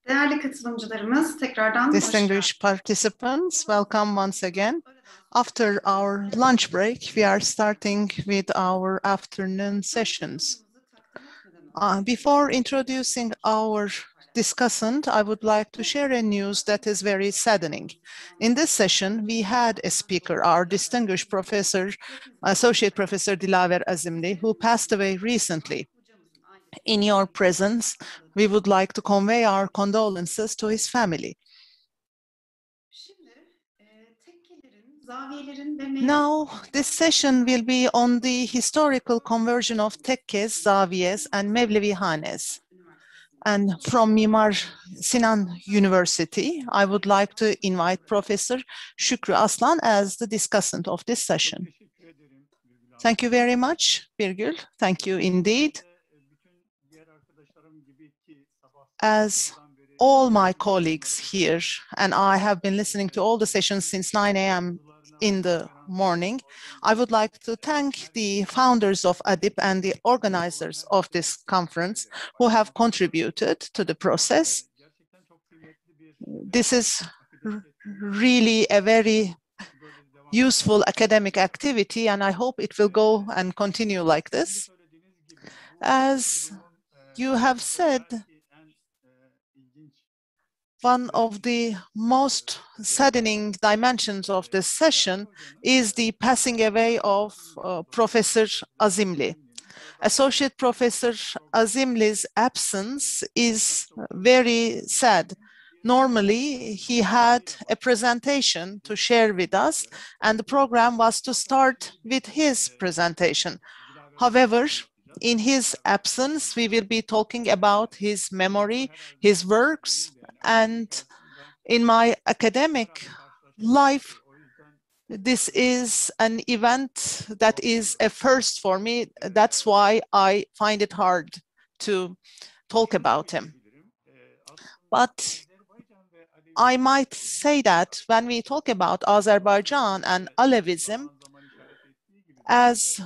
Değerli katılımcılarımız, tekrardan hoş Distinguished participants, welcome once again. After our lunch break, we are starting with our afternoon sessions. Before introducing our discussant, I would like to share a news that is very saddening. In this session, we had a speaker, our distinguished professor, Associate Professor Dilaver Azimli, who passed away recently. In your presence, we would like to convey our condolences to his family. Now, this session will be on the historical conversion of tekkes, zaviyes, and mevlevihanes. And from Mimar Sinan University, I would like to invite Professor Şükrü Aslan as the discussant of this session. Thank you very much, Birgül. Thank you indeed. As all my colleagues here, and I have been listening to all the sessions since 9 a.m. in the morning, I would like to thank the founders of ADİP and the organizers of this conference who have contributed to the process. This is really a very useful academic activity, and I hope it will go and continue like this. As you have said, one of the most saddening dimensions of this session is the passing away of Professor Azimli. Associate Professor Azimli's absence is very sad. Normally, he had a presentation to share with us, and the program was to start with his presentation. However, in his absence, we will be talking about his memory, his works, and in my academic life, this is an event that is a first for me. That's why I find it hard to talk about him. But I might say that when we talk about Azerbaijan and Alevism, as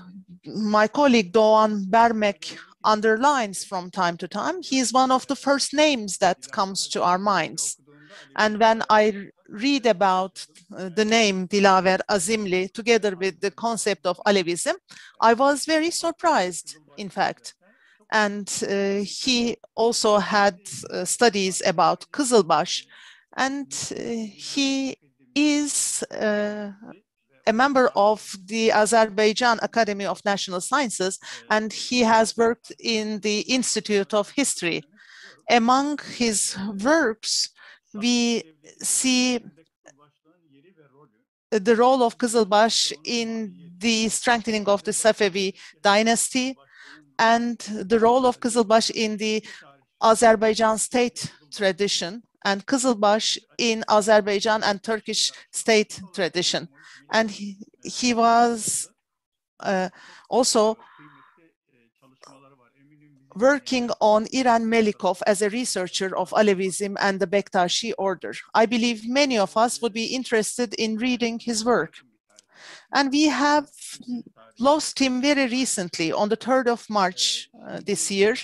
my colleague Doğan Bermek underlines from time to time, he is one of the first names that comes to our minds. And when I read about the name Dilaver Azimli together with the concept of Alevism, I was very surprised, in fact. And he also had studies about Kızılbaş, and he is a member of the Azerbaijan Academy of National Sciences, and he has worked in the Institute of History. Among his works, we see the role of Kızılbaş in the strengthening of the Safavi dynasty and the role of Kızılbaş in the Azerbaijan state tradition, and Kızılbaş in Azerbaijan and Turkish state tradition. And he was also working on İran Melikov as a researcher of Alevism and the Bektashi order. I believe many of us would be interested in reading his work. And we have lost him very recently on the 3rd of March this year.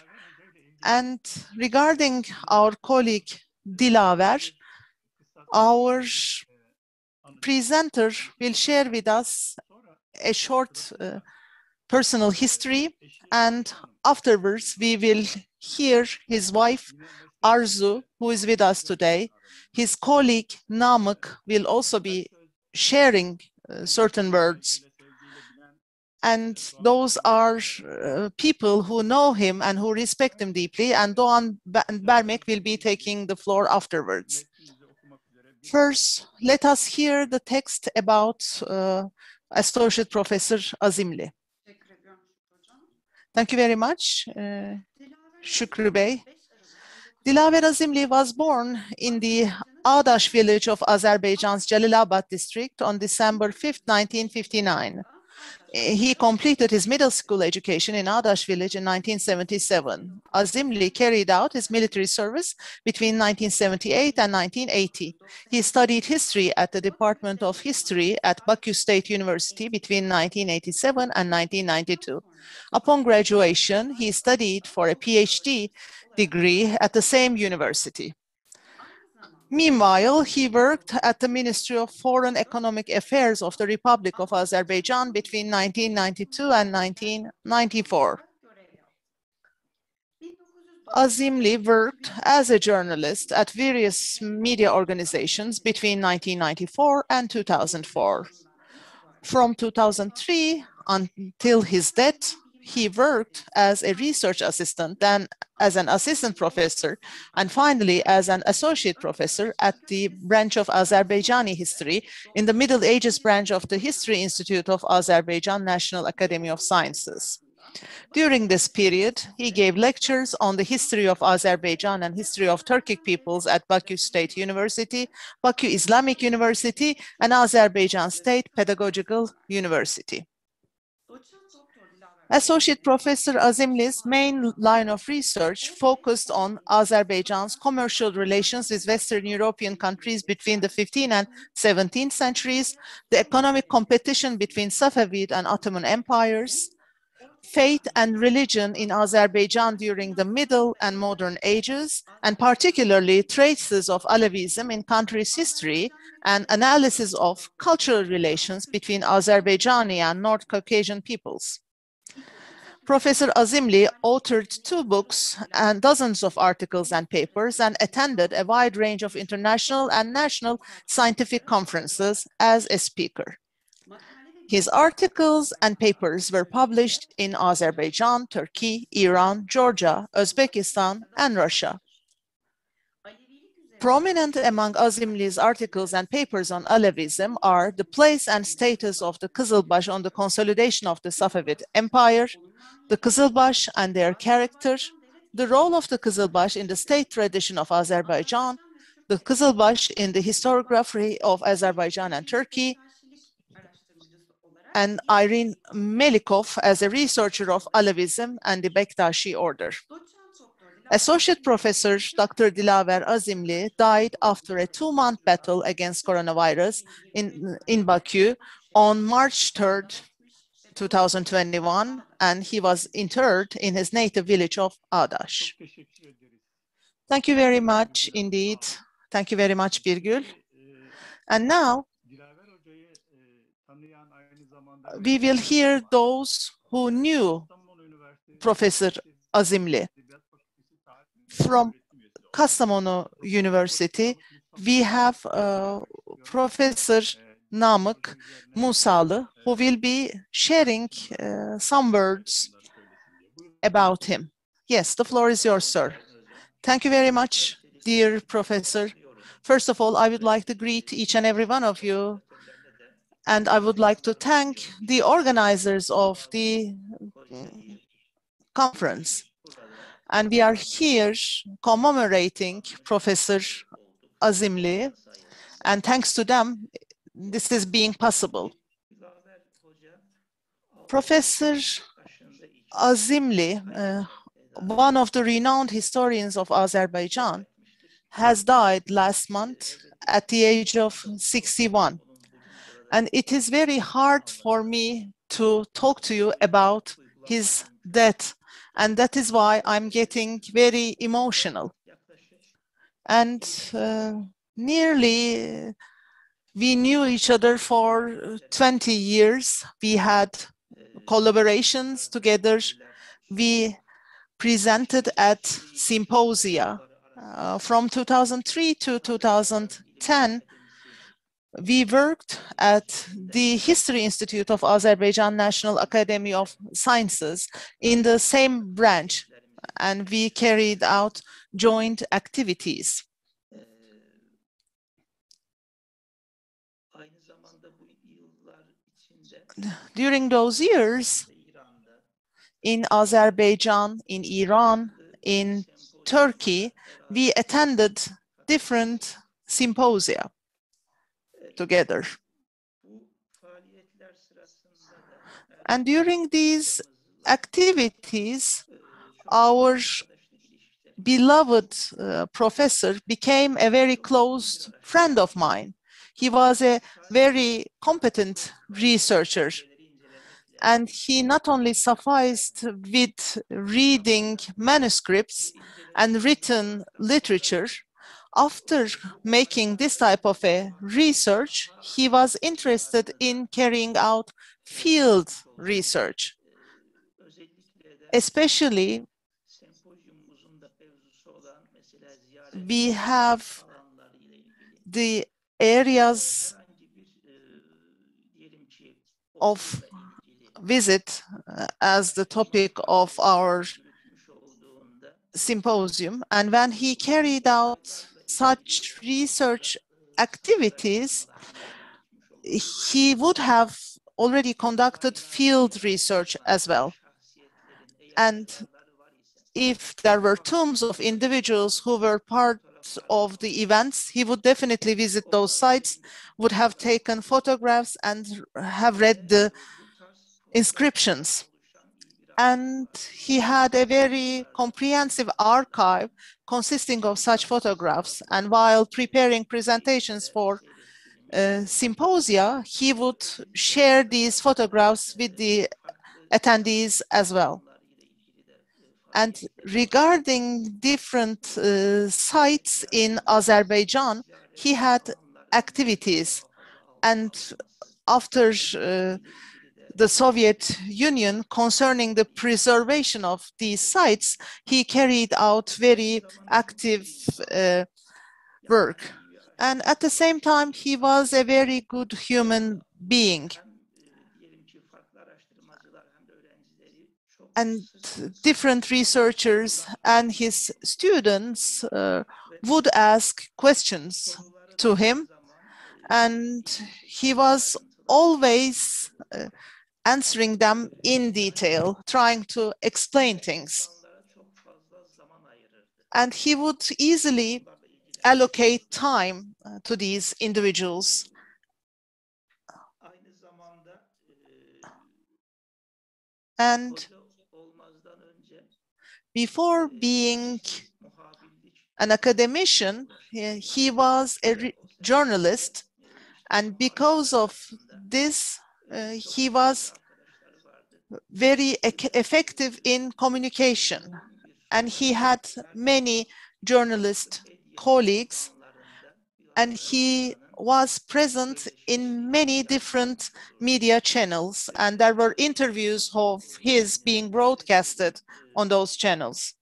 And regarding our colleague Dilaver, our presenter will share with us a short personal history, and afterwards we will hear his wife Arzu, who is with us today. His colleague Namık will also be sharing certain words, and those are people who know him and who respect him deeply, and Doğan Bermek will be taking the floor afterwards. First, let us hear the text about Associate Professor Azimli. Thank you very much, Şükrü Bey. Dilaver Azimli was born in the Adaş village of Azerbaijan's Jalilabad district on December 5, 1959. He completed his middle school education in Adaş village in 1977. Azimli carried out his military service between 1978 and 1980. He studied history at the Department of History at Bakü State University between 1987 and 1992. Upon graduation, he studied for a PhD degree at the same university. Meanwhile, he worked at the Ministry of Foreign Economic Affairs of the Republic of Azerbaijan between 1992 and 1994. Azimli worked as a journalist at various media organizations between 1994 and 2004. From 2003 until his death, he worked as a research assistant, then as an assistant professor, and finally as an associate professor at the branch of Azerbaijani history in the Middle Ages branch of the History Institute of Azerbaijan National Academy of Sciences. During this period, he gave lectures on the history of Azerbaijan and history of Turkic peoples at Baku State University, Baku Islamic University, and Azerbaijan State Pedagogical University. Associate Professor Azimli's main line of research focused on Azerbaijan's commercial relations with Western European countries between the 15th and 17th centuries, the economic competition between Safavid and Ottoman empires, faith and religion in Azerbaijan during the Middle and Modern Ages, and particularly traces of Alevism in country's history and analysis of cultural relations between Azerbaijani and North Caucasian peoples. Professor Azimli authored 2 books and dozens of articles and papers and attended a wide range of international and national scientific conferences as a speaker. His articles and papers were published in Azerbaijan, Turkey, Iran, Georgia, Uzbekistan, and Russia. Prominent among Azimli's articles and papers on Alevism are the place and status of the Kızılbaş on the consolidation of the Safavid Empire, the Kızılbaş and their character, the role of the Kızılbaş in the state tradition of Azerbaijan, the Kızılbaş in the historiography of Azerbaijan and Turkey, and Irene Melikov as a researcher of Alevism and the Bektashi order. Associate Professor Dr. Dilaver Azimli died after a 2-month battle against coronavirus in Baku on March 3rd, 2021, and he was interred in his native village of Adaş. Thank you very much indeed. Thank you very much, Birgül. And now, we will hear those who knew Professor Azimli. From Kastamonu University, we have Professor Namık Musalı, who will be sharing some words about him. Yes, the floor is yours, sir. Thank you very much, dear Professor. First of all, I would like to greet each and every one of you, and I would like to thank the organizers of the conference. And we are here commemorating Professor Azimli, and thanks to them, this is being possible. Professor Azimli, one of the renowned historians of Azerbaijan, has died last month at the age of 61. And it is very hard for me to talk to you about his death. And that is why I'm getting very emotional. And nearly we knew each other for 20 years. We had collaborations together. We presented at symposia. From 2003 to 2010, we worked at the History Institute of Azerbaijan National Academy of Sciences in the same branch, and we carried out joint activities. During those years, in Azerbaijan, in Iran, in Turkey, we attended different symposia together. And during these activities, our beloved professor became a very close friend of mine. He was a very competent researcher, and he not only sufficed with reading manuscripts and written literature. after making this type of a research, he was interested in carrying out field research, especially we have the areas of visit as the topic of our symposium. And when he carried out such research activities, he would have already conducted field research as well. And if there were tombs of individuals who were part of the events, he would definitely visit those sites, would have taken photographs and have read the inscriptions. And he had a very comprehensive archive consisting of such photographs. And while preparing presentations for symposia, he would share these photographs with the attendees as well. And regarding different sites in Azerbaijan, he had activities. And after the Soviet Union, concerning the preservation of these sites, he carried out very active work. And at the same time, he was a very good human being. And different researchers and his students would ask questions to him. And he was always answering them in detail, trying to explain things. And he would easily allocate time to these individuals. And before being an academician, he was a journalist. And because of this, he was very effective in communication. And he had many journalist colleagues. And he was present in many different media channels. And there were interviews of his being broadcasted on those channels.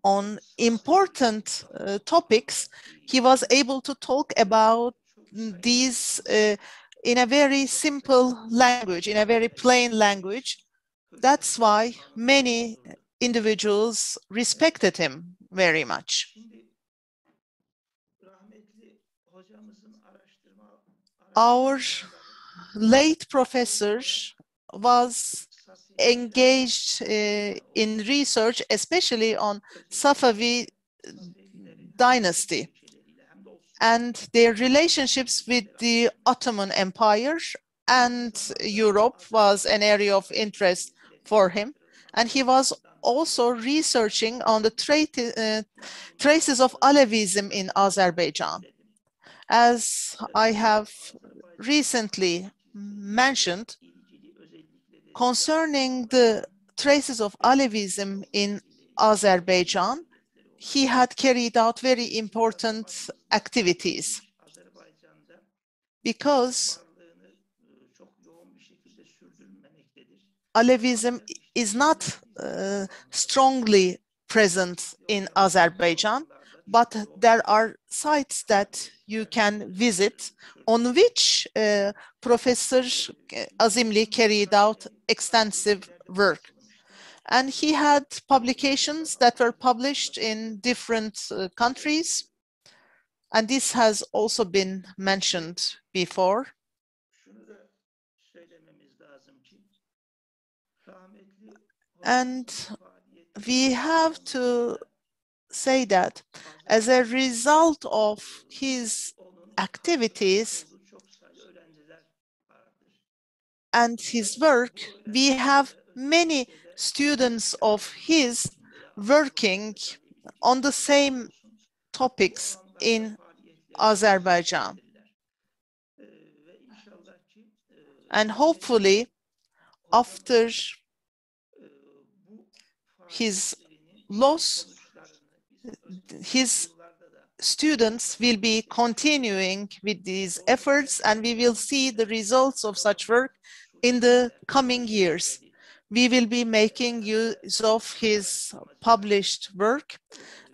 On important topics, he was able to talk about these in a very simple language, in a very plain language. That's why many individuals respected him very much. Our late professor was engaged in research, especially on Safavi dynasty and their relationships with the Ottoman Empire, and Europe was an area of interest for him. And he was also researching on the traces of Alevism in Azerbaijan. As I have recently mentioned, concerning the traces of Alevism in Azerbaijan, he had carried out very important activities because Alevism is not strongly present in Azerbaijan, but there are sites that you can visit on which Professor Azimli carried out extensive work. And he had publications that were published in different countries. And this has also been mentioned before. And we have to say that as a result of his activities and his work, we have many students of his working on the same topics in Azerbaijan. And hopefully, after his loss, his students will be continuing with these efforts, and we will see the results of such work in the coming years. We will be making use of his published work,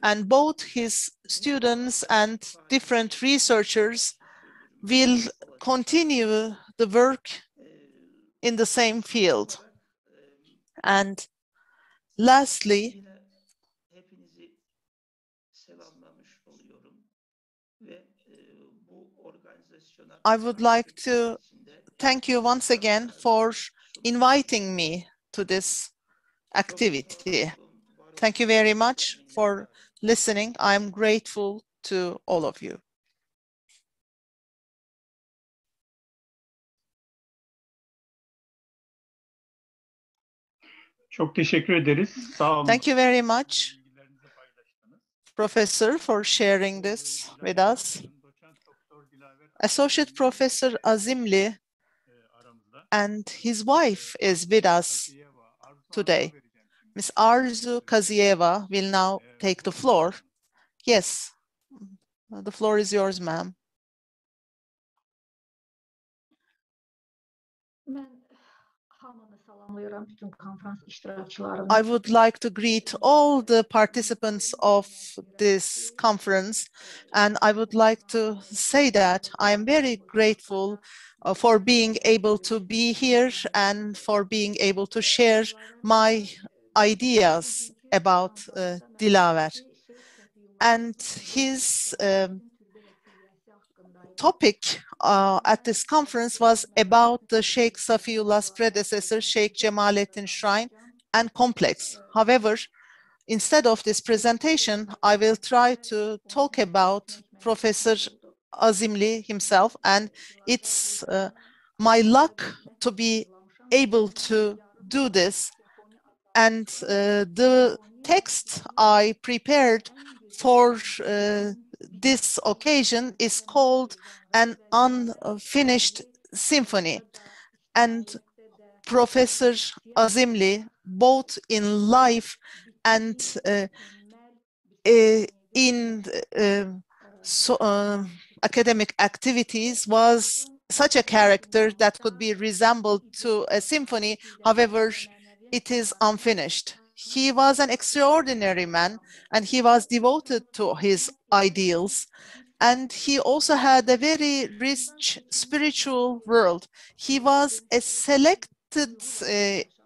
and both his students and different researchers will continue the work in the same field. And lastly, I would like to thank you once again for inviting me to this activity. Thank you very much for listening. I'm grateful to all of you. Çok teşekkür ederiz. Sağ olun. Thank you very much, Professor, for sharing this with us. Associate Professor Azimli and his wife is with us today. Ms. Arzu Kazieva will now take the floor. Yes, the floor is yours, ma'am. I would like to greet all the participants of this conference, and I would like to say that I am very grateful for being able to be here and for being able to share my ideas about Dilaver. And his topic at this conference was about the Sheikh Safiullah's predecessor, Sheikh Cemalettin Shrine and complex. However, instead of this presentation, I will try to talk about Professor Azimli himself, and it's my luck to be able to do this. And the text I prepared for this occasion is called An Unfinished Symphony. And Professor Azimli, both in life and in academic activities, was such a character that could be resembled to a symphony. However, it is unfinished. He was an extraordinary man, and he was devoted to his ideals. And he also had a very rich spiritual world. He was a selected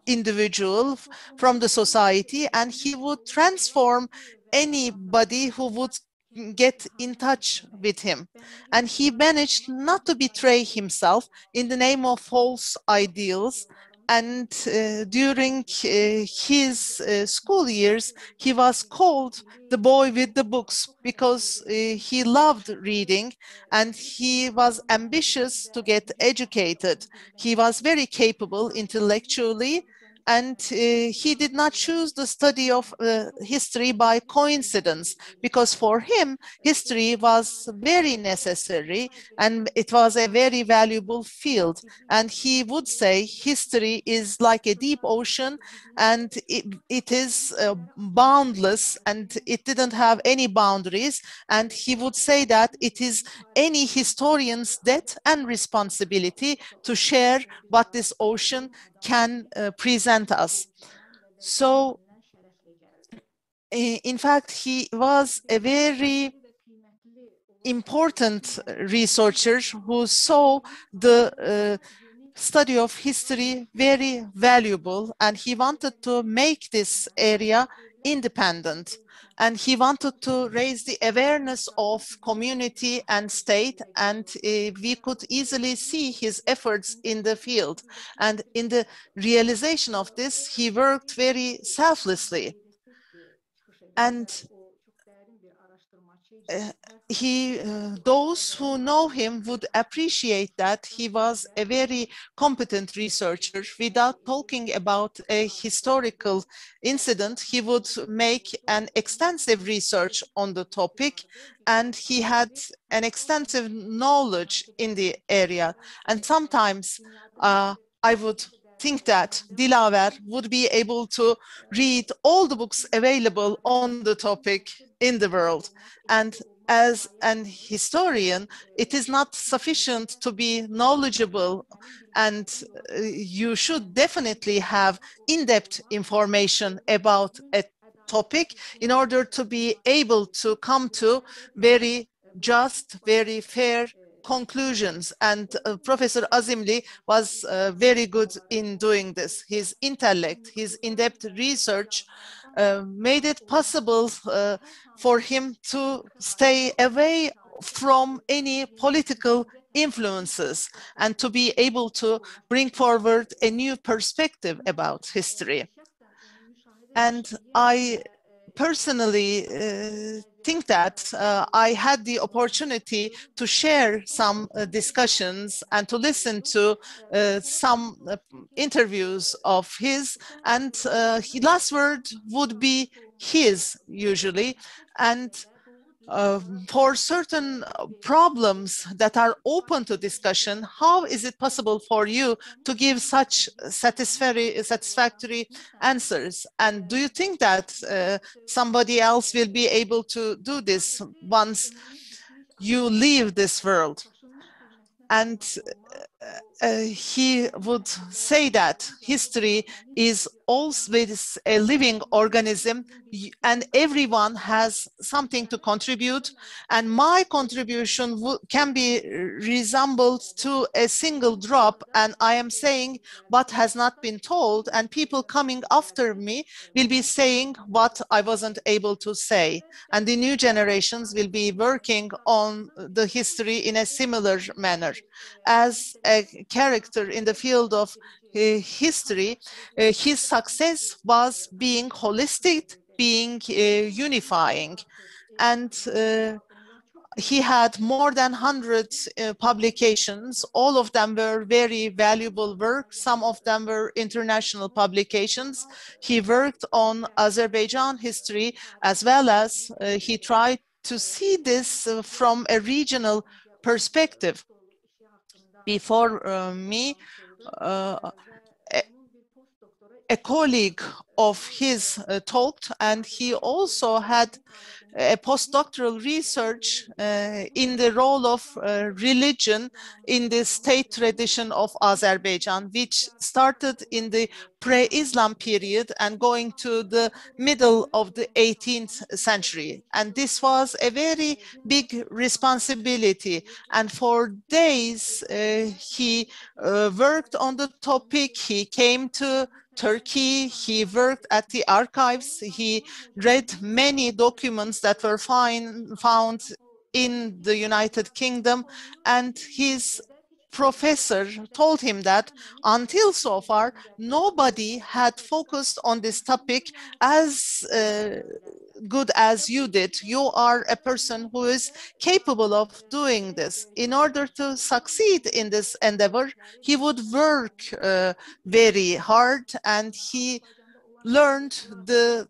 individual from the society, and he would transform anybody who would get in touch with him. And he managed not to betray himself in the name of false ideals. And during his school years, he was called the boy with the books because he loved reading and he was ambitious to get educated. He was very capable intellectually, and he did not choose the study of history by coincidence, because for him, history was very necessary and it was a very valuable field. And he would say history is like a deep ocean, and it is boundless, and it didn't have any boundaries. And he would say that it is any historian's debt and responsibility to share what this ocean can present us. So, in fact, he was a very important researcher who saw the study of history very valuable, and he wanted to make this area independent. And he wanted to raise the awareness of community and state, and we could easily see his efforts in the field. And in the realization of this, he worked very selflessly. And those who know him would appreciate that he was a very competent researcher. Without talking about a historical incident, he would make an extensive research on the topic, and he had an extensive knowledge in the area. And sometimes I would think that Dilaver would be able to read all the books available on the topic in the world. And as an historian, it is not sufficient to be knowledgeable, and you should definitely have in-depth information about a topic in order to be able to come to very just, very fair conclusions. And Professor Azimli was very good in doing this. His intellect, his in-depth research made it possible for him to stay away from any political influences and to be able to bring forward a new perspective about history. And I personally think that I had the opportunity to share some discussions and to listen to some interviews of his, and his last word would be his usually. And for certain problems that are open to discussion, how is it possible for you to give such satisfactory answers? And do you think that somebody else will be able to do this once you leave this world? And he would say that history is always a living organism and everyone has something to contribute, and my contribution can be resembled to a single drop, and I am saying what has not been told, and people coming after me will be saying what I wasn't able to say, and the new generations will be working on the history in a similar manner. As a character in the field of history, his success was being holistic, being unifying, and he had more than 100 publications. All of them were very valuable work. Some of them were international publications. He worked on Azerbaijan history, as well as he tried to see this from a regional perspective. Before me, a colleague of his talked, and he also had a postdoctoral research in the role of religion in the state tradition of Azerbaijan, which started in the pre-Islam period and going to the middle of the 18th century. And this was a very big responsibility. And for days, he worked on the topic. He came to Turkey, he worked at the archives, he read many documents that were found in the United Kingdom, and his professor told him that until so far, nobody had focused on this topic as good as you did. You are a person who is capable of doing this. In order to succeed in this endeavor, he would work very hard, and he learned the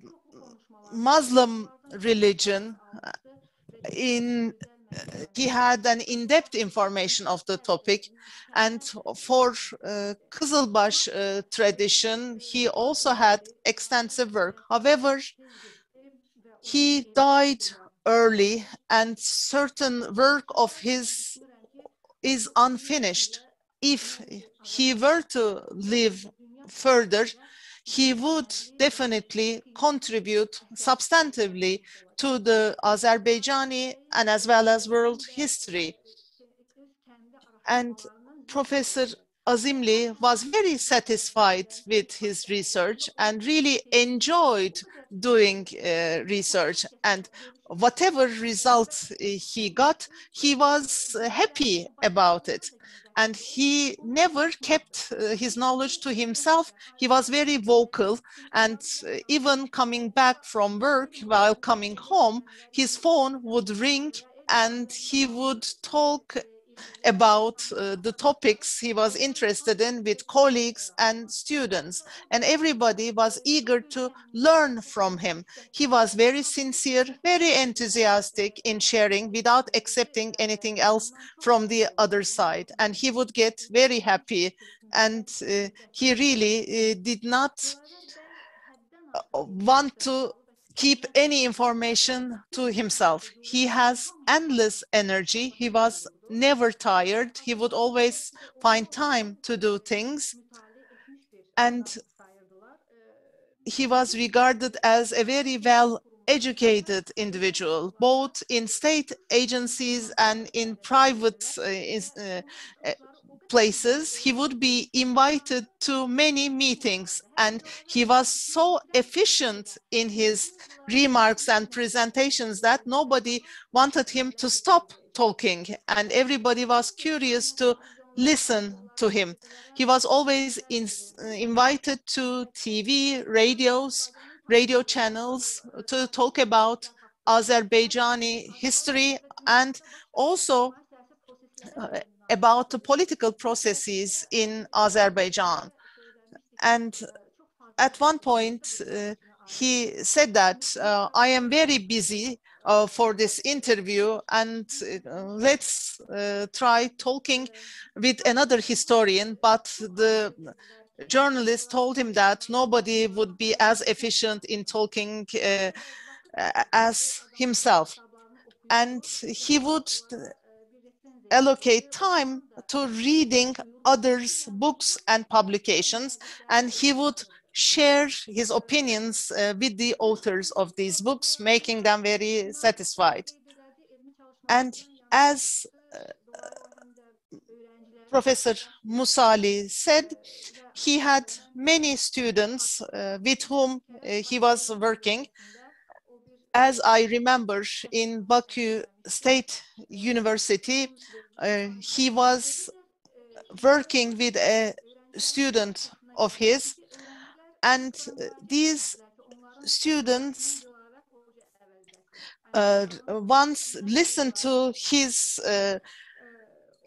Muslim religion. He had an in-depth information of the topic, and for Kızılbaş tradition, he also had extensive work. However, he died early, and certain work of his is unfinished. If he were to live further, he would definitely contribute substantively to the Azerbaijani and as well as world history. And Professor Azimli was very satisfied with his research and really enjoyed doing research. And whatever results he got, he was happy about it. And he never kept his knowledge to himself. He was very vocal, and even coming back from work, while coming home, his phone would ring and he would talk about the topics he was interested in with colleagues and students, and everybody was eager to learn from him. He was very sincere, very enthusiastic in sharing without accepting anything else from the other side, and he would get very happy, and he really did not want to keep any information to himself. He has endless energy. He was never tired. He would always find time to do things. And he was regarded as a very well-educated individual, both in state agencies and in private places. He would be invited to many meetings, and he was so efficient in his remarks and presentations that nobody wanted him to stop talking, and everybody was curious to listen to him. He was always invited to TV, radio channels to talk about Azerbaijani history and also about the political processes in Azerbaijan. And at one point, he said that I am very busy for this interview, and let's try talking with another historian, but the journalist told him that nobody would be as efficient in talking as himself. And he would allocate time to reading others' books and publications, and he would share his opinions with the authors of these books, making them very satisfied. And as Professor Musali said, he had many students with whom he was working. As I remember, in Baku State University, he was working with a student of his, and these students once listened to his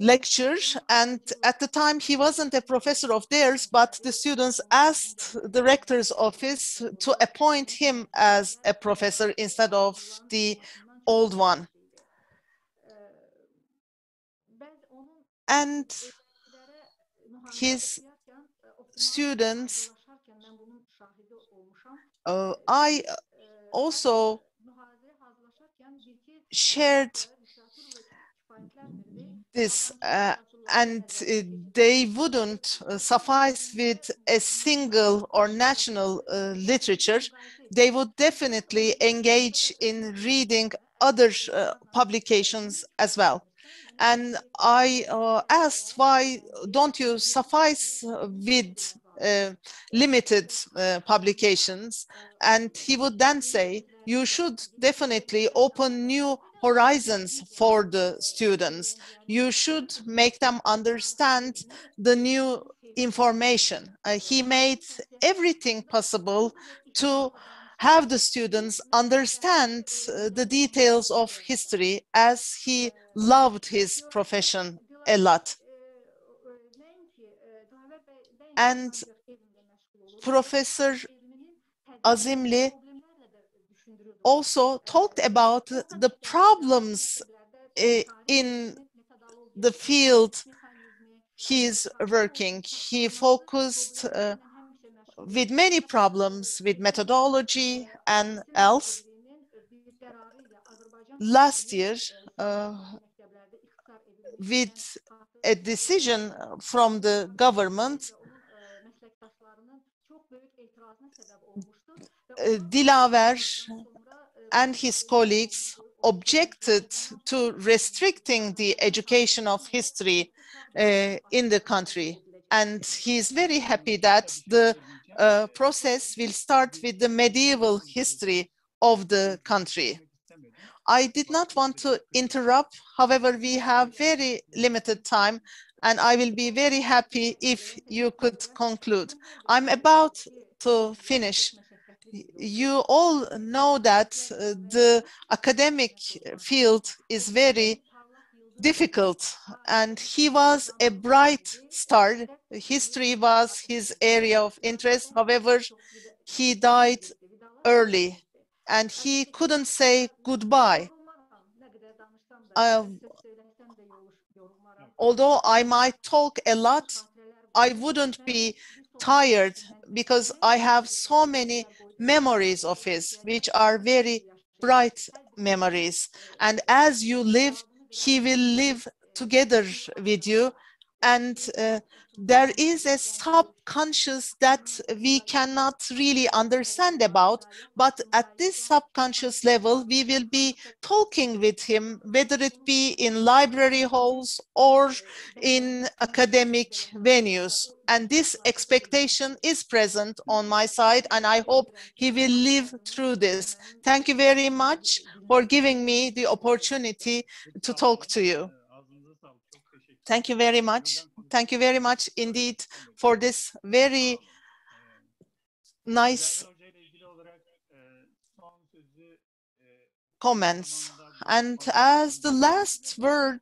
lecture, and at the time he wasn't a professor of theirs, but the students asked the rector's office to appoint him as a professor instead of the old one. And his students, I also shared this, and they wouldn't suffice with a single or national literature. They would definitely engage in reading other publications as well. And I asked, why don't you suffice with limited publications? And he would then say, you should definitely open new horizons for the students. You should make them understand the new information. He made everything possible to have the students understand the details of history, as he loved his profession a lot. And Professor Azimli also talked about the problems in the field he's working. He focused with many problems with methodology and else. Last year, with a decision from the government, Dilaver and his colleagues objected to restricting the education of history in the country. And he is very happy that the process will start with the medieval history of the country. I did not want to interrupt. However, we have very limited time, and I will be very happy if you could conclude. I'm about to finish. You all know that the academic field is very difficult, and he was a bright star. History was his area of interest. However, he died early and he couldn't say goodbye. Although I might talk a lot, I wouldn't be tired because I have so many memories of his, which are very bright memories. And as you live, he will live together with you. And there is a subconscious that we cannot really understand about, but at this subconscious level, we will be talking with him, whether it be in library halls or in academic venues. And this expectation is present on my side, and I hope he will live through this. Thank you very much for giving me the opportunity to talk to you. Thank you very much. Thank you very much indeed for this very nice comments. And as the last word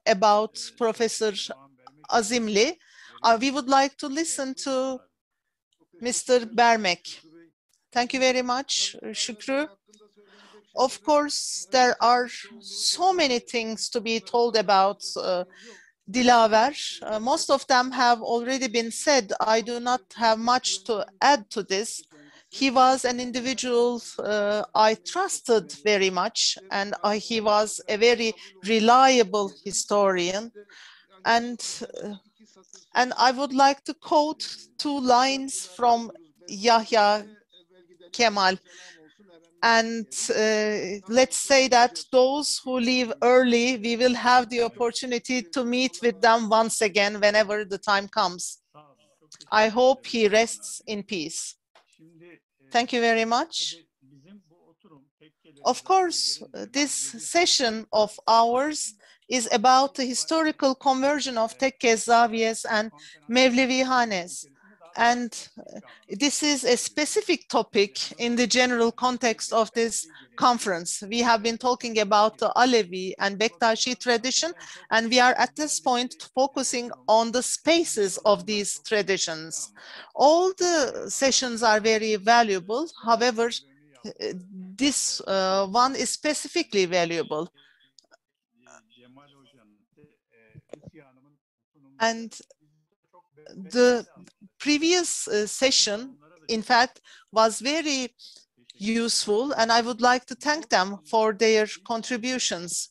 about Professor Azimli, we would like to listen to Mr. Bermek. Thank you very much, Şükrü. Of course, there are so many things to be told about Dilaver. Most of them have already been said. I do not have much to add to this. He was an individual I trusted very much, and he was a very reliable historian. And I would like to quote two lines from Yahya Kemal. And let's say that those who leave early, we will have the opportunity to meet with them once again whenever the time comes. I hope he rests in peace. Thank you very much. Of course, this session of ours is about the historical conversion of tekke, zaviyes, and mevlevihanes. And this is a specific topic in the general context of this conference. We have been talking about the Alevi and Bektashi tradition, and we are at this point focusing on the spaces of these traditions. All the sessions are very valuable. However, this one is specifically valuable. And the previous session, in fact, was very useful, and I would like to thank them for their contributions.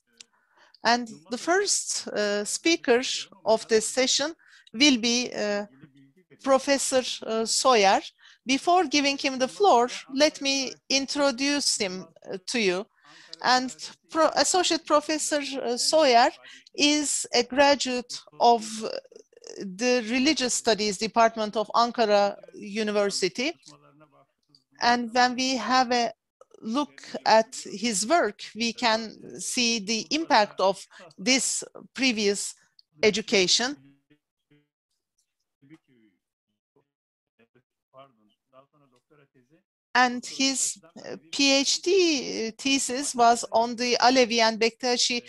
And the first speaker of this session will be Professor Soyer. Before giving him the floor, let me introduce him to you. And Associate Professor Soyer is a graduate of the Religious Studies Department of Ankara University. And when we have a look at his work, we can see the impact of this previous education. And his PhD thesis was on the Alevi and Bektashi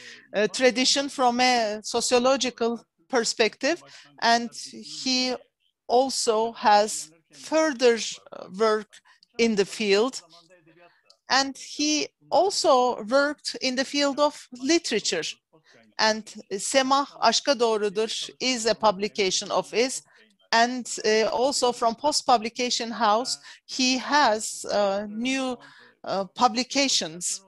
tradition from a sociological perspective, and he also has further work in the field, and he also worked in the field of literature. And Semah Aşka Doğrudur is a publication of his, and also from Post Publication House he has new publications,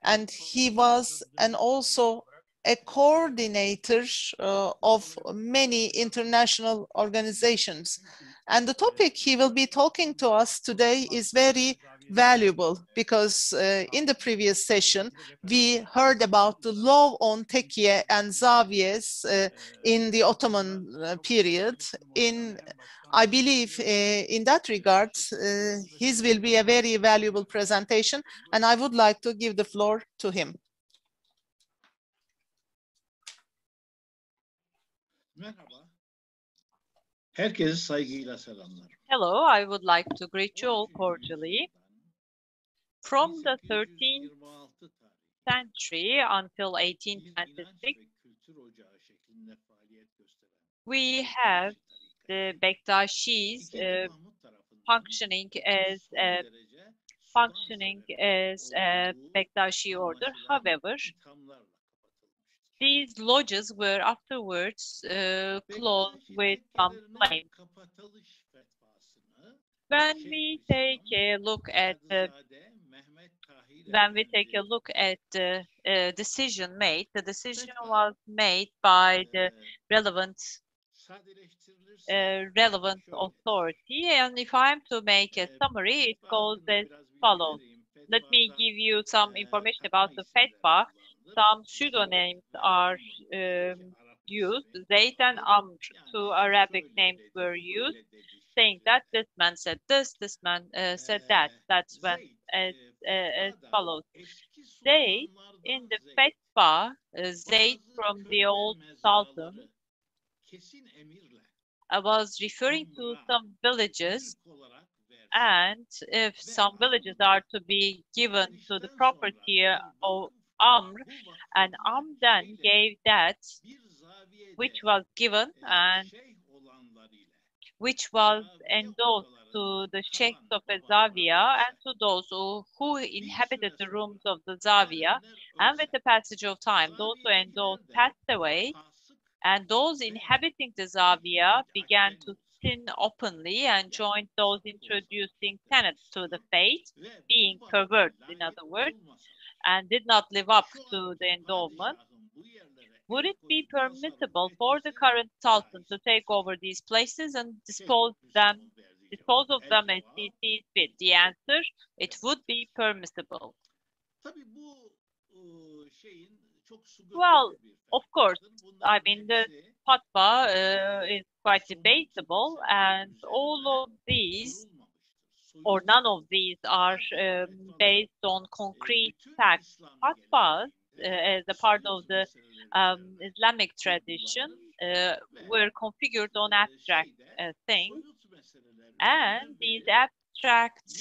and he was also a coordinator of many international organizations. And the topic he will be talking to us today is very valuable because in the previous session, we heard about the law on tekkiye and zaviyes in the Ottoman period. I believe in that regard, his will be a very valuable presentation, and I would like to give the floor to him. Merhaba. Herkese saygıyla selamlar. Hello, I would like to greet you all cordially. From the 13th century until 1826, we have the Bektaşis functioning as a Bektaşi order. However, these lodges were afterwards closed with some flames. When we take a look at the decision made, the decision was made by the relevant authority. And if I'm to make a summary, it goes as follows. Let me give you some information about the fatwa. Some pseudonyms are used. Zayd and Amr, two Arabic names were used, saying that this man said this man said that. That's when as follows. Zayd, in the fatwa, Zayd from the old Sultan, was referring to some villages, and if some villages are to be given to the property of Amr, and Amr then gave that which was given and which was endorsed to the sheikhs of a Zawiya and to those who inhabited the rooms of the Zawiya, and with the passage of time, those who endorsed passed away, and those inhabiting the Zawiya began to sin openly and joined those introducing tenets to the faith, being perverts, in other words, and did not live up to the endowment. Would it be permissible for the current Sultan to take over these places and dispose of them as he sees fit? The answer, it would be permissible. Well, of course, I mean, the fatwa is quite debatable, and all of these, or none of these, are based on concrete facts. Fatwas, as a part of the Islamic tradition, were configured on abstract things, and these abstract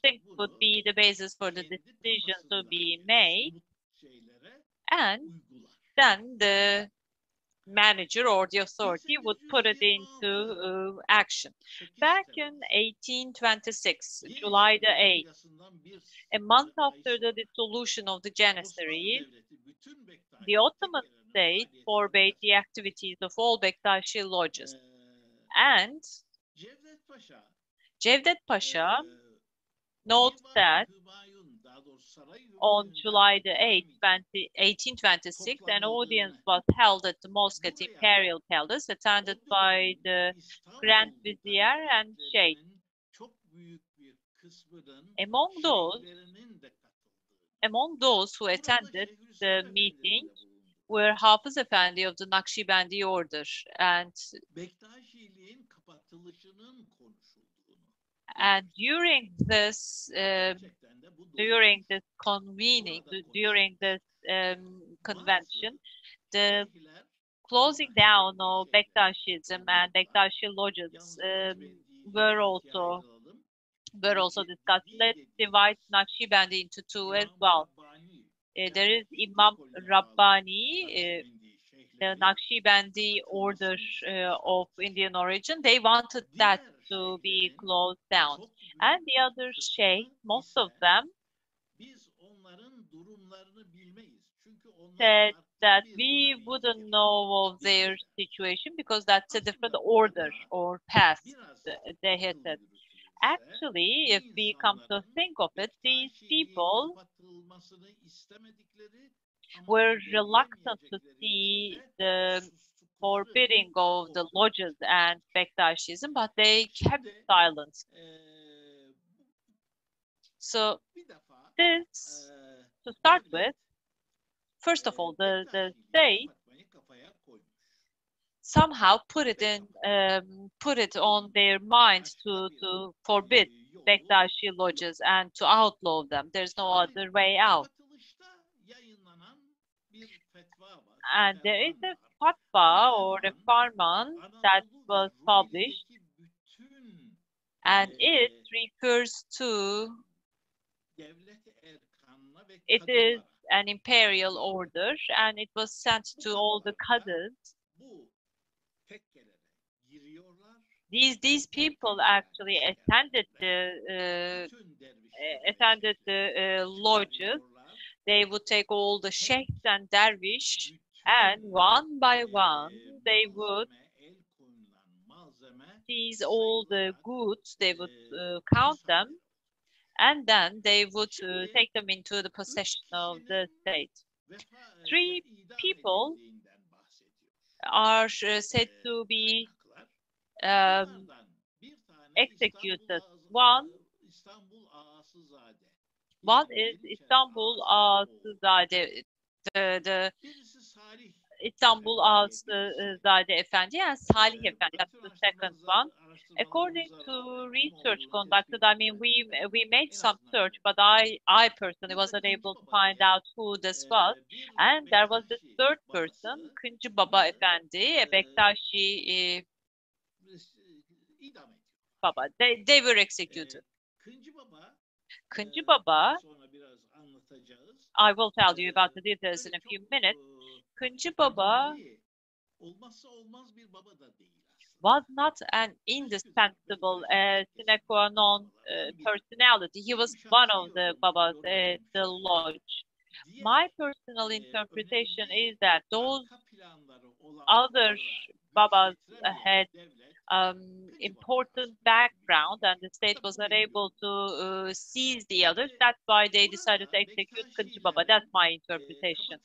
things would be the basis for the decision to be made, and then the manager or the authority would put it into action. Back in 1826, July the 8th, a month after the dissolution of the Janissaries, the Ottoman state forbade the activities of all Bektaşi lodges. And Cevdet Pasha notes that on July the 8th, 1826, an audience was held at the mosque at Imperial Palace, attended by the Grand Vizier and Sheikh. Among those who attended the meeting were Hafız Efendi of the Nakşibendi order, and during this convening, during this convention, the closing down of Bektaşism and Bektaşi lodges were also discussed. Let's divide Nakşibendi into two as well. There is Imam Rabbani, the Nakşibendi order of Indian origin. They wanted that to be closed down. And the other sheikh, most of them, said that we wouldn't know of their situation because that's a different order or path, they had said. Actually, if we come to think of it, these people were reluctant to see the forbidding of the lodges and Bektaşism, but they kept silence. So this, to start with, first of all, the state somehow put it on their mind to forbid Bektaşi lodges and to outlaw them. There's no other way out. And there is a fatwa or a farman that was published, and it refers to, it is an imperial order, and it was sent to all the qadis. these people actually attended the lodges. They would take all the sheikhs and dervish, and one by one they would seize all the goods. They would count them, and then they would take them into the possession of the state. 3 people are said to be executed. One is Istanbul Ağasızade, the Istanbul Ağasızade Efendi, and Salih Efendi. That's the second one. According to research conducted, I mean, we made some search, but I personally wasn't able to find out who this was. And there was this third person, Kıncı Baba Efendi, a Bektaşi Baba. They were executed. Kıncı Baba, I will tell you about the details in a few minutes. Kıncı Baba was not an indispensable sine qua non personality. He was one of the Babas at the lodge. My personal interpretation is that those other Babas had important background and the state was not able to seize the others. That's why they decided to execute Kıncı Baba. That's my interpretation.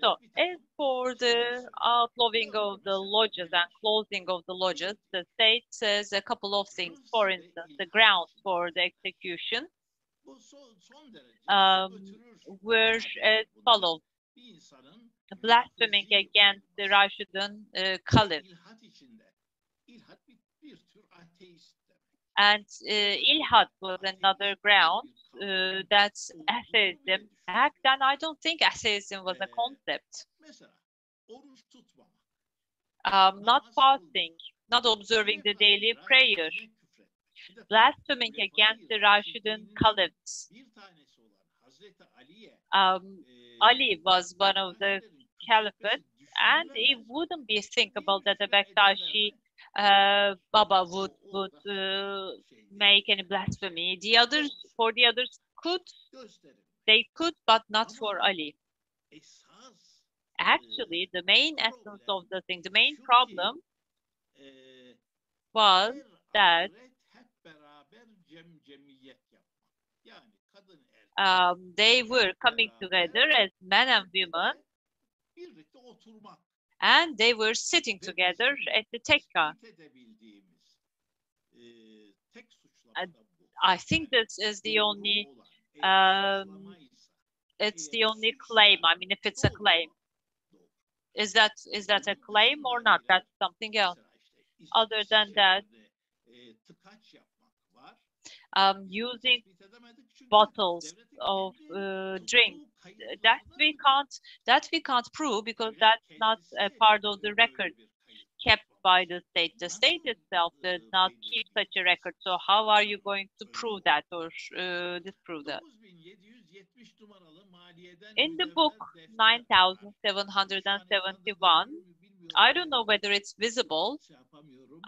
So, as for the outlawing of the lodges and closing of the lodges, the state says a couple of things. For instance, the grounds for the execution were as follows: blaspheming against the Rashidun Caliph. And ilhat was another ground. That's atheism. Back then, I don't think atheism was a concept. Not fasting, not observing the daily prayer, blaspheming against the Rashidun caliphs. Ali was one of the caliphates, and it wouldn't be thinkable that the Bektashi Baba would make any blasphemy. For the others they could, but not for Ali. Actually, the main essence of the thing, the main problem was that they were coming together as men and women, and they were sitting together at the tekka. I think this is the only it's the only claim. I mean, if it's a claim, is that a claim or not? That's something else. Other than that, using bottles of drink, that we can't prove, because that's not a part of the record kept by the state. The state itself does not keep such a record. So how are you going to prove that or disprove that? In the book 9771, I don't know whether it's visible.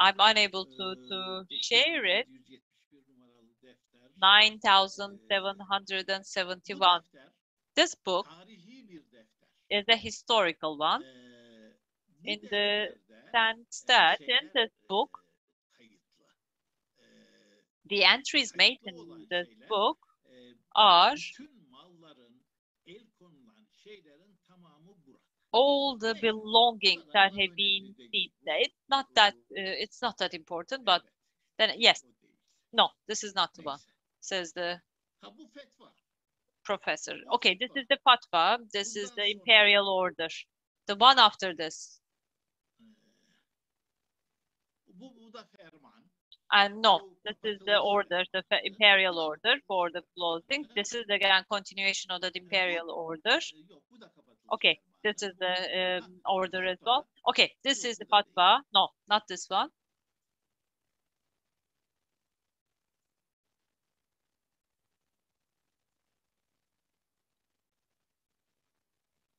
I'm unable to share it. 9771. This book is a historical one in the sense that in this book, the entries made in this book are all the belongings that have been seized. It's not that important, but then yes, no, this is not the one, says the professor. Okay, this is the fatwa. This is the imperial order. The one after this. And no, this is the order, the imperial order for the closing. This is again continuation of the imperial order. Okay, this is the order as well. Okay, this is the fatwa. No, not this one.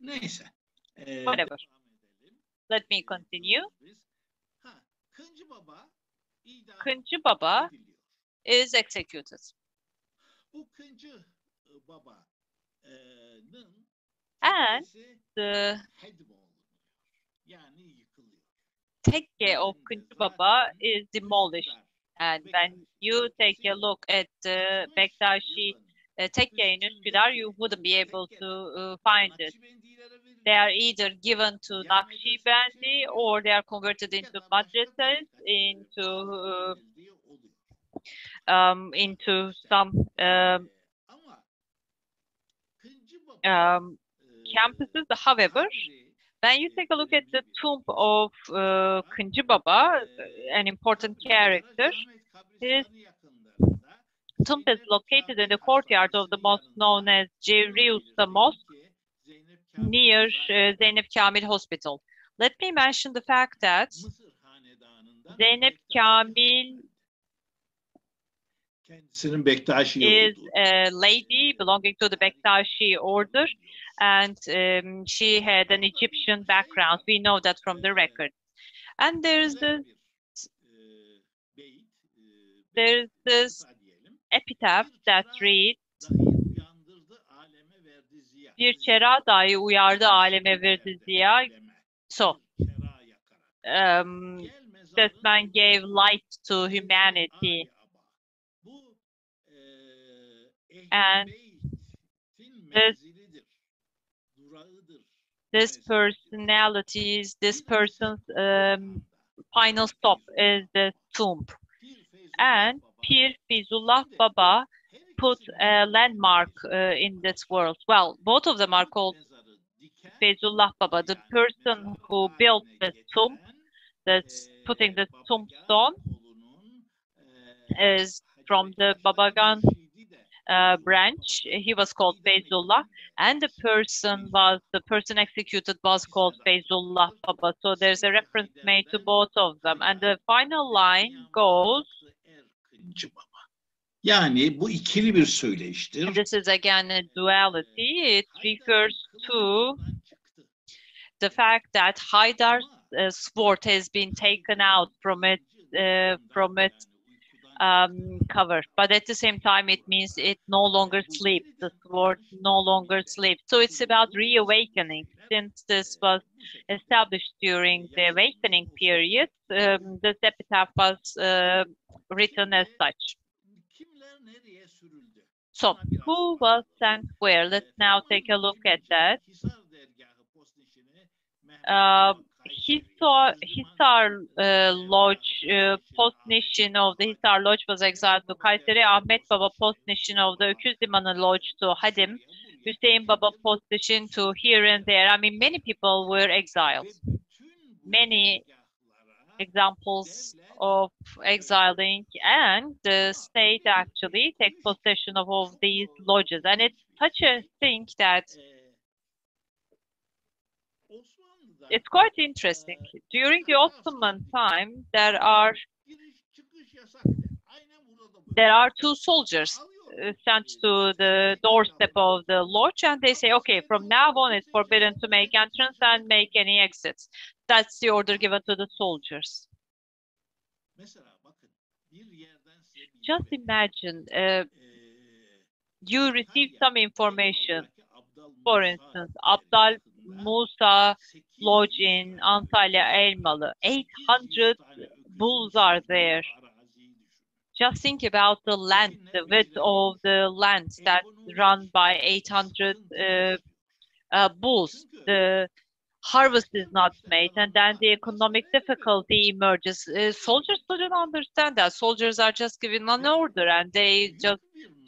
Neyse. Whatever. Let me continue. Kıncı Baba is executed. And the tekke of Kıncı Baba is demolished. And when you take a look at the Bektaşi tekke in Üsküdar, you wouldn't be able to find it. They are either given to Nakşibendi or they are converted into madrasas, into some campuses. However, when you take a look at the tomb of Kıncı Baba, an important character, his tomb is located in the courtyard of the mosque known as Cevri Usta Mosque, near Zeynep Kamil Hospital. Let me mention the fact that Zeynep Kamil is a lady belonging to the Bektaşi order, and she had an Egyptian background. We know that from the record. And there's this epitaph that reads, bir çera dahi uyardı aleme verdi ziya. So, this man gave light to humanity. And this person's final stop is the tomb. And Pir Fizullah Baba put a landmark in this world. Well, both of them are called Fizullah Baba. The person who built the tomb, putting the tombstone, is from the Babagan branch. He was called Feyzullah, and the person executed was called Feyzullah Baba. So there's a reference made to both of them. And the final line goes, yani bu ikili bir söyleyiştir. This is again a duality. It refers to the fact that Haydar's sword has been taken out from its cover, but at the same time it means it no longer sleeps. The sword no longer sleeps. So it's about reawakening. Since this was established during the awakening period, this epitaph was written as such. So, who was sent where? Let's now take a look at that. Hisar Lodge, Postnishin of the Hisar Lodge was exiled to Kayseri. Ahmet Baba Postnishin of the Öküz Limanı Lodge to Hadim. Hüseyin Baba Postnishin to here and there. I mean, many people were exiled. Many examples of exiling, and the state actually takes possession of all these lodges. And it's such a thing that it's quite interesting. During the Ottoman time, there are two soldiers sent to the doorstep of the lodge, and they say, okay, from now on it's forbidden to make entrance and make any exits. That's the order given to the soldiers. Just imagine you receive some information. For instance, Abdal Musa Lodge in Antalya Elmalı. 800 bulls are there. Just think about the land, the width of the land that's run by 800 bulls. The harvest is not made, and then the economic difficulty emerges. Soldiers didn't understand that. Soldiers are just given an order, and they just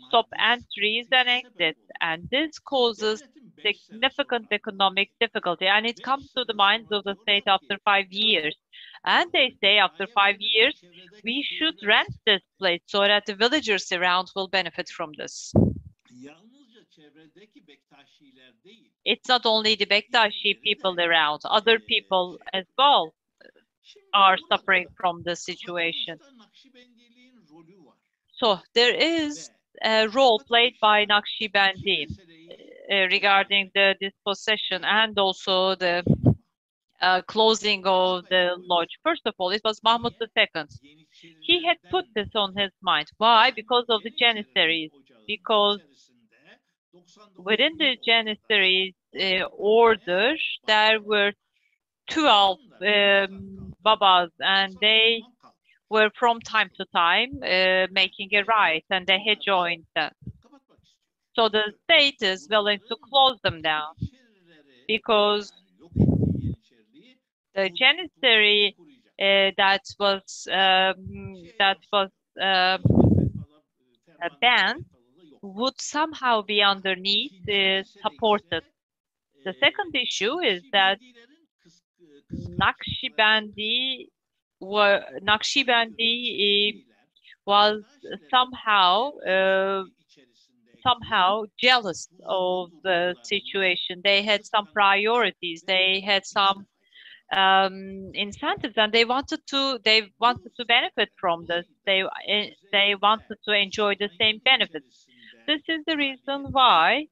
stop entries and exits, and this causes significant economic difficulty, and it comes to the minds of the state after 5 years. And they say after 5 years, we should rent this place so that the villagers around will benefit from this. It's not only the Bektaşi people around, other people as well are suffering from the situation. So there is a role played by Nakşibendi regarding the dispossession and also the closing of the lodge. First of all, it was Mahmud II. He had put this on his mind. Why? Because of the Janissaries. Because within the Janissaries order, there were 12 babas, and they were from time to time making a riot, and they had joined them. So the state is willing to close them down because the Janissary that was banned would somehow be underneath supported. The second issue is that Naqshbandi was somehow jealous of the situation. They had some priorities. They had some incentives, and they wanted to benefit from this. They wanted to enjoy the same benefits. This is the reason why,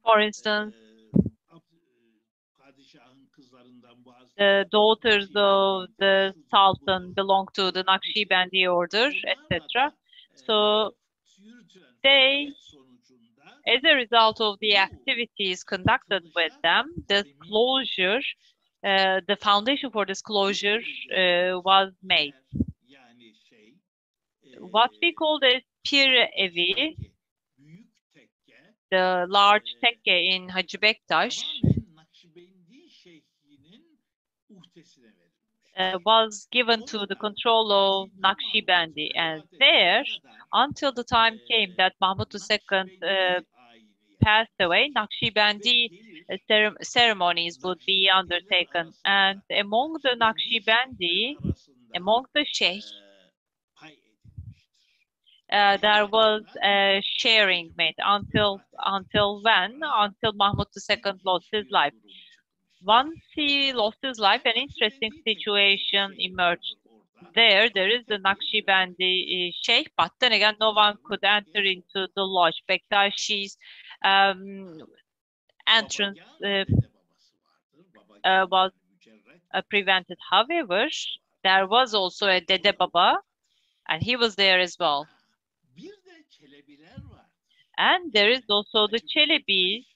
for instance, the daughters of the Sultan belong to the Naqshbandi order, etc. So they, as a result of the activities conducted with them, this closure, the foundation for this closure was made. What we call the Pir Evi, the large tekke in Hacı Bektaş, was given to the control of Naqshbandi, and there, until the time came that Mahmud II passed away, Naqshbandi ceremonies would be undertaken, and among the Naqshbandi, among the sheikh, there was a sharing made until when? Until Mahmud II lost his life. Once he lost his life, an interesting situation emerged. There is the Naqshbandi sheikh, but then again, no one could enter into the lodge. Bektashi's entrance was prevented. However, there was also a Dede Baba, and he was there as well. And there is also the Çelebi,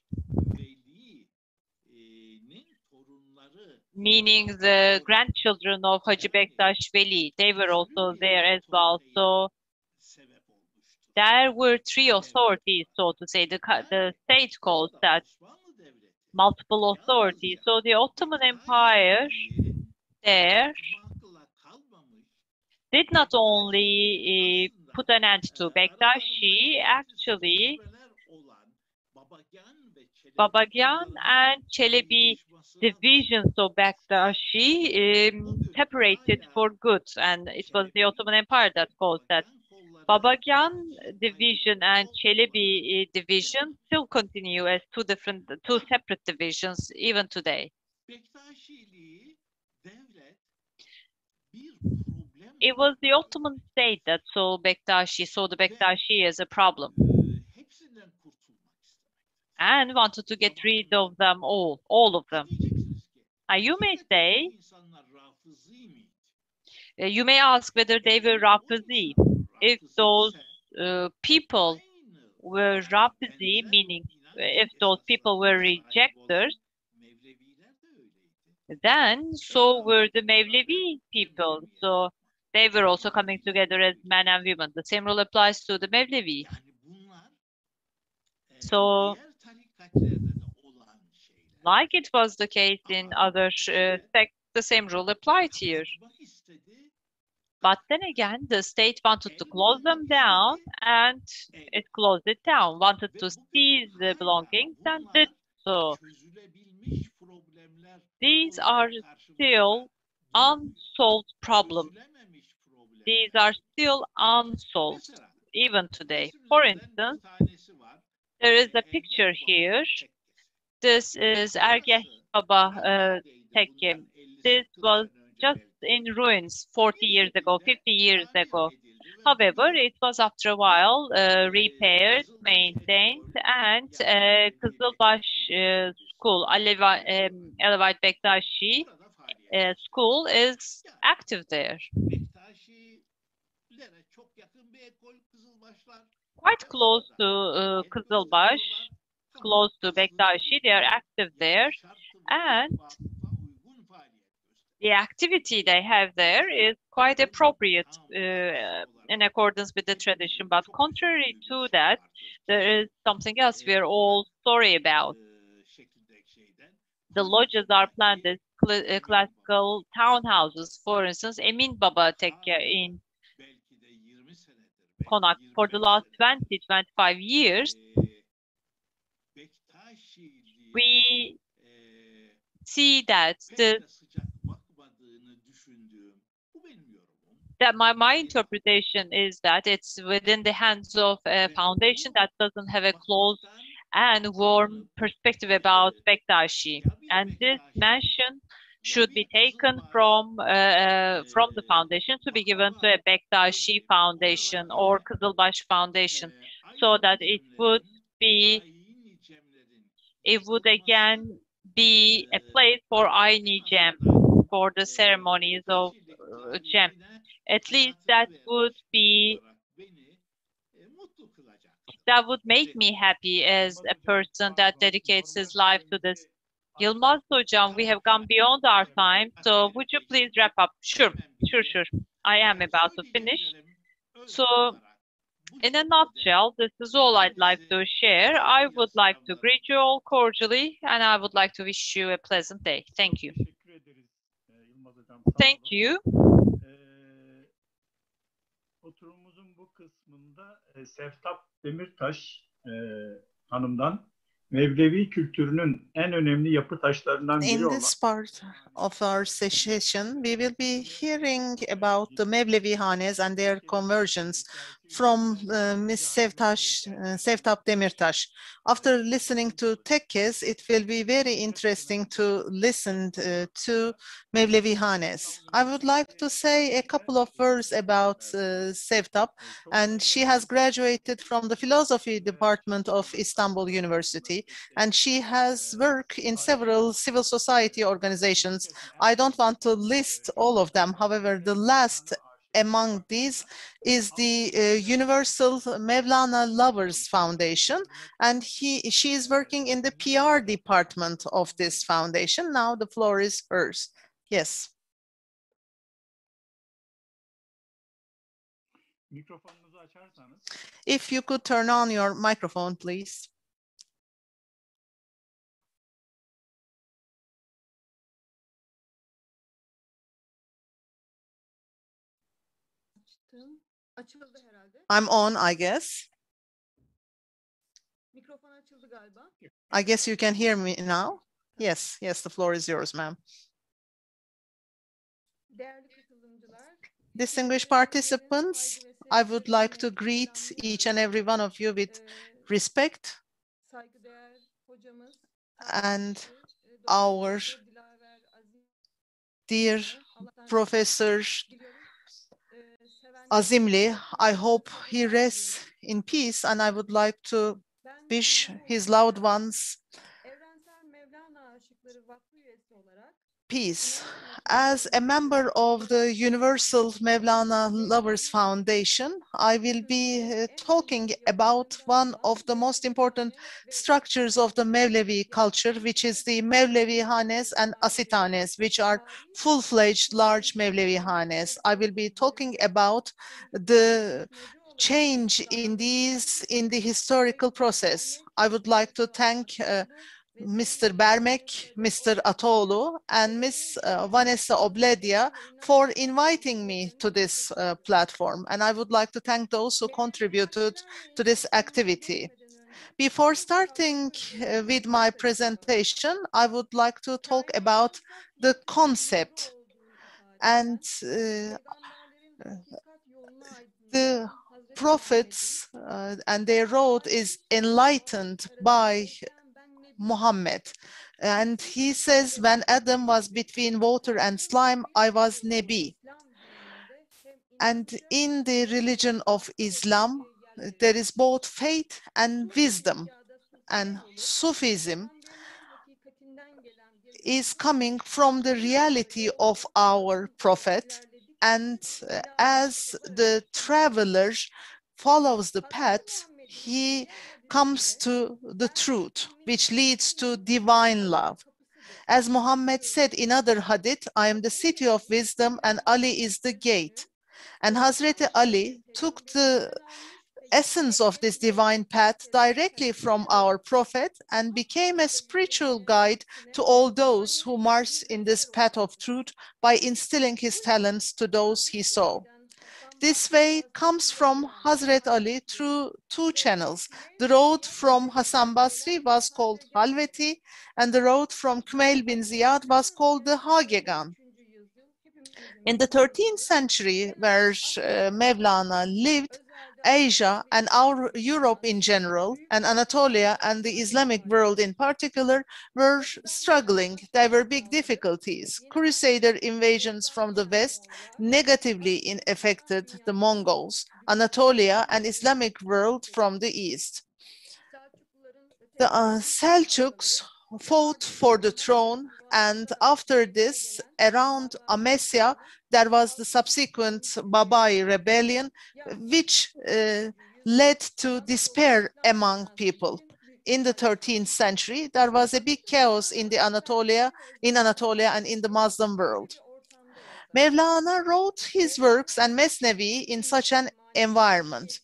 meaning the grandchildren of Hacı Bektaş Veli. They were also there as well. So there were three authorities, so to say. The state calls that multiple authorities. So the Ottoman Empire there did not only put an end to Bektashi, actually Babagyan and Çelebi divisions of Bektashi separated for good, and it was the Ottoman Empire that caused that. Babagyan division and Çelebi division still continue as two separate divisions even today. It was the Ottoman state that saw the Bektashi as a problem and wanted to get rid of them all of them. You may say, you may ask whether they were Rafizi. If those people were Rafizi, meaning if those people were rejectors, then so were the Mevlevi people. So they were also coming together as men and women. The same rule applies to the Mevlevi. So, like it was the case in other sects, the same rule applied here. But then again, the state wanted to close them down, and it closed it down. Wanted to seize the belongings, and did so. These are still unsolved problems. These are still unsolved, even today. For instance, there is a picture here. This is Ergeh Baba Tekke. This was just in ruins 40 years ago, 50 years ago. However, it was after a while repaired, maintained, and Kızılbaş school, Alevite Bektashi school is active there. Quite close to Kızılbaş, close to Bektashi, they are active there, and the activity they have there is quite appropriate in accordance with the tradition. But contrary to that, there is something else we are all sorry about. The lodges are planned as classical townhouses. For instance, Emin Baba Tekke in Konak for the last 20-25 years, we see that my interpretation is that it's within the hands of a foundation that doesn't have a close and warm perspective about Bektashi, and this mansion should be taken from the foundation to be given to a Bektashi foundation or Kızılbaş foundation, so that it would again be a place for Ayni Cem, for the ceremonies of Cem. At least that would make me happy as a person that dedicates his life to this. Yılmaz Hocam, we have gone beyond our time, so would you please wrap up? Sure. I am about to finish. So, in a nutshell, this is all I'd like to share. I would like to greet you all cordially, and I would like to wish you a pleasant day. Thank you. Thank you. Oturumumuzun bu kısmında Seftap Demirtaş hanımdan Mevlevi kültürünün en önemli yapı taşlarından biri In olan this part of our session, we will be hearing about the Mevlevi Hanes and their conversions from Ms. Seftap Demirtaş. After listening to Tekkes, it will be very interesting to listen to Mevlevi Hanes. I would like to say a couple of words about Seftap, and she has graduated from the philosophy department of Istanbul University, and she has worked in several civil society organizations. I don't want to list all of them. However, the last among these is the Universal Mevlana Lovers Foundation, and she is working in the PR department of this foundation. Now the floor is hers. Yes. mikrofonunuzu açarsanız. If you could turn on your microphone, please. Açıldı herhalde. I'm on, I guess. Mikrofon açıldı galiba. I guess you can hear me now. Yes, the floor is yours, ma'am. Değerli katılımcılar, Distinguished participants, I would like to greet each and every one of you with respect saygıdeğer hocamız and our dear Professor Azimli. I hope he rests in peace, and I would like to wish his loved ones peace. As a member of the Universal Mevlana Lovers Foundation, I will be talking about one of the most important structures of the Mevlevi culture, which is the Mevlevi Hanes and Asitanes, which are full-fledged large Mevlevi Hanes. I will be talking about the change in these in the historical process. I would like to thank Mr. Bermek, Mr. Atolu, and Ms. Vanessa Obaldía for inviting me to this platform. And I would like to thank those who contributed to this activity. Before starting with my presentation, I would like to talk about the concept and the prophets and their road is enlightened by Muhammad. And he says, when Adam was between water and slime, I was Nebi. And in the religion of Islam, there is both faith and wisdom. And Sufism is coming from the reality of our prophet, and as the traveler follows the path, he comes to the truth, which leads to divine love. As Muhammad said in other hadith, I am the city of wisdom and Ali is the gate. And Hazreti Ali took the essence of this divine path directly from our prophet and became a spiritual guide to all those who march in this path of truth by instilling his talents to those he saw. This way comes from Hazret Ali through two channels. The road from Hasan Basri was called Halveti, and the road from Kumail bin Ziyad was called the Hagia. In the 13th century, where Mevlana lived, Asia and our Europe in general, and Anatolia and the Islamic world in particular, were struggling. There were big difficulties. Crusader invasions from the West negatively affected the Mongols, Anatolia and Islamic world from the East. The Seljuks fought for the throne, and after this, around Amasya, there was the subsequent Babai rebellion, which led to despair among people. In the 13th century, there was a big chaos in Anatolia and in the Muslim world. Mevlana wrote his works and Mesnevi in such an environment.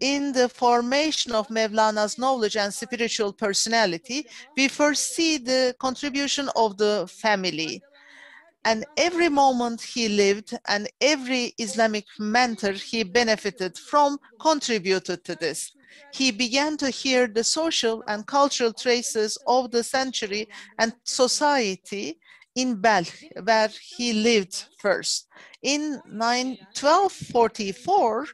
In the formation of Mevlana's knowledge and spiritual personality, we first see the contribution of the family. And every moment he lived and every Islamic mentor he benefited from contributed to this. He began to hear the social and cultural traces of the century and society in Balkh, where he lived first. In 1244,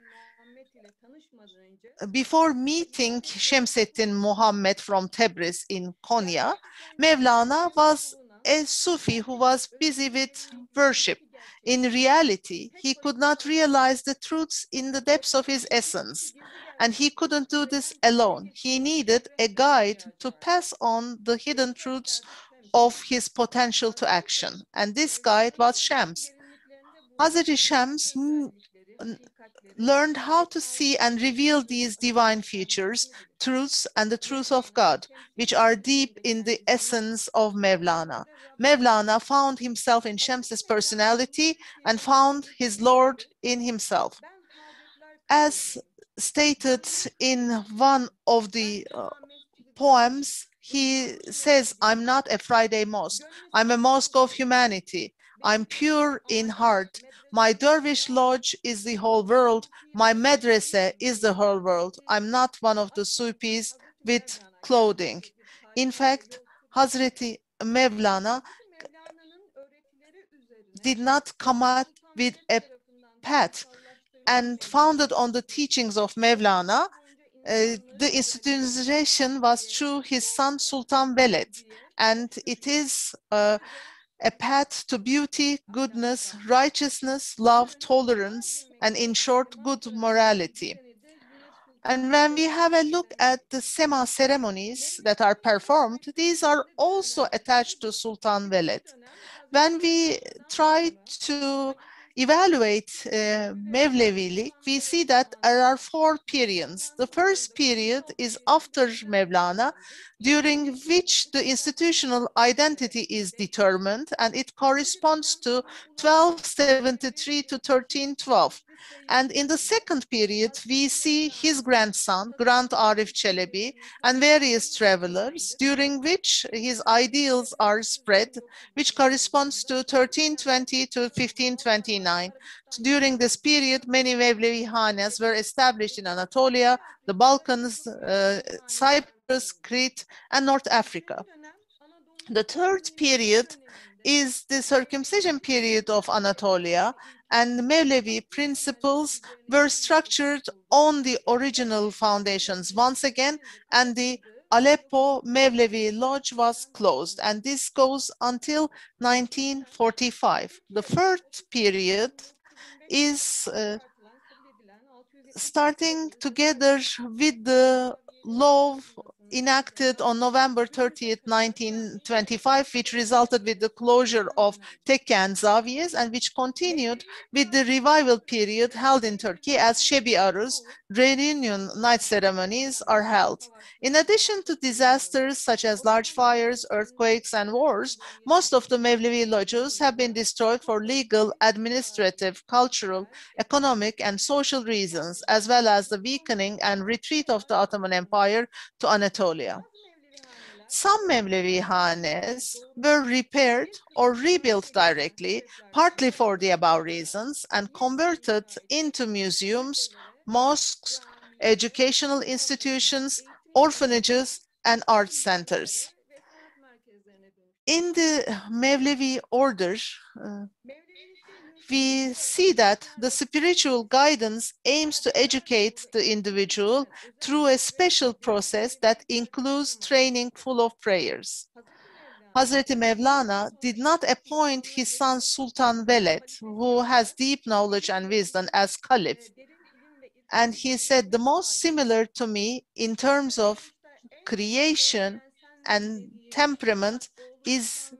before meeting Şemseddin Muhammed from Tebriz in Konya, Mevlana was a Sufi who was busy with worship. In reality, he could not realize the truths in the depths of his essence, and he couldn't do this alone. He needed a guide to pass on the hidden truths of his potential to action, and this guide was Shams. Hazreti Shams learned how to see and reveal these divine features, truths, and the truth of God, which are deep in the essence of Mevlana. Mevlana found himself in Shams's personality and found his Lord in himself. As stated in one of the poems, he says, I'm not a Friday mosque, I'm a mosque of humanity. I'm pure in heart. My dervish lodge is the whole world. My madrasa is the whole world. I'm not one of the Sufis with clothing. In fact, Hazreti Mevlana did not come up with a path, and founded on the teachings of Mevlana, the institutionalization was through his son Sultan Veled, and it is a path to beauty, goodness, righteousness, love, tolerance, and in short, good morality. And when we have a look at the Sema ceremonies that are performed, these are also attached to Sultan Veled. When we try to evaluate Mevlevilik, we see that there are 4 periods. The first period is after Mevlana, during which the institutional identity is determined, and it corresponds to 1273 to 1312. And in the second period, we see his grandson, Grand Arif Çelebi, and various travelers, during which his ideals are spread, which corresponds to 1320 to 1529. During this period, many Mevlevi Hanes were established in Anatolia, the Balkans, Cyprus, Crete, and North Africa. The third period is the circumcision period of Anatolia, and Mevlevi principles were structured on the original foundations once again, and the Aleppo Mevlevi Lodge was closed, and this goes until 1945. The fourth period is starting together with the law enacted on November 30th, 1925, which resulted with the closure of tekke and zaviyes, and which continued with the revival period held in Turkey as Şebi Aruz, reunion night ceremonies are held. In addition to disasters such as large fires, earthquakes, and wars, most of the Mevlevi lodges have been destroyed for legal, administrative, cultural, economic, and social reasons, as well as the weakening and retreat of the Ottoman Empire to Anatolia. Some Mevlevi hanes were repaired or rebuilt directly, partly for the above reasons, and converted into museums, mosques, educational institutions, orphanages, and art centers. In the Mevlevi order, we see that the spiritual guidance aims to educate the individual through a special process that includes training full of prayers. Hazreti Mevlana did not appoint his son Sultan Veled, who has deep knowledge and wisdom, as caliph. And he said, the most similar to me in terms of creation and temperament is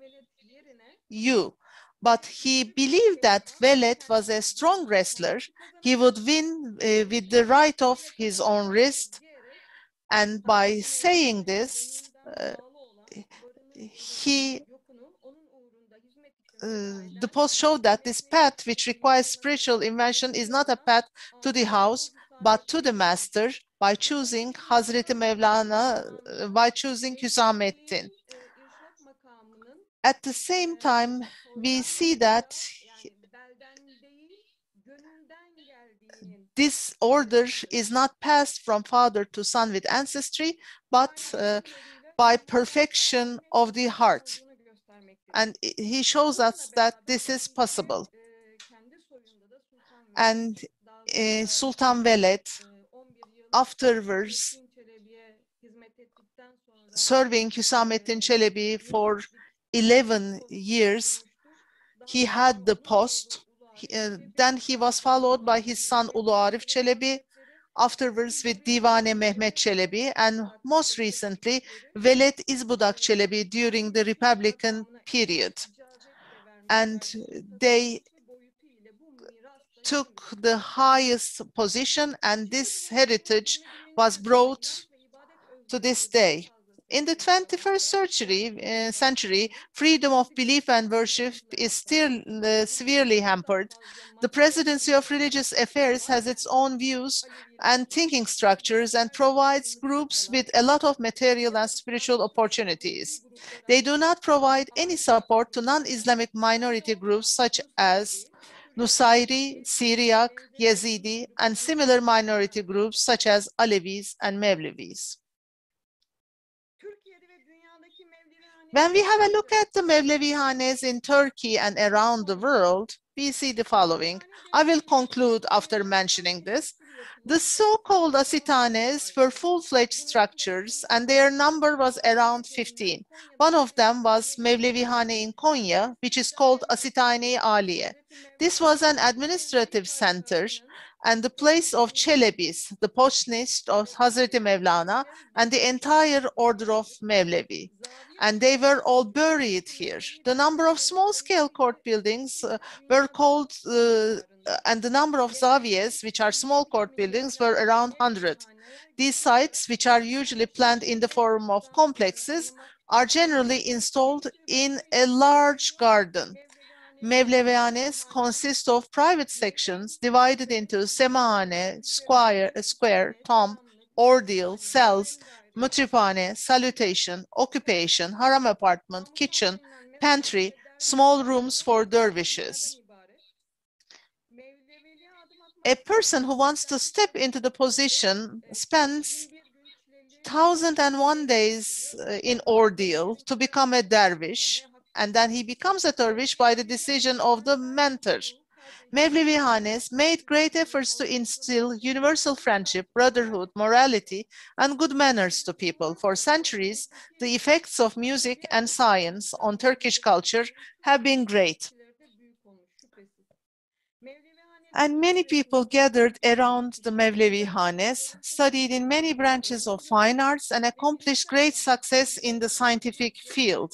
you. But he believed that Veled was a strong wrestler. He would win with the right of his own wrist. And by saying this, the post showed that this path, which requires spiritual invention, is not a path to the house, but to the master, by choosing Hazreti Mevlana, by choosing Hüsamettin. At the same time, we see that this order is not passed from father to son with ancestry, but by perfection of the heart. And he shows us that this is possible. And Sultan Veled, afterwards, serving Hüsamettin Çelebi for 11 years, he had the post. Then he was followed by his son Ulu Arif Çelebi, afterwards with Divane Mehmet Çelebi, and most recently Veled İzbudak Çelebi during the Republican period. And they took the highest position, and this heritage was brought to this day. In the 21st century, freedom of belief and worship is still severely hampered. The Presidency of Religious Affairs has its own views and thinking structures and provides groups with a lot of material and spiritual opportunities. They do not provide any support to non-Islamic minority groups such as Nusayri, Syriac, Yazidi, and similar minority groups such as Alevis and Mevlevis. When we have a look at the Mevlevi hanes in Turkey and around the world, we see the following. I will conclude after mentioning this. The so-called asitanes were full-fledged structures, and their number was around 15. One of them was Mevlevi Hane in Konya, which is called Asitane Aliye. This was an administrative center and the place of Çelebis, the poshnist of Hazreti Mevlana, and the entire order of Mevlevi. And they were all buried here. The number of small-scale court buildings were called, and the number of zaviyes, which are small court buildings, were around 100. These sites, which are usually planned in the form of complexes, are generally installed in a large garden. Mevlevihanes consist of private sections divided into semahane, square, tomb, ordeal, cells, mutripane, salutation, occupation, haram apartment, kitchen, pantry, small rooms for dervishes. A person who wants to step into the position spends 1,001 days in ordeal to become a dervish, and then he becomes a dervish by the decision of the mentor. Mevlevi hanes made great efforts to instill universal friendship, brotherhood, morality, and good manners to people. For centuries, the effects of music and science on Turkish culture have been great. And many people gathered around the Mevlevi Hanes, studied in many branches of fine arts, and accomplished great success in the scientific field.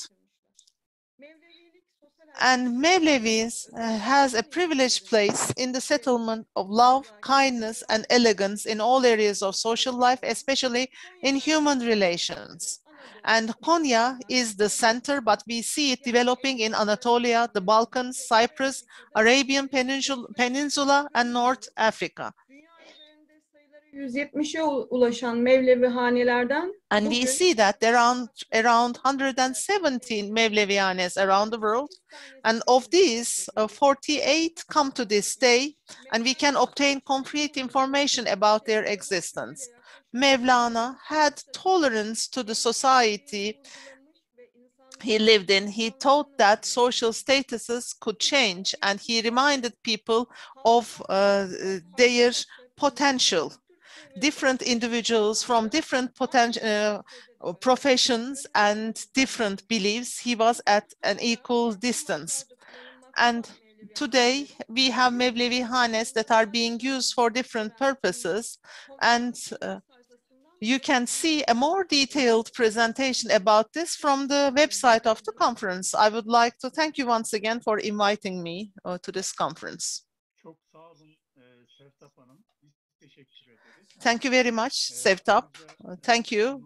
And Mevlevis has a privileged place in the settlement of love, kindness, and elegance in all areas of social life, especially in human relations. And Konya is the center, but we see it developing in Anatolia, the Balkans, Cyprus, Arabian Peninsula, and North Africa. 170'e ulaşan Mevlevi hanelerden And we see that around 117 Mevlevihanes around the world, and of these, 48 come to this day, and we can obtain concrete information about their existence. Mevlana had tolerance to the society he lived in. He taught that social statuses could change, and he reminded people of their potential. Different individuals from different professions and different beliefs, he was at an equal distance. And today we have Mevlevi Hanes that are being used for different purposes, and you can see a more detailed presentation about this from the website of the conference. I would like to thank you once again for inviting me to this conference. Thank you very much, Sevtap. Thank you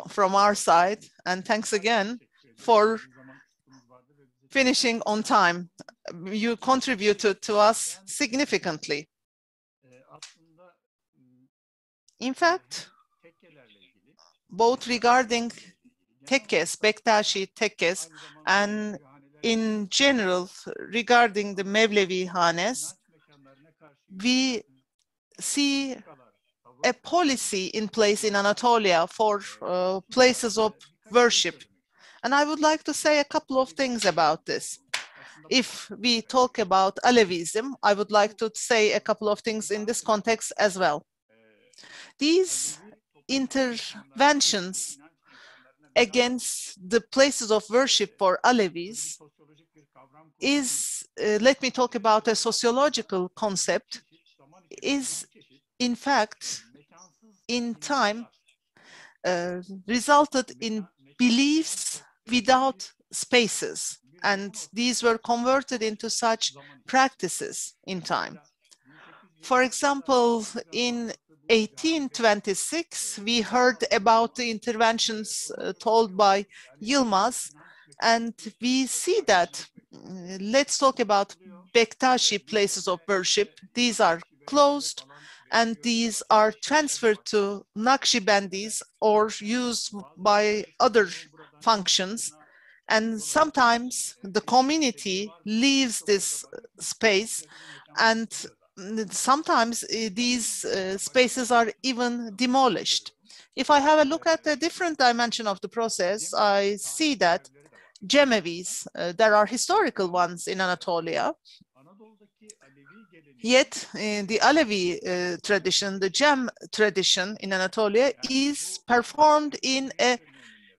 from our side, and thanks again for finishing on time. You contributed to us significantly. In fact, both regarding tekkes, Bektashi tekkes, and in general regarding the Mevlevi Hanes, we see a policy in place in Anatolia for places of worship. And I would like to say a couple of things about this. If we talk about Alevism, I would like to say a couple of things in this context as well. These interventions against the places of worship for Alevis is, let me talk about a sociological concept, is in fact, in time, resulted in beliefs without spaces, and these were converted into such practices in time. For example, in 1826, we heard about the interventions told by Yilmaz, and we see that, let's talk about Bektashi places of worship. These are closed, and these are transferred to Naqshbandis or used by other functions. And sometimes the community leaves this space, and sometimes these spaces are even demolished. If I have a look at a different dimension of the process, I see that Cemevis, there are historical ones in Anatolia, yet in the Alevi tradition, the Cem tradition in Anatolia is performed in a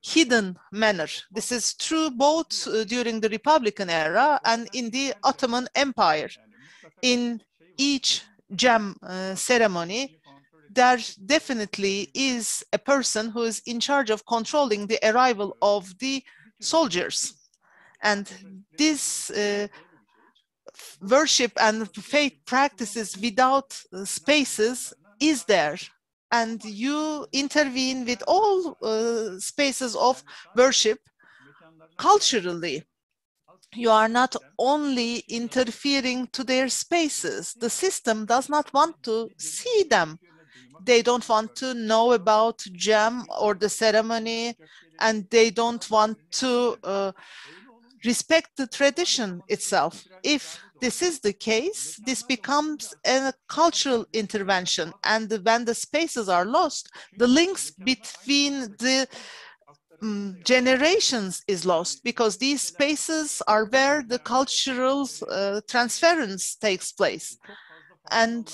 hidden manner. This is true both during the Republican era and in the Ottoman Empire. In each Cem ceremony, there definitely is a person who is in charge of controlling the arrival of the soldiers. And this worship and faith practices without spaces is there. And you intervene with all spaces of worship culturally. You are not only interfering to their spaces. The system does not want to see them. They don't want to know about Cem or the ceremony, and they don't want to respect the tradition itself. If this is the case, this becomes a cultural intervention, and when the spaces are lost, the links between the generations is lost, because these spaces are where the cultural transference takes place. And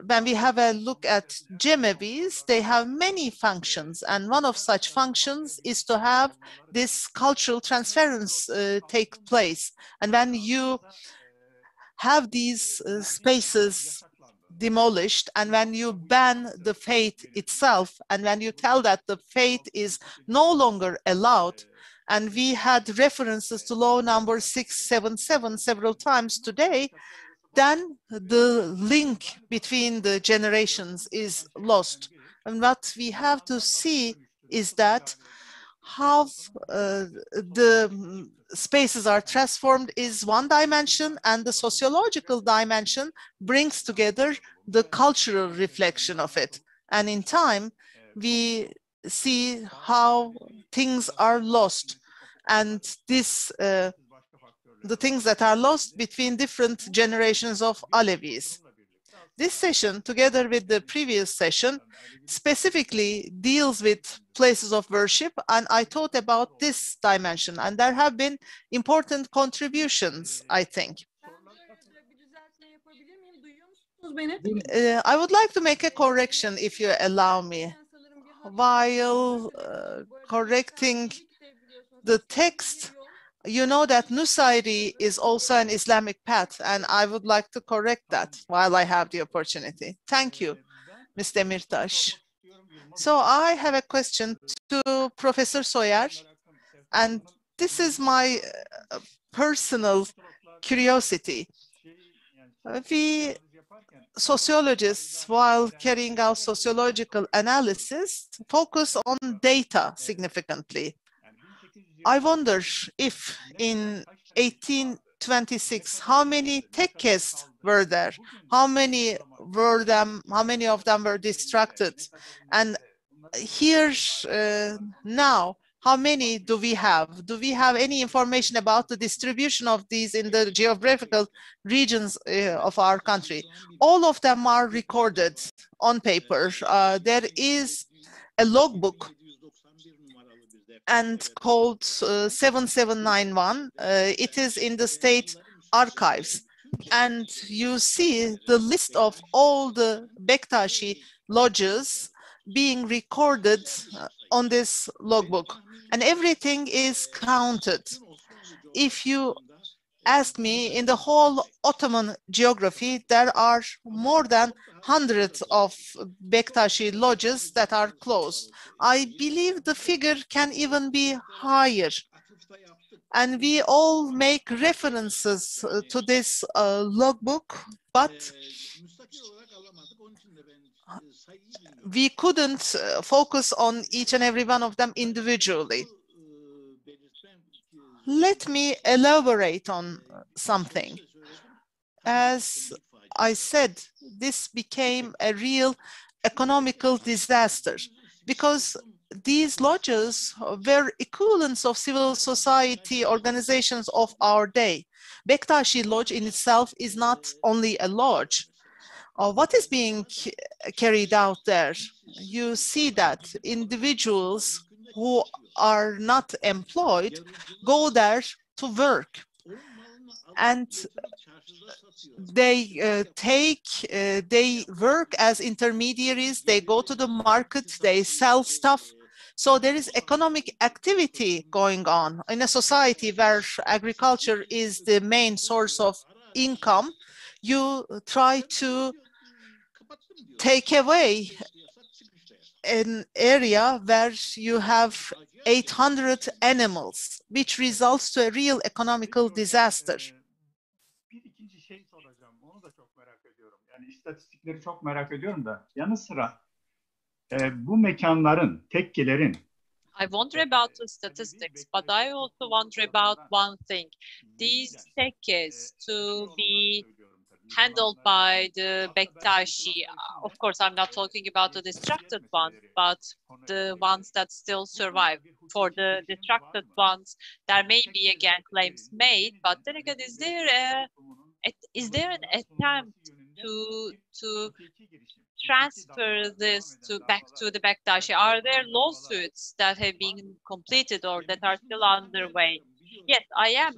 when we have a look at Cemevis, they have many functions, and one of such functions is to have this cultural transference take place. And when you have these spaces demolished, and when you ban the faith itself, and when you tell that the faith is no longer allowed, and we had references to law number 677 several times today, then the link between the generations is lost. And what we have to see is that how the spaces are transformed is one dimension, and the sociological dimension brings together the cultural reflection of it. And in time, we see how things are lost, and this the things that are lost between different generations of Alevis. This session, together with the previous session, specifically deals with places of worship, and I thought about this dimension, and there have been important contributions, I think. I would like to make a correction, if you allow me. While correcting the text, you know that Nusayri is also an Islamic path, and I would like to correct that while I have the opportunity. Thank you, Ms. Demirtaş. So I have a question to Professor Soyer, and this is my personal curiosity. We sociologists, while carrying out sociological analysis, focus on data significantly. I wonder if in 1826, how many tekkes were there? How many of them were distracted? And here now, how many do we have? Do we have any information about the distribution of these in the geographical regions of our country? All of them are recorded on paper. There is a logbook and called 7791. It is in the state archives. And you see the list of all the Bektashi lodges being recorded on this logbook. And everything is counted. If you ask me, in the whole Ottoman geography, there are more than hundreds of Bektashi lodges that are closed. I believe the figure can even be higher. And we all make references to this logbook, but we couldn't focus on each and every one of them individually. Let me elaborate on something. As I said, this became a real economical disaster because these lodges were equivalents of civil society organizations of our day. Bektashi Lodge in itself is not only a lodge. What is being carried out there? You see that individuals who are not employed go there to work, and they they work as intermediaries. They go to the market, they sell stuff. So there is economic activity going on in a society where agriculture is the main source of income. You try to take away an area where you have 800 animals, which results to a real economical disaster. Bir ikinci şey soracağım. Onu da çok merak ediyorum. Yani istatistikleri çok merak ediyorum da yanı sıra bu mekanların, tekkelerin I wonder about the statistics, but I also wonder about one thing. These tekkes to be handled by the Bektashi, of course, I'm not talking about the distracted ones, but the ones that still survive. For the distracted ones, there may be again claims made, but then again, is there an attempt to transfer this back to the Bektashi? Are there lawsuits that have been completed or that are still underway? Yes, I am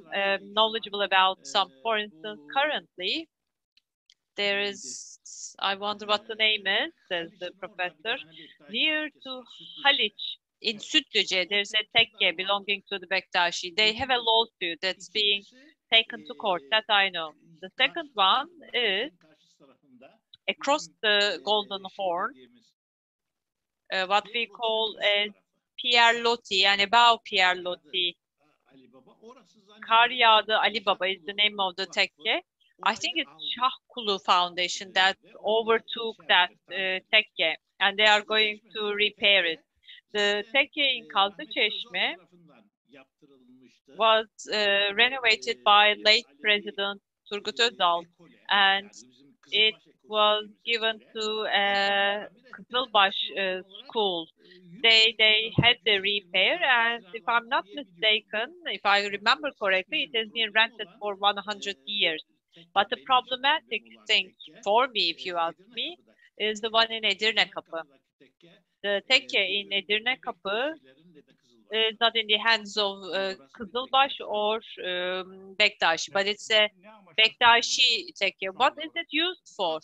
knowledgeable about some. For instance, currently, there is, I wonder what the name is, says the professor, near to Haliç in Sütlüce, there's a tekke belonging to the Bektashi. They have a lawsuit that's being taken to court, that I know. The second one is across the Golden Horn, what we call as Pierre Loti, and above Pierre Loti. Kar Yağdı Ali Baba is the name of the tekke. I think it's Şahkulu Foundation that overtook that tekke, and they are going to repair it. The tekke in Kazlıçeşme was renovated by late President Turgut Özal, and it was given to Kızılbaş school. They had the repair, and if I'm not mistaken, if I remember correctly, it has been rented for 100 years. But the problematic thing for me, if you ask me, is the one in Edirne Kapı. The tekke in Edirne Kapı is not in the hands of Kızılbaş or Bektaşi, but it's a Bektaşi tekke. What is it used for?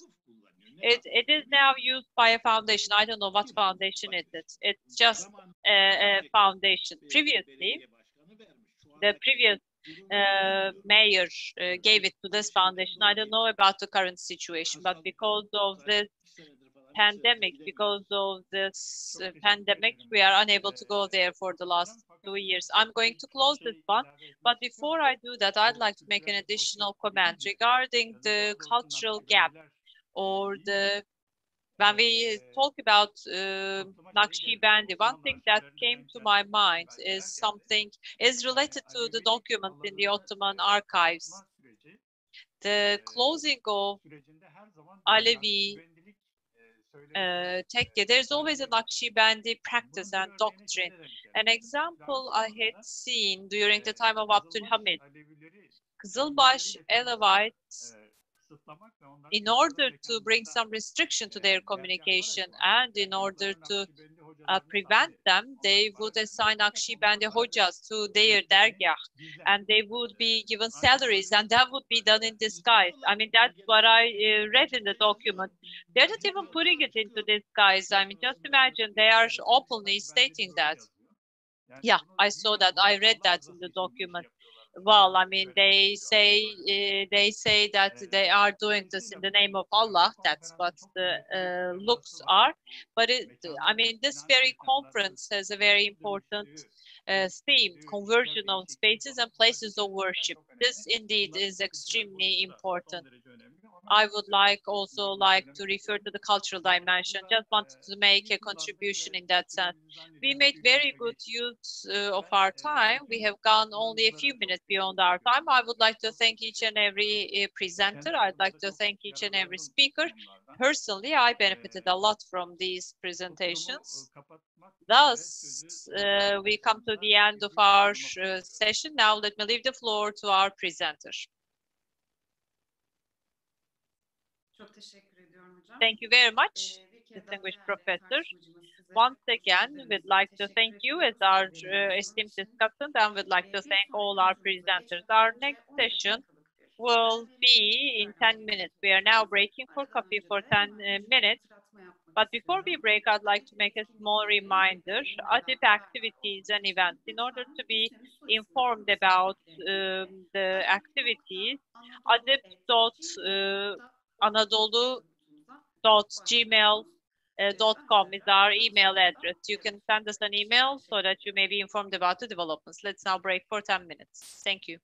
It is now used by a foundation. I don't know what foundation it is. It's just a foundation. Previously, the previous mayor gave it to this foundation. I don't know about the current situation, but because of this pandemic, we are unable to go there for the last 2 years. I'm going to close this one, but before I do that, I'd like to make an additional comment regarding the cultural gap, or when we talk about Nakşibendi, one thing that came to my mind is something is related to the documents in the Ottoman archives. The closing of Alevi tekke, there's always a Nakşibendi practice and doctrine. An example I had seen during the time of Abdülhamid, Kızılbaş Alevites, in order to bring some restriction to their communication and in order to prevent them, they would assign Nakşibendi Hojas to their dergah, and they would be given salaries, and that would be done in disguise. I mean, that's what I read in the document. They're not even putting it into disguise. I mean, just imagine, they are openly stating that. Yeah, I saw that. I read that in the document. Well, I mean, they say that they are doing this in the name of Allah. That's what the looks are. But I mean, this very conference has a very important theme: conversion of spaces and places of worship. This indeed is extremely important. I would also like to refer to the cultural dimension. Just wanted to make a contribution in that sense. We made very good use of our time. We have gone only a few minutes beyond our time. I would like to thank each and every presenter. I'd like to thank each and every speaker. Personally, I benefited a lot from these presentations. Thus, we come to the end of our session. Now, let me leave the floor to our presenter. Thank you very much, distinguished professor. Once again, we'd like to thank you as our esteemed discussant, and we'd like to thank all our presenters. Our next session will be in 10 minutes. We are now breaking for coffee for 10 minutes. But before we break, I'd like to make a small reminder. ADİP activities and events. In order to be informed about the activities, adip.anadolu.gmail.com is our email address. You can send us an email so that you may be informed about the developments. Let's now break for 10 minutes. Thank you.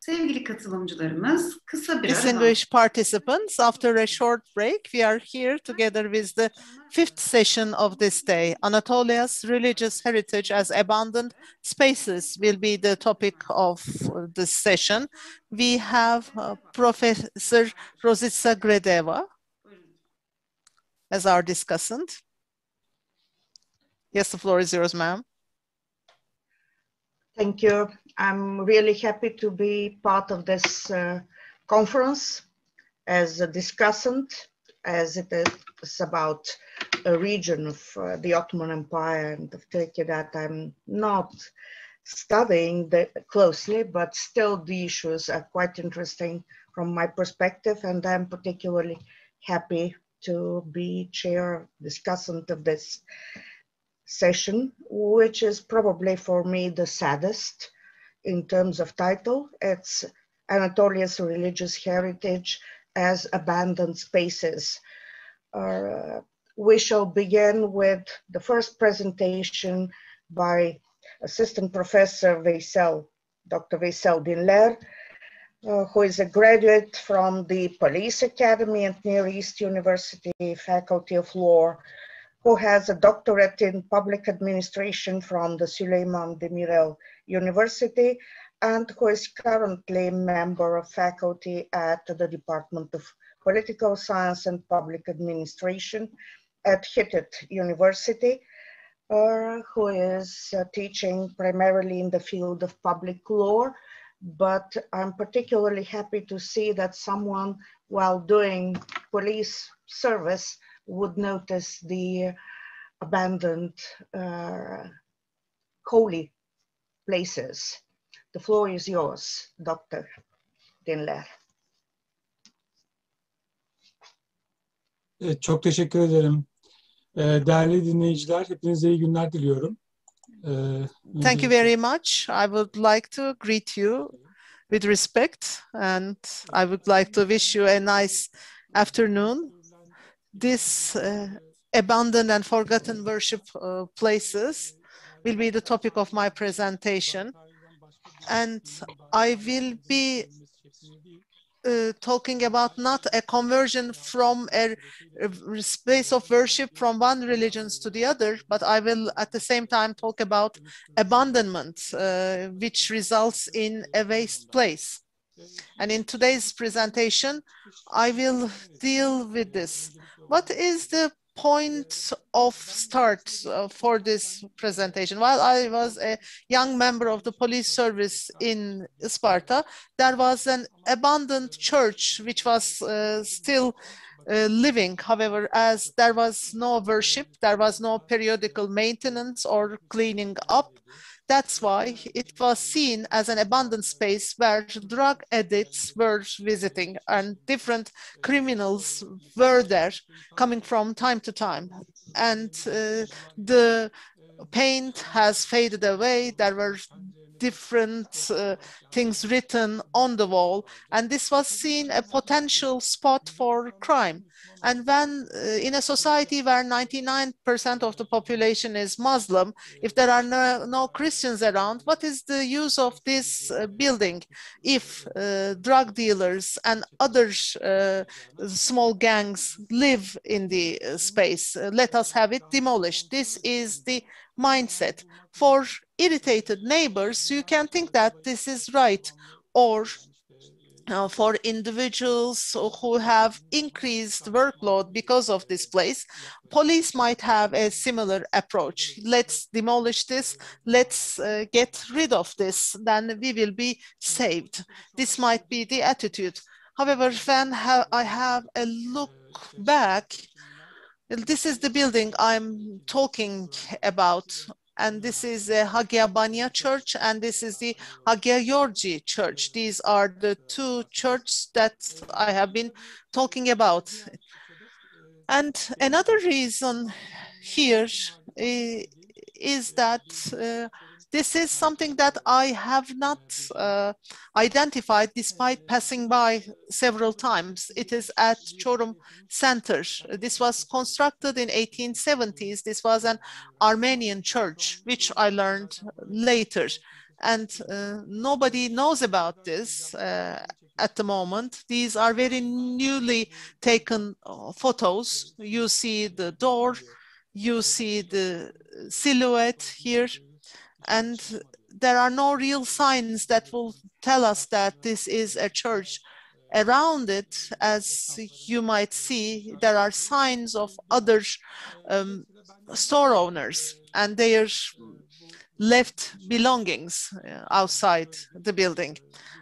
Sevgili katılımcılarımız, kısa bir aradan Distinguished participants, after a short break, we are here together with the fifth session of this day. Anatolia's religious heritage as abandoned spaces will be the topic of this session. We have Professor Rosica Gredeva as our discussant. Yes, the floor is yours, ma'am. Thank you. I'm really happy to be part of this conference as a discussant, as it is about a region of the Ottoman Empire and of Turkey that I'm not studying closely, but still the issues are quite interesting from my perspective, and I'm particularly happy to be chair discussant of this session, which is probably for me the saddest in terms of title. It's Anatolia's religious heritage as abandoned spaces. We shall begin with the first presentation by Assistant Professor YÜCEL, Dr. YÜCEL Dinler, who is a graduate from the Police Academy and Near East University Faculty of Law, who has a doctorate in public administration from the Süleyman Demirel University, and who is currently a member of faculty at the Department of Political Science and Public Administration at Hittit University, who is teaching primarily in the field of public law. But I'm particularly happy to see that someone, while doing police service, would notice the abandoned holy places. The floor is yours, Dr. Dinler. Evet, çok teşekkür ederim. Değerli dinleyiciler, hepinize iyi günler diliyorum. Thank you very much. I would like to greet you with respect, and I would like to wish you a nice afternoon. This abandoned and forgotten worship places will be the topic of my presentation, and I will be talking about not a conversion from a space of worship from one religion to the other, but I will at the same time talk about abandonment, which results in a waste place. And in today's presentation, I will deal with this. What is the point of start for this presentation? While I was a young member of the police service in Sparta, there was an abandoned church which was still living. However, as there was no worship, there was no periodical maintenance or cleaning up. That's why it was seen as an abandoned space where drug addicts were visiting and different criminals were there coming from time to time. And the paint has faded away. There were different things written on the wall, and this was seen a potential spot for crime. And when in a society where 99% of the population is Muslim, if there are no Christians around, what is the use of this building if drug dealers and other small gangs live in the space? Let us have it demolished. This is the mindset. For irritated neighbors, you can think that this is right, or for individuals who have increased workload because of this place, police might have a similar approach. Let's demolish this, let's get rid of this, then we will be saved. This might be the attitude. However, when I have a look back, this is the building I'm talking about. And this is a Hagia Church, and this is the Hagia Georgi Church. These are the two churches that I have been talking about. And another reason here is that this is something that I have not identified despite passing by several times. It is at Çorum Center. This was constructed in 1870s. This was an Armenian church, which I learned later. and nobody knows about this at the moment. These are very newly taken photos. You see the door, you see the silhouette here, and there are no real signs that will tell us that this is a church. Around it, as you might see, there are signs of other store owners and their left belongings outside the building.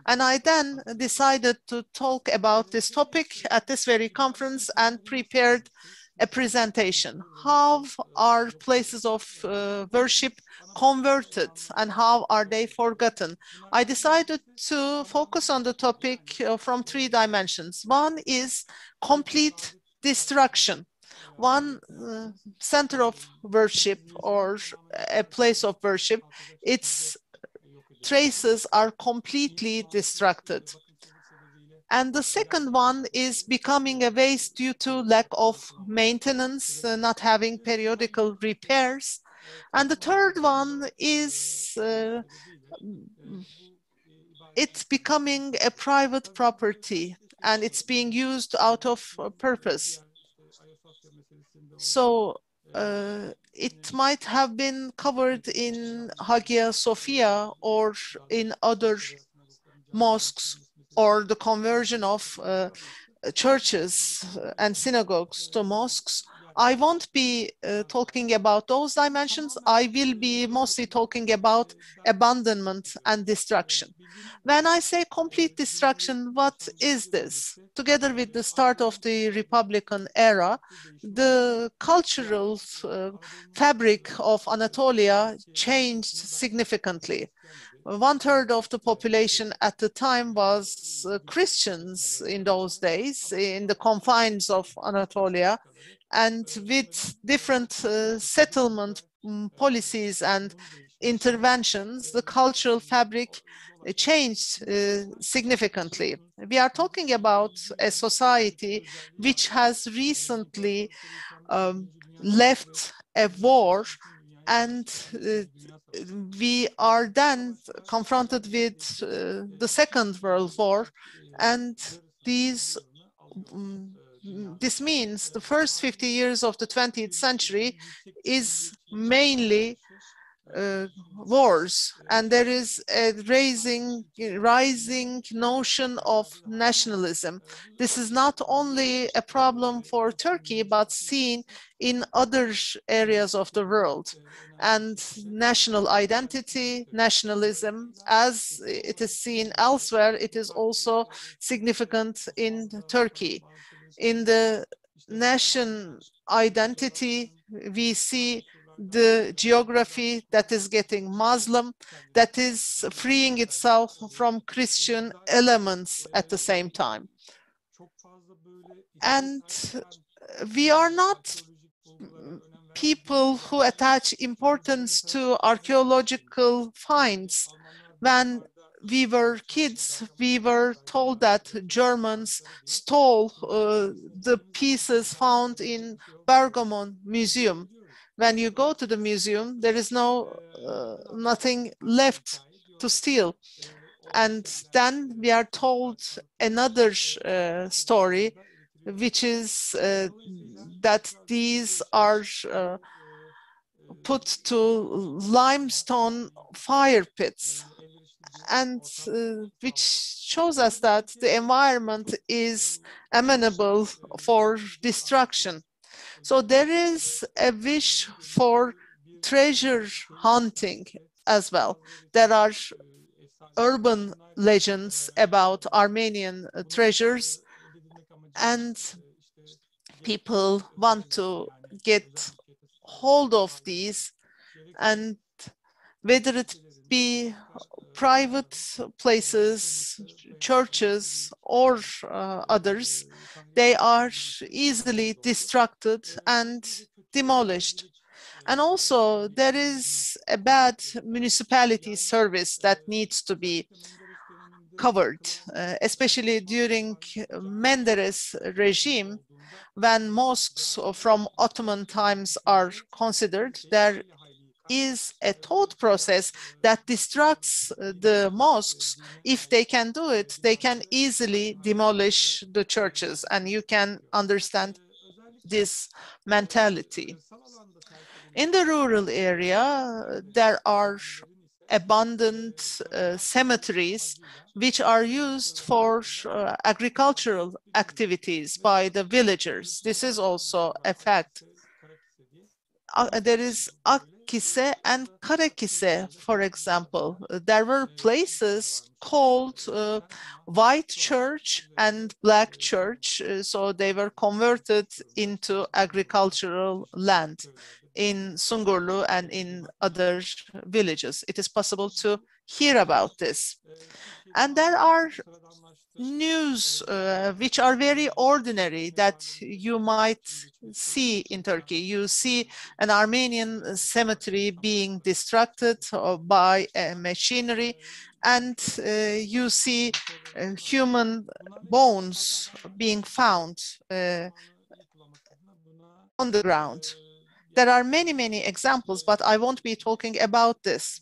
And I then decided to talk about this topic at this very conference and prepared a presentation. How are places of worship converted and how are they forgotten? I decided to focus on the topic from 3 dimensions. One is complete destruction. One center of worship or a place of worship, its traces are completely destructed. And the second one is becoming a waste due to lack of maintenance, not having periodical repairs. And the third one is it's becoming a private property and it's being used out of purpose. So it might have been covered in Hagia Sophia or in other mosques, or the conversion of churches and synagogues to mosques. I won't be talking about those dimensions. I will be mostly talking about abandonment and destruction. When I say complete destruction, what is this? Together with the start of the Republican era, the cultural fabric of Anatolia changed significantly. 1/3 of the population at the time was Christians in those days, in the confines of Anatolia, and with different settlement policies and interventions, the cultural fabric changed significantly. We are talking about a society which has recently left a war, and we are then confronted with the Second World War, and this means the first 50 years of the 20th century is mainly wars, and there is a rising notion of nationalism. This is not only a problem for Turkey, but seen in other areas of the world. And national identity, nationalism, as it is seen elsewhere, it is also significant in Turkey. In the nation identity, we see the geography that is getting Muslim, that is freeing itself from Christian elements at the same time. And we are not people who attach importance to archaeological finds. When we were kids, we were told that Germans stole the pieces found in Bergamo Museum. When you go to the museum, there is nothing left to steal. And then we are told another story, which is that these are put to limestone fire pits, and which shows us that the environment is amenable for destruction. So there is a wish for treasure hunting as well. There are urban legends about Armenian treasures, and people want to get hold of these, and whether it be private places, churches, or others, they are easily destructed and demolished. And also there is a bad municipality service that needs to be covered, especially during Menderes regime, when mosques from Ottoman times are considered. There is a thought process that distracts the mosques. If they can do it, they can easily demolish the churches, and you can understand this mentality. In the rural area, there are abundant cemeteries which are used for agricultural activities by the villagers. This is also a fact. There is Akkise and Karakise, for example. There were places called White Church and Black Church, so they were converted into agricultural land in Sungurlu and in other villages. It is possible to hear about this. And there are news which are very ordinary that you might see in Turkey. You see an Armenian cemetery being destructed by machinery, and you see human bones being found on the ground. There are many, many examples, but I won't be talking about this.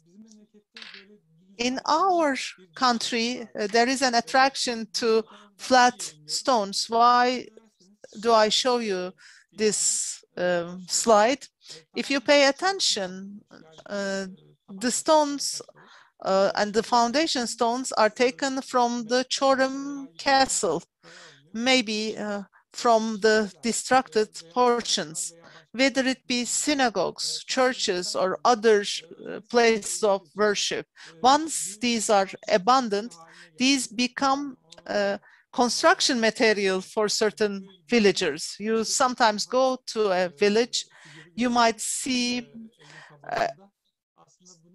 In our country, there is an attraction to flat stones. Why do I show you this slide? If you pay attention, the stones and the foundation stones are taken from the Çorum Castle, maybe from the destructed portions. Whether it be synagogues, churches, or other places of worship. Once these are abundant, these become construction material for certain villagers. You sometimes go to a village, you might see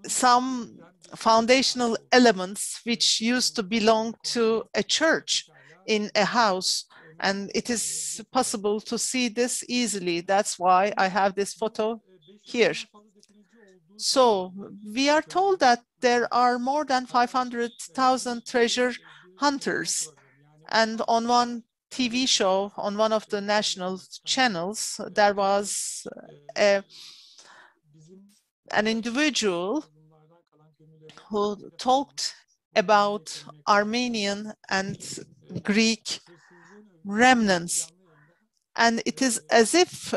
some foundational elements which used to belong to a church in a house. And it is possible to see this easily. That's why I have this photo here. So we are told that there are more than 500,000 treasure hunters. And on one TV show, on one of the national channels, there was an individual who talked about Armenian and Greek remnants. And it is as if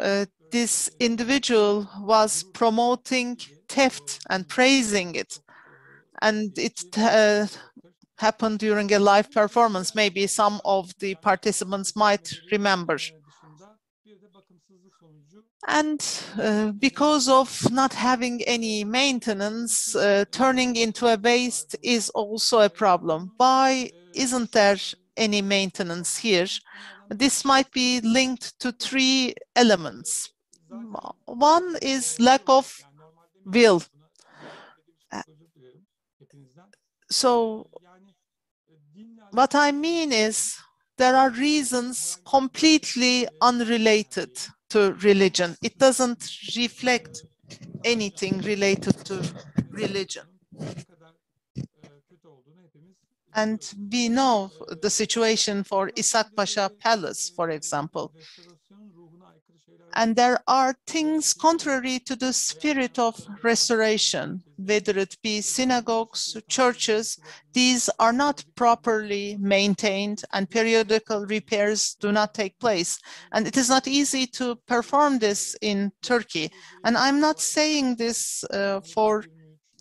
this individual was promoting theft and praising it. And it happened during a live performance. Maybe some of the participants might remember. And because of not having any maintenance, turning into a waste is also a problem. Why isn't there any maintenance here? This might be linked to three elements. One is lack of will. So what I mean is there are reasons completely unrelated to religion. It doesn't reflect anything related to religion. And we know the situation for İshak Pasha Palace, for example. And there are things contrary to the spirit of restoration, whether it be synagogues, churches. These are not properly maintained and periodical repairs do not take place. And it is not easy to perform this in Turkey. And I'm not saying this for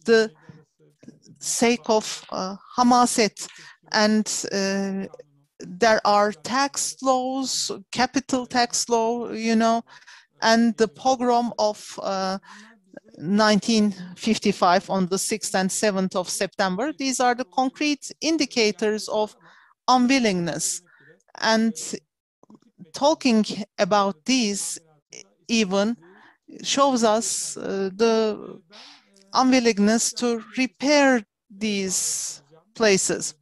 the sake of hamaset, and there are tax laws, capital tax law, you know, and the pogrom of 1955 on the 6th and 7th of September. These are the concrete indicators of unwillingness. And talking about these even shows us the unwillingness to repair these places.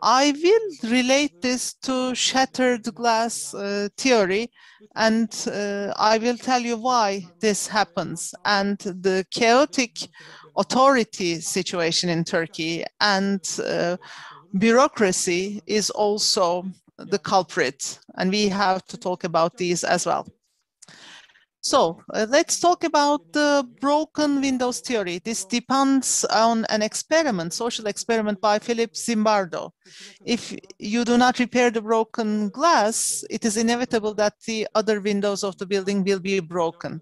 I will relate this to shattered glass theory, and I will tell you why this happens, and the chaotic authority situation in Turkey and bureaucracy is also the culprit, and we have to talk about these as well. So let's talk about the broken windows theory. This depends on an experiment, social experiment by Philip Zimbardo. If you do not repair the broken glass, it is inevitable that the other windows of the building will be broken.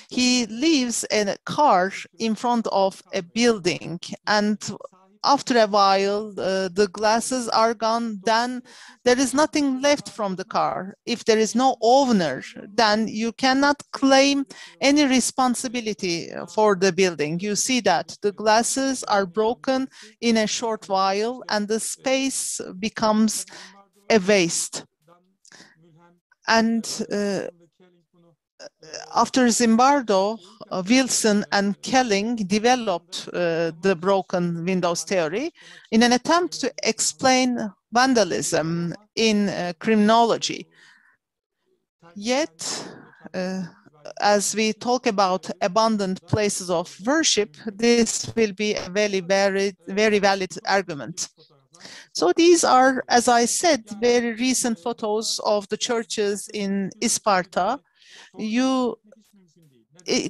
He leaves a car in front of a building, and after a while, the glasses are gone, then there is nothing left from the car. If there is no owner, then you cannot claim any responsibility for the building. You see that the glasses are broken in a short while and the space becomes a waste. And after Zimbardo, Wilson and Kelling developed the broken windows theory in an attempt to explain vandalism in criminology. Yet, as we talk about abandoned places of worship, this will be a very valid argument. So these are, as I said, very recent photos of the churches in Isparta. You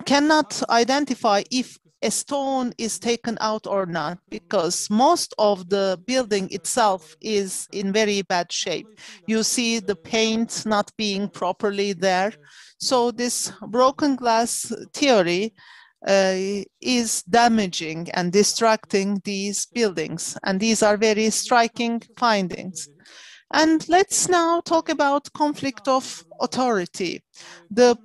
cannot identify if a stone is taken out or not, because most of the building itself is in very bad shape. You see the paint not being properly there. So this broken glass theory is damaging and distracting these buildings. And these are very striking findings. And let's now talk about conflict of authority. The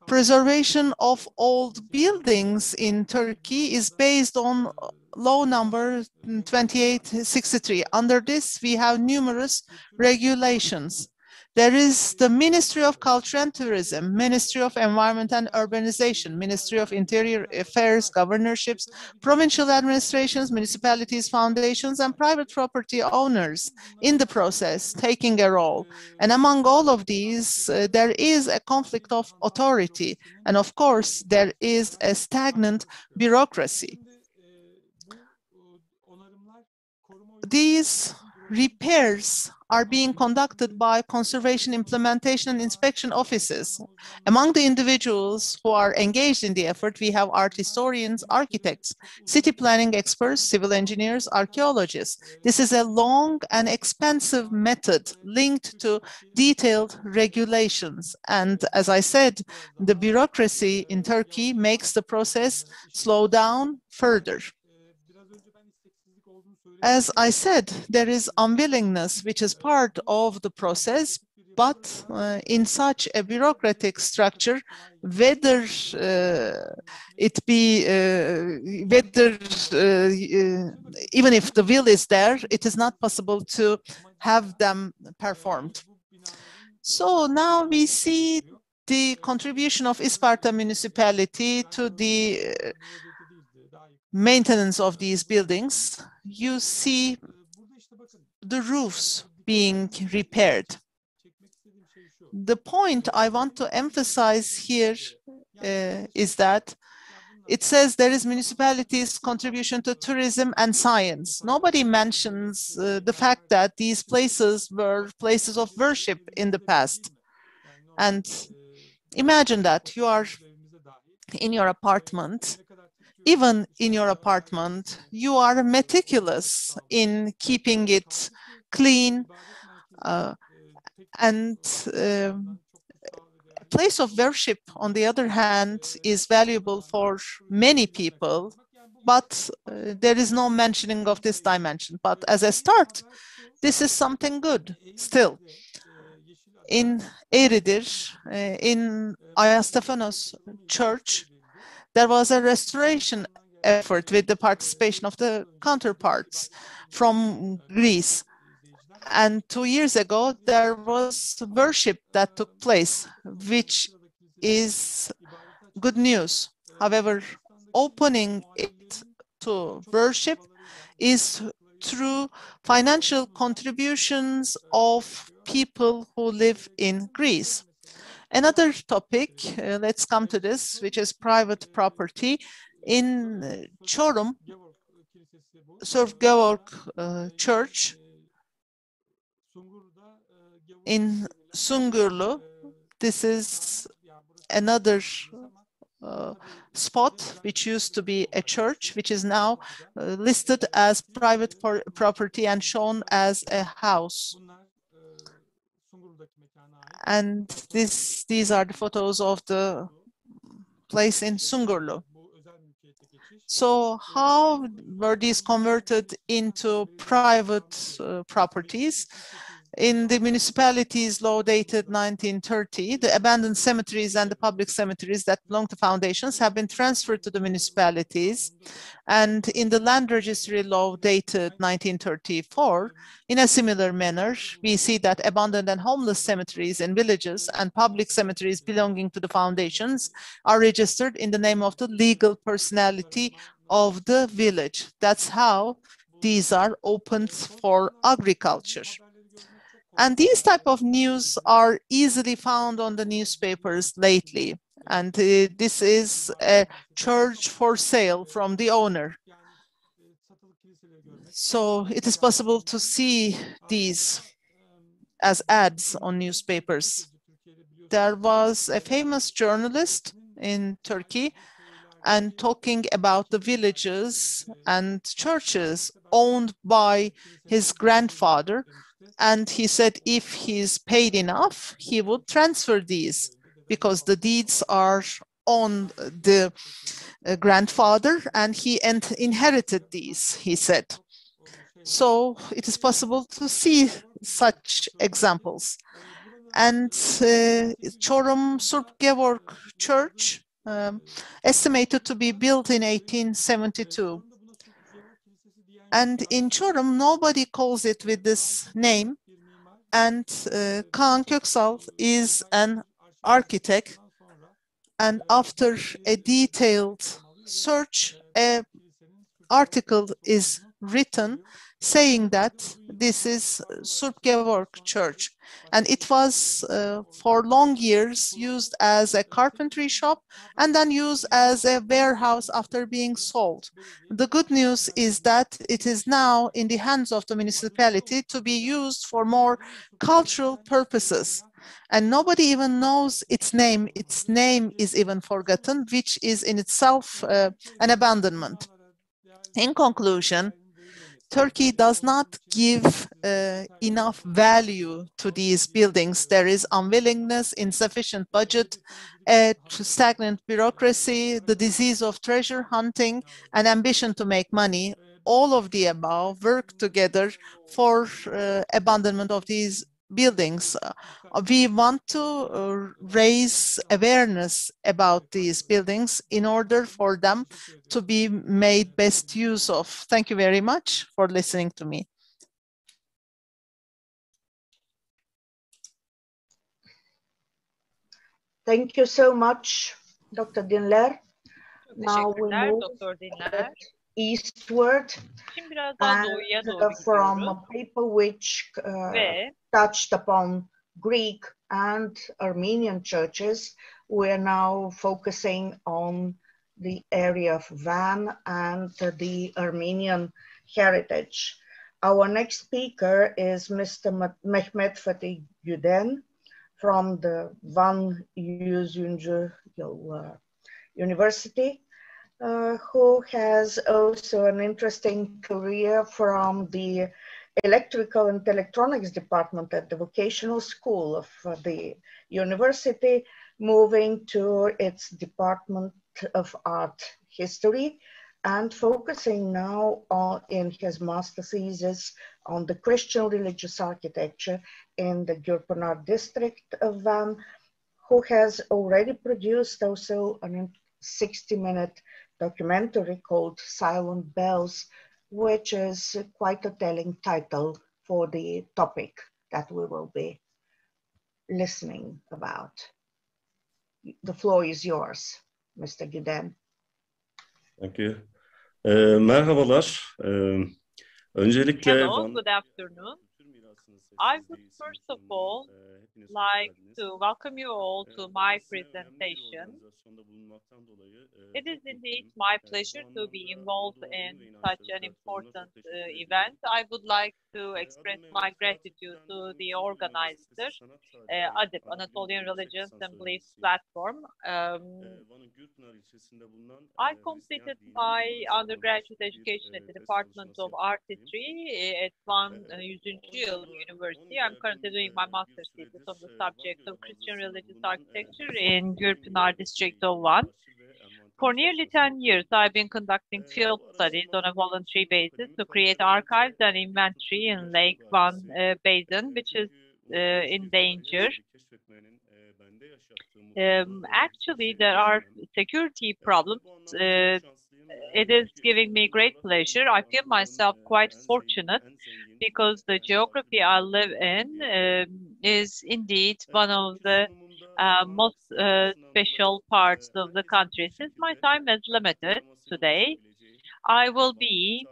preservation of old buildings in Turkey is based on law number 2863. Under this, we have numerous regulations. There is the Ministry of Culture and Tourism, Ministry of Environment and Urbanization, Ministry of Interior Affairs, governorships, provincial administrations, municipalities, foundations, and private property owners in the process taking a role. And among all of these, there is a conflict of authority. And of course, there is a stagnant bureaucracy. These repairs are being conducted by conservation, implementation, and inspection offices. Among the individuals who are engaged in the effort, we have art historians, architects, city planning experts, civil engineers, archaeologists. This is a long and expensive method linked to detailed regulations. And as I said, the bureaucracy in Turkey makes the process slow down further. As I said, there is unwillingness, which is part of the process, but in such a bureaucratic structure, whether even if the will is there, it is not possible to have them performed. So now we see the contribution of Isparta municipality to the maintenance of these buildings. You see the roofs being repaired. The point I want to emphasize here is that it says there is municipalities' contribution to tourism and science. Nobody mentions the fact that these places were places of worship in the past. And imagine that you are in your apartment. Even in your apartment, you are meticulous in keeping it clean, and place of worship, on the other hand, is valuable for many people, but there is no mentioning of this dimension. But as a start, this is something good still. In Eridir, in Ayastefanos Church, there was a restoration effort with the participation of the counterparts from Greece. And 2 years ago, there was worship that took place, which is good news. However, opening it to worship is through financial contributions of people who live in Greece. Another topic, let's come to this, which is private property. In Çorum, Sırf Georg Church, in Sungurlu, this is another spot, which used to be a church, which is now listed as private property and shown as a house. And these are the photos of the place in Sungurlu. So how were these converted into private properties? In the municipalities law dated 1930, the abandoned cemeteries and the public cemeteries that belong to foundations have been transferred to the municipalities. And in the land registry law dated 1934, in a similar manner, we see that abandoned and homeless cemeteries in villages and public cemeteries belonging to the foundations are registered in the name of the legal personality of the village. That's how these are opened for agriculture. And these type of news are easily found on the newspapers lately. And this is a church for sale from the owner. So it is possible to see these as ads on newspapers. There was a famous journalist in Turkey and talking about the villages and churches owned by his grandfather. And he said if he's paid enough, he would transfer these because the deeds are on the grandfather and he inherited these, he said. So it is possible to see such examples. And Çorum Surp Gevorg Church, estimated to be built in 1872. And in Çorum, nobody calls it with this name. And Kaan Köksal is an architect. And after a detailed search, an article is written saying that this is Surp Gevorg Church. And it was for long years used as a carpentry shop and then used as a warehouse after being sold. The good news is that it is now in the hands of the municipality to be used for more cultural purposes. And nobody even knows its name. Its name is even forgotten, which is in itself an abandonment. In conclusion, Turkey does not give enough value to these buildings. There is unwillingness, insufficient budget, a stagnant bureaucracy, the disease of treasure hunting, and ambition to make money. All of the above work together for abandonment of these buildings. We want to raise awareness about these buildings in order for them to be made best use of. Thank you very much for listening to me. Thank you so much, Dr. Dinler. Now we move eastward and from people which touched upon Greek and Armenian churches, we are now focusing on the area of Van and the Armenian heritage. Our next speaker is Mr. Mehmet Fatih Güden from the Van Yüzüncü Yıl University, who has also an interesting career from the Electrical and Electronics department at the vocational school of the university, moving to its Department of Art History and focusing now on, in his master thesis on the Christian religious architecture in the Gürpınar district of Van, who has already produced also a 60-minute documentary called Silent Bells, which is quite a telling title for the topic that we will be listening about. The floor is yours, Mr. Güden. Thank you. Merhabalar. Öncelikle Hello, good afternoon. I would first of all like to welcome you all to my presentation. It is indeed my pleasure to be involved in such an important event. I would like to express my gratitude to the organizer, ADİP, Anatolian Religions and Beliefs Platform. I completed my undergraduate education at the Department of Artistry at Van YÜCEL University. I'm currently doing my master's thesis on the subject of Christian religious architecture in Gürpınar district of Van. For nearly 10 years, I've been conducting field studies on a voluntary basis to create archives and inventory in Lake Van Basin, which is in danger. Actually, there are security problems. It is giving me great pleasure. I feel myself quite fortunate because the geography I live in is indeed one of the most special parts of the country. Since my time is limited today, I will be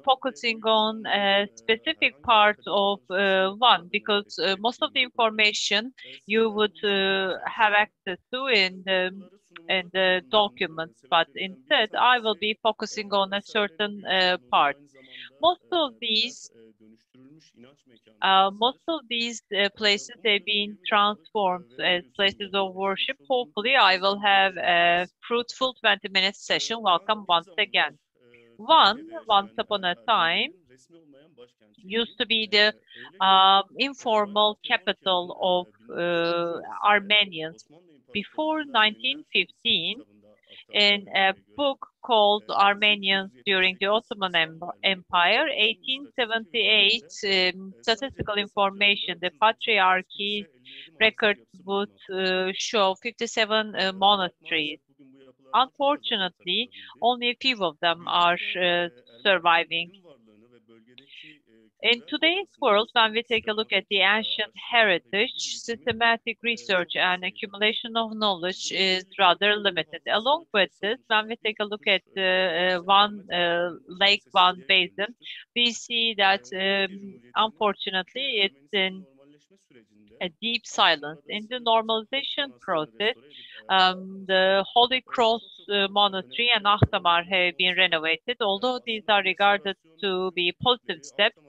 focusing on a specific part of one, because most of the information you would have access to in the documents, but instead I will be focusing on a certain part. Most of these places have been transformed as places of worship. Hopefully, I will have a fruitful 20-minute session. Welcome once again. Once upon a time, used to be the informal capital of Armenians. Before 1915, in a book called Armenians During the Ottoman Empire, 1878 statistical information, the Patriarchy records would show 57 monasteries. Unfortunately, only a few of them are surviving. In today's world, when we take a look at the ancient heritage, systematic research and accumulation of knowledge is rather limited. Along with this, when we take a look at Lake Van Basin, we see that unfortunately it's in a deep silence. In the normalization process, the Holy Cross Monastery and Ahtamar have been renovated. Although these are regarded to be positive steps,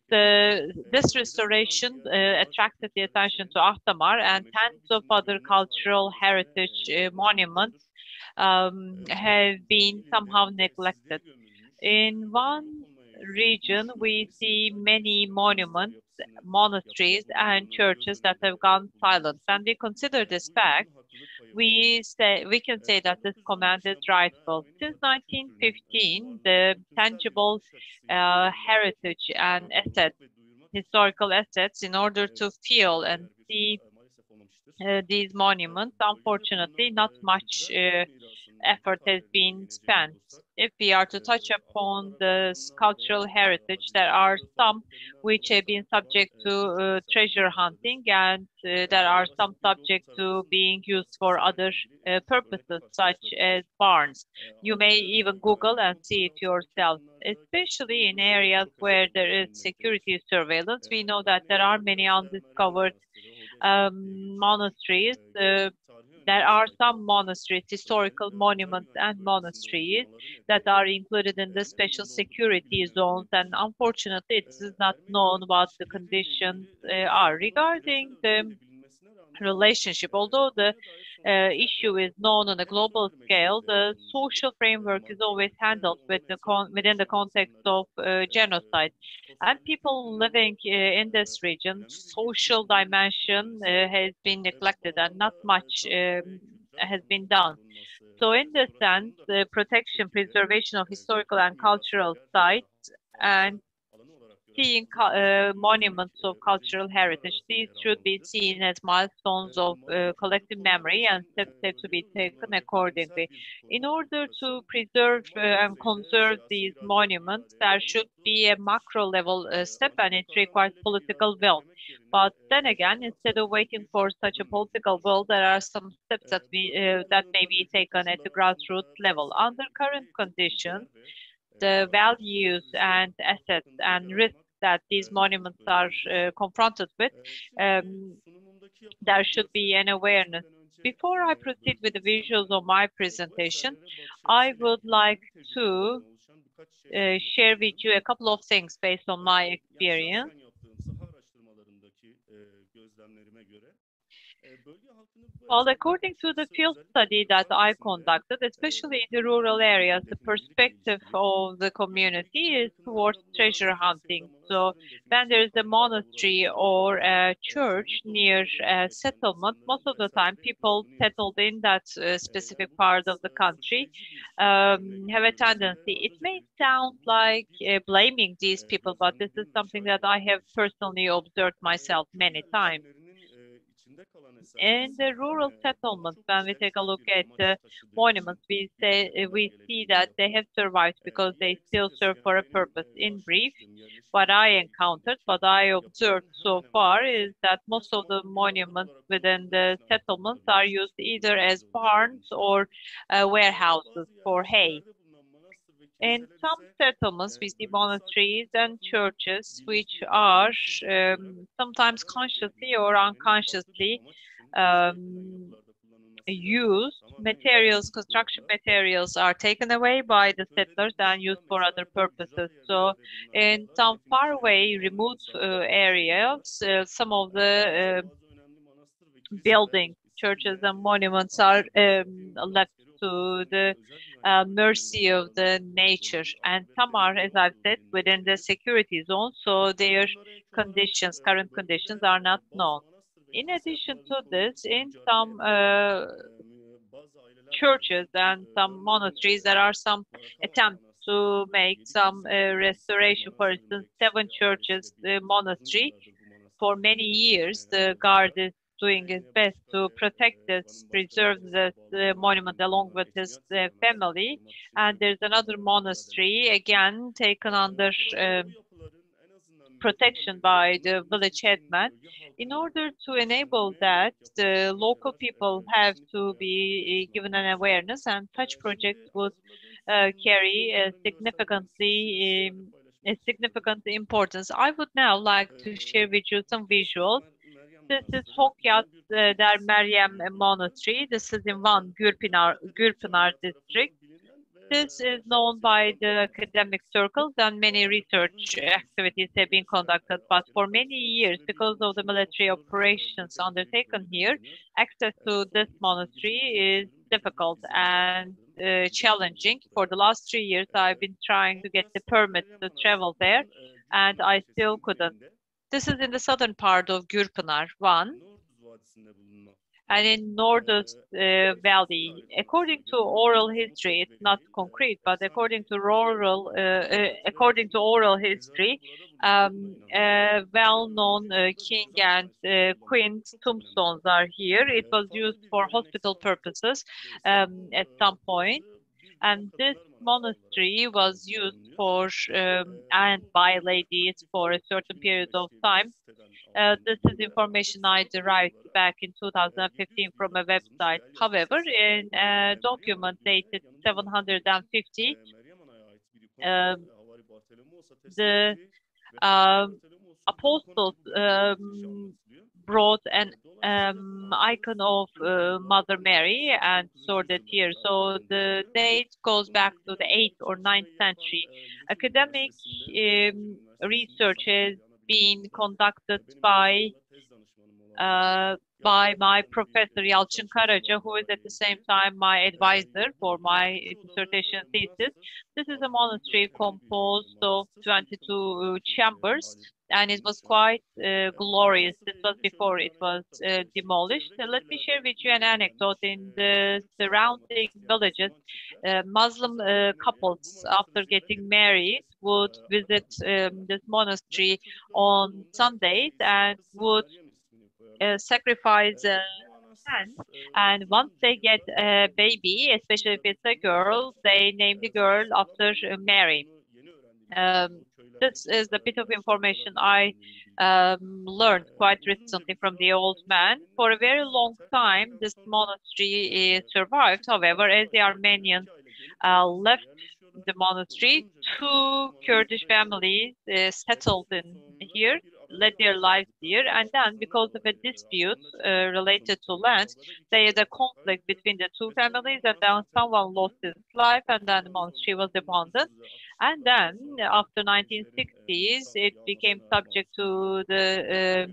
this restoration attracted the attention to Ahtamar, and tens of other cultural heritage monuments have been somehow neglected. In one region, we see many monuments, monasteries, and churches that have gone silent. When we consider this fact, we can say that this command is rightful. Since 1915, the tangible heritage and assets, historical assets, in order to feel and see these monuments, unfortunately, not much effort has been spent. If we are to touch upon the cultural heritage, there are some which have been subject to treasure hunting, and there are some subject to being used for other purposes, such as barns. You may even Google and see it yourself. Especially in areas where there is security surveillance, we know that there are many undiscovered monasteries. There are some monasteries, historical monuments and monasteries that are included in the special security zones, and unfortunately it is not known what the conditions are. Regarding the relationship, although the issue is known on a global scale, the social framework is always handled within the context of genocide. And people living in this region, social dimension has been neglected and not much has been done. So in this sense, the protection, preservation of historical and cultural sites and seeing monuments of cultural heritage, these should be seen as milestones of collective memory, and steps have to be taken accordingly. In order to preserve and conserve these monuments, there should be a macro level step, and it requires political will. But then again, instead of waiting for such a political will, there are some steps that may be taken at the grassroots level. Under current conditions, the values and assets and risks that these monuments are confronted with, there should be an awareness. Before I proceed with the visuals of my presentation, I would like to share with you a couple of things based on my experience. Well, according to the field study that I conducted, especially in the rural areas, the perspective of the community is towards treasure hunting. So when there is a monastery or a church near a settlement, most of the time people settled in that specific part of the country have a tendency. It may sound like blaming these people, but this is something that I have personally observed myself many times. In the rural settlements, when we take a look at the monuments, we see that they have survived because they still serve for a purpose. In brief, what I encountered, what I observed so far is that most of the monuments within the settlements are used either as barns or warehouses for hay. In some settlements, we see monasteries and churches which are sometimes consciously or unconsciously used. Materials, construction materials are taken away by the settlers and used for other purposes. So in some faraway, remote areas, some of the buildings, churches and monuments are left to the mercy of the nature, and some are, as I've said, within the security zone, so their conditions, current conditions, are not known. In addition to this, in some churches and some monasteries, there are some attempts to make some restoration. For instance, 7 churches, the monastery, for many years, the guard is doing his best to protect this, preserve this monument along with his family. And there's another monastery, again, taken under protection by the village headman. In order to enable that, the local people have to be given an awareness, and such projects would carry a significant importance. I would now like to share with you some visuals. This is Hagia der Meryem Monastery. This is in Van, Gürpınar district. This is known by the academic circles, and many research activities have been conducted. But for many years, because of the military operations undertaken here, access to this monastery is difficult and challenging. For the last 3 years, I've been trying to get the permit to travel there, and I still couldn't. This is in the southern part of Gürpınar, Van, and in Nordöst Valley. According to oral history, it's not concrete, but according to oral history, well-known king and queen's tombstones are here. It was used for hospital purposes at some point. And this monastery was used for and by ladies for a certain period of time. This is information I derived back in 2015 from a website. However, in a document dated 750, the apostles brought an icon of Mother Mary and stored it here. So the date goes back to the 8th or 9th century. Academic research has been conducted by my professor Yalçın Karaca, who is at the same time my advisor for my dissertation thesis. This is a monastery composed of 22 chambers, and it was quite glorious. This was before it was demolished. Let me share with you an anecdote. In the surrounding villages, Muslim couples, after getting married, would visit this monastery on Sundays and would sacrifice hand, and once they get a baby, especially if it's a girl, they name the girl after Mary. This is a bit of information I learned quite recently from the old man. For a very long time, this monastery survived. However, as the Armenians left the monastery, two Kurdish families settled in here, led their lives here, and then because of a dispute related to land, they had a conflict between the two families, and then someone lost his life, and then the monastery was abandoned. And then after 1960s, it became subject to the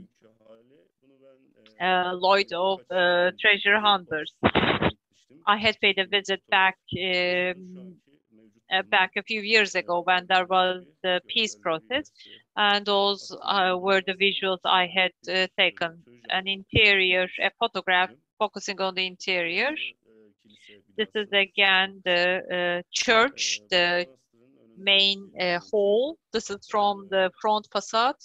Lloyd of treasure hunters. I had paid a visit back a few years ago when there was the peace process, and those were the visuals I had taken. An interior, a photograph focusing on the interior. This is again the church, the main hall. This is from the front facade.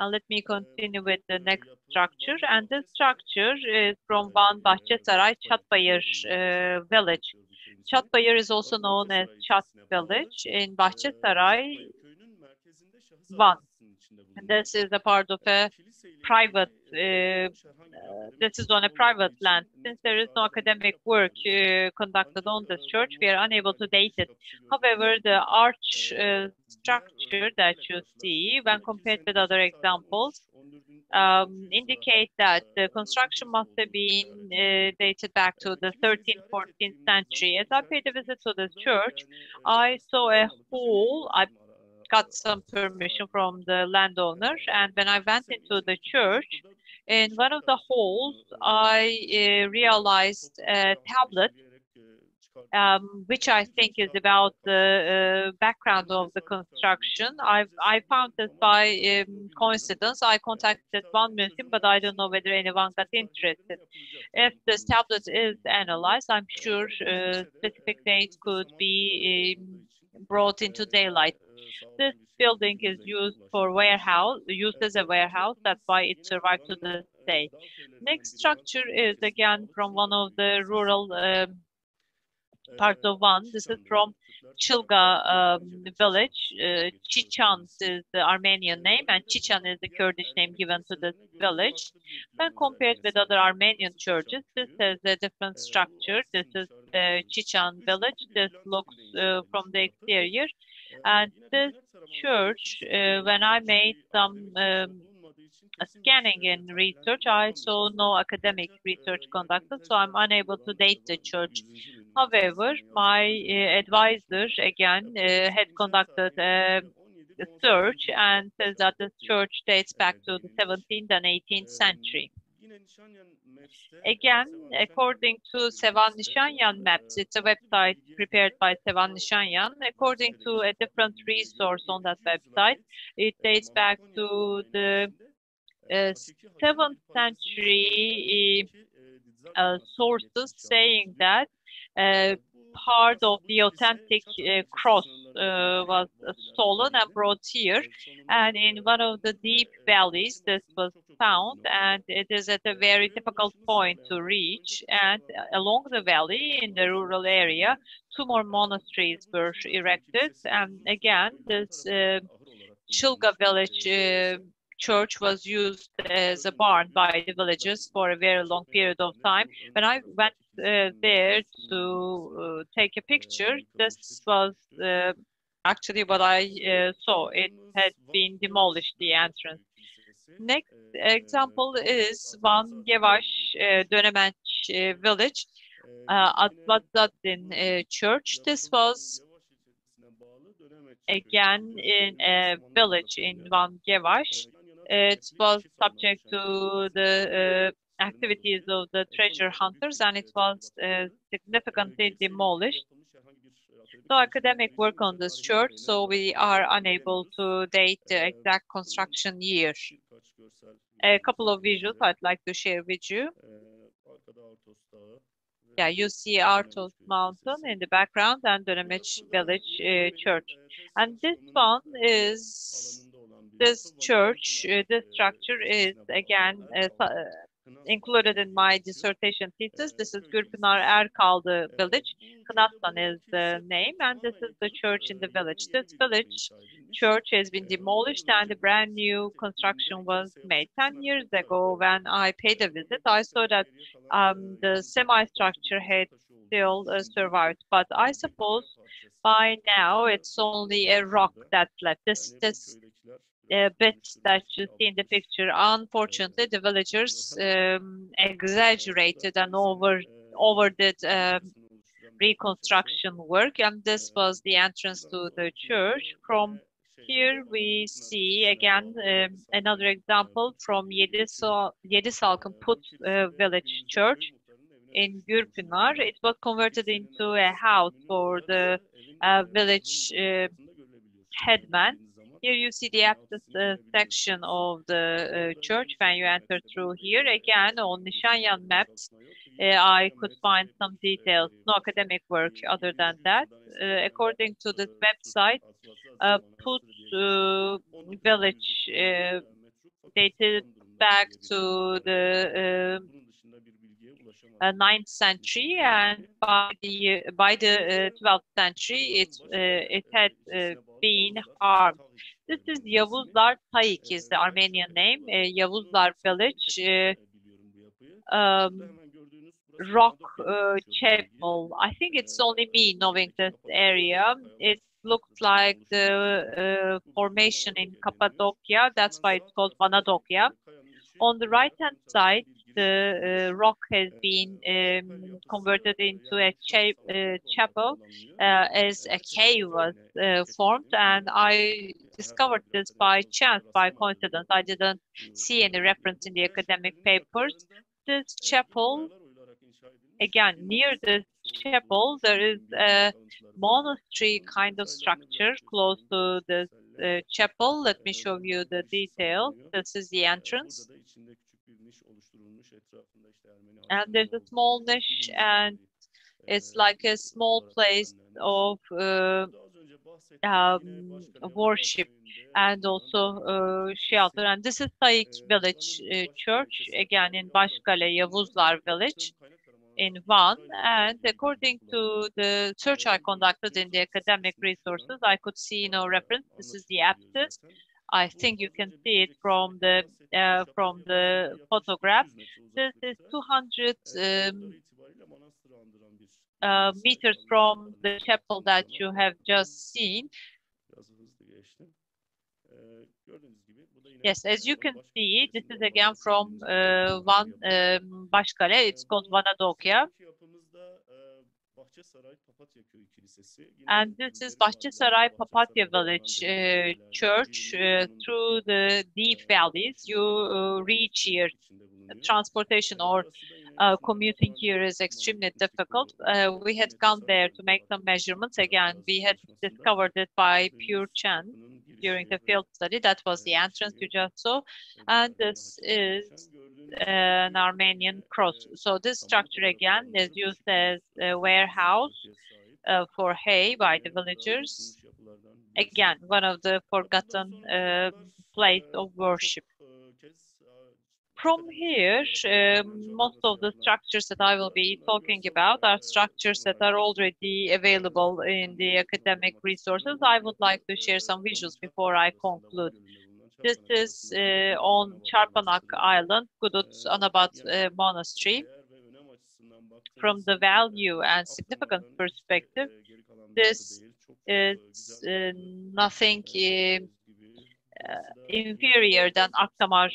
And let me continue with the next structure. And this structure is from Van Bahçesaray Çatbayır village. Çatbayır is also known as Çat village in Bahçesaray, Van. And this is a part of a private, this is on a private land. Since there is no academic work conducted on this church, we are unable to date it. However, the arch structure that you see, when compared with other examples, indicate that the construction must have been dated back to the 13th, 14th century. As I paid a visit to this church, I saw a hall. I got some permission from the landowner, and when I went into the church, in one of the halls, I realized a tablet, which I think is about the background of the construction. I found this by coincidence. I contacted one museum, but I don't know whether anyone got interested. If this tablet is analyzed, I'm sure specific dates could be brought into daylight. This building is used for used as a warehouse. That's why it survived to this day. Next structure is again from one of the rural parts of Van. This is from Chilga village. Chichan is the Armenian name, and Chichan is the Kurdish name given to this village. When compared with other Armenian churches, this has a different structure. This is Chichan village. This looks from the exterior. And this church, when I made some scanning and research, I saw no academic research conducted, so I'm unable to date the church. However, my advisor, again, had conducted a search and says that this church dates back to the 17th and 18th century. Again, according to Sevan Nishanyan Maps, it's a website prepared by Sevan Nishanyan. According to a different resource on that website, it dates back to the 7th century sources saying that part of the authentic cross was stolen and brought here, and in one of the deep valleys this was found, and it is at a very difficult point to reach, and along the valley in the rural area 2 more monasteries were erected, and again this Chilga village church was used as a barn by the villagers for a very long period of time. When I went there to take a picture, this was actually what I saw. It had been demolished, the entrance. Next example is Van Gevaş Dönemenç village, Advadzadin church. This was again in a village in Van Gevaş. It was subject to the activities of the treasure hunters, and it was significantly demolished. No academic work on this church, so we are unable to date the exact construction year. A couple of visuals I'd like to share with you. Yeah, you see Artos Mountain in the background and Dönemeç village church. And this one is this church, this structure is again included in my dissertation thesis. This is Gürpınar Erkaldı village. Kınaslan is the name, and this is the church in the village. This village church has been demolished and a brand new construction was made. 10 years ago, when I paid a visit, I saw that the semi-structure had still survived. But I suppose by now it's only a rock that's left. This bit that you see in the picture, unfortunately, the villagers exaggerated and overdid reconstruction work, and this was the entrance to the church. From here we see again another example from Yedisalkın Put village church in Gürpınar. It was converted into a house for the village headman. Here you see the access section of the church when you enter through here. Again, on Nişanyan maps, I could find some details, no academic work other than that. According to this website, Put village dated back to the 9th century, and by the 12th century it had been harmed. This is Yavuzlar Taik is the Armenian name. Yavuzlar village rock chapel. I think it's only me knowing this area. It looks like the formation in Cappadocia. That's why it's called Vanadocia. On the right-hand side, the rock has been converted into a chapel as a cave was formed, and I discovered this by chance, by coincidence. I didn't see any reference in the academic papers. This chapel, again, near this chapel, there is a monastery kind of structure close to this chapel. Let me show you the details. This is the entrance. And there's a small niche, and it's like a small place of worship and also shelter. And this is Taik village church, again in Başkale, Yavuzlar village in Van. And according to the search I conducted in the academic resources, I could see no reference. This is the apsis. I think you can see it from the photograph. This is 200 meters from the chapel that you have just seen. Yes, as you can see, this is again from Van Başkale. It's called Vanadocia. And this is Bahçesaray Papatya village church. Through the deep valleys, you reach here. Transportation or commuting here is extremely difficult. We had gone there to make some measurements. Again, we had discovered it by pure chance during the field study. That was the entrance you just saw. And this is an Armenian cross. So this structure again is used as a warehouse for hay by the villagers. Again, one of the forgotten place of worship. From here, most of the structures that I will be talking about are structures that are already available in the academic resources. I would like to share some visuals before I conclude. This is on Çarpanak Island, Gudut Anabat Monastery. From the value and significance perspective, this is nothing inferior than Akdamar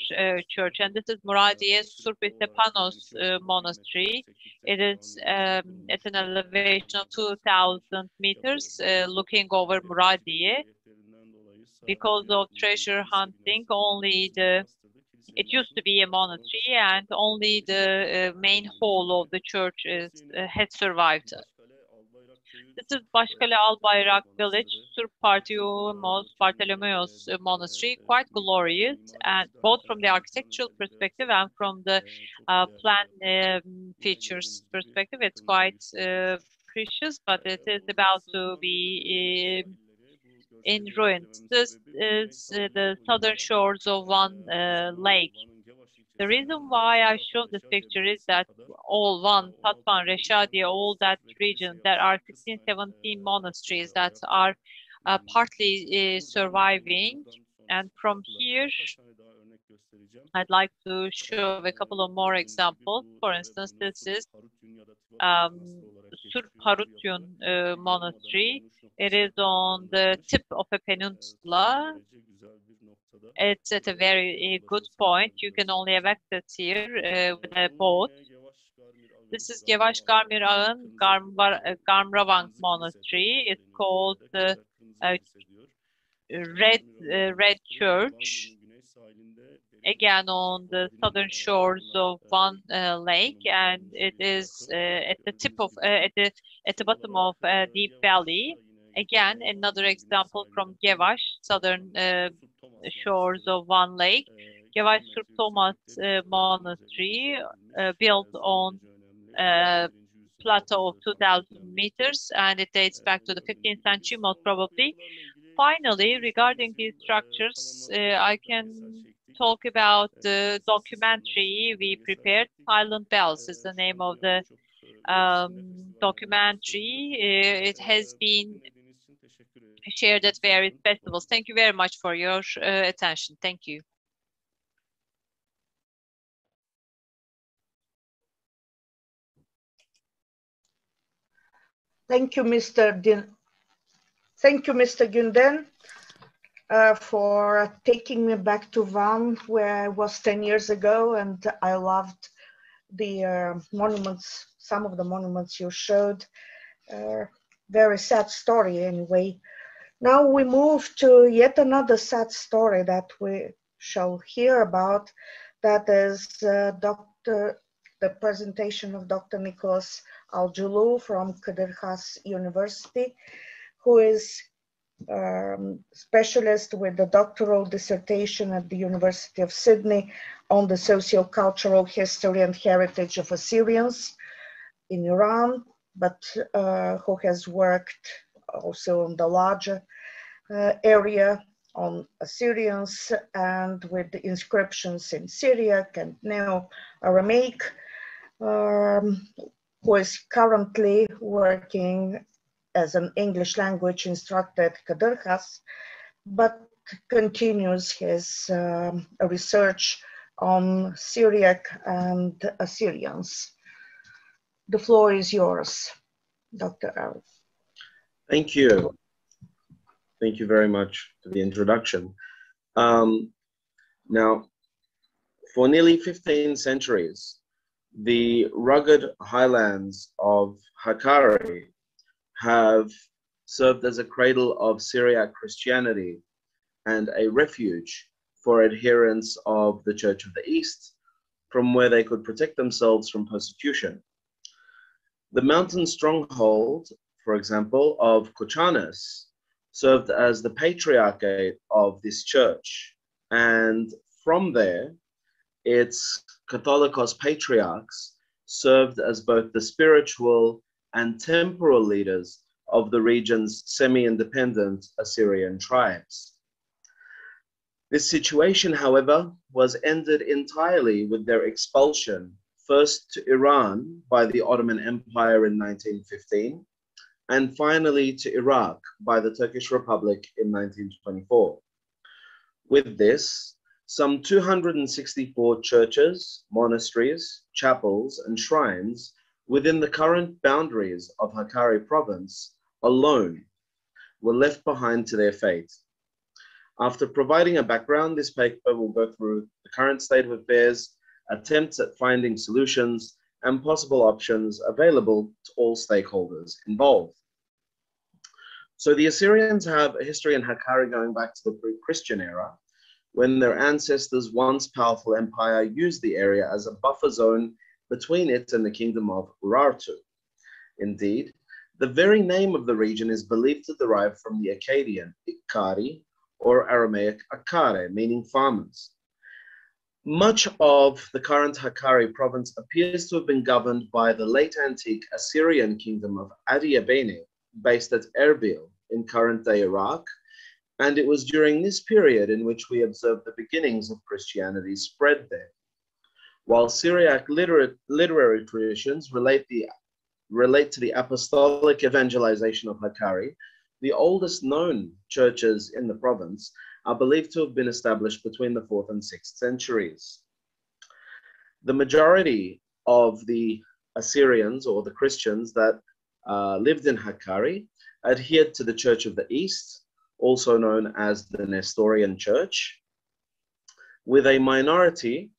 Church, and this is Muradiye Surpi Stepanos Monastery. It is at an elevation of 2,000 meters, looking over Muradiye. Because of treasure hunting, it used to be a monastery, and only the main hall of the church had survived. This is Başkale Albayrak village, Surp Bartolomeos Monastery, quite glorious, and both from the architectural perspective and from the plan features perspective, it's quite precious, but it is about to be in ruins. This is the southern shores of one lake. The reason why I show this picture is that all Van, Tatvan, Reşadiye, all that region, there are 16, 17 monasteries that are partly surviving. And from here, I'd like to show a couple of more examples. For instance, this is Surp Harutyun Monastery. It is on the tip of a peninsula. It's at a very good point. You can only have access here with a boat. This is Gevaş Garmir Ağa'nın Garmravang Monastery. It's called the Red Church. Again, on the southern shores of one lake, and it is at the tip of at the bottom of a deep valley. Again, another example from Gevaş, southern shores of one lake. Gevaş Surp Thomas Monastery, built on plateau of 2,000 meters, and it dates back to the 15th century, most probably. Finally, regarding these structures, I can talk about the documentary we prepared. Silent Bells is the name of the documentary. It has been shared at various festivals. Thank you very much for your attention. Thank you. Thank you, Mr. Günden, for taking me back to Van, where I was 10 years ago, and I loved the monuments, some of the monuments you showed. Very sad story anyway. Now we move to yet another sad story that we shall hear about. That is the presentation of Dr. Nicholas Alculu from Kadir Has University, who is specialist with the doctoral dissertation at the University of Sydney on the socio-cultural history and heritage of Assyrians in Iran, but who has worked also on the larger area on Assyrians and with the inscriptions in Syriac and Neo-Aramaic, who is currently working as an English language instructor at Kadir Has, but continues his research on Syriac and Assyrians. The floor is yours, Dr. Arif. Thank you. Thank you very much for the introduction. Now, for nearly 15 centuries, the rugged highlands of Hakkari have served as a cradle of Syriac Christianity and a refuge for adherents of the Church of the East, from where they could protect themselves from persecution. The mountain stronghold, for example, of Johannes, served as the patriarchate of this church, and from there, its Catholicos patriarchs served as both the spiritual and temporal leaders of the region's semi-independent Assyrian tribes. This situation, however, was ended entirely with their expulsion, first to Iran by the Ottoman Empire in 1915, and finally to Iraq by the Turkish Republic in 1924. With this, some 264 churches, monasteries, chapels, and shrines within the current boundaries of Hakkari province alone were left behind to their fate. After providing a background, this paper will go through the current state of affairs, attempts at finding solutions, and possible options available to all stakeholders involved. So the Assyrians have a history in Hakkari going back to the pre-Christian era, when their ancestors' once powerful empire used the area as a buffer zone between it and the kingdom of Urartu. Indeed, the very name of the region is believed to derive from the Akkadian Ikkari, or Aramaic Akkare, meaning farmers. Much of the current Hakkari province appears to have been governed by the late antique Assyrian kingdom of Adiabene, based at Erbil in current-day Iraq, and it was during this period in which we observed the beginnings of Christianity's spread there. While Syriac literary traditions relate to the apostolic evangelization of Hakkari, the oldest known churches in the province are believed to have been established between the 4th and 6th centuries. The majority of the Assyrians or the Christians that lived in Hakkari adhered to the Church of the East, also known as the Nestorian Church, with a minority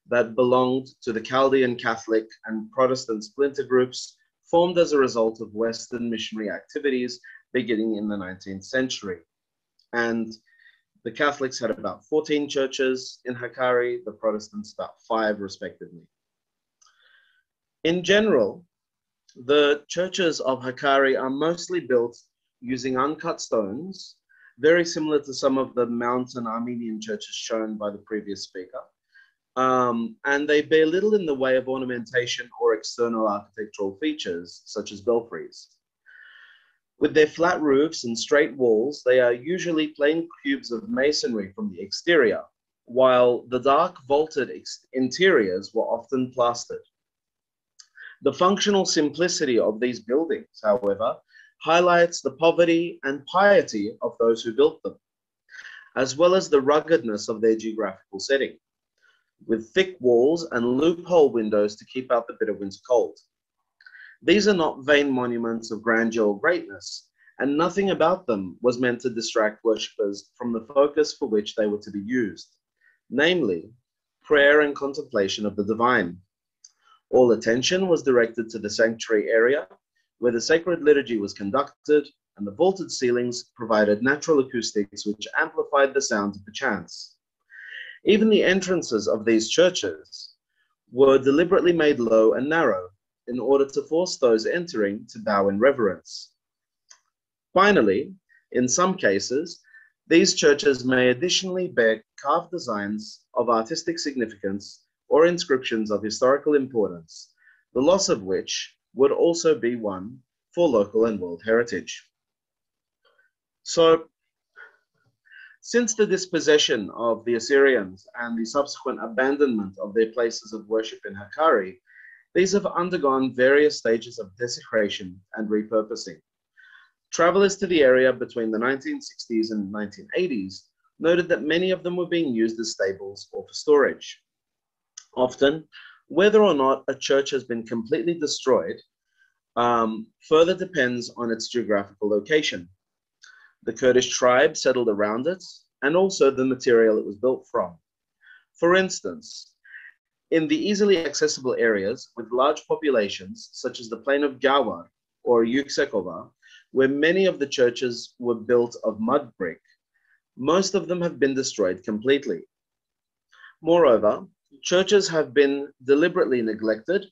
that belonged to the Chaldean Catholic and Protestant splinter groups formed as a result of Western missionary activities beginning in the 19th century. And the Catholics had about 14 churches in Hakkari, the Protestants about 5 respectively. In general, the churches of Hakkari are mostly built using uncut stones, very similar to some of the mountain Armenian churches shown by the previous speaker. And they bear little in the way of ornamentation or external architectural features, such as belfries. With their flat roofs and straight walls, they are usually plain cubes of masonry from the exterior, while the dark vaulted interiors were often plastered. The functional simplicity of these buildings, however, highlights the poverty and piety of those who built them, as well as the ruggedness of their geographical setting, with thick walls and loophole windows to keep out the bitter winter cold. These are not vain monuments of grandeur or greatness, and nothing about them was meant to distract worshippers from the focus for which they were to be used, namely, prayer and contemplation of the divine. All attention was directed to the sanctuary area, where the sacred liturgy was conducted, and the vaulted ceilings provided natural acoustics which amplified the sounds of the chants. Even the entrances of these churches were deliberately made low and narrow in order to force those entering to bow in reverence. Finally, in some cases, these churches may additionally bear carved designs of artistic significance or inscriptions of historical importance, the loss of which would also be one for local and world heritage. So, since the dispossession of the Assyrians and the subsequent abandonment of their places of worship in Hakkari, these have undergone various stages of desecration and repurposing. Travelers to the area between the 1960s and 1980s noted that many of them were being used as stables or for storage. Often, whether or not a church has been completely destroyed further depends on its geographical location. The Kurdish tribe settled around it, and also the material it was built from. For instance, in the easily accessible areas with large populations, such as the plain of Gawar or Yüksekova, where many of the churches were built of mud brick, most of them have been destroyed completely. Moreover, churches have been deliberately neglected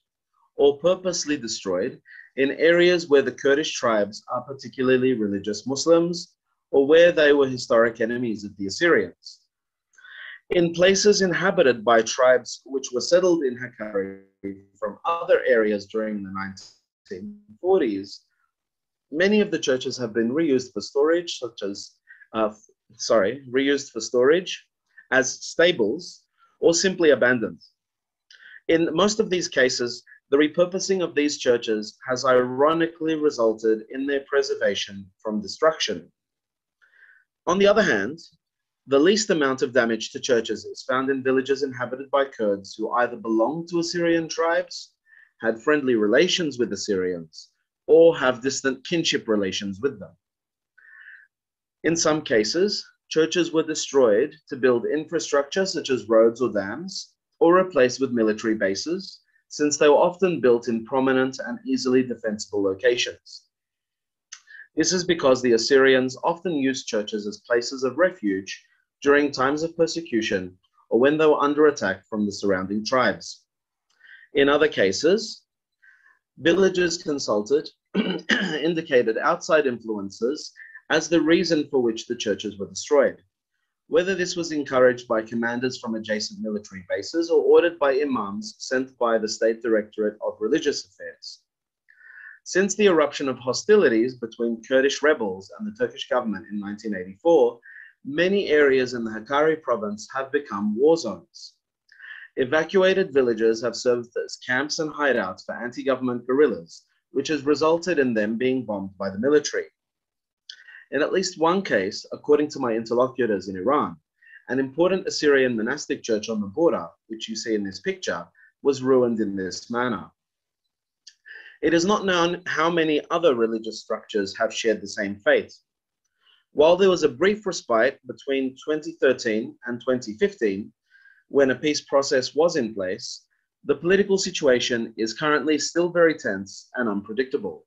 or purposely destroyed in areas where the Kurdish tribes are particularly religious Muslims, or where they were historic enemies of the Assyrians. In places inhabited by tribes which were settled in Hakkari from other areas during the 1940s, many of the churches have been reused for storage, as stables, or simply abandoned. In most of these cases, the repurposing of these churches has ironically resulted in their preservation from destruction. On the other hand, the least amount of damage to churches is found in villages inhabited by Kurds who either belonged to Assyrian tribes, had friendly relations with Assyrians, or have distant kinship relations with them. In some cases, churches were destroyed to build infrastructure such as roads or dams, or replaced with military bases, since they were often built in prominent and easily defensible locations. This is because the Assyrians often used churches as places of refuge during times of persecution or when they were under attack from the surrounding tribes. In other cases, villagers consulted indicated outside influences as the reason for which the churches were destroyed, whether this was encouraged by commanders from adjacent military bases or ordered by imams sent by the State Directorate of Religious Affairs. Since the eruption of hostilities between Kurdish rebels and the Turkish government in 1984, many areas in the Hakkari province have become war zones. Evacuated villages have served as camps and hideouts for anti-government guerrillas, which has resulted in them being bombed by the military. In at least one case, according to my interlocutors in Iran, an important Assyrian monastic church on the border, which you see in this picture, was ruined in this manner. It is not known how many other religious structures have shared the same fate. While there was a brief respite between 2013 and 2015, when a peace process was in place, the political situation is currently still very tense and unpredictable.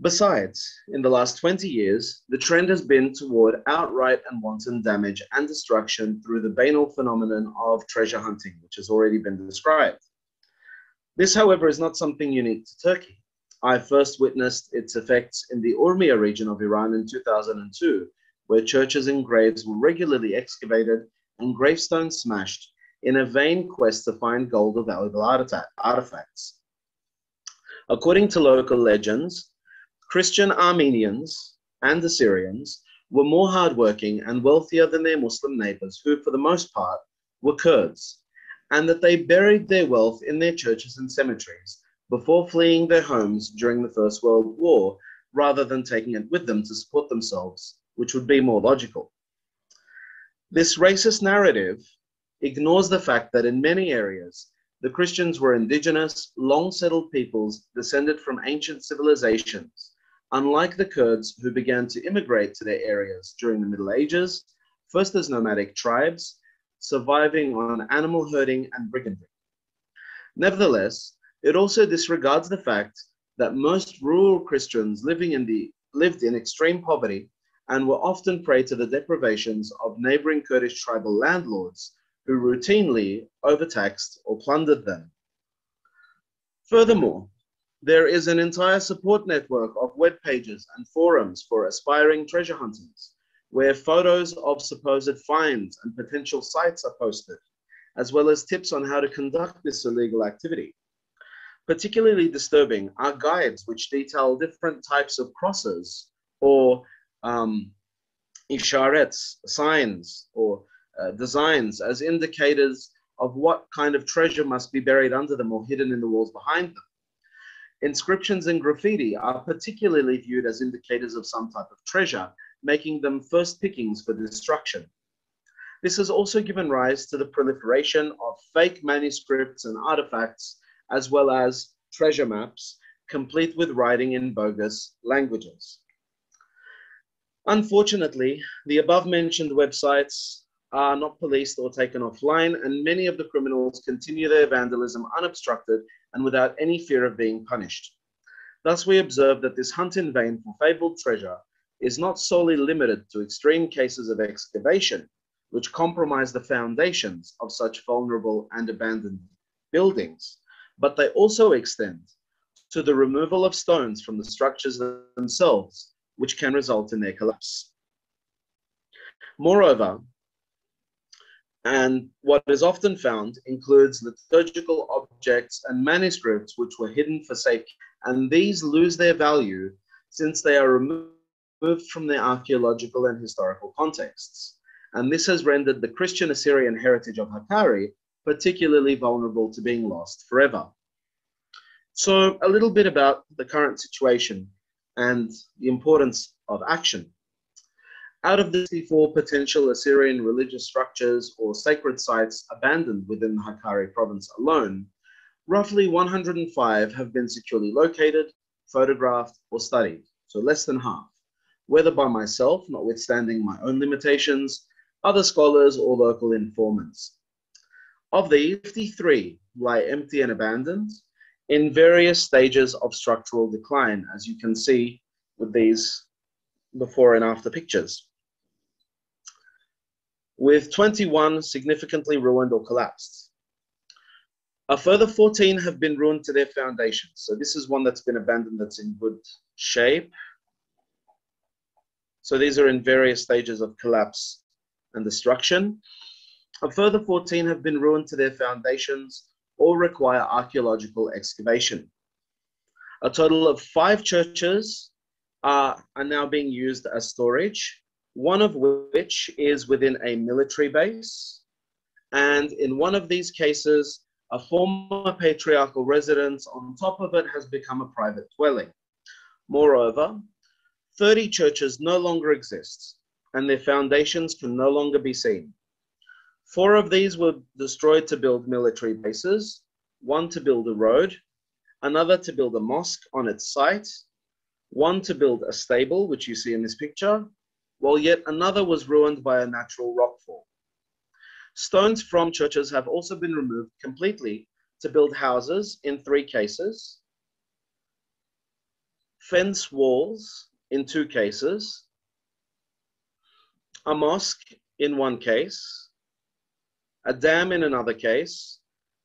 Besides, in the last 20 years, the trend has been toward outright and wanton damage and destruction through the banal phenomenon of treasure hunting, which has already been described. This, however, is not something unique to Turkey. I first witnessed its effects in the Urmia region of Iran in 2002, where churches and graves were regularly excavated and gravestones smashed in a vain quest to find gold or valuable artifacts. According to local legends, Christian Armenians and Assyrians were more hardworking and wealthier than their Muslim neighbors, who for the most part were Kurds, and that they buried their wealth in their churches and cemeteries before fleeing their homes during the First World War, rather than taking it with them to support themselves, which would be more logical. This racist narrative ignores the fact that in many areas, the Christians were indigenous, long-settled peoples descended from ancient civilizations, unlike the Kurds who began to immigrate to their areas during the Middle Ages, first as nomadic tribes, surviving on animal herding and brigandage. Nevertheless, it also disregards the fact that most rural Christians lived in extreme poverty and were often prey to the deprivations of neighboring Kurdish tribal landlords who routinely overtaxed or plundered them. Furthermore, there is an entire support network of web pages and forums for aspiring treasure hunters, where photos of supposed finds and potential sites are posted, as well as tips on how to conduct this illegal activity. Particularly disturbing are guides which detail different types of crosses or isharets, signs or designs as indicators of what kind of treasure must be buried under them or hidden in the walls behind them. Inscriptions and graffiti are particularly viewed as indicators of some type of treasure, making them first pickings for destruction. This has also given rise to the proliferation of fake manuscripts and artifacts, as well as treasure maps, complete with writing in bogus languages. Unfortunately, the above-mentioned websites are not policed or taken offline, and many of the criminals continue their vandalism unobstructed and without any fear of being punished. Thus, we observe that this hunt in vain for fabled treasure is not solely limited to extreme cases of excavation, which compromise the foundations of such vulnerable and abandoned buildings, but they also extend to the removal of stones from the structures themselves, which can result in their collapse. Moreover, and what is often found includes liturgical objects and manuscripts which were hidden for safety, and these lose their value since they are removed from their archaeological and historical contexts. And this has rendered the Christian Assyrian heritage of Hakkari particularly vulnerable to being lost forever. So a little bit about the current situation and the importance of action. Out of the 64 potential Assyrian religious structures or sacred sites abandoned within the Hakkari province alone, roughly 105 have been securely located, photographed, or studied, so less than half, whether by myself, notwithstanding my own limitations, other scholars, or local informants. Of these, 53 lie empty and abandoned in various stages of structural decline, as you can see with these before and after pictures, with 21 significantly ruined or collapsed. A further 14 have been ruined to their foundations. So this is one that's been abandoned that's in good shape. So these are in various stages of collapse and destruction. A further 14 have been ruined to their foundations or require archaeological excavation. A total of 5 churches are now being used as storage, one of which is within a military base. And in one of these cases, a former patriarchal residence on top of it has become a private dwelling. Moreover, 30 churches no longer exist, and their foundations can no longer be seen. 4 of these were destroyed to build military bases, 1 to build a road, another to build a mosque on its site, 1 to build a stable, which you see in this picture, while yet another was ruined by a natural rockfall. Stones from churches have also been removed completely to build houses in 3 cases, fence walls in 2 cases, a mosque in 1 case, a dam in another case,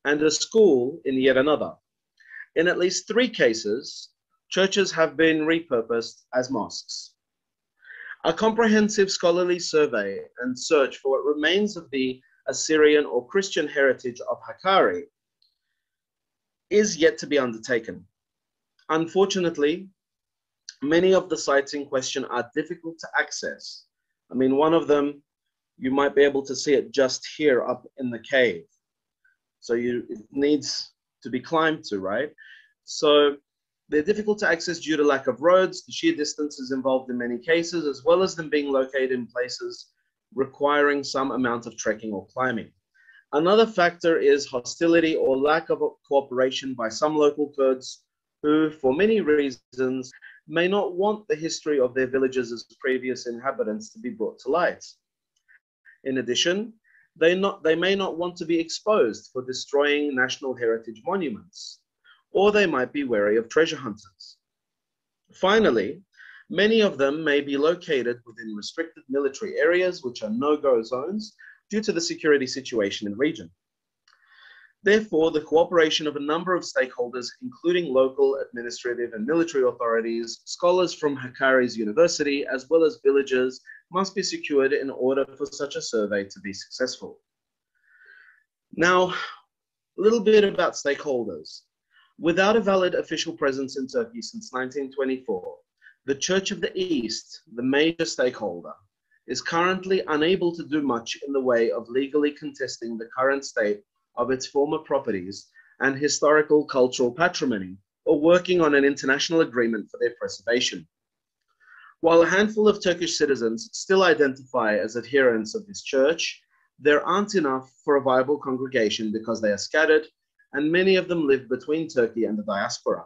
and a school in yet another. In at least 3 cases, churches have been repurposed as mosques. A comprehensive scholarly survey and search for what remains of the Assyrian or Christian heritage of Hakkari is yet to be undertaken. Unfortunately, many of the sites in question are difficult to access. I mean, one of them, you might be able to see it just here up in the cave. So it needs to be climbed to, right? So they're difficult to access due to lack of roads, the sheer distances involved in many cases, as well as them being located in places requiring some amount of trekking or climbing. Another factor is hostility or lack of cooperation by some local Kurds who, for many reasons, may not want the history of their villages as previous inhabitants to be brought to light. In addition, they may not want to be exposed for destroying national heritage monuments, or they might be wary of treasure hunters. Finally, many of them may be located within restricted military areas, which are no-go zones due to the security situation in the region. Therefore, the cooperation of a number of stakeholders, including local, administrative, and military authorities, scholars from Hakkari's university, as well as villagers, must be secured in order for such a survey to be successful. Now, a little bit about stakeholders. Without a valid official presence in Turkey since 1924, the Church of the East, the major stakeholder, is currently unable to do much in the way of legally contesting the current state of its former properties and historical cultural patrimony, or working on an international agreement for their preservation. While a handful of Turkish citizens still identify as adherents of this church, there aren't enough for a viable congregation because they are scattered, and many of them live between Turkey and the diaspora.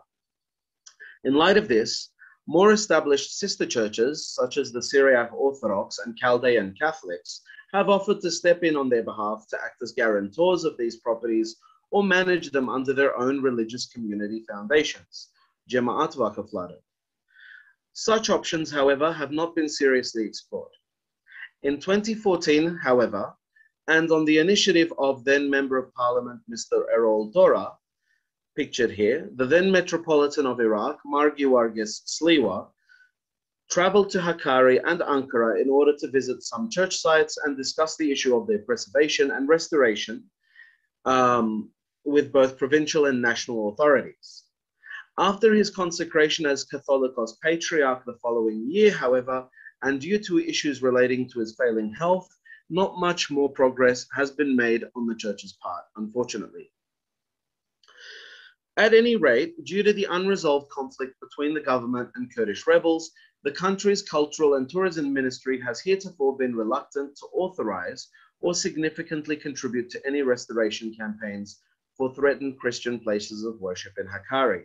In light of this, more established sister churches, such as the Syriac Orthodox and Chaldean Catholics, have offered to step in on their behalf to act as guarantors of these properties or manage them under their own religious community foundations, Cemaat Vakıfları. Such options, however, have not been seriously explored. In 2014, however, and on the initiative of then Member of Parliament, Mr. Erol Dora, pictured here, the then Metropolitan of Iraq, Margivargis Sliwa, traveled to Hakkari and Ankara in order to visit some church sites and discuss the issue of their preservation and restoration with both provincial and national authorities. After his consecration as Catholicos Patriarch the following year, however, and due to issues relating to his failing health, not much more progress has been made on the church's part, unfortunately. At any rate, due to the unresolved conflict between the government and Kurdish rebels, the country's Cultural and Tourism Ministry has heretofore been reluctant to authorize or significantly contribute to any restoration campaigns for threatened Christian places of worship in Hakkari,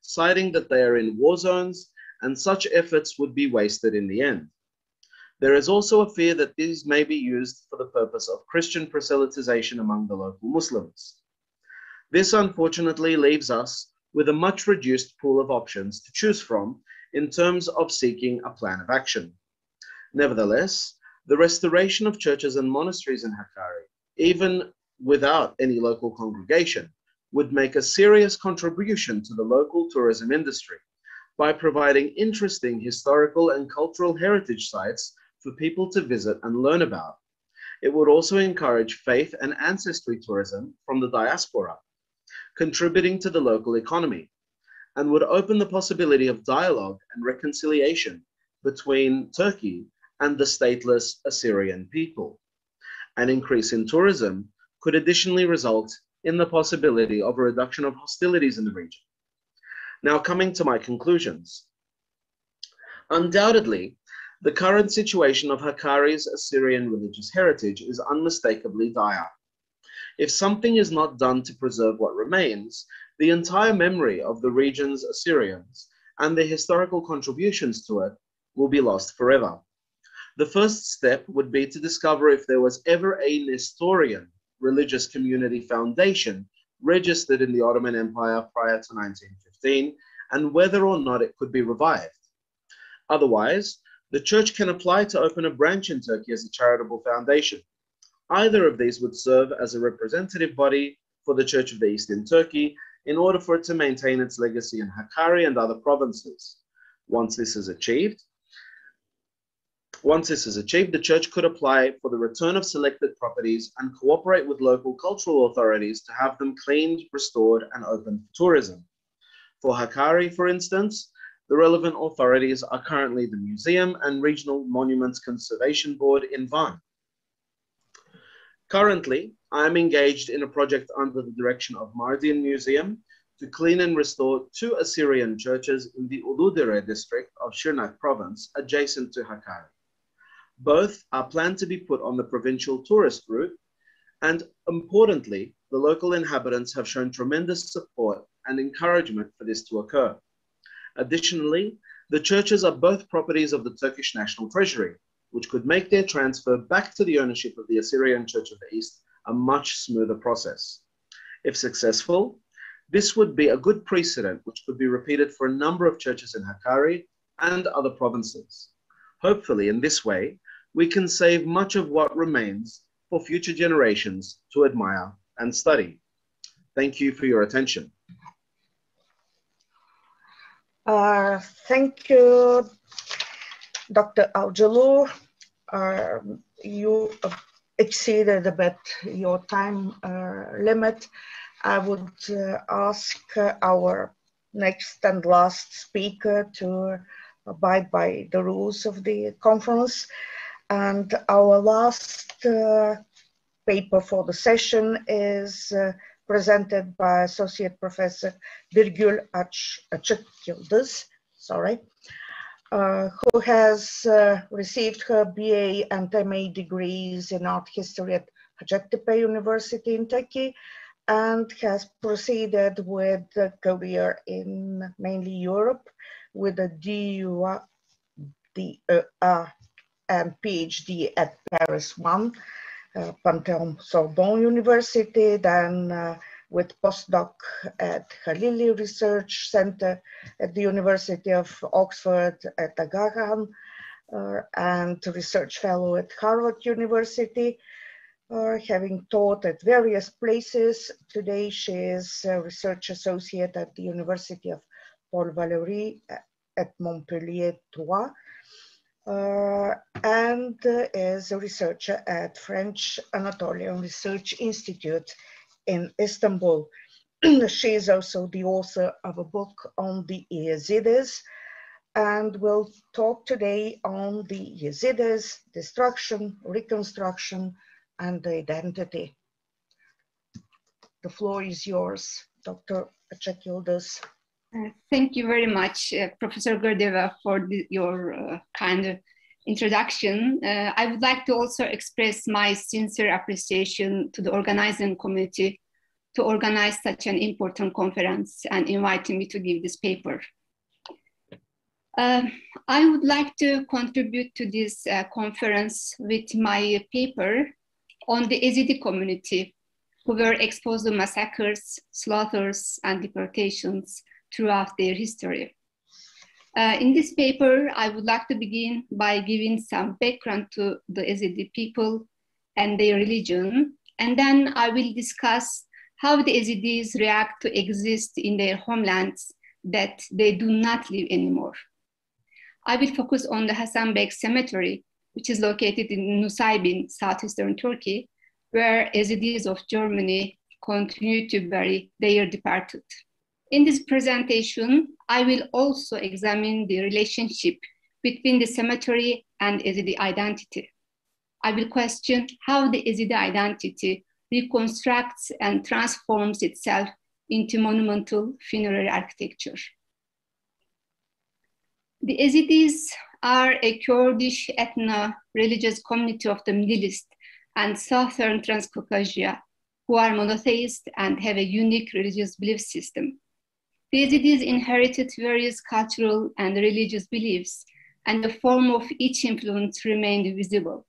citing that they are in war zones and such efforts would be wasted in the end. There is also a fear that these may be used for the purpose of Christian proselytization among the local Muslims. This unfortunately leaves us with a much reduced pool of options to choose from in terms of seeking a plan of action. Nevertheless, the restoration of churches and monasteries in Hakkari, even without any local congregation, would make a serious contribution to the local tourism industry by providing interesting historical and cultural heritage sites for people to visit and learn about. It would also encourage faith and ancestry tourism from the diaspora, contributing to the local economy, and would open the possibility of dialogue and reconciliation between Turkey and the stateless Assyrian people. An increase in tourism could additionally result in the possibility of a reduction of hostilities in the region. Now, coming to my conclusions. Undoubtedly, the current situation of Hakkari's Assyrian religious heritage is unmistakably dire. If something is not done to preserve what remains, the entire memory of the region's Assyrians and their historical contributions to it will be lost forever. The first step would be to discover if there was ever a Nestorian religious community foundation registered in the Ottoman Empire prior to 1915, and whether or not it could be revived. Otherwise, the church can apply to open a branch in Turkey as a charitable foundation. Either of these would serve as a representative body for the Church of the East in Turkey in order for it to maintain its legacy in Hakkari and other provinces. Once this is achieved, the church could apply for the return of selected properties and cooperate with local cultural authorities to have them cleaned, restored, and open for tourism. For Hakkari, for instance, the relevant authorities are currently the Museum and Regional Monuments Conservation Board in Van. Currently, I am engaged in a project under the direction of Mardin Museum to clean and restore 2 Assyrian churches in the Uludere district of Şırnak province adjacent to Hakkari. Both are planned to be put on the provincial tourist route, and importantly, the local inhabitants have shown tremendous support and encouragement for this to occur. Additionally, the churches are both properties of the Turkish National Treasury, which could make their transfer back to the ownership of the Assyrian Church of the East a much smoother process. If successful, this would be a good precedent which could be repeated for a number of churches in Hakkari and other provinces. Hopefully, in this way, we can save much of what remains for future generations to admire and study. Thank you for your attention. Thank you, Dr. Avcıoğlu. You exceeded a bit your time limit. I would ask our next and last speaker to abide by the rules of the conference. And our last paper for the session is presented by Associate Professor Birgül Açıkyıldız, who has received her BA and MA degrees in art history at Hacettepe University in Turkey, and has proceeded with a career in mainly Europe with a DEA and PhD at Paris 1, Panthéon-Sorbonne University, then with postdoc at Halili Research Center at the University of Oxford at Agahan, and research fellow at Harvard University, having taught at various places. Today she is a research associate at the University of Paul Valéry at Montpellier 2, and is a researcher at French Anatolian Research Institute in Istanbul. She is also the author of a book on the Yazidis, and will talk today on the Yazidis, destruction, reconstruction, and identity. The floor is yours, Dr. Açıkyıldız. Thank you very much, Professor Gurdeva, for your kind introduction. I would like to also express my sincere appreciation to the organizing committee to organize such an important conference and inviting me to give this paper. I would like to contribute to this conference with my paper on the Yazidi community who were exposed to massacres, slaughters, and deportations throughout their history. In this paper, I would like to begin by giving some background to the Yazidi people and their religion, and then I will discuss how the Yazidis react to exist in their homelands that they do not live anymore. I will focus on the Hasan Bey Cemetery, which is located in Nusaybin, southeastern Turkey, where Yazidis of Germany continue to bury their departed. In this presentation, I will also examine the relationship between the cemetery and Yazidi identity. I will question how the Yazidi identity reconstructs and transforms itself into monumental funerary architecture. The Yazidis are a Kurdish ethno-religious community of the Middle East and Southern Transcaucasia, who are monotheist and have a unique religious belief system. The Yazidis inherited various cultural and religious beliefs, and the form of each influence remained visible.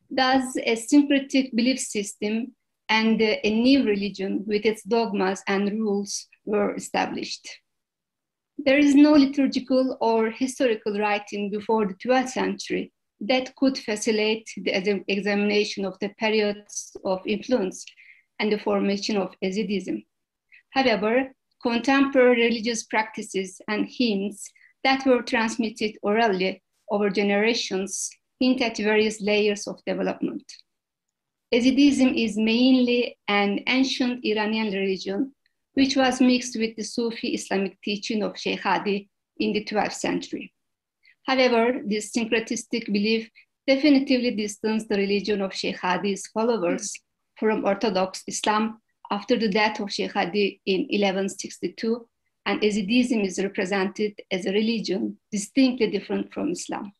Thus, a syncretic belief system and a new religion with its dogmas and rules were established. There is no liturgical or historical writing before the 12th century that could facilitate the examination of the periods of influence and the formation of Yazidism. However, contemporary religious practices and hymns that were transmitted orally over generations hint at various layers of development. Yazidism is mainly an ancient Iranian religion, which was mixed with the Sufi Islamic teaching of Sheikh Hadi in the 12th century. However, this syncretistic belief definitively distanced the religion of Sheikh Hadi's followers from Orthodox Islam after the death of Sheikh Hadi in 1162, and Yazidism is represented as a religion distinctly different from Islam.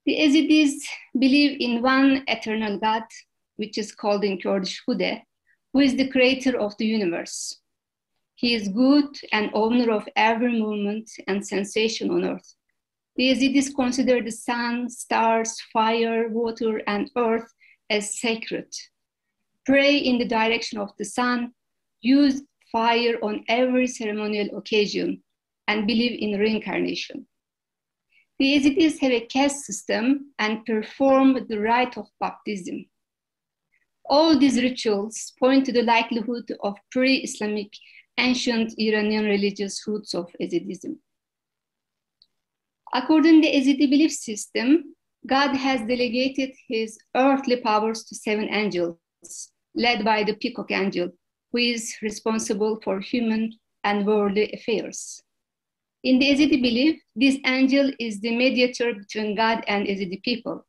The Yazidis believe in one eternal God, which is called in Kurdish Hude, who is the creator of the universe. He is good and owner of every movement and sensation on earth. The Yazidis consider the sun, stars, fire, water, and earth as sacred. Pray in the direction of the sun, use fire on every ceremonial occasion, and believe in reincarnation. The Yazidis have a caste system and perform the rite of baptism. All these rituals point to the likelihood of pre-Islamic ancient Iranian religious roots of Yazidism. According to the Yazidi belief system, God has delegated his earthly powers to 7 angels, led by the peacock angel, who is responsible for human and worldly affairs. In the Yazidi belief, this angel is the mediator between God and Yazidi people.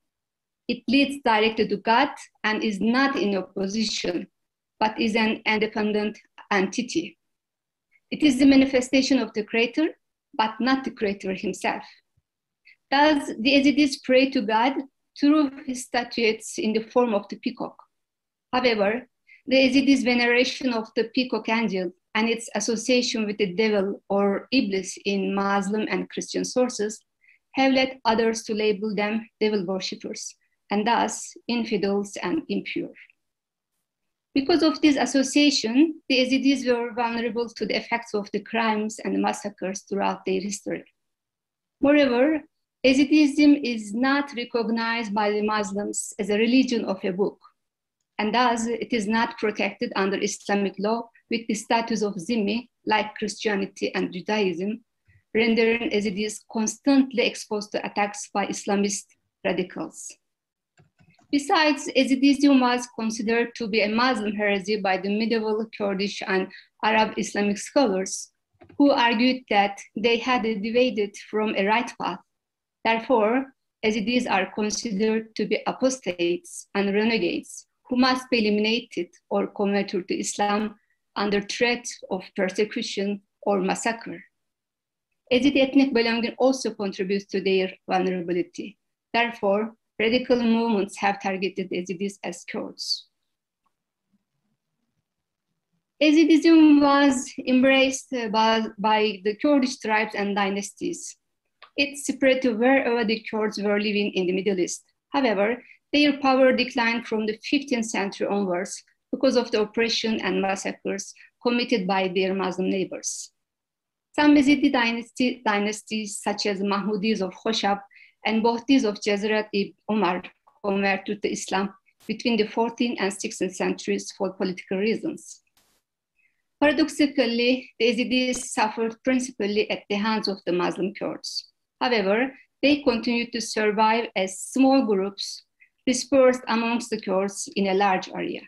It leads directly to God and is not in opposition, but is an independent entity. It is the manifestation of the creator, but not the creator himself. Thus, the Yazidis pray to God through his statuettes in the form of the peacock. However, the Yazidis' veneration of the peacock angel and its association with the devil or Iblis in Muslim and Christian sources have led others to label them devil worshippers, and thus infidels and impure. Because of this association, the Yazidis were vulnerable to the effects of the crimes and massacres throughout their history. Moreover, Yazidism is not recognized by the Muslims as a religion of a book, and thus it is not protected under Islamic law with the status of Zimmi, like Christianity and Judaism, rendering Yazidis constantly exposed to attacks by Islamist radicals. Besides, Yazidism was considered to be a Muslim heresy by the medieval Kurdish and Arab Islamic scholars, who argued that they had deviated from a right path. Therefore, Yazidis are considered to be apostates and renegades who must be eliminated or converted to Islam under threat of persecution or massacre. Yazidi ethnic belonging also contributes to their vulnerability. Therefore, radical movements have targeted Yazidis as Kurds. Yazidism was embraced by the Kurdish tribes and dynasties. It spread to wherever the Kurds were living in the Middle East. However, their power declined from the 15th century onwards because of the oppression and massacres committed by their Muslim neighbors. Some Yazidi dynasties, such as Mahmudis of Khoshab and Bohtis of Jazirat ibn Umar, converted to Islam between the 14th and 16th centuries for political reasons. Paradoxically, the Yazidis suffered principally at the hands of the Muslim Kurds. However, they continued to survive as small groups dispersed amongst the Kurds in a large area.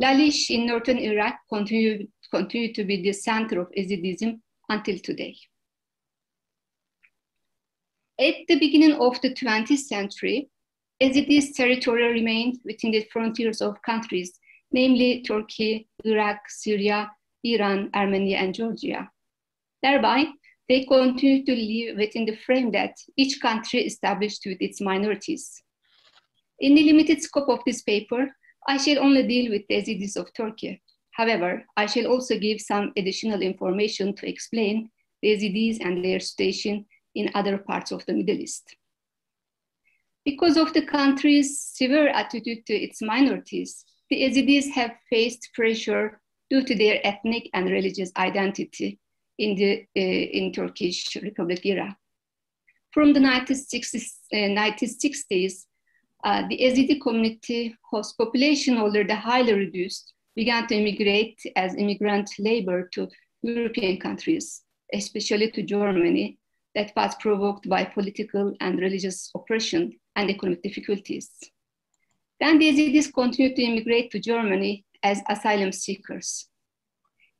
Lalish in northern Iraq continued to be the center of Yazidism until today. At the beginning of the 20th century, Yazidis' territory remained within the frontiers of countries, namely Turkey, Iraq, Syria, Iran, Armenia, and Georgia. Thereby, They continue to live within the frame that each country established with its minorities. In the limited scope of this paper, I shall only deal with the Yazidis of Turkey. However, I shall also give some additional information to explain the Yazidis and their situation in other parts of the Middle East. Because of the country's severe attitude to its minorities, the Yazidis have faced pressure due to their ethnic and religious identity in Turkish Republic era. From the 1960s, the Yazidi community, whose population, although highly reduced, began to immigrate as immigrant labor to European countries, especially to Germany, that was provoked by political and religious oppression and economic difficulties. Then the Yazidis continued to immigrate to Germany as asylum seekers.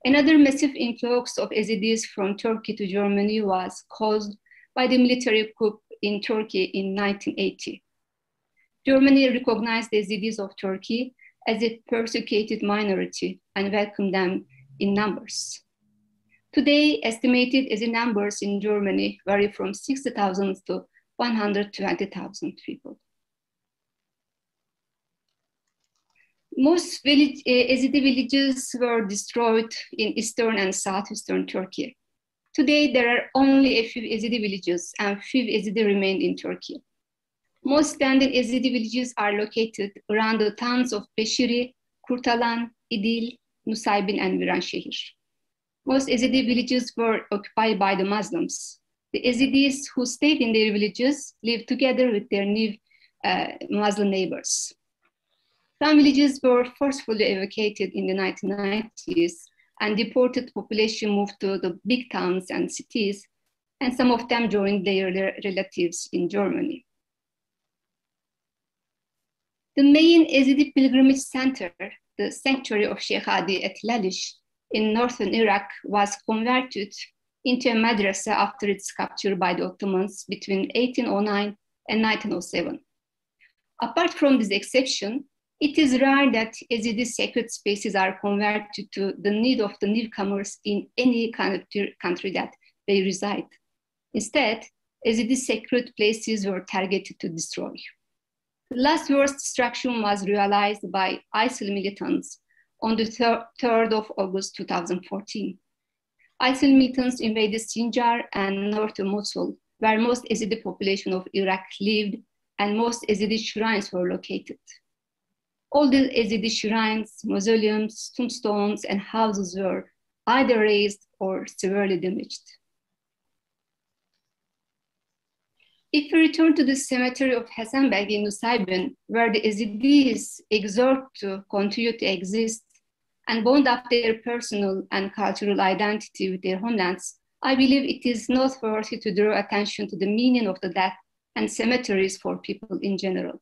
Another massive influx of Yazidis from Turkey to Germany was caused by the military coup in Turkey in 1980. Germany recognized the Yazidis of Turkey as a persecuted minority and welcomed them in numbers. Today, estimated Yazidi numbers in Germany vary from 60,000 to 120,000 people. Most Yazidi villages were destroyed in eastern and southeastern Turkey. Today, there are only a few Yazidi villages and few Yazidi remained in Turkey. Most standing Yazidi villages are located around the towns of Beşiri, Kurtalan, İdil, Nusaybin, and Viranşehir. Most Yazidi villages were occupied by the Muslims. The Yazidis who stayed in their villages lived together with their new Muslim neighbors. Some villages were forcefully evacuated in the 1990s, and deported population moved to the big towns and cities, and some of them joined their relatives in Germany. The main Yazidi pilgrimage center, the sanctuary of Sheikh Hadi at Lalish in northern Iraq, was converted into a madrasa after its capture by the Ottomans between 1809 and 1907. Apart from this exception, it is rare that Yazidi sacred spaces are converted to the need of the newcomers in any country that they reside. Instead, Yazidi sacred places were targeted to destroy. The last worst destruction was realized by ISIL militants on the 3rd of August 2014. ISIL militants invaded Sinjar and northern Mosul, where most Yazidi population of Iraq lived and most Yazidi shrines were located. All the Yazidi shrines, mausoleums, tombstones, and houses were either razed or severely damaged. If we return to the cemetery of Hasanbeg in Nusaybin, where the Yazidis exhort to continue to exist and bond up their personal and cultural identity with their homelands, I believe it is noteworthy to draw attention to the meaning of the death and cemeteries for people in general.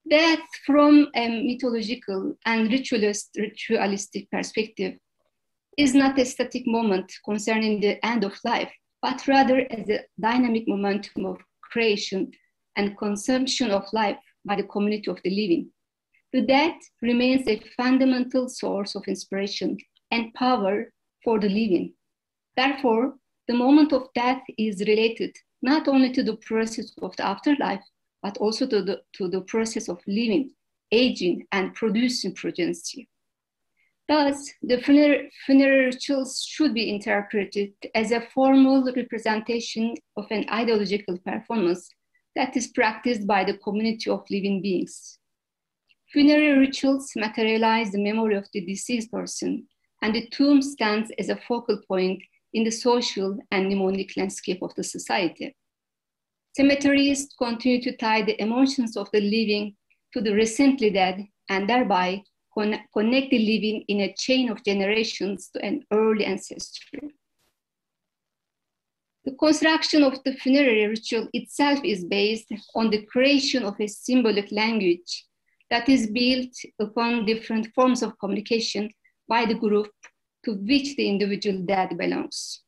Death from a mythological and ritualistic perspective is not a static moment concerning the end of life, but rather as a dynamic momentum of creation and consumption of life by the community of the living. The death remains a fundamental source of inspiration and power for the living. Therefore, the moment of death is related not only to the process of the afterlife, but also to the process of living, aging, and producing progeny. Thus, the funeral rituals should be interpreted as a formal representation of an ideological performance that is practiced by the community of living beings. Funeral rituals materialize the memory of the deceased person, and the tomb stands as a focal point in the social and mnemonic landscape of the society. Cemeteries continue to tie the emotions of the living to the recently dead and thereby connect the living in a chain of generations to an early ancestry. The construction of the funerary ritual itself is based on the creation of a symbolic language that is built upon different forms of communication by the group to which the individual dead belongs.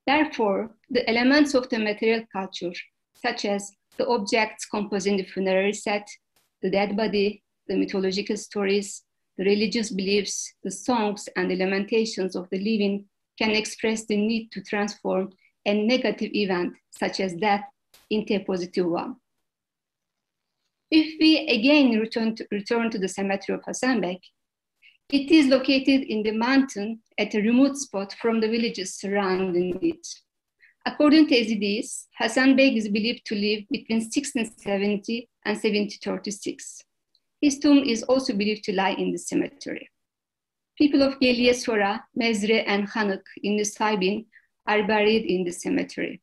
Therefore, the elements of the material culture, such as the objects composing the funerary set, the dead body, the mythological stories, the religious beliefs, the songs, and the lamentations of the living can express the need to transform a negative event such as death into a positive one. If we again return to the cemetery of Hasanbek, it is located in the mountain at a remote spot from the villages surrounding it. According to Ezidis, Hasanbek is believed to live between 1670 and 1736. His tomb is also believed to lie in the cemetery. People of Geliye Sora, Mezre, and Hanık in the Saybin are buried in the cemetery.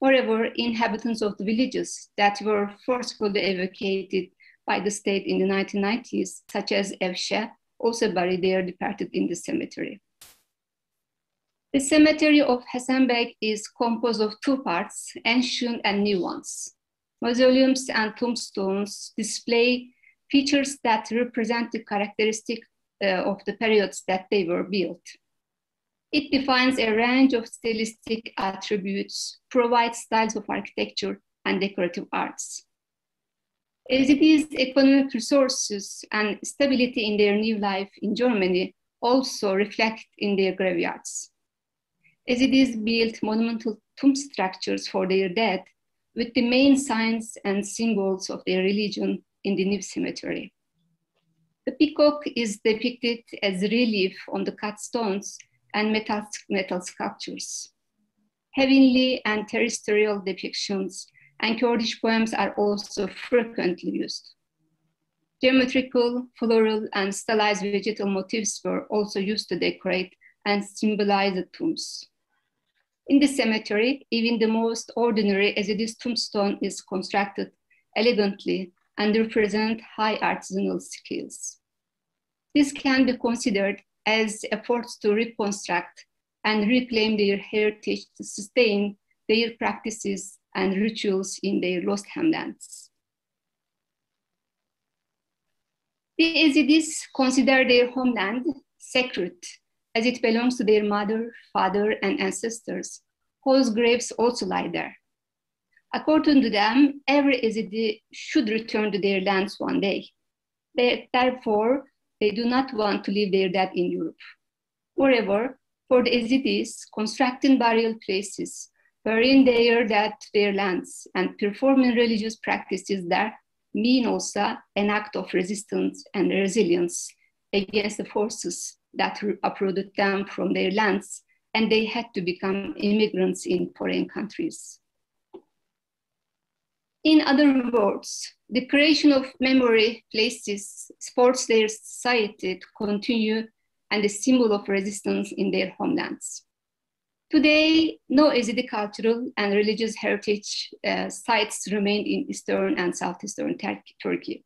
Moreover, inhabitants of the villages that were forcefully evacuated by the state in the 1990s, such as Evşe, also bury their departed in the cemetery. The cemetery of Hasanbek is composed of two parts, ancient and new ones. Mausoleums and tombstones display features that represent the characteristic of the periods that they were built. It defines a range of stylistic attributes, provides styles of architecture and decorative arts. Ezidis' economic resources and stability in their new life in Germany also reflect in their graveyards. Ezidis built monumental tomb structures for their dead with the main signs and symbols of their religion in the new cemetery. The peacock is depicted as relief on the cut stones and metal sculptures. Heavenly and terrestrial depictions and Kurdish poems are also frequently used. Geometrical, floral, and stylized vegetal motifs were also used to decorate and symbolize the tombs. In the cemetery, even the most ordinary Ezidis tombstone is constructed elegantly and represent high artisanal skills. This can be considered as efforts to reconstruct and reclaim their heritage to sustain their practices and rituals in their lost homelands. The Ezidis consider their homeland sacred as it belongs to their mother, father, and ancestors, whose graves also lie there. According to them, every Ezidi should return to their lands one day. Therefore, they do not want to leave their dead in Europe. Moreover, for the Ezidis, constructing burial places, burying their dead to their lands, and performing religious practices there mean also an act of resistance and resilience against the forces that uprooted them from their lands, and they had to become immigrants in foreign countries. In other words, the creation of memory places supports their society to continue and a symbol of resistance in their homelands. Today, no Ezidi cultural and religious heritage sites remain in Eastern and Southeastern Turkey.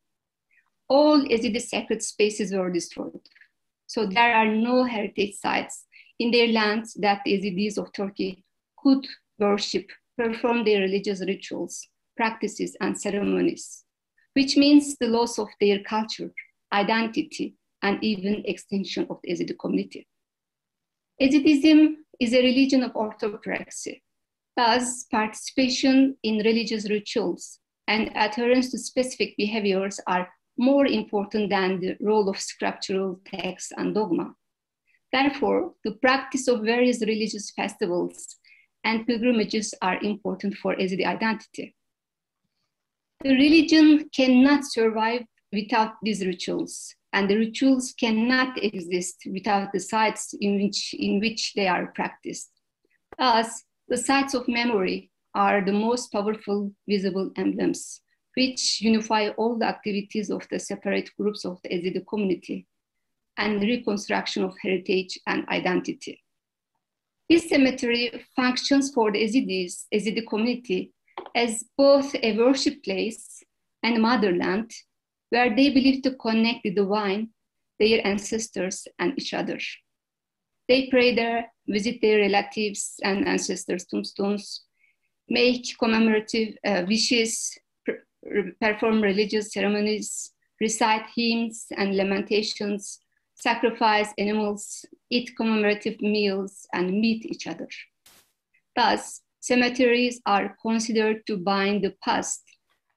All Ezidi sacred spaces were destroyed. So there are no heritage sites in their lands that the Ezidis of Turkey could worship, perform their religious rituals, practices, and ceremonies, which means the loss of their culture, identity, and even extinction of the Ezidi community. Ezidism is a religion of orthopraxy. Thus, participation in religious rituals and adherence to specific behaviors are more important than the role of scriptural texts and dogma. Therefore, the practice of various religious festivals and pilgrimages are important for Ezidi identity. The religion cannot survive without these rituals, and the rituals cannot exist without the sites in which they are practiced. Thus, the sites of memory are the most powerful visible emblems, which unify all the activities of the separate groups of the Ezidi community and reconstruction of heritage and identity. This cemetery functions for the Ezidi community as both a worship place and motherland, where they believe to connect the divine, their ancestors, and each other. They pray there, visit their relatives and ancestors' tombstones, make commemorative wishes, perform religious ceremonies, recite hymns and lamentations, sacrifice animals, eat commemorative meals, and meet each other. Thus, cemeteries are considered to bind the past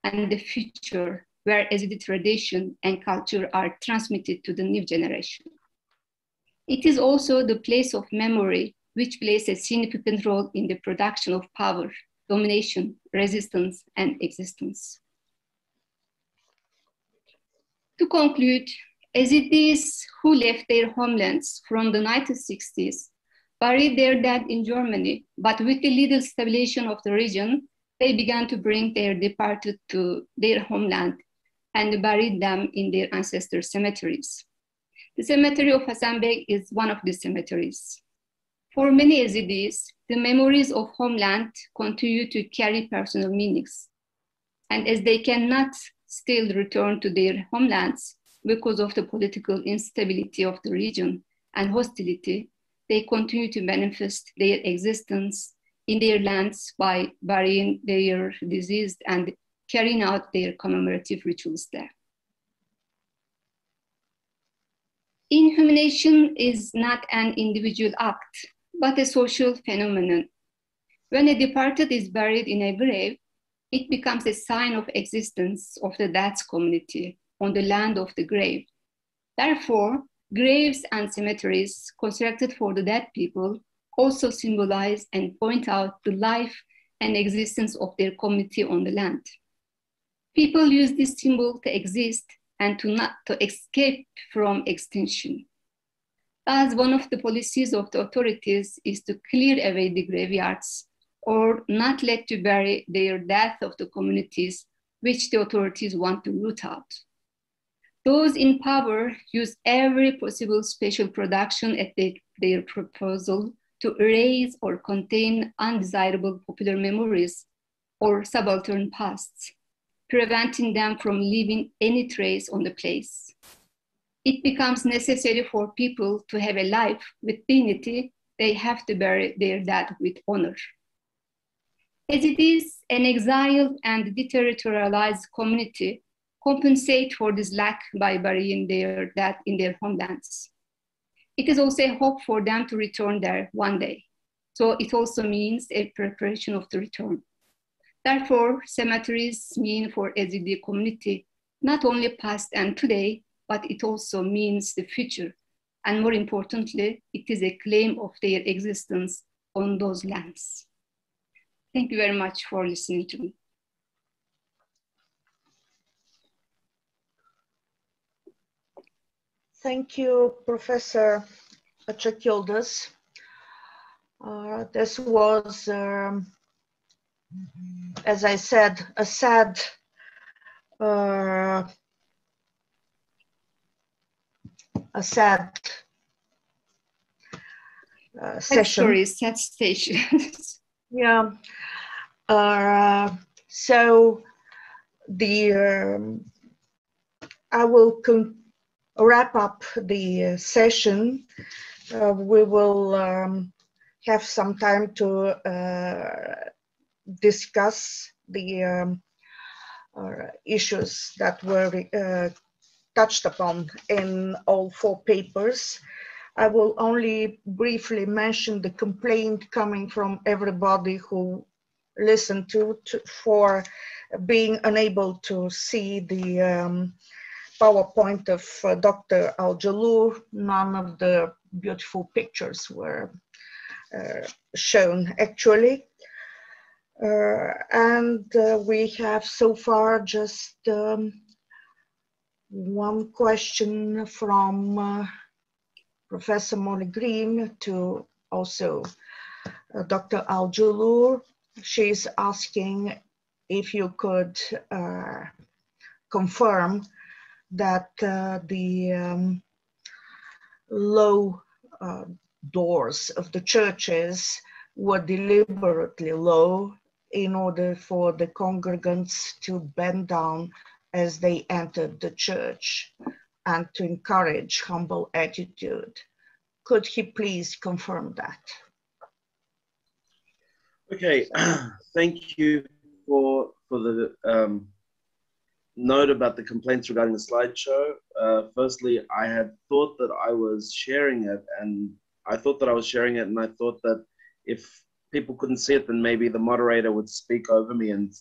and the future, where Ezidi tradition and culture are transmitted to the new generation. It is also the place of memory which plays a significant role in the production of power, domination, resistance, and existence. To conclude, Yazidis who left their homelands from the 1960s buried their dead in Germany, but with the little stabilization of the region, they began to bring their departed to their homeland and buried them in their ancestor cemeteries. The cemetery of Hasan Bey is one of these cemeteries. For many Yazidis, the memories of homeland continue to carry personal meanings. And as they cannot still return to their homelands because of the political instability of the region and hostility, they continue to manifest their existence in their lands by burying their deceased and carrying out their commemorative rituals there. Inhumation is not an individual act, but a social phenomenon. When a departed is buried in a grave, it becomes a sign of existence of the dead community on the land of the grave. Therefore, graves and cemeteries constructed for the dead people also symbolize and point out the life and existence of their community on the land. People use this symbol to exist and to escape from extinction. Thus, one of the policies of the authorities is to clear away the graveyards or not let to bury their death of the communities which the authorities want to root out. Those in power use every possible special production at their proposal to erase or contain undesirable popular memories or subaltern pasts, preventing them from leaving any trace on the place. It becomes necessary for people to have a life with dignity. They have to bury their dead with honor. As it is, an exiled and deterritorialized community compensate for this lack by burying their dead in their homelands. It is also a hope for them to return there one day. So it also means a preparation of the return. Therefore, cemeteries mean for Yazidi community not only past and today, but it also means the future. And more importantly, it is a claim of their existence on those lands. Thank you very much for listening to me. Thank you, Professor Açık Yıldız. This was, as I said, a sad session. Sad stations. Yeah. So I will wrap up the session. We will have some time to discuss the issues that were touched upon in all 4 papers. I will only briefly mention the complaint coming from everybody who listened for being unable to see the PowerPoint of Dr. Al-Jalur. None of the beautiful pictures were shown actually. And we have so far just one question from Professor Monegrin to also Dr. Al-Jalur. She's asking if you could confirm that the low doors of the churches were deliberately low in order for the congregants to bend down as they entered the church and to encourage humble attitude. Could he please confirm that? Okay, thank you for the note about the complaints regarding the slideshow. Firstly, I had thought that I was sharing it, and I thought that if people couldn't see it, then maybe the moderator would speak over me and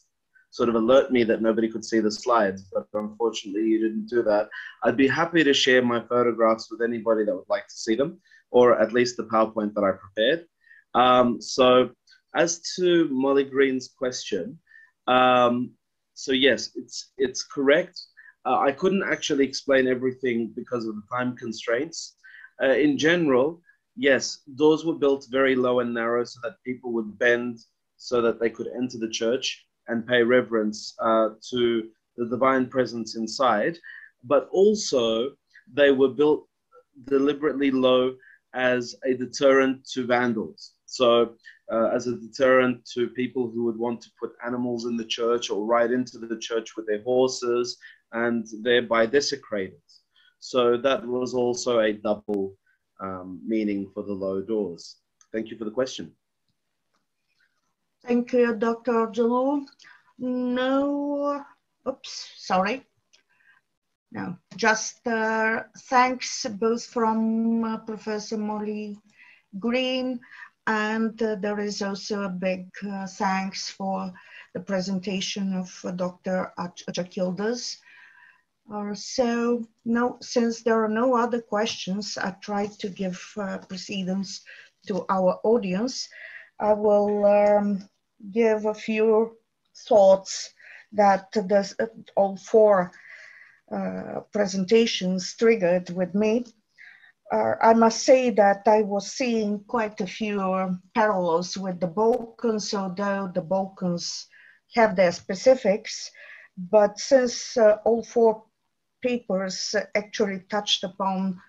sort of alert me that nobody could see the slides, but unfortunately you didn't do that. I'd be happy to share my photographs with anybody that would like to see them, or at least the PowerPoint that I prepared. So as to Molly Green's question, so yes, it's correct. I couldn't actually explain everything because of the time constraints. In general, yes, doors were built very low and narrow so that people would bend so that they could enter the church and pay reverence to the divine presence inside. But also, they were built deliberately low as a deterrent to vandals. So as a deterrent to people who would want to put animals in the church or ride into the church with their horses and thereby desecrate it. So that was also a double meaning for the low doors. Thank you for the question. Thank you, Dr. Jalou. No, oops, sorry. No, just thanks both from Professor Molly Green, and there is also a big thanks for the presentation of Dr. Achakildes. So, no, since there are no other questions, I tried to give precedence to our audience. I will give a few thoughts that all four presentations triggered with me. I must say that I was seeing quite a few parallels with the Balkans, although the Balkans have their specifics. But since all four papers actually touched upon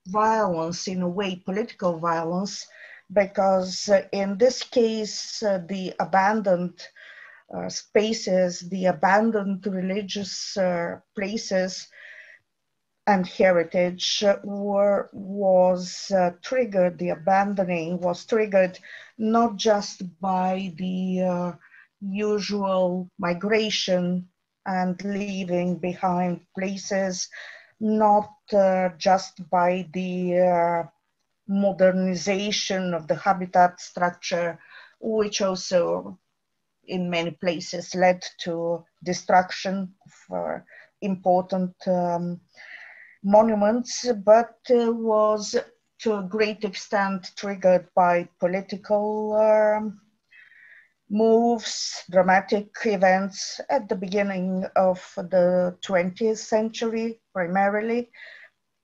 violence, in a way, political violence, because in this case, the abandoned spaces, the abandoned religious places and heritage was triggered, the abandoning was triggered not just by the usual migration and leaving behind places, not just by the modernization of the habitat structure, which also in many places led to destruction of important monuments, but was to a great extent triggered by political moves, dramatic events at the beginning of the 20th century, primarily,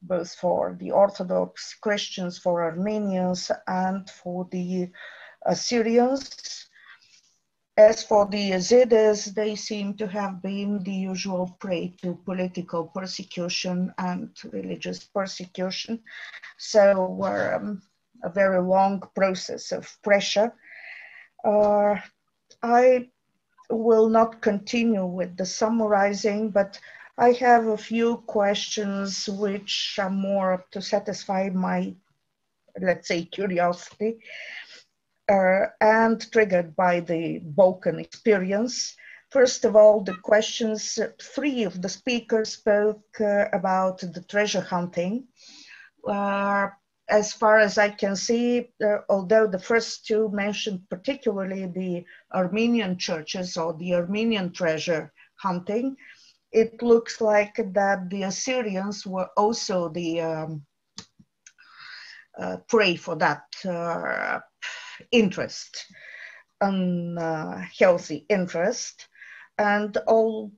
both for the Orthodox Christians, for Armenians, and for the Assyrians. As for the Yazidis, they seem to have been the usual prey to political persecution and religious persecution. So a very long process of pressure. I will not continue with the summarizing, but I have a few questions which are more to satisfy my, let's say, curiosity. And triggered by the Balkan experience. First of all, the questions, three of the speakers spoke about the treasure hunting. As far as I can see, although the first two mentioned particularly the Armenian churches or the Armenian treasure hunting, it looks like that the Assyrians were also the prey for that interest, unhealthy interest, and all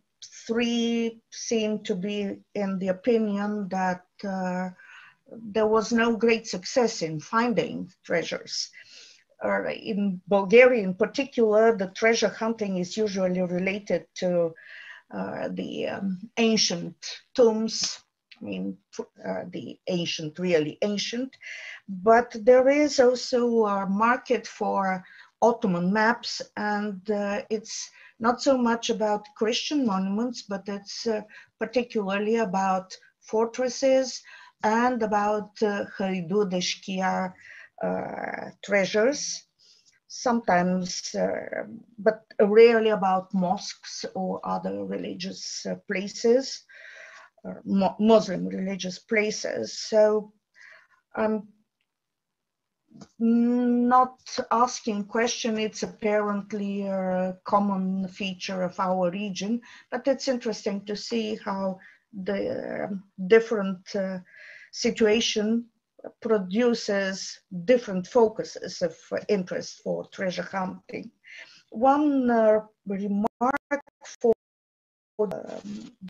three seem to be in the opinion that there was no great success in finding treasures. In Bulgaria in particular, the treasure hunting is usually related to the ancient tombs, I mean, the ancient, really ancient, but there is also a market for Ottoman maps, and it's not so much about Christian monuments, but it's particularly about fortresses and about Haridudeshkia treasures, sometimes, but rarely about mosques or other religious places. Muslim religious places. So I'm not asking question, it's apparently a common feature of our region, but it's interesting to see how the different situation produces different focuses of interest for treasure hunting. One remark for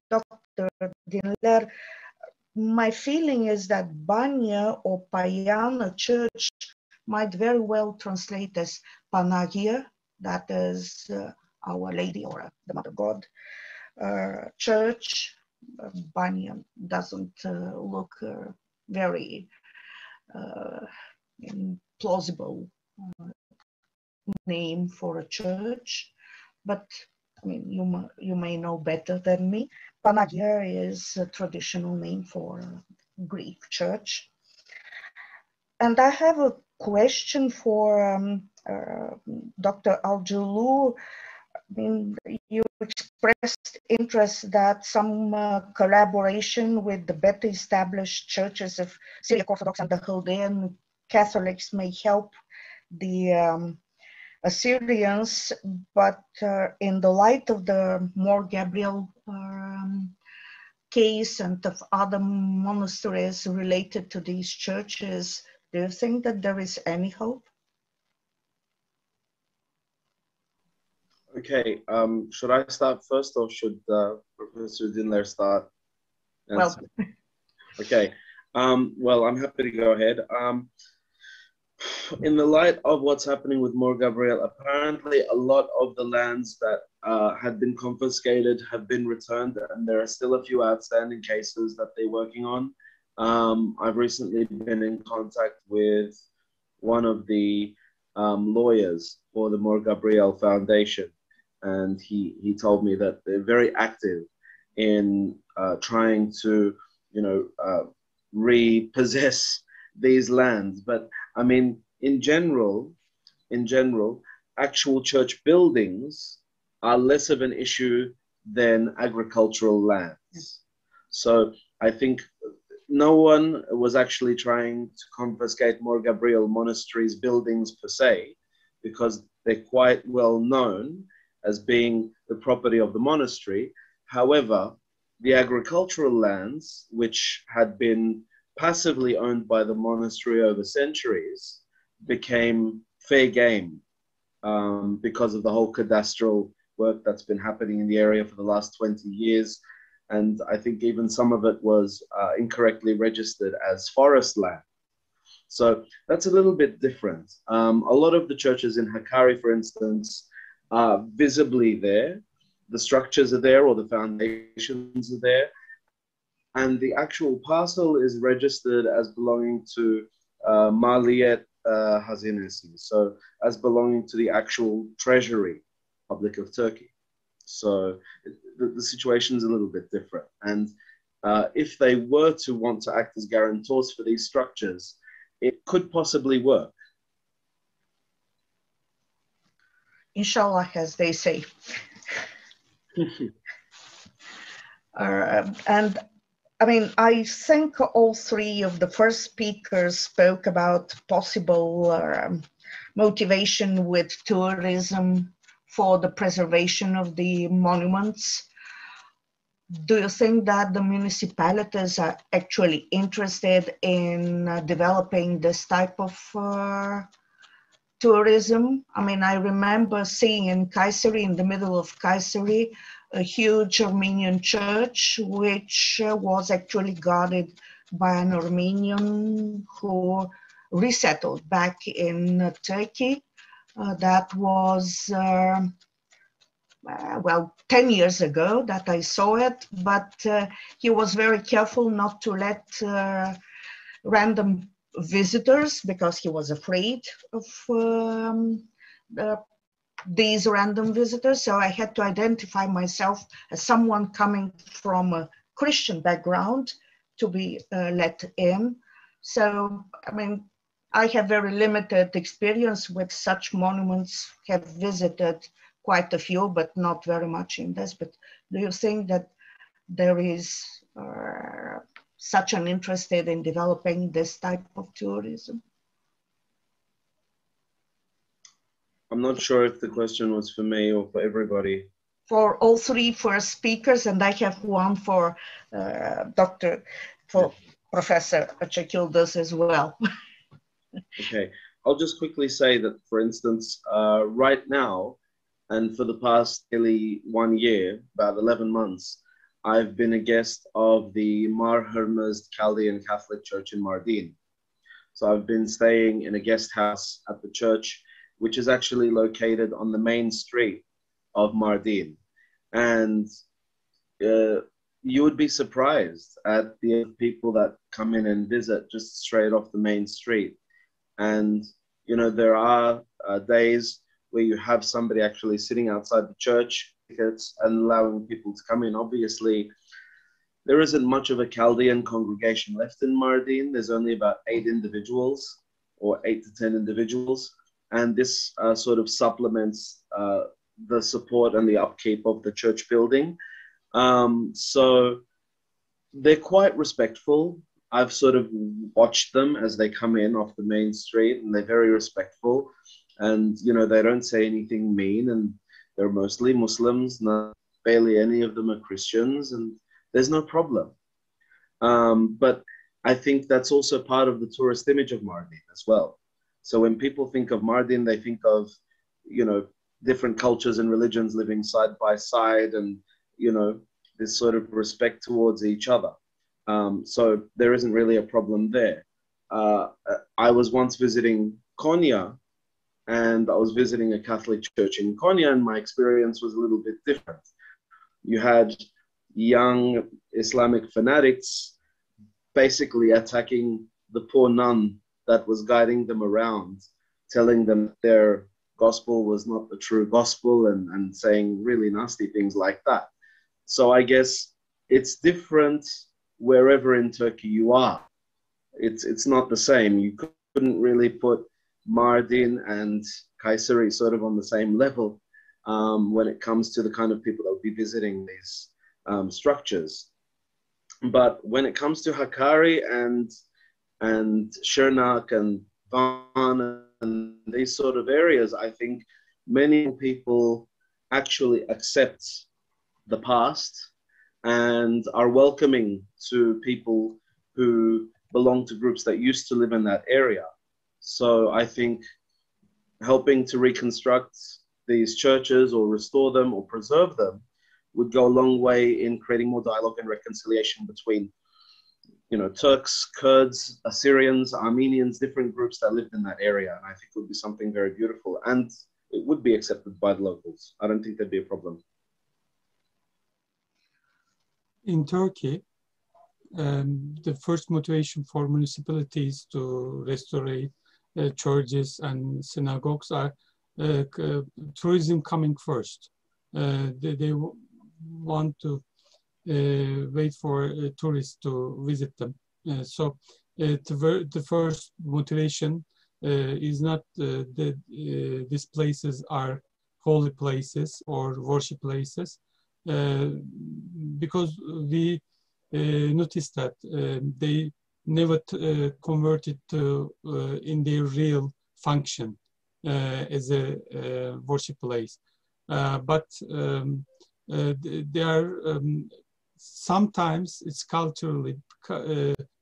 Dr. Dinler, my feeling is that Banya or Payana church might very well translate as Panagia, that is Our Lady or the Mother God church. Banya doesn't look very plausible name for a church, but I mean, you may know better than me. Panagia is a traditional name for a Greek church. And I have a question for Dr. Algulu. I mean, you expressed interest that some collaboration with the better established churches of Syriac Orthodox and the Chaldean Catholics may help the Assyrians, but in the light of the Mor Gabriel case and of other monasteries related to these churches, do you think that there is any hope? Okay, should I start first or should Professor Dinler start? Well, okay, well, I'm happy to go ahead. In the light of what's happening with Mor Gabriel, apparently a lot of the lands that had been confiscated have been returned, and there are still a few outstanding cases that they're working on. I've recently been in contact with one of the lawyers for the Mor Gabriel Foundation, and he told me that they're very active in trying to, repossess these lands. But I mean, in general, actual church buildings are less of an issue than agricultural lands. So I think no one was actually trying to confiscate Mor Gabriel Monastery's buildings per se, because they're quite well known as being the property of the monastery. However, the agricultural lands, which had been passively owned by the monastery over centuries, became fair game because of the whole cadastral work that's been happening in the area for the last 20 years. And I think even some of it was incorrectly registered as forest land. So that's a little bit different. A lot of the churches in Hakkari, for instance, are visibly there. The structures are there, or the foundations are there. And the actual parcel is registered as belonging to Maliyet Hazinesi, so as belonging to the actual Treasury Republic of Turkey. So the situation is a little bit different. And if they were to want to act as guarantors for these structures, it could possibly work. Inshallah, as they say. And I mean, I think all three of the first speakers spoke about possible motivation with tourism for the preservation of the monuments. Do you think that the municipalities are actually interested in developing this type of tourism? I mean, I remember seeing in Kayseri, in the middle of Kayseri, a huge Armenian church, which was actually guarded by an Armenian who resettled back in Turkey. That was, well, 10 years ago that I saw it, but he was very careful not to let random visitors, because he was afraid of these random visitors. So I had to identify myself as someone coming from a Christian background to be let in. So, I mean, I have very limited experience with such monuments, have visited quite a few, but not very much in this. But do you think that there is such an interest in developing this type of tourism? I'm not sure if the question was for me or for everybody. For all three first speakers, and I have one for Professor Çakıldız as well. Okay, I'll just quickly say that, for instance, right now, and for the past nearly 1 year, about 11 months, I've been a guest of the Mar Hırmızı Chaldean Catholic Church in Mardin. So I've been staying in a guest house at the church, which is actually located on the main street of Mardin. And you would be surprised at the people that come in and visit just straight off the main street. And, you know, there are days where you have somebody actually sitting outside the church and allowing people to come in. Obviously, there isn't much of a Chaldean congregation left in Mardin. There's only about 8 individuals, or 8 to 10 individuals. And this sort of supplements the support and the upkeep of the church building. So they're quite respectful. I've sort of watched them as they come in off the main street, and they're very respectful. And, you know, they don't say anything mean, and they're mostly Muslims. Barely any of them are Christians, and there's no problem. But I think that's also part of the tourist image of Mardin as well. So when people think of Mardin, they think of, you know, different cultures and religions living side by side, and, you know, this sort of respect towards each other. So there isn't really a problem there. I was once visiting Konya, and I was visiting a Catholic church in Konya, and my experience was a little bit different. You had young Islamic fanatics basically attacking the poor nun that was guiding them around, telling them their gospel was not the true gospel, and saying really nasty things like that. So I guess it's different wherever in Turkey you are. It's not the same. You couldn't really put Mardin and Kayseri sort of on the same level when it comes to the kind of people that will be visiting these structures. But when it comes to Hakkari and Şırnak and Van and these sort of areas, I think many people actually accept the past and are welcoming to people who belong to groups that used to live in that area. So I think helping to reconstruct these churches or restore them or preserve them would go a long way in creating more dialogue and reconciliation between, you know, Turks, Kurds, Assyrians, Armenians, different groups that lived in that area. And I think it would be something very beautiful, and it would be accepted by the locals. I don't think there'd be a problem. In Turkey, the first motivation for municipalities to restore churches and synagogues are tourism coming first. They want to wait for tourists to visit them. So the first motivation is not these places are holy places or worship places, because we noticed that they never converted to in their real function as a worship place. But they are sometimes it's culturally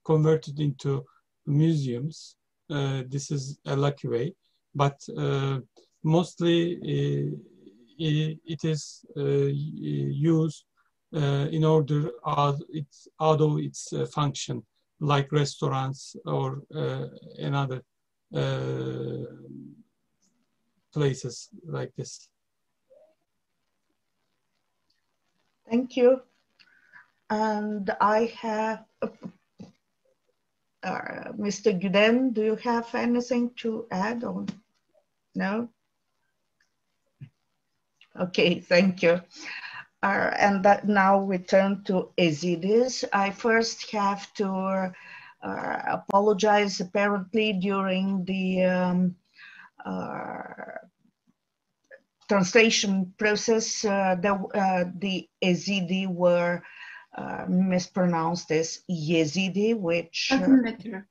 converted into museums. This is a lucky way, but mostly it is used in order out of its function, like restaurants or another places like this. Thank you. And I have Mr. Güden, do you have anything to add on? No? Okay, thank you. And that now we turn to Ezidis. I first have to apologize. Apparently during the translation process, the Ezidi were mispronounced as Yezidi, which doesn't matter.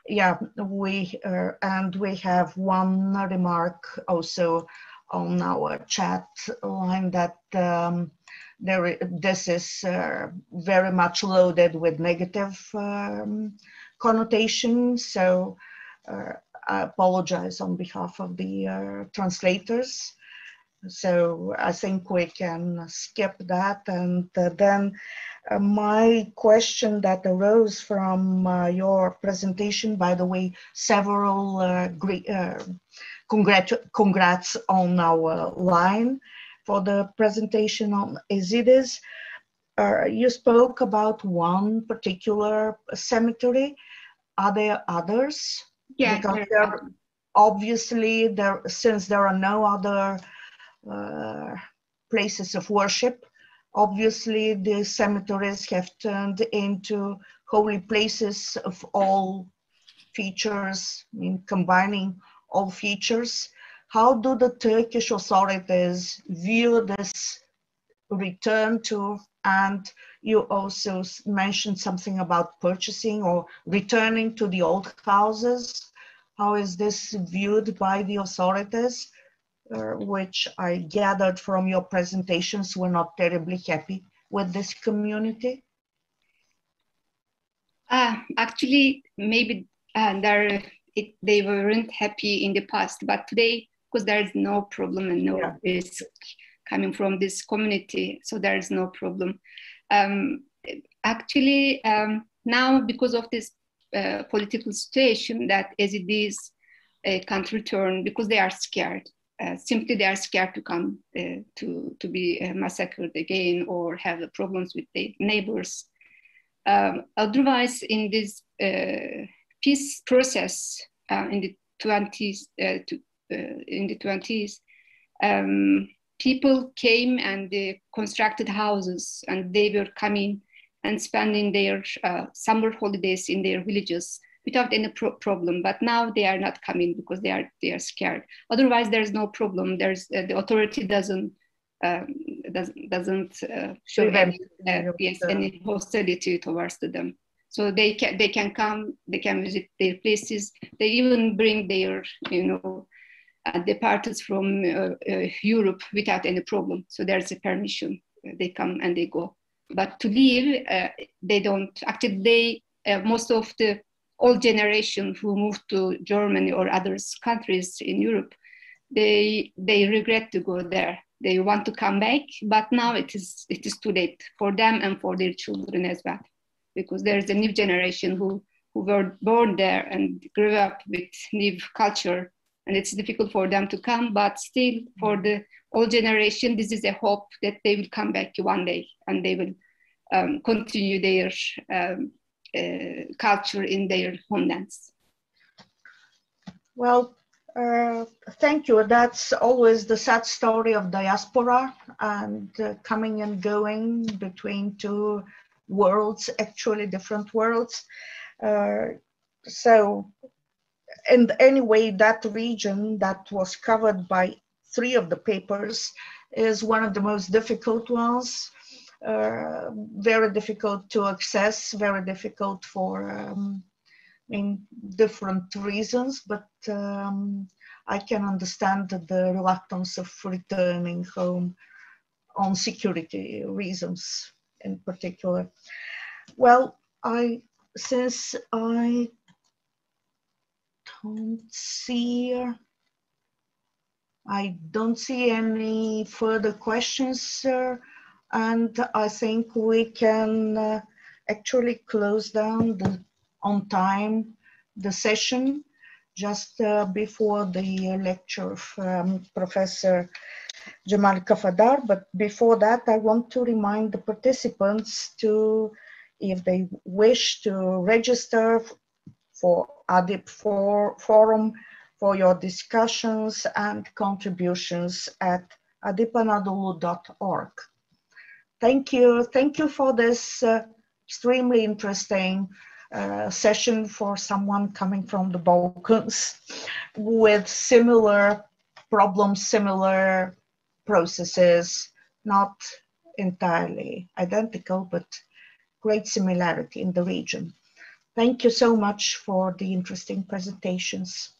Yeah, and we have one remark also on our chat line that this is very much loaded with negative connotations. So I apologize on behalf of the translators. So I think we can skip that. And then my question that arose from your presentation, by the way, several congrats on our line for the presentation on AZIDs. You spoke about one particular cemetery. Are there others? Yeah, because obviously, since there are no other places of worship, obviously the cemeteries have turned into holy places of all features, I mean, combining all features. How do the Turkish authorities view this return to, and you also mentioned something about purchasing or returning to the old houses. How is this viewed by the authorities, which I gathered from your presentations were not terribly happy with this community? Actually, maybe they weren't happy in the past, but today, because there is no problem and no risk coming from this community, so there is no problem. Actually, now because of this political situation, that AZIDs can't return because they are scared. Simply, they are scared to come to be massacred again or have problems with their neighbors. Otherwise, in this peace process in the 20s, people came and they constructed houses, and they were coming and spending their summer holidays in their villages without any problem. But now they are not coming because they are scared. Otherwise, there is no problem. There's the authority doesn't show any hostility towards them. So they can come, they can visit their places. They even bring their departures from Europe without any problem. So there's a permission. They come and they go. But to leave, they don't. Actually, most of the old generation who moved to Germany or other countries in Europe, they regret to go there. They want to come back, but now it is too late for them and for their children as well, because there's a new generation who were born there and grew up with new culture, and it's difficult for them to come. But still, for the old generation, this is a hope that they will come back one day and they will continue their culture in their homelands. Well, thank you. That's always the sad story of diaspora and coming and going between two worlds, actually different worlds. So, and anyway, that region that was covered by 3 of the papers is one of the most difficult ones. Very difficult to access, very difficult for different reasons, but I can understand the reluctance of returning home on security reasons in particular. Well, since I don't see any further questions, and I think we can actually close down on time the session just before the lecture from Professor Jamal Kafadar. But before that, I want to remind the participants to, if they wish to register for ADİP forum for your discussions and contributions at adipanadolu.org. Thank you. Thank you for this extremely interesting session for someone coming from the Balkans with similar problems, similar processes, not entirely identical, but great similarity in the region. Thank you so much for the interesting presentations.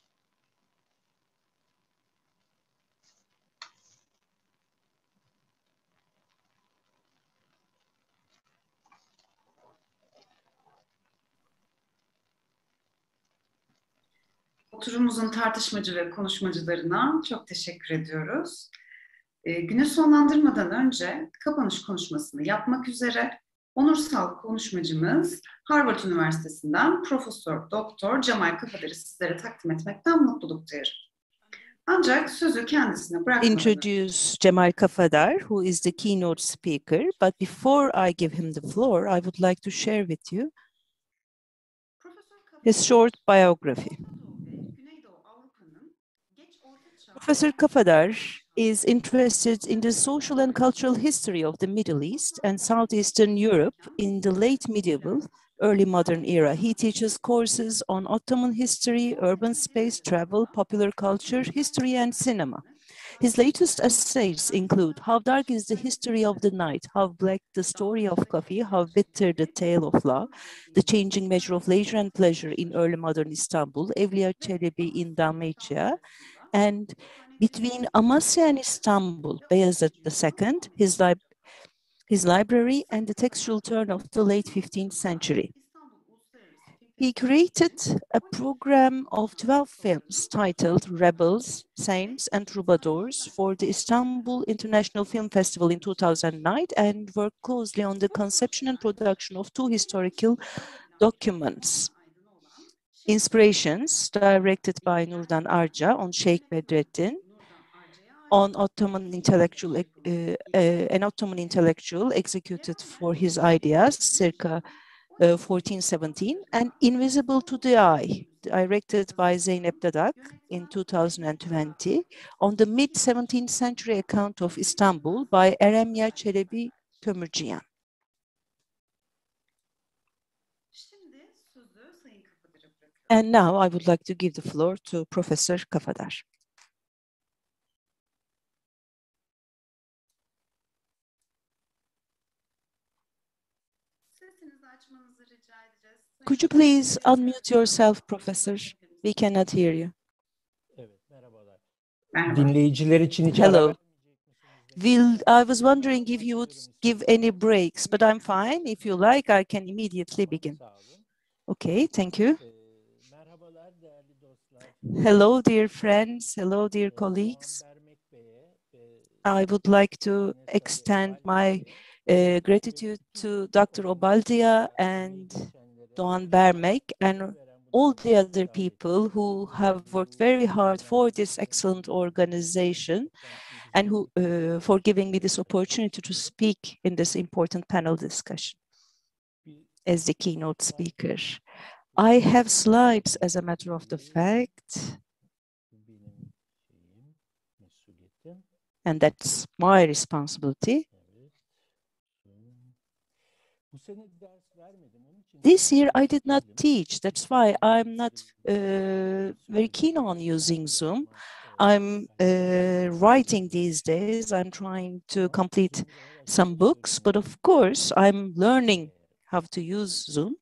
Oturumumuzun tartışmacı ve konuşmacılarına çok teşekkür ediyoruz. Günü sonlandırmadan önce kapanış konuşmasını yapmak üzere onursal konuşmacımız Harvard Üniversitesi'nden Profesör Doktor Cemal Kafadar'ı sizlere takdim etmekten mutluluk duyarım. Ancak sözü kendisine bırakmadan introduce Cemal Kafadar, who is the keynote speaker. But before I give him the floor, I would like to share with you his short biography. Professor Kafadar is interested in the social and cultural history of the Middle East and Southeastern Europe in the late medieval, early modern era. He teaches courses on Ottoman history, urban space, travel, popular culture, history, and cinema. His latest essays include How Dark is the History of the Night, How Black the Story of Coffee, How Bitter the Tale of Law, The Changing Measure of Leisure and Pleasure in Early Modern Istanbul, Evliya Çelebi in Dalmatia, and Between Amasya and Istanbul, Beyazıt II, his library and the textual turn of the late 15th century. He created a program of 12 films titled Rebels, Saints, and Troubadours for the Istanbul International Film Festival in 2009 and worked closely on the conception and production of 2 historical documents. Inspirations, directed by Nurdan Arca on Sheikh Bedrettin, on Ottoman intellectual, an Ottoman intellectual executed for his ideas, circa 1417, and Invisible to the Eye, directed by Zeynep Dadak in 2020, on the mid-17th century account of Istanbul by Eremya Çelebi Kömürciyan. And now I would like to give the floor to Professor Kafadar. Could you please unmute yourself, Professor? We cannot hear you. Dinleyiciler için hiç Hello. I was wondering if you would give any breaks, but I'm fine. If you like, I can immediately begin. Okay, thank you. Hello, dear friends. Hello, dear colleagues. I would like to extend my gratitude to Dr. Obaldía and Doğan Bermek and all the other people who have worked very hard for this excellent organization and who for giving me this opportunity to speak in this important panel discussion as the keynote speaker. I have slides, as a matter of the fact, and that's my responsibility. This year I did not teach, that's why I'm not very keen on using Zoom. I'm writing these days, I'm trying to complete some books, but of course I'm learning how to use Zoom.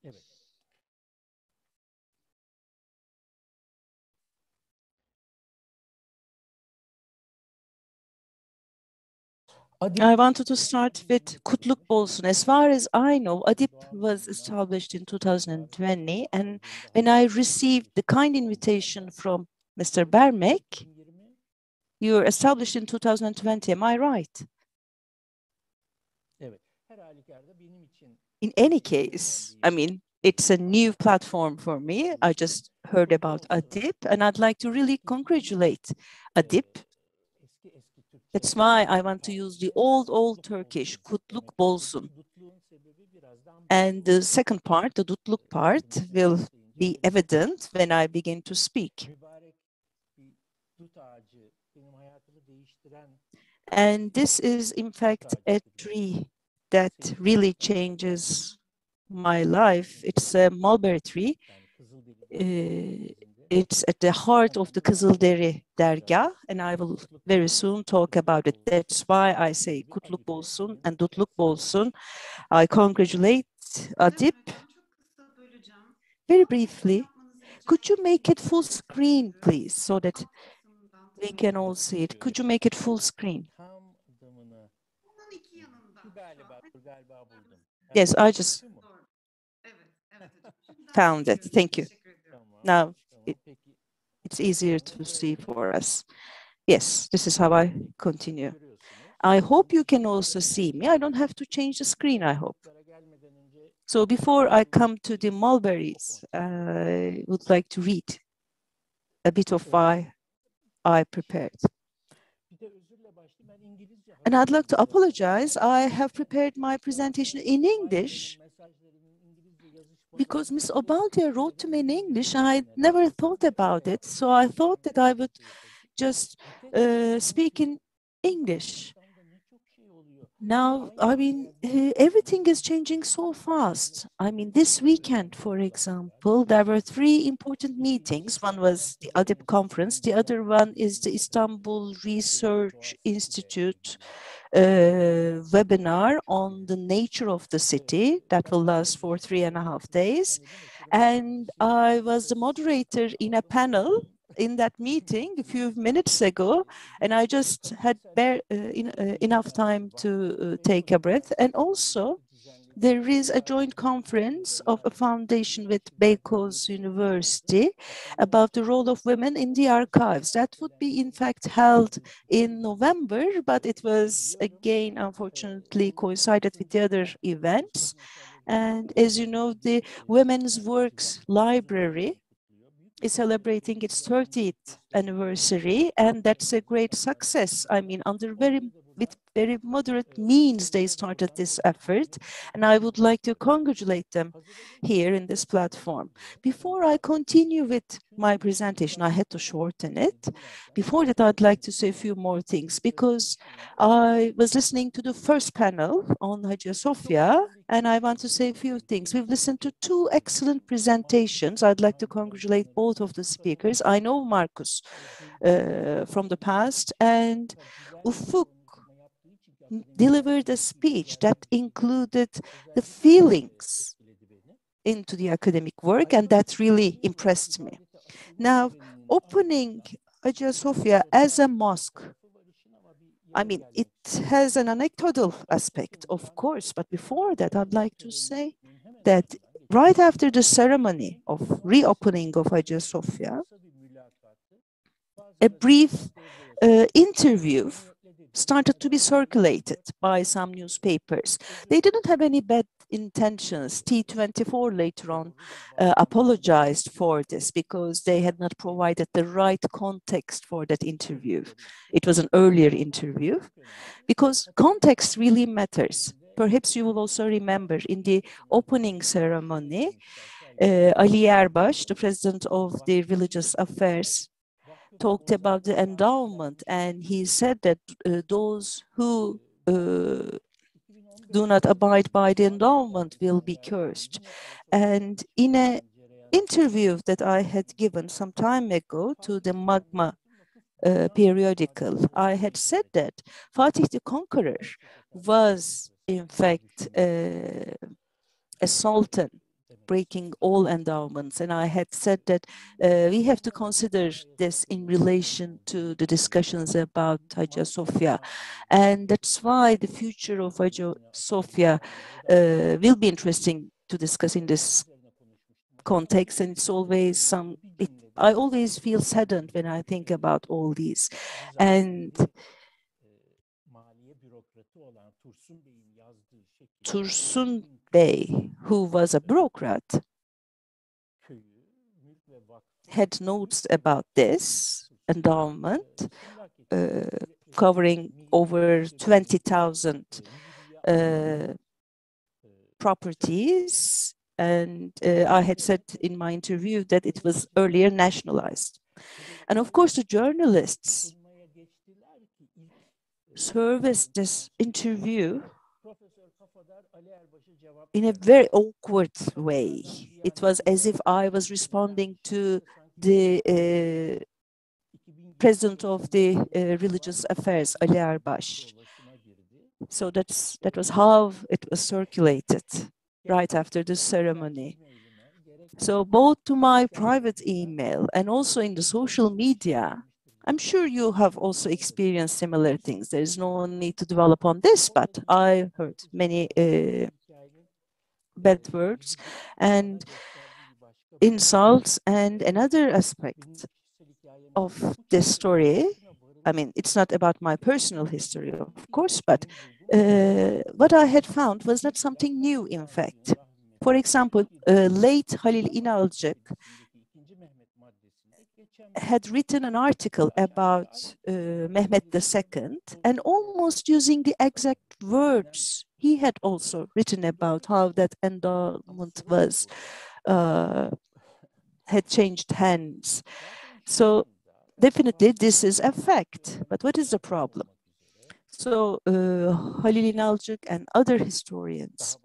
I wanted to start with Kutluk Bolsun. As far as I know, ADİP was established in 2020, and when I received the kind invitation from Mr. Bermek, you were established in 2020, am I right? In any case, I mean, it's a new platform for me. I just heard about ADİP, and I'd like to really congratulate ADİP. That's why I want to use the old Turkish, Kutluk Bolsun. And the second part, the Dutluk part, will be evident when I begin to speak. And this is, in fact, a tree that really changes my life. It's a mulberry tree. It's at the heart of the Kızılderi Dergah, and I will very soon talk about it. That's why I say Kutluk Bolsun and Dutluk Bolsun. I congratulate ADİP. Very briefly, could you make it full screen, please, so that we can all see it? Could you make it full screen? Yes, I just found it. Thank you. Now, it it's easier to see for us. Yes, this is how I continue. I hope you can also see me. I don't have to change the screen, I hope. So before I come to the mulberries, I would like to read a bit of why I prepared. And I'd like to apologize. I have prepared my presentation in English because Miss Obaldía wrote to me in English. I never thought about it. So I thought that I would just speak in English. Now, I mean, everything is changing so fast. I mean, this weekend, for example, there were 3 important meetings. One was the ADİP conference. The other one is the Istanbul Research Institute webinar on the nature of the city that will last for 3.5 days. And I was the moderator in a panel in that meeting a few minutes ago, and I just had enough time to take a breath. And also, there is a joint conference of a foundation with Beykoz University about the role of women in the archives. That would be, in fact, held in November, but it was, again, unfortunately, coincided with the other events. And as you know, the Women's Works Library is celebrating its 30th anniversary, and that's a great success. I mean, with very moderate means, they started this effort, and I would like to congratulate them here in this platform. Before I continue with my presentation, I had to shorten it. Before that, I'd like to say a few more things, because I was listening to the first panel on Hagia Sophia, and I want to say a few things. We've listened to 2 excellent presentations. I'd like to congratulate both of the speakers. I know Markus from the past, and Ufuk delivered a speech that included the feelings into the academic work, and that really impressed me. Now, opening Hagia Sophia as a mosque, I mean, it has an anecdotal aspect, of course, but before that, I'd like to say that right after the ceremony of reopening of Hagia Sophia, a brief interview started to be circulated by some newspapers. They didn't have any bad intentions. T24 later on apologized for this because they had not provided the right context for that interview. It was an earlier interview, because context really matters. Perhaps you will also remember in the opening ceremony, Ali Erbaş, the president of the Religious Affairs, talked about the endowment, and he said that those who do not abide by the endowment will be cursed. And in an interview that I had given some time ago to the Magma periodical, I had said that Fatih the Conqueror was, in fact, a sultan breaking all endowments, and I had said that we have to consider this in relation to the discussions about Hagia Sophia, and that's why the future of Hagia Sophia will be interesting to discuss in this context. And it's always I always feel saddened when I think about all these. And Tursun Bey, who was a bureaucrat, had notes about this endowment, covering over 20,000 properties. And I had said in my interview that it was earlier nationalized. And of course, the journalists serviced this interview in a very awkward way. It was as if I was responding to the president of the Religious Affairs, Ali Erbaş. So that was how it was circulated right after the ceremony. So both to my private email and also in the social media, I'm sure you have also experienced similar things. There is no need to dwell upon this, but I heard many bad words and insults. And another aspect of this story, I mean, it's not about my personal history, of course, but what I had found was not something new, in fact. For example, late Halil İnalcık had written an article about Mehmet II, and almost using the exact words he had also written about how that endowment was had changed hands. So definitely this is a fact, but what is the problem? So Halil İnalcık and other historians,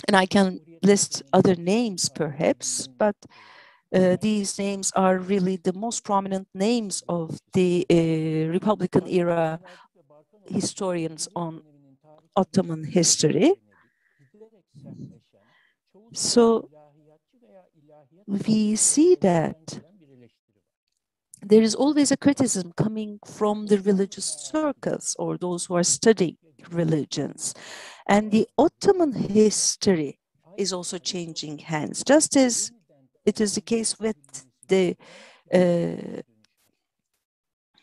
and I can list other names perhaps, but these names are really the most prominent names of the Republican era historians on Ottoman history. So we see that there is always a criticism coming from the religious circles or those who are studying religions. And the Ottoman history is also changing hands, just as it is the case with the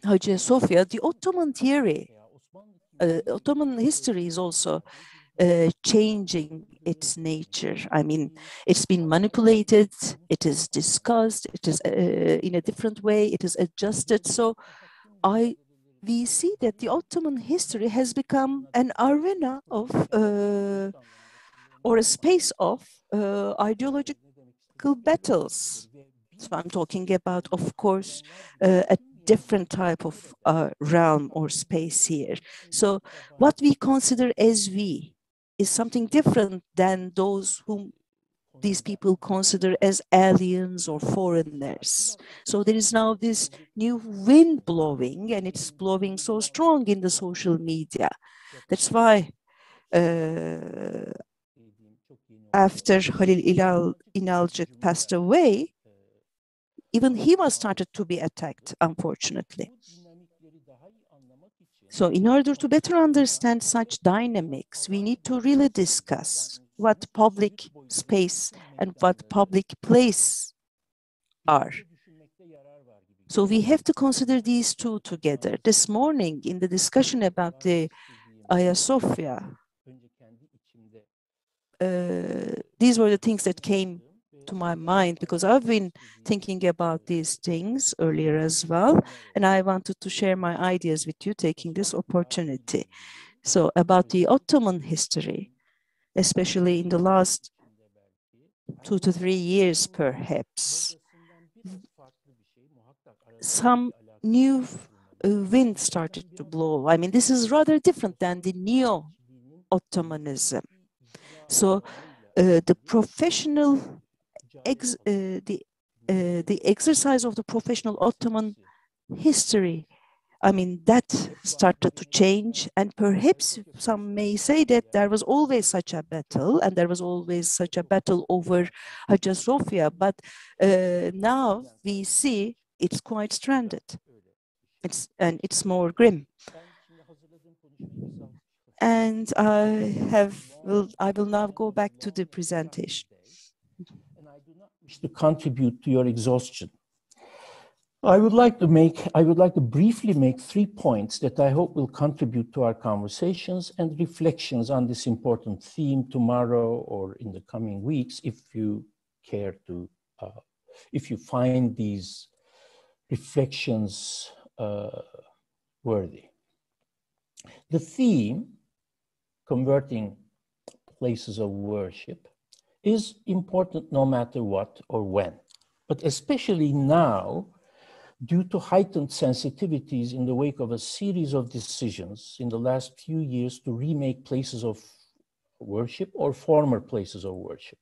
Hagia Sophia. The Ottoman theory, Ottoman history is also changing its nature. I mean, it's been manipulated, it is discussed, it is in a different way, it is adjusted. So we see that the Ottoman history has become an arena of, or a space of ideological battles. So I'm talking about, of course, a different type of realm or space here. So what we consider as we is something different than those whom these people consider as aliens or foreigners. So there is now this new wind blowing, and it's blowing so strong in the social media. That's why after Halil İnalcık passed away, even he was started to be attacked, unfortunately. So in order to better understand such dynamics, we need to really discuss what public space and what public place are. So we have to consider these two together. This morning in the discussion about the Hagia Sophia, these were the things that came to my mind because I've been thinking about these things earlier as well, and I wanted to share my ideas with you, taking this opportunity. So about the Ottoman history, especially in the last 2 to 3 years, perhaps, some new wind started to blow. I mean, this is rather different than the neo-Ottomanism. So the professional, the exercise of the professional Ottoman history, I mean, that started to change, and perhaps some may say that there was always such a battle, and there was always such a battle over Hagia Sophia, but now we see it's quite stranded. It's more grim. And I will now go back to the presentation. And I do not wish to contribute to your exhaustion. I would like to briefly make 3 points that I hope will contribute to our conversations and reflections on this important theme tomorrow or in the coming weeks, if you care to, if you find these reflections worthy. The theme, converting places of worship, is important no matter what or when, but especially now, due to heightened sensitivities in the wake of a series of decisions in the last few years to remake places of worship or former places of worship.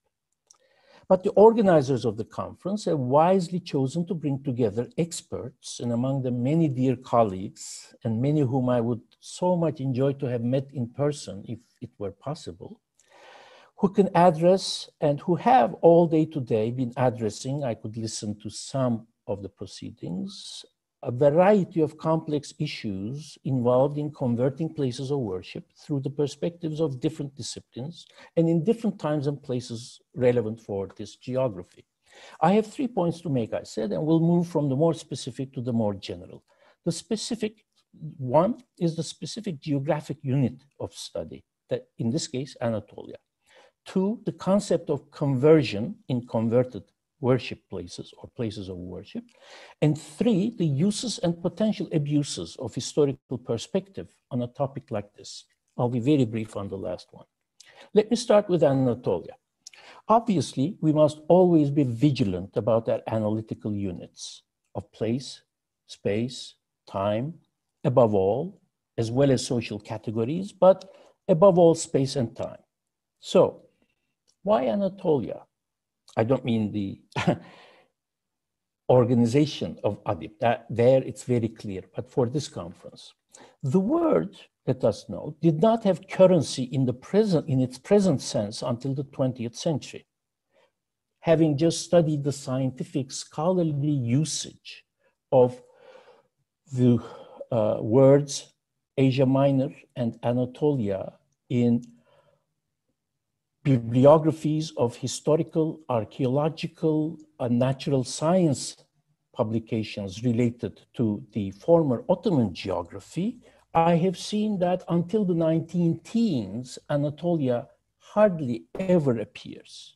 But the organizers of the conference have wisely chosen to bring together experts, and among them many dear colleagues, and many whom I would so much enjoy to have met in person if it were possible, who can address and who have all day today been addressing, I could listen to some of the proceedings, a variety of complex issues involved in converting places of worship through the perspectives of different disciplines and in different times and places relevant for this geography. I have 3 points to make, I said, and we'll move from the more specific to the more general. The specific one is the specific geographic unit of study, that in this case, Anatolia. 2, the concept of conversion in converted worship places or places of worship. And 3, the uses and potential abuses of historical perspective on a topic like this. I'll be very brief on the last one. Let me start with Anatolia. Obviously, we must always be vigilant about our analytical units of place, space, time, above all, as well as social categories, but above all, space and time. So, why Anatolia? I don't mean the organization of ADİP. There it's very clear, but for this conference. The word, let us know, did not have currency in its present sense until the 20th century. Having just studied the scientific scholarly usage of the words Asia Minor and Anatolia in bibliographies of historical, archaeological, and natural science publications related to the former Ottoman geography, I have seen that until the 19-teens, Anatolia hardly ever appears.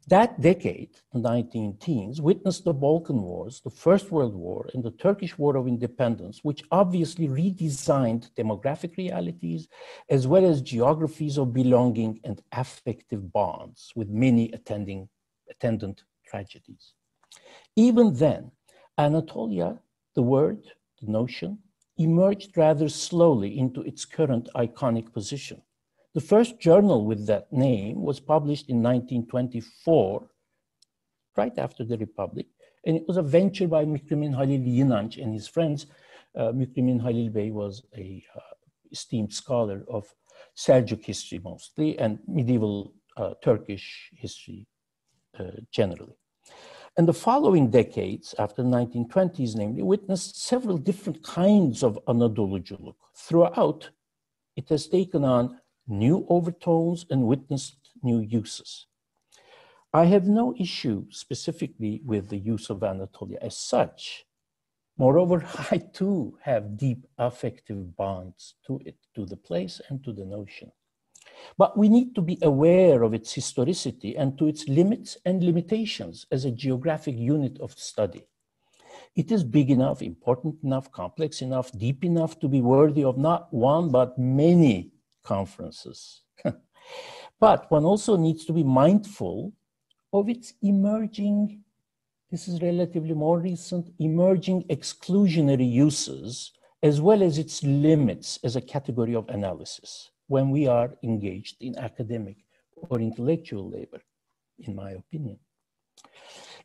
That decade, the 19-teens, witnessed the Balkan Wars, the First World War, and the Turkish War of Independence, which obviously redesigned demographic realities, as well as geographies of belonging and affective bonds, with many attendant tragedies. Even then, Anatolia, the word, the notion, emerged rather slowly into its current iconic position. The first journal with that name was published in 1924, right after the Republic, and it was a venture by Mükremin Halil Yinanç and his friends. Mükremin Halil Bey was an esteemed scholar of Seljuk history mostly, and medieval Turkish history generally. And the following decades, after the 1920s namely, witnessed several different kinds of Anadoluculuk. Throughout, it has taken on new overtones and witnessed new uses. I have no issue specifically with the use of Anatolia as such. Moreover, I too have deep affective bonds to it, to the place and to the notion. But we need to be aware of its historicity and to its limits and limitations as a geographic unit of study. It is big enough, important enough, complex enough, deep enough to be worthy of not one, but many conferences. But one also needs to be mindful of its emerging, this is relatively more recent, emerging exclusionary uses, as well as its limits as a category of analysis when we are engaged in academic or intellectual labor, in my opinion.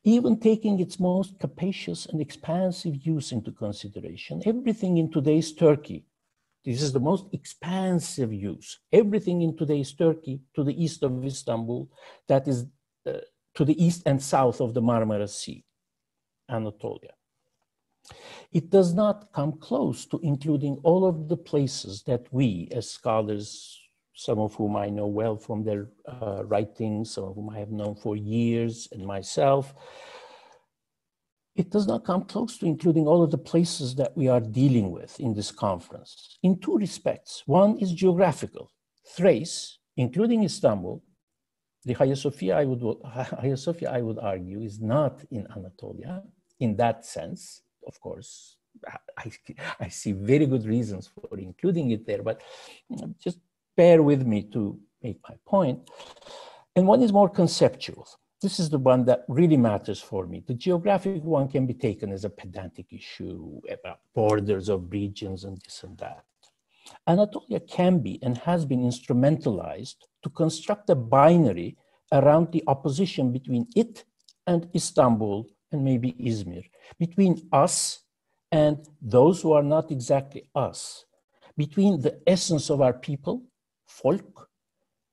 Even taking its most capacious and expansive use into consideration, everything in today's Turkey, this is the most expansive use. Everything in today's Turkey to the east of Istanbul, that is to the east and south of the Marmara Sea, Anatolia. It does not come close to including all of the places that we as scholars, some of whom I know well from their writings, some of whom I have known for years, and myself, it does not come close to including all of the places that we are dealing with in this conference, in two respects. One is geographical. Thrace, including Istanbul, the Hagia Sophia, I would argue, is not in Anatolia in that sense. Of course, I see very good reasons for including it there, but just bear with me to make my point. And one is more conceptual. This is the one that really matters for me. The geographic one can be taken as a pedantic issue about borders of regions and this and that. Anatolia can be and has been instrumentalized to construct a binary around the opposition between it and Istanbul and maybe Izmir, between us and those who are not exactly us, between the essence of our people, folk,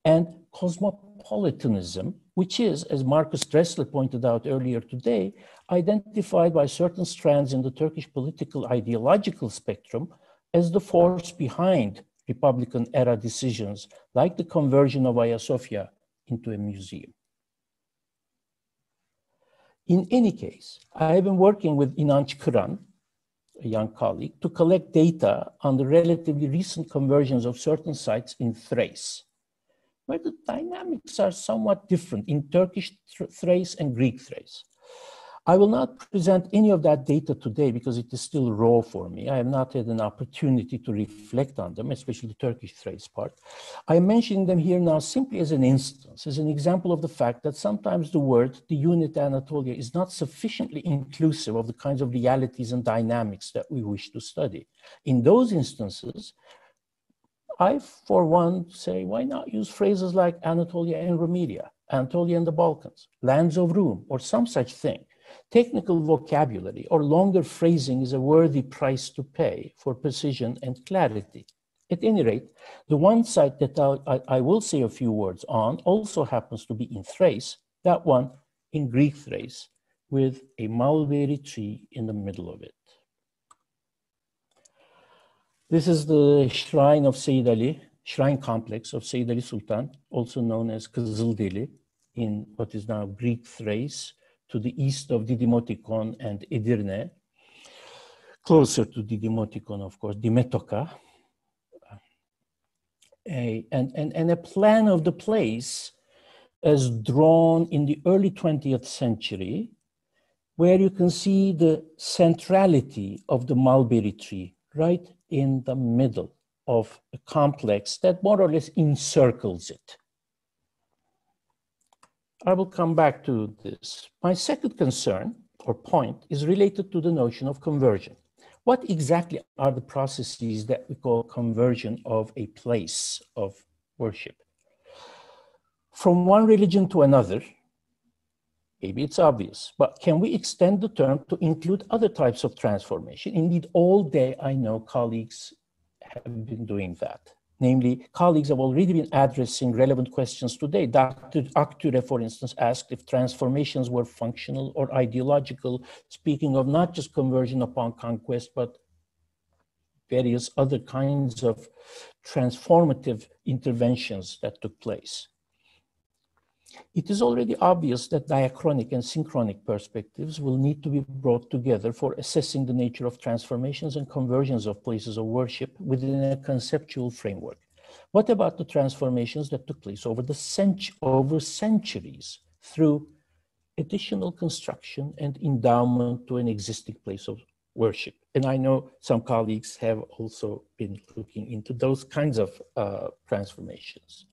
and cosmopolitanism, which is, as Markus DRESSLER pointed out earlier today, identified by certain strands in the Turkish political ideological spectrum as the force behind Republican era decisions like the conversion of Hagia Sophia into a museum. In any case, I have been working with İnanç Kıran, a young colleague, to collect data on the relatively recent conversions of certain sites in Thrace, where the dynamics are somewhat different in Turkish Thrace and Greek Thrace. I will not present any of that data today because it is still raw for me. I have not had an opportunity to reflect on them, especially the Turkish Thrace part. I am mentioning them here now simply as an instance, as an example of the fact that sometimes the word, the unit Anatolia, is not sufficiently inclusive of the kinds of realities and dynamics that we wish to study. In those instances, I, for one, say, why not use phrases like Anatolia and Rumelia, Anatolia and the Balkans, lands of Rome, or some such thing. Technical vocabulary or longer phrasing is a worthy price to pay for precision and clarity. At any rate, the one site that I will say a few words on also happens to be in Thrace, that one in Greek Thrace, with a mulberry tree in the middle of it. This is the shrine of Seyyid Ali, shrine complex of Seyyid Ali Sultan, also known as Kızıldeli, in what is now Greek Thrace, to the east of Didimotikon and Edirne, closer to Didimotikon, of course, Dimetoka. And a plan of the place as drawn in the early 20th century, where you can see the centrality of the mulberry tree right in the middle of a complex that more or less encircles it. I will come back to this. My second concern or point is related to the notion of conversion. What exactly are the processes that we call conversion of a place of worship? From one religion to another, maybe it's obvious, but can we extend the term to include other types of transformation? Indeed, all day I know colleagues have been doing that. Namely, colleagues have already been addressing relevant questions today. Dr. Akture, for instance, asked if transformations were functional or ideological, speaking of not just conversion upon conquest, but various other kinds of transformative interventions that took place. It is already obvious that diachronic and synchronic perspectives will need to be brought together for assessing the nature of transformations and conversions of places of worship within a conceptual framework. What about the transformations that took place over centuries through additional construction and endowment to an existing place of worship? And I know some colleagues have also been looking into those kinds of transformations.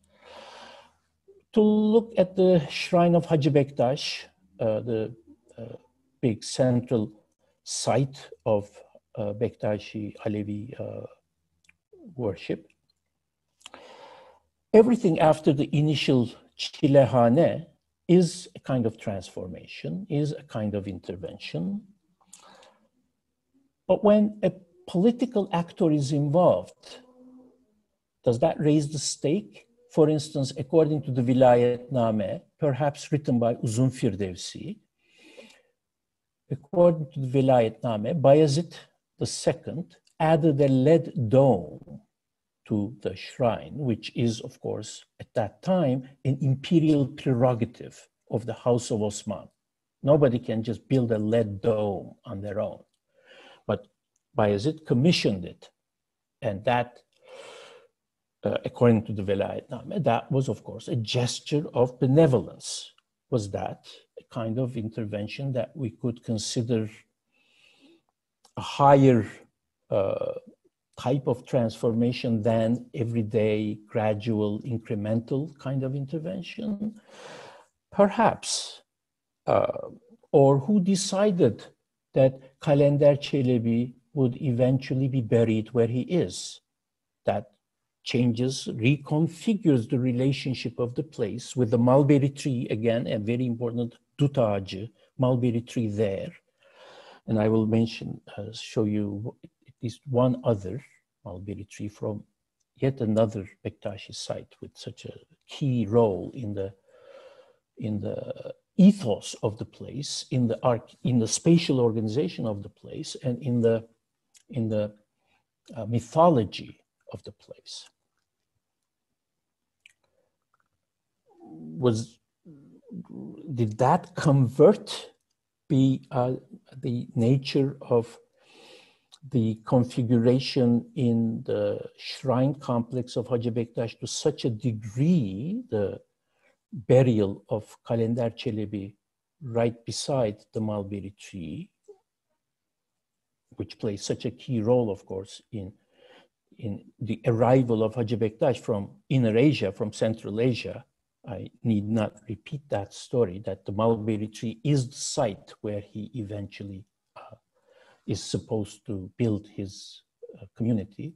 To look at the shrine of Hacı Bektaş, the big central site of Bektaşi Alevi worship. Everything after the initial Çilehane is a kind of transformation, is a kind of intervention. But when a political actor is involved, does that raise the stake? For instance, according to the Vilayetname, perhaps written by Uzun Firdevsi, according to the Vilayetname, Bayezid II added a lead dome to the shrine, which is, of course, at that time, an imperial prerogative of the House of Osman. Nobody can just build a lead dome on their own. But Bayezid commissioned it, and that according to the Vilayetname, that was, of course, a gesture of benevolence. Was that a kind of intervention that we could consider a higher type of transformation than everyday, gradual, incremental kind of intervention? Perhaps. Or who decided that Kalender Çelebi would eventually be buried where he is? That changes, reconfigures the relationship of the place with the mulberry tree, again, a very important dut ağacı, mulberry tree there. And I will mention, show you at least one other mulberry tree from yet another Bektaşi site with such a key role in the ethos of the place, in the spatial organization of the place, and in the mythology of the place. Did that convert be the nature of the configuration in the shrine complex of Hacı Bektaş to such a degree, the burial of Kalender Çelebi right beside the mulberry tree, which plays such a key role, of course, in the arrival of Hacı Bektaş from Inner Asia, from Central Asia. I need not repeat that story, that the mulberry tree is the site where he eventually is supposed to build his community.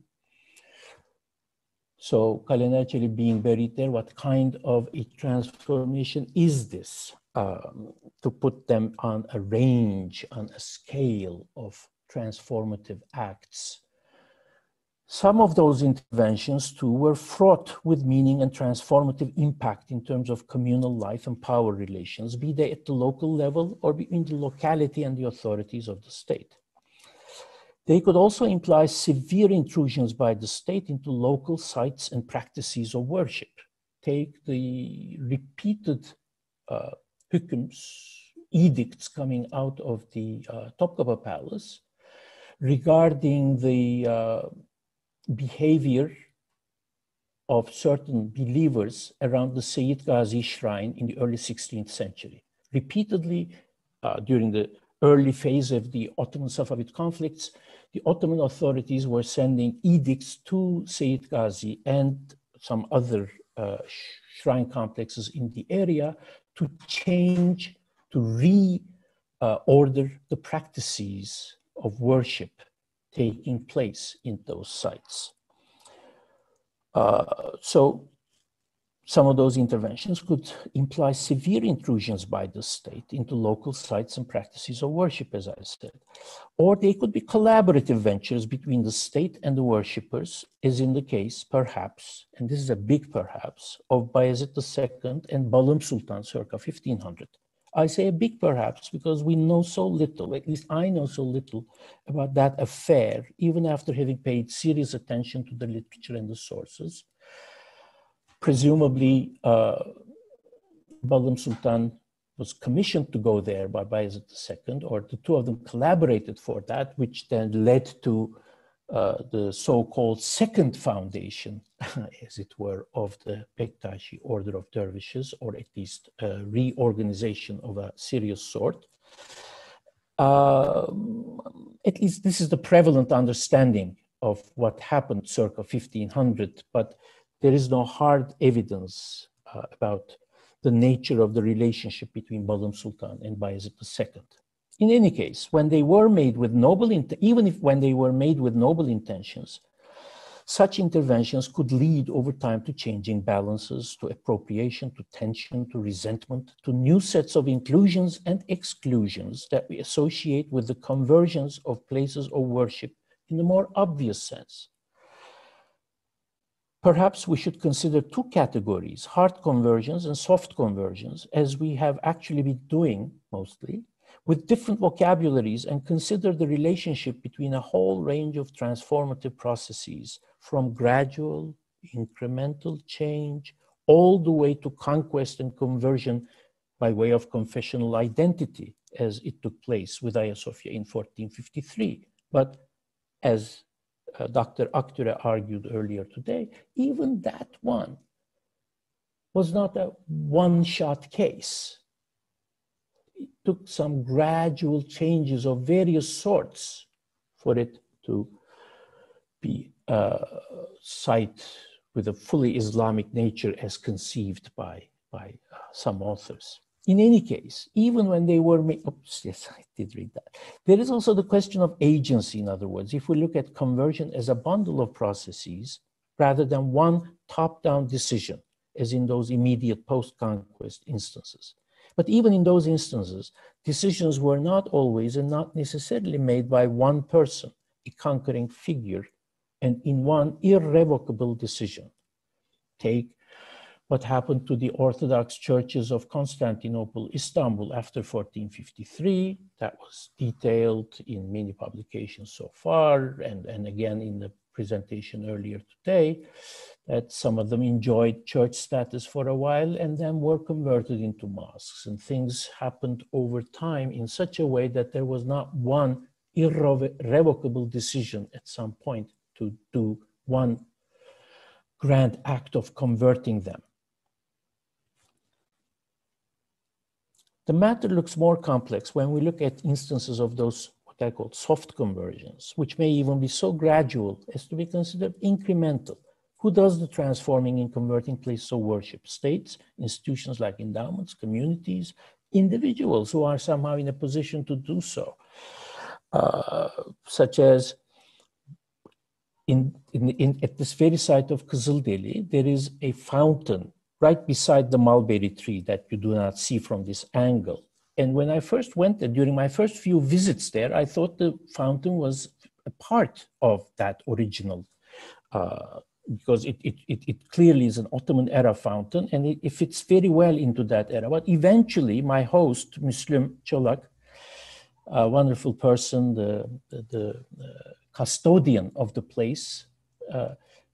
So Kalender Çelebi being buried there, what kind of a transformation is this? To put them on a range, on a scale of transformative acts. Some of those interventions too were fraught with meaning and transformative impact in terms of communal life and power relations, be they at the local level or between the locality and the authorities of the state. They could also imply severe intrusions by the state into local sites and practices of worship. Take the repeated hüküms, edicts coming out of the Topkapı Palace regarding the behavior of certain believers around the Seyyid Gazi shrine in the early 16th century. Repeatedly, during the early phase of the Ottoman-Safavid conflicts, the Ottoman authorities were sending edicts to Seyyid Gazi and some other shrine complexes in the area to change, to reorder the practices of worship taking place in those sites. So some of those interventions could imply severe intrusions by the state into local sites and practices of worship, as I said. Or they could be collaborative ventures between the state and the worshippers, as in the case, perhaps, and this is a big perhaps, of Bayezid II and Balım Sultan circa 1500. I say a big perhaps because we know so little, at least I know so little about that affair, even after having paid serious attention to the literature and the sources. Presumably, Balım Sultan was commissioned to go there by Bayezid II, or the two of them collaborated for that, which then led to the so-called second foundation, as it were, of the Bektashi order of dervishes, or at least a reorganization of a serious sort. At least this is the prevalent understanding of what happened circa 1500, but there is no hard evidence about the nature of the relationship between Balım Sultan and Bayezid II. In any case, when they were made with noble, even if when they were made with noble intentions, such interventions could lead over time to changing balances, to appropriation, to tension, to resentment, to new sets of inclusions and exclusions that we associate with the conversions of places of worship in a more obvious sense. Perhaps we should consider two categories, hard conversions and soft conversions, as we have actually been doing mostly, with different vocabularies, and consider the relationship between a whole range of transformative processes, from gradual, incremental change, all the way to conquest and conversion by way of confessional identity, as it took place with Hagia Sophia in 1453. But as Dr. Akture argued earlier today, even that one was not a one-shot case. It took some gradual changes of various sorts for it to be a site with a fully Islamic nature as conceived by some authors. In any case, even when they were made, oops, yes, I did read that. There is also the question of agency, in other words. If we look at conversion as a bundle of processes, rather than one top-down decision, as in those immediate post-conquest instances. But even in those instances, decisions were not always and not necessarily made by one person, a conquering figure, and in one irrevocable decision. Take what happened to the Orthodox churches of Constantinople, Istanbul after 1453. That was detailed in many publications so far, and again in the presentation earlier today, that some of them enjoyed church status for a while and then were converted into mosques. And things happened over time in such a way that there was not one irrevocable decision at some point to do one grand act of converting them. The matter looks more complex when we look at instances of those, what I call soft conversions, which may even be so gradual as to be considered incremental. Who does the transforming and converting places of worship? States, institutions like endowments, communities, individuals who are somehow in a position to do so, such as at this very site of Kızılderili, there is a fountain right beside the mulberry tree that you do not see from this angle. And when I first went there, during my first few visits there, I thought the fountain was a part of that original, because it clearly is an Ottoman era fountain, and it fits very well into that era. But eventually my host, Müslüm Çolak, a wonderful person, the custodian of the place,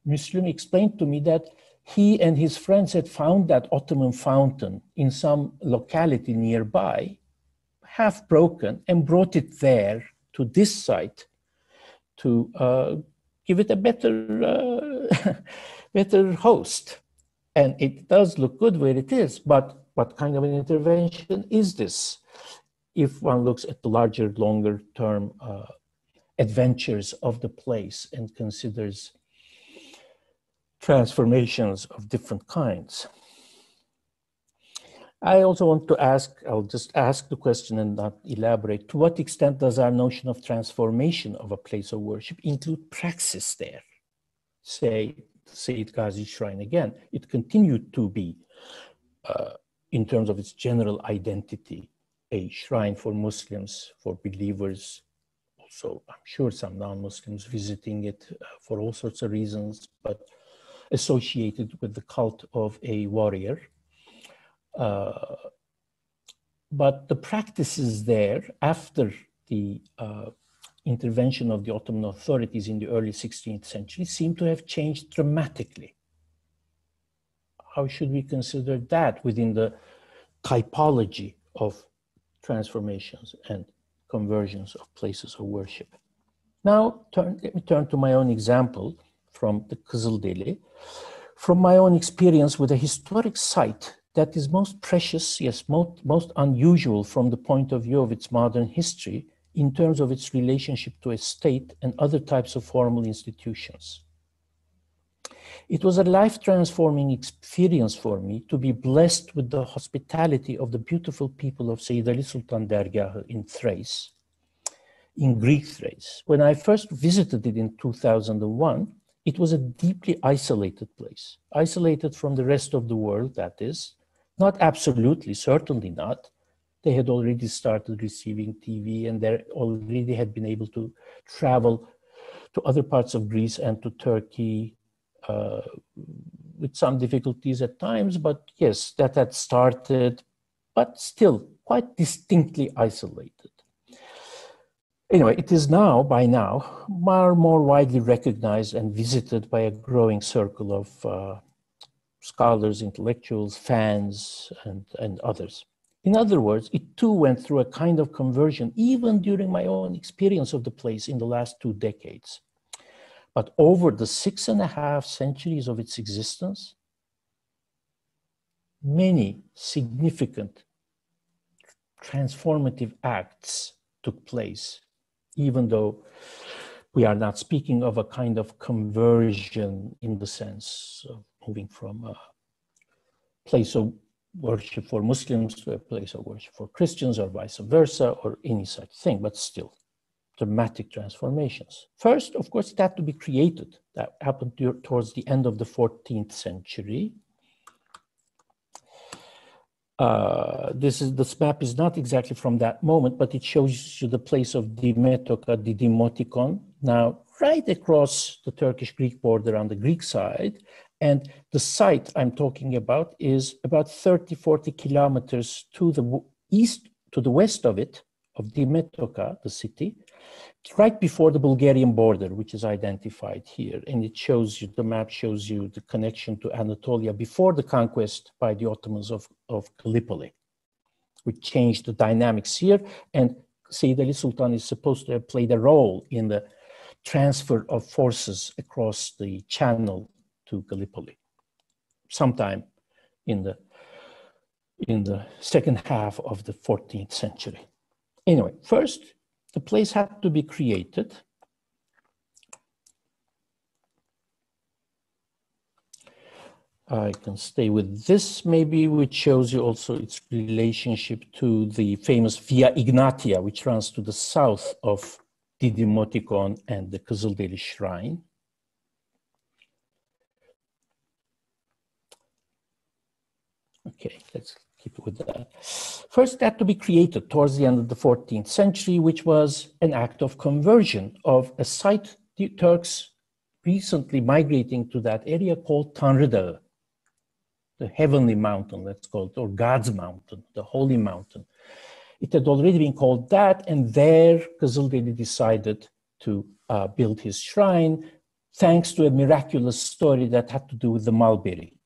Müslüm explained to me that he and his friends had found that Ottoman fountain in some locality nearby, half broken, and brought it there to this site to give it a better, better host. And it does look good where it is, but what kind of an intervention is this? If one looks at the larger, longer term adventures of the place and considers transformations of different kinds. I also want to ask, I'll just ask the question and not elaborate, to what extent does our notion of transformation of a place of worship include praxis there? Say, Sayyid Ghazi Shrine again, it continued to be, in terms of its general identity, a shrine for Muslims, for believers, also I'm sure some non-Muslims visiting it for all sorts of reasons, but associated with the cult of a warrior. But the practices there, after the intervention of the Ottoman authorities in the early 16th century, seem to have changed dramatically. How should we consider that within the typology of transformations and conversions of places of worship? Now, let me turn to my own example from the Kızılderili, from my own experience with a historic site that is most precious, yes, most unusual from the point of view of its modern history in terms of its relationship to a state and other types of formal institutions. It was a life-transforming experience for me to be blessed with the hospitality of the beautiful people of Seyyid Ali Sultan Dergahı in Thrace, in Greek Thrace. When I first visited it in 2001, it was a deeply isolated place, isolated from the rest of the world, that is, not absolutely, certainly not. They had already started receiving TV and they already had been able to travel to other parts of Greece and to Turkey with some difficulties at times, but yes, that had started, but still quite distinctly isolated. Anyway, it is now, by now, more widely recognized and visited by a growing circle of scholars, intellectuals, fans, and others. In other words, it too went through a kind of conversion, even during my own experience of the place in the last 2 decades. But over the 6.5 centuries of its existence, many significant transformative acts took place, even though we are not speaking of a kind of conversion in the sense of moving from a place of worship for Muslims to a place of worship for Christians or vice versa or any such thing, but still dramatic transformations. First, of course, it had to be created. That happened towards the end of the 14th century. This map is not exactly from that moment, but it shows you the place of Dimetoka Didimotikon, now right across the Turkish-Greek border on the Greek side, And the site I'm talking about is about 30, 40 kilometers to the east, to the west of it, of Dimetoka, the city, right before the Bulgarian border, which is identified here. And it shows you, the map shows you the connection to Anatolia before the conquest by the Ottomans of Gallipoli, which changed the dynamics here. And Seyyid Ali Sultan is supposed to have played a role in the transfer of forces across the channel to Gallipoli, sometime in the second half of the 14th century. Anyway, first, the place had to be created. I can stay with this maybe, which shows you also its relationship to the famous Via Ignatia, which runs to the south of Didimotikon and the Kızıldeli Shrine. Okay, let's keep it with that. First, that to be created towards the end of the 14th century, which was an act of conversion of a site, the Turks recently migrating to that area called Tanrı Dağı, the heavenly mountain, let's call it, or God's mountain, the holy mountain. It had already been called that, and there Kızıldeli decided to build his shrine, thanks to a miraculous story that had to do with the mulberry,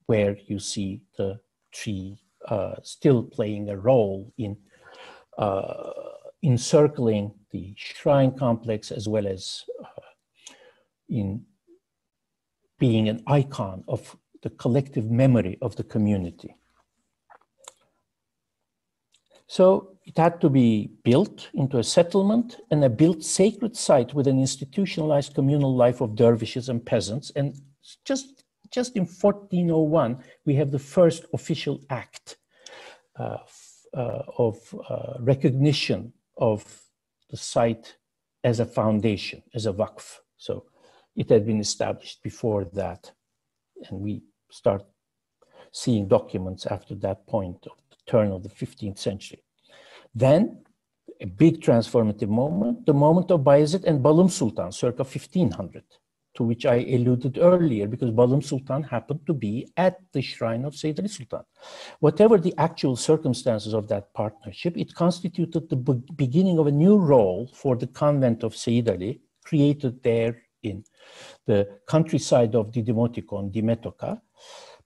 where you see the tree still playing a role in encircling the shrine complex, as well as in being an icon of the collective memory of the community. So it had to be built into a settlement and a built sacred site with an institutionalized communal life of dervishes and peasants. And just in 1401, we have the first official act of recognition of the site as a foundation, as a waqf. So it had been established before that, and we start seeing documents after that point of the turn of the 15th century. Then a big transformative moment, the moment of Bayezid and Balım Sultan, circa 1500, to which I alluded earlier, because Balım Sultan happened to be at the shrine of Seyyid Ali Sultan. Whatever the actual circumstances of that partnership, it constituted the beginning of a new role for the convent of Seyyid Ali, created there in the countryside of Didimotikon, Dimetoka.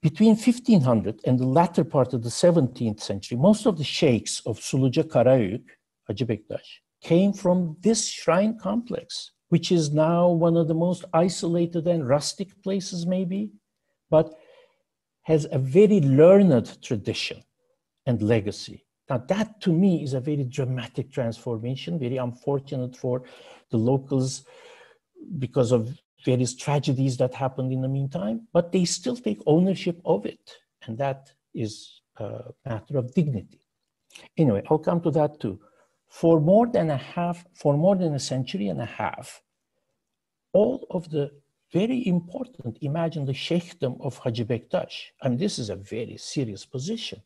Between 1500 and the latter part of the 17th century, most of the sheikhs of Suluca Karayük, Hacı Bektaş, came from this shrine complex, which is now one of the most isolated and rustic places maybe, but has a very learned tradition and legacy. Now that to me is a very dramatic transformation, very unfortunate for the locals because of various tragedies that happened in the meantime, but they still take ownership of it. And that is a matter of dignity. Anyway, I'll come to that too. For more than a century and a half, all of the very important, imagine the sheikhdom of Hacı Bektaş. I mean, this is a very serious position.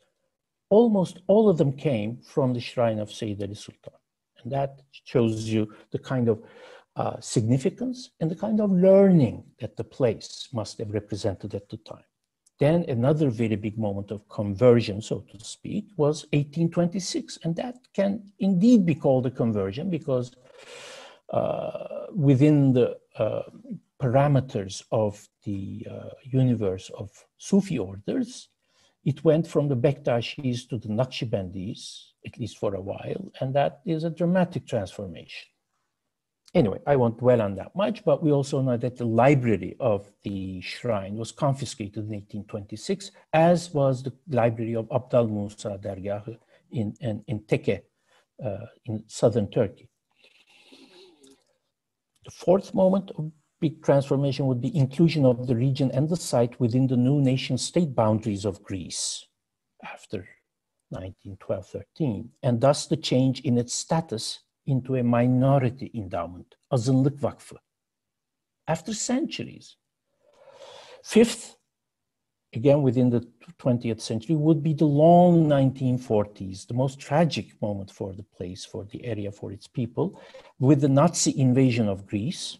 Almost all of them came from the shrine of Seyyid Ali Sultan. And that shows you the kind of significance and the kind of learning that the place must have represented at the time. Then another very big moment of conversion, so to speak, was 1826. And that can indeed be called a conversion because within the parameters of the universe of Sufi orders, it went from the Bektashis to the Naqshbandis, at least for a while, and that is a dramatic transformation. Anyway, I won't dwell on that much, but we also know that the library of the shrine was confiscated in 1826, as was the library of Abdal Musa Dergahı in Teke, in southern Turkey. The fourth moment of big transformation would be inclusion of the region and the site within the new nation-state boundaries of Greece after 1912-13, and thus the change in its status into a minority endowment, Azınlık Vakfı, after centuries. Fifth, again within the 20th century, would be the long 1940s, the most tragic moment for the place, for the area, for its people, with the Nazi invasion of Greece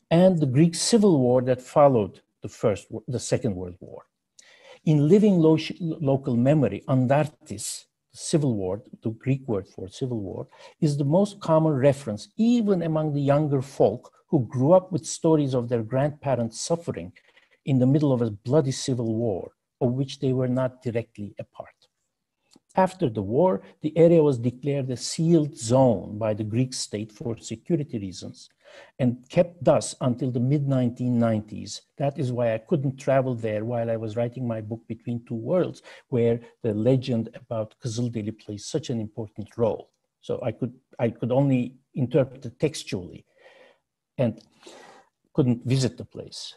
and the Greek civil war that followed the Second World War. In living local memory, andartis, civil war, the Greek word for civil war, is the most common reference even among the younger folk who grew up with stories of their grandparents suffering in the middle of a bloody civil war, of which they were not directly a part. After the war, the area was declared a sealed zone by the Greek state for security reasons and kept thus until the mid-1990s. That is why I couldn't travel there while I was writing my book Between Two Worlds, where the legend about Kızılderili plays such an important role. So I could only interpret it textually and couldn't visit the place.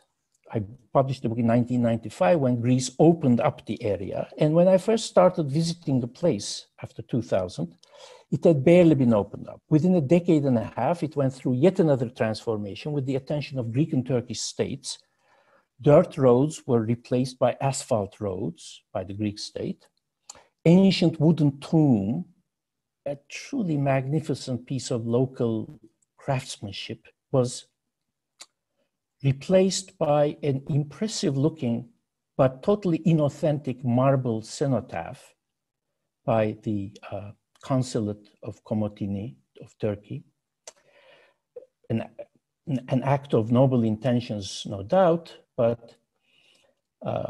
I published the book in 1995 when Greece opened up the area. And when I first started visiting the place after 2000, it had barely been opened up. Within a decade and a half, it went through yet another transformation with the attention of Greek and Turkish states. Dirt roads were replaced by asphalt roads by the Greek state. Ancient wooden tomb, a truly magnificent piece of local craftsmanship, was replaced by an impressive looking but totally inauthentic marble cenotaph by the consulate of Komotini of Turkey. An act of noble intentions, no doubt, but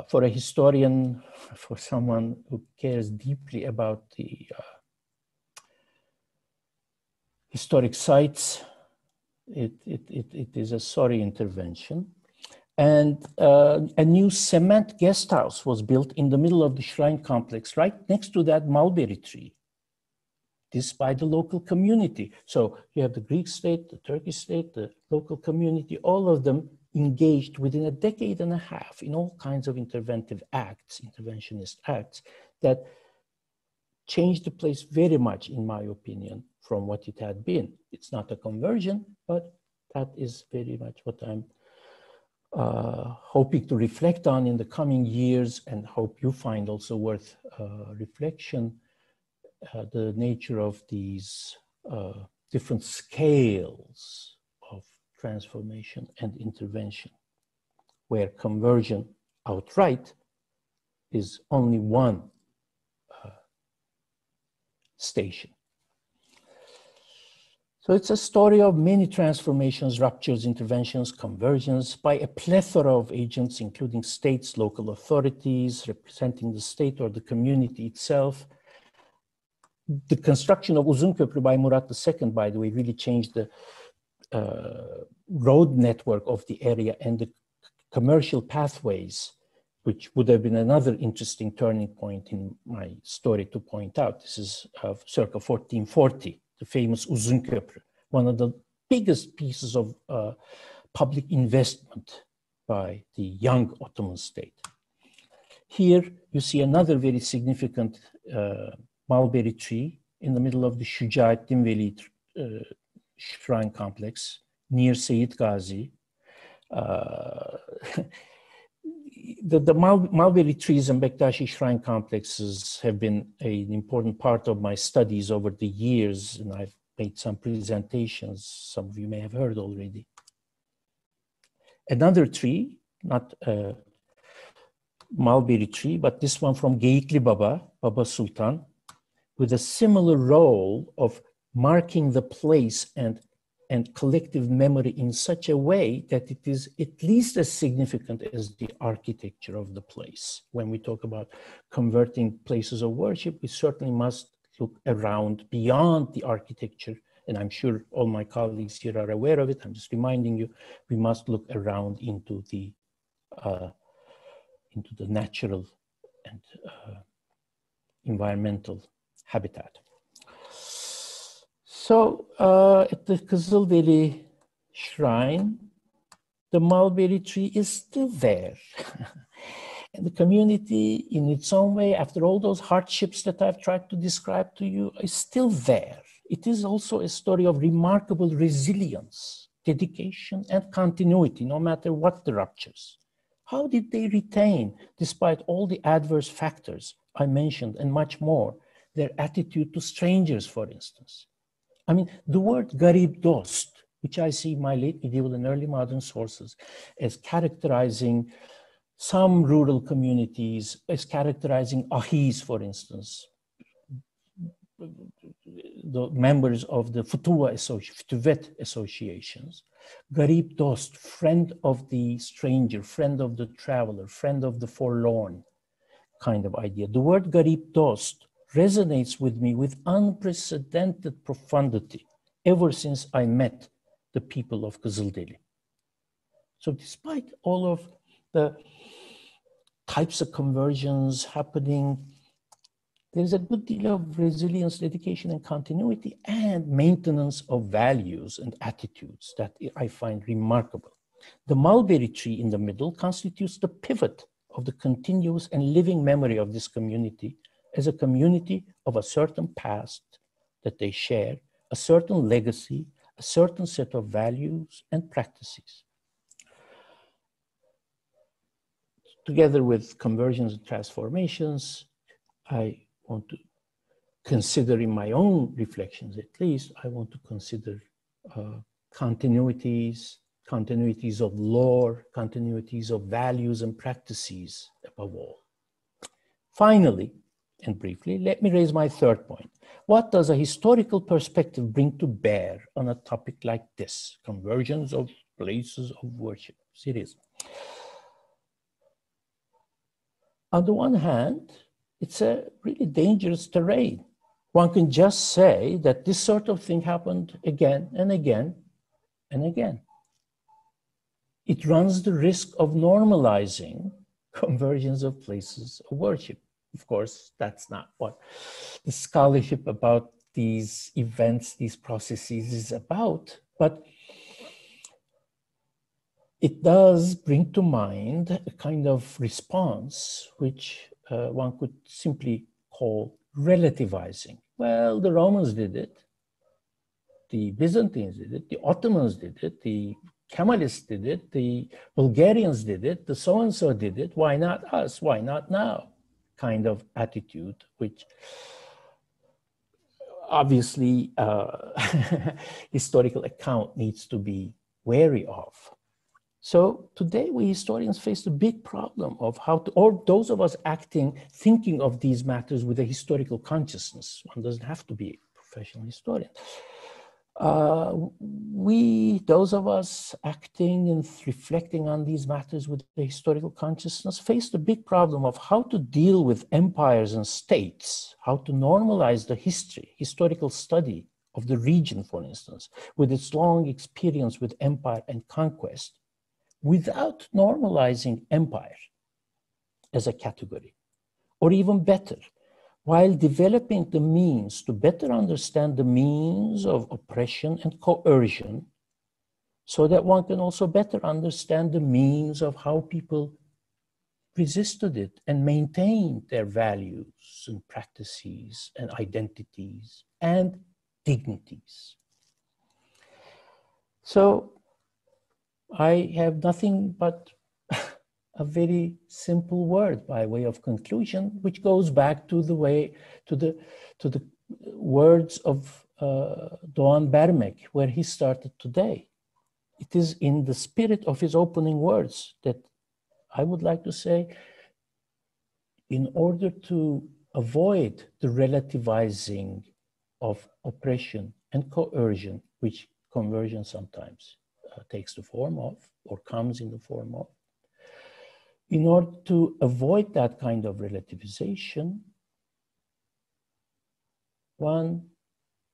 for a historian, for someone who cares deeply about the historic sites, it is a sorry intervention. And a new cement guest house was built in the middle of the shrine complex, right next to that mulberry tree. This by the local community. So you have the Greek state, the Turkish state, the local community, all of them engaged within a decade and a half in all kinds of interventive acts, interventionist acts, that changed the place very much, in my opinion, from what it had been. It's not a conversion, but that is very much what I'm hoping to reflect on in the coming years, and hope you find also worth reflection, the nature of these different scales of transformation and intervention, where conversion outright is only one station. So it's a story of many transformations, ruptures, interventions, conversions by a plethora of agents, including states, local authorities, representing the state or the community itself. The construction of Uzunköprü by Murat II, by the way, really changed the road network of the area and the commercial pathways, which would have been another interesting turning point in my story to point out. This is of circa 1440. The famous Uzunköprü, one of the biggest pieces of public investment by the young Ottoman state. Here you see another very significant mulberry tree in the middle of the Şucaettin Veli shrine complex near Seyit Gazi. The mulberry trees and Bektashi shrine complexes have been an important part of my studies over the years, and I've made some presentations, some of you may have heard already. Another tree, not a mulberry tree, but this one from Geyikli Baba, Baba Sultan, with a similar role of marking the place and collective memory in such a way that it is at least as significant as the architecture of the place. When we talk about converting places of worship, we certainly must look around beyond the architecture, and I'm sure all my colleagues here are aware of it. I'm just reminding you, we must look around into the natural and environmental habitat. So at the Kızılderili shrine, the mulberry tree is still there. And the community in its own way, after all those hardships that I've tried to describe to you, is still there. It is also a story of remarkable resilience, dedication, and continuity, no matter what the ruptures. How did they retain, despite all the adverse factors I mentioned and much more, their attitude to strangers, for instance? I mean, the word garib dost, which I see in my late medieval and early modern sources as characterizing some rural communities, as characterizing ahis, for instance, the members of the Futuvet associations, Garib Dost, friend of the stranger, friend of the traveler, friend of the forlorn kind of idea. The word Garib Dost resonates with me with unprecedented profundity ever since I met the people of Kızılderili. So despite all of the types of conversions happening, there's a good deal of resilience, dedication, and continuity, and maintenance of values and attitudes that I find remarkable. The mulberry tree in the middle constitutes the pivot of the continuous and living memory of this community as a community of a certain past that they share, a certain legacy, a certain set of values and practices. Together with conversions and transformations, I want to consider, in my own reflections at least, I want to consider continuities of lore, continuities of values and practices above all. Finally, and briefly, let me raise my third point. What does a historical perspective bring to bear on a topic like this? Conversions of places of worship. Seriously. On the one hand, it's a really dangerous terrain. One can just say that this sort of thing happened again and again and again. It runs the risk of normalizing conversions of places of worship. Of course, that's not what the scholarship about these events, these processes is about, but it does bring to mind a kind of response which one could simply call relativizing. Well, the Romans did it, the Byzantines did it, the Ottomans did it, the Kemalists did it, the Bulgarians did it, the so-and-so did it, why not us, why not now? Kind of attitude, which obviously historical account needs to be wary of. So today we historians face the big problem of how to, or those of us thinking of these matters with a historical consciousness. One doesn't have to be a professional historian. Those of us acting and reflecting on these matters with the historical consciousness, face the big problem of how to deal with empires and states, how to normalize the historical study of the region, for instance, with its long experience with empire and conquest, without normalizing empire as a category, or even better, while developing the means to better understand the means of oppression and coercion, so that one can also better understand the means of how people resisted it and maintained their values and practices and identities and dignities. So I have nothing but a very simple word by way of conclusion, which goes back to the words of Doğan Bermek, where he started today. It is in the spirit of his opening words that I would like to say, in order to avoid the relativizing of oppression and coercion, which conversion sometimes takes the form of, or comes in the form of, in order to avoid that kind of relativization, one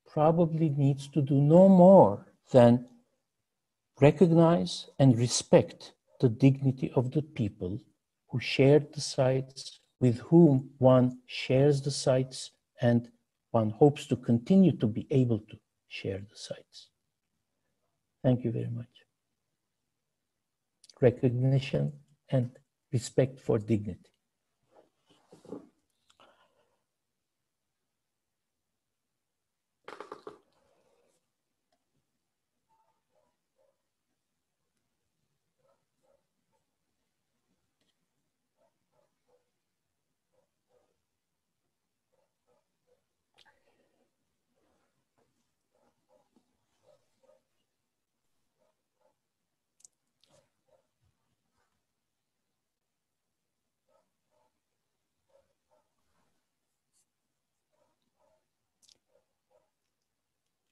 probably needs to do no more than recognize and respect the dignity of the people who shared the sites, with whom one shares the sites, and one hopes to continue to be able to share the sites. Thank you very much. Recognition and respect for dignity.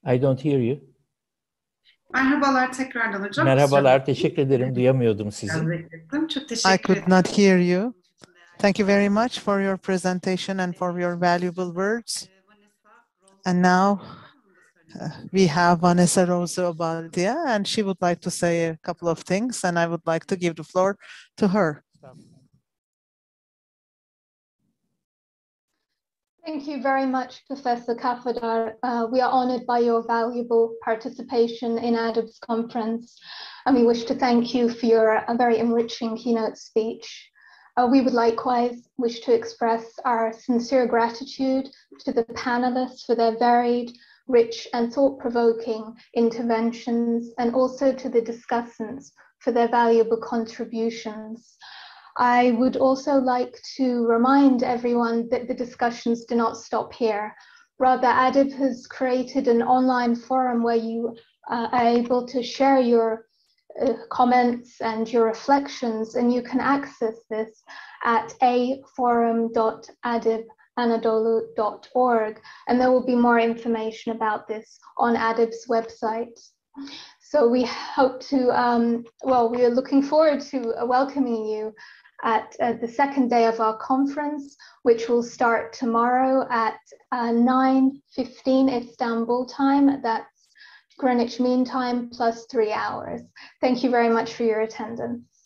I don't hear you. Merhabalar tekrardan hocam. Merhabalar, teşekkür ederim. Duyamıyordum sizi. Çok teşekkür I could not hear you. Thank you very much for your presentation and for your valuable words. And now we have Vanessa R Obaldía, and she would like to say a couple of things, and I would like to give the floor to her. Thank you very much, Professor Kafadar. We are honored by your valuable participation in ADİP's conference, and we wish to thank you for your very enriching keynote speech. We would likewise wish to express our sincere gratitude to the panelists for their varied, rich and thought-provoking interventions, and also to the discussants for their valuable contributions. I would also like to remind everyone that the discussions do not stop here. Rather, ADİP has created an online forum where you are able to share your comments and your reflections, and you can access this at aforum.adipanadolu.org, and there will be more information about this on ADİP's website. So we hope to, we are looking forward to welcoming you at the second day of our conference, which will start tomorrow at 9:15 Istanbul time. That's Greenwich Mean Time plus 3 hours. Thank you very much for your attendance.